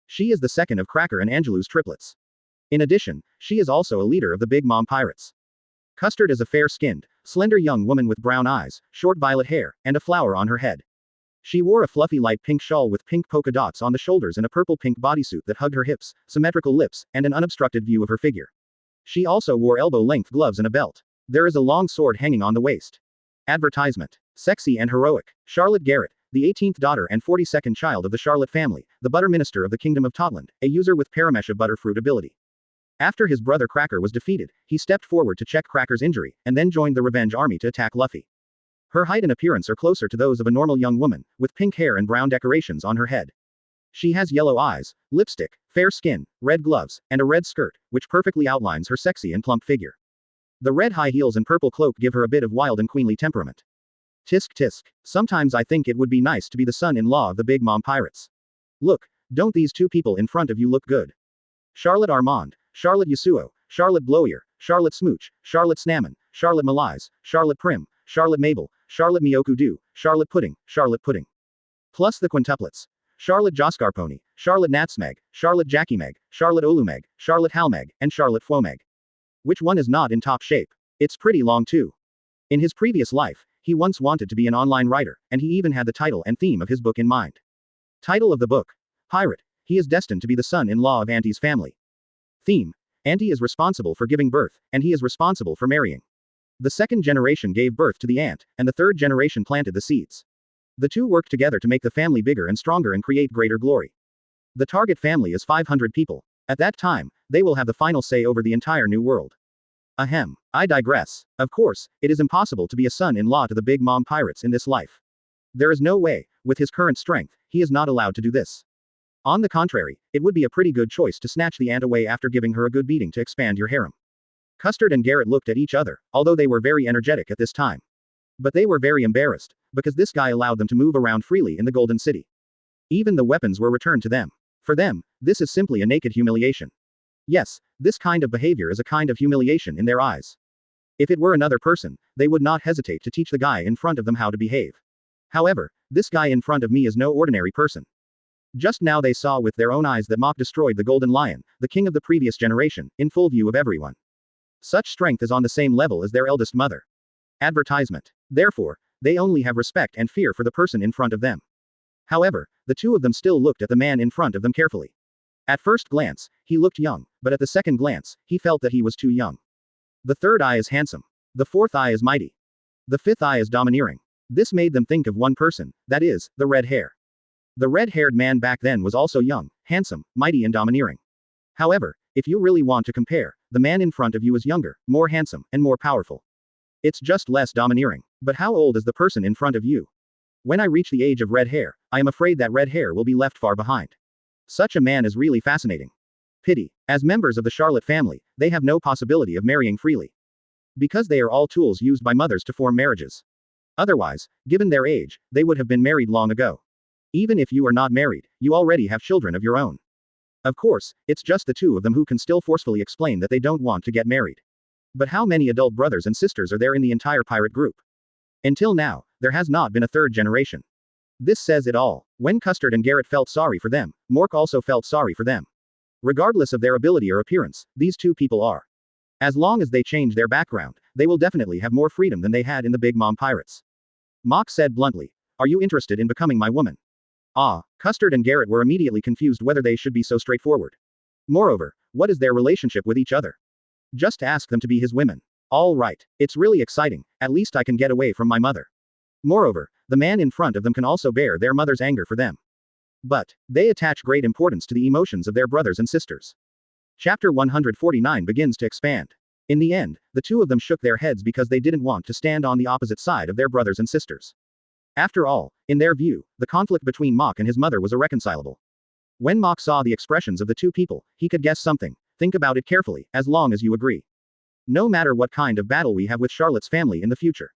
B: She is the second of Cracker and Angelou's triplets. In addition, she is also a leader of the Big Mom Pirates. Custard is a fair-skinned, slender young woman with brown eyes, short violet hair, and a flower on her head. She wore a fluffy light pink shawl with pink polka dots on the shoulders and a purple-pink bodysuit that hugged her hips, symmetrical lips, and an unobstructed view of her figure. She also wore elbow-length gloves and a belt. There is a long sword hanging on the waist. Advertisement. Sexy and heroic. Charlotte Garrett, the 18th daughter and 42nd child of the Charlotte family, the butter minister of the Kingdom of Totland, a user with Paramecia butterfruit ability. After his brother Cracker was defeated, he stepped forward to check Cracker's injury, and then joined the revenge army to attack Luffy. Her height and appearance are closer to those of a normal young woman, with pink hair and brown decorations on her head. She has yellow eyes, lipstick, fair skin, red gloves, and a red skirt, which perfectly outlines her sexy and plump figure. The red high heels and purple cloak give her a bit of wild and queenly temperament. Tisk tisk. Sometimes I think it would be nice to be the son-in-law of the Big Mom Pirates. Look, don't these 2 people in front of you look good? Charlotte Armand, Charlotte Yasuo, Charlotte Blowier, Charlotte Smooch, Charlotte Snamon, Charlotte Malise, Charlotte Prim, Charlotte Mabel, Charlotte Miyoku-do, Charlotte Pudding, plus the quintuplets. Charlotte Joscarponi, Charlotte Natsmeg, Charlotte Jackymeg, Charlotte Olumeg, Charlotte Halmeg, and Charlotte Fwomeg. Which one is not in top shape? It's pretty long too. In his previous life, he once wanted to be an online writer, and he even had the title and theme of his book in mind. Title of the book. Pirate. He is destined to be the son-in-law of Auntie's family. Theme. Auntie is responsible for giving birth, and he is responsible for marrying. The 2nd generation gave birth to the aunt, and the 3rd generation planted the seeds. The 2 worked together to make the family bigger and stronger and create greater glory. The target family is 500 people. At that time, they will have the final say over the entire new world. Ahem. I digress. Of course, it is impossible to be a son-in-law to the Big Mom Pirates in this life. There is no way, with his current strength, he is not allowed to do this. On the contrary, it would be a pretty good choice to snatch the aunt away after giving her a good beating to expand your harem. Custard and Garrett looked at each other, although they were very energetic at this time. But they were very embarrassed, because this guy allowed them to move around freely in the Golden City. Even the weapons were returned to them. For them, this is simply a naked humiliation. Yes, this kind of behavior is a kind of humiliation in their eyes. If it were another person, they would not hesitate to teach the guy in front of them how to behave. However, this guy in front of me is no ordinary person. Just now they saw with their own eyes that Mach destroyed the Golden Lion, the king of the previous generation, in full view of everyone. Such strength is on the same level as their eldest mother. Advertisement. Therefore, they only have respect and fear for the person in front of them. However, the two of them still looked at the man in front of them carefully. At first glance, he looked young, but at the second glance, he felt that he was too young. The third eye is handsome. The fourth eye is mighty. The fifth eye is domineering. This made them think of one person, that is, the red hair. The red-haired man back then was also young, handsome, mighty and domineering. However, if you really want to compare, the man in front of you is younger, more handsome, and more powerful. It's just less domineering. But how old is the person in front of you? When I reach the age of red hair, I am afraid that red hair will be left far behind. Such a man is really fascinating. Pity. As members of the Charlotte family, they have no possibility of marrying freely. Because they are all tools used by mothers to form marriages. Otherwise, given their age, they would have been married long ago. Even if you are not married, you already have children of your own. Of course, it's just the two of them who can still forcefully explain that they don't want to get married. But how many adult brothers and sisters are there in the entire pirate group? Until now, there has not been a third generation. This says it all. When Custard and Garrett felt sorry for them, Mork also felt sorry for them. Regardless of their ability or appearance, these two people are. As long as they change their background, they will definitely have more freedom than they had in the Big Mom Pirates. Mock said bluntly, "Are you interested in becoming my woman?" Custard and Garrett were immediately confused whether they should be so straightforward. Moreover, what is their relationship with each other? Just ask them to be his women. All right, it's really exciting, at least I can get away from my mother. Moreover, the man in front of them can also bear their mother's anger for them. But, they attach great importance to the emotions of their brothers and sisters. Chapter 149 begins to expand. In the end, the two of them shook their heads because they didn't want to stand on the opposite side of their brothers and sisters. After all, in their view, the conflict between Mock and his mother was irreconcilable. When Mock saw the expressions of the two people, he could guess something. Think about it carefully, as long as you agree. No matter what kind of battle we have with Charlotte's family in the future.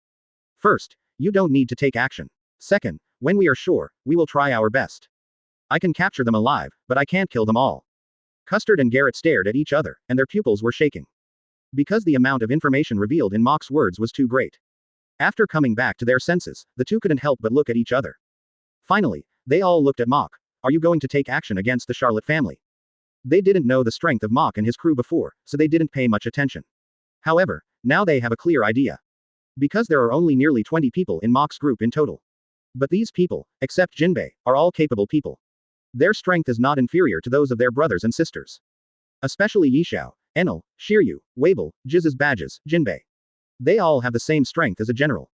B: First, you don't need to take action. Second, when we are sure, we will try our best. I can capture them alive, but I can't kill them all. Custard and Garrett stared at each other, and their pupils were shaking. Because the amount of information revealed in Mock's words was too great. After coming back to their senses, the two couldn't help but look at each other. Finally, they all looked at Mock. Are you going to take action against the Charlotte family? They didn't know the strength of Mock and his crew before, so they didn't pay much attention. However, now they have a clear idea. Because there are only nearly 20 people in Mock's group in total. But these people, except Jinbei, are all capable people. Their strength is not inferior to those of their brothers and sisters. Especially Yishao, Enel, Shiryu, Wabel, Jiz's Badges, Jinbei. They all have the same strength as a general.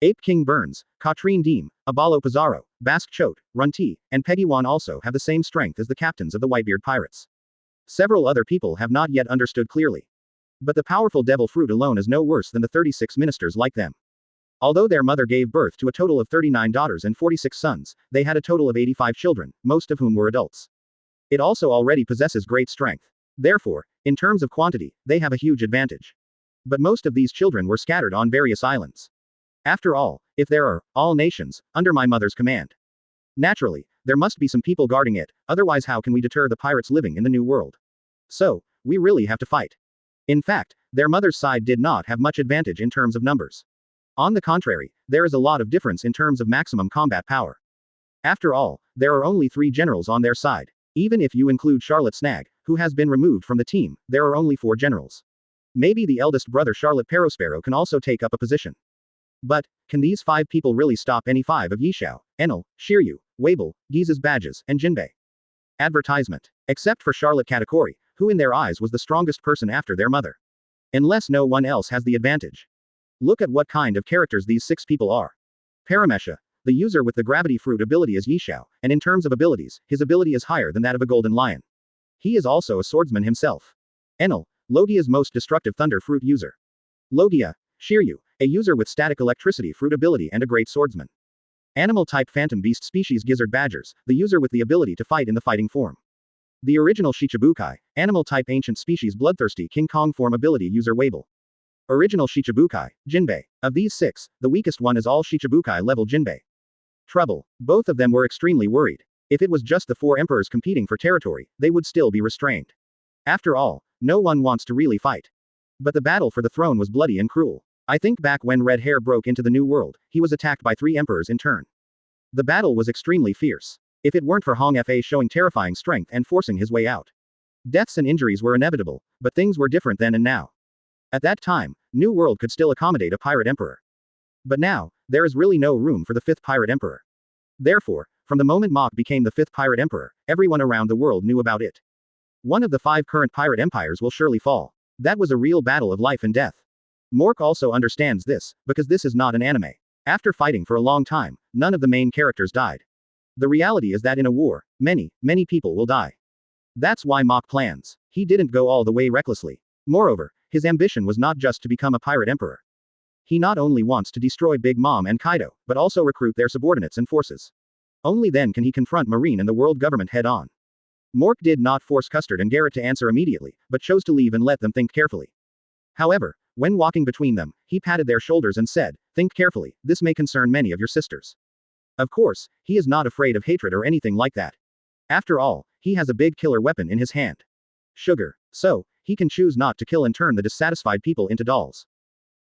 B: Ape King Burns, Katrine Deem, Abalo Pizarro, Basque Chote, Runti, and Peggy Wan also have the same strength as the captains of the Whitebeard Pirates. Several other people have not yet understood clearly. But the powerful devil fruit alone is no worse than the 36 ministers like them. Although their mother gave birth to a total of 39 daughters and 46 sons, they had a total of 85 children, most of whom were adults. It also already possesses great strength. Therefore, in terms of quantity, they have a huge advantage. But most of these children were scattered on various islands. After all, if there are all nations under my mother's command, naturally, there must be some people guarding it, otherwise how can we deter the pirates living in the new world? So, we really have to fight. In fact, their mother's side did not have much advantage in terms of numbers. On the contrary, there is a lot of difference in terms of maximum combat power. After all, there are only 3 generals on their side. Even if you include Charlotte Snag, who has been removed from the team, there are only 4 generals. Maybe the eldest brother Charlotte Perospero can also take up a position. But, can these 5 people really stop any 5 of Yishao, Enel, Shiryu, Wabel, Giza's Badges, and Jinbei? Advertisement. Except for Charlotte Katakori, who in their eyes was the strongest person after their mother. Unless no one else has the advantage. Look at what kind of characters these 6 people are. Paramecia, the user with the gravity fruit ability is Yishao, and in terms of abilities, his ability is higher than that of a golden lion. He is also a swordsman himself. Enel, Logia's most destructive thunder fruit user. Logia, Shiryu, a user with static electricity fruit ability and a great swordsman. Animal-type phantom beast species Gizzard Badgers, the user with the ability to fight in the fighting form. The original Shichibukai, animal-type ancient species bloodthirsty King Kong form ability user Wabel. Original Shichibukai, Jinbei. Of these 6, the weakest one is all Shichibukai level Jinbei. Trouble. Both of them were extremely worried. If it was just the 4 emperors competing for territory, they would still be restrained. After all, no one wants to really fight. But the battle for the throne was bloody and cruel. I think back when Red Hair broke into the New World, he was attacked by 3 emperors in turn. The battle was extremely fierce. If it weren't for Hong Fa showing terrifying strength and forcing his way out. Deaths and injuries were inevitable, but things were different then and now. At that time, New World could still accommodate a pirate emperor. But now, there is really no room for the 5th pirate emperor. Therefore, from the moment Mok became the 5th pirate emperor, everyone around the world knew about it. One of the 5 current pirate empires will surely fall. That was a real battle of life and death. Mork also understands this, because this is not an anime. After fighting for a long time, none of the main characters died. The reality is that in a war, many people will die. That's why Mok plans. He didn't go all the way recklessly. Moreover, his ambition was not just to become a pirate emperor. He not only wants to destroy Big Mom and Kaido, but also recruit their subordinates and forces. Only then can he confront Marine and the world government head-on. Mork did not force Custard and Garrett to answer immediately, but chose to leave and let them think carefully. However, when walking between them, he patted their shoulders and said, "Think carefully, this may concern many of your sisters." Of course, he is not afraid of hatred or anything like that. After all, he has a big killer weapon in his hand. Sugar. So, he can choose not to kill and turn the dissatisfied people into dolls.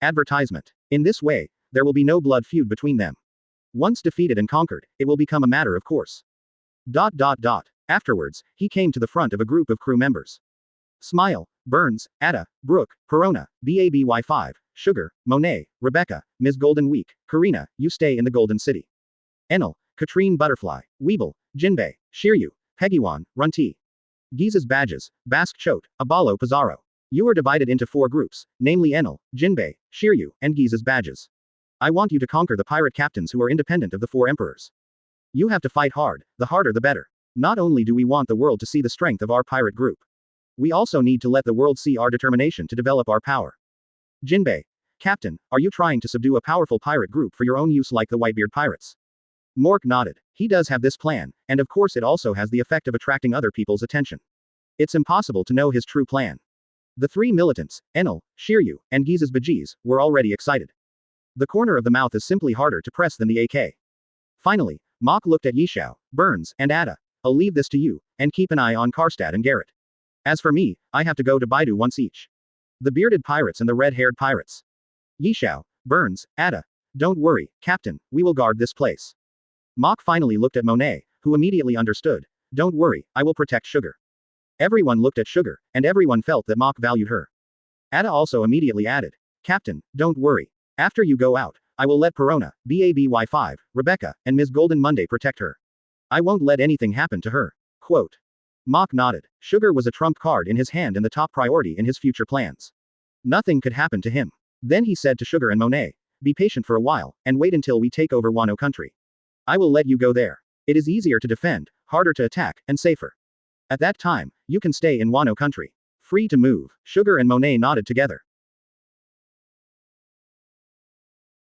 B: Advertisement. In this way, there will be no blood feud between them. Once defeated and conquered, it will become a matter of course. Afterwards, he came to the front of a group of crew members. Smile, Burns, Ada, Brooke, Perona, BABY5, Sugar, Monet, Rebecca, Ms. Golden Week, Karina, you stay in the Golden City. Enel, Katrine Butterfly, Weeble, Jinbei, Shiryu, Peggywan, Runti. Giza's badges, Basque Chote, Abalo Pizarro. You are divided into 4 groups, namely Enel, Jinbei, Shiryu, and Giza's badges. I want you to conquer the pirate captains who are independent of the 4 emperors. You have to fight hard, the harder the better. Not only do we want the world to see the strength of our pirate group, we also need to let the world see our determination to develop our power. Jinbei. Captain, are you trying to subdue a powerful pirate group for your own use like the Whitebeard pirates? Mork nodded. He does have this plan, and of course it also has the effect of attracting other people's attention. It's impossible to know his true plan. The 3 militants, Enel, Shiryu, and Giza's Bajis, were already excited. The corner of the mouth is simply harder to press than the AK. Finally, Mok looked at Yishao, Burns, and Ada. I'll leave this to you, and keep an eye on Karstad and Garrett. As for me, I have to go to Baidu once each. The bearded pirates and the red-haired pirates. Yishao, Burns, Ada. Don't worry, Captain, we will guard this place. Mok finally looked at Monet, who immediately understood. Don't worry, I will protect Sugar. Everyone looked at Sugar, and everyone felt that Mok valued her. Ada also immediately added. Captain, don't worry. After you go out, I will let Perona, BABY5, Rebecca, and Ms. Golden Monday protect her. I won't let anything happen to her. Quote. Mok nodded. Sugar was a trump card in his hand and the top priority in his future plans. Nothing could happen to him. Then he said to Sugar and Monet, be patient for a while, and wait until we take over Wano country. I will let you go there. It is easier to defend, harder to attack, and safer. At that time, you can stay in Wano country. Free to move. Sugar and Monet nodded together.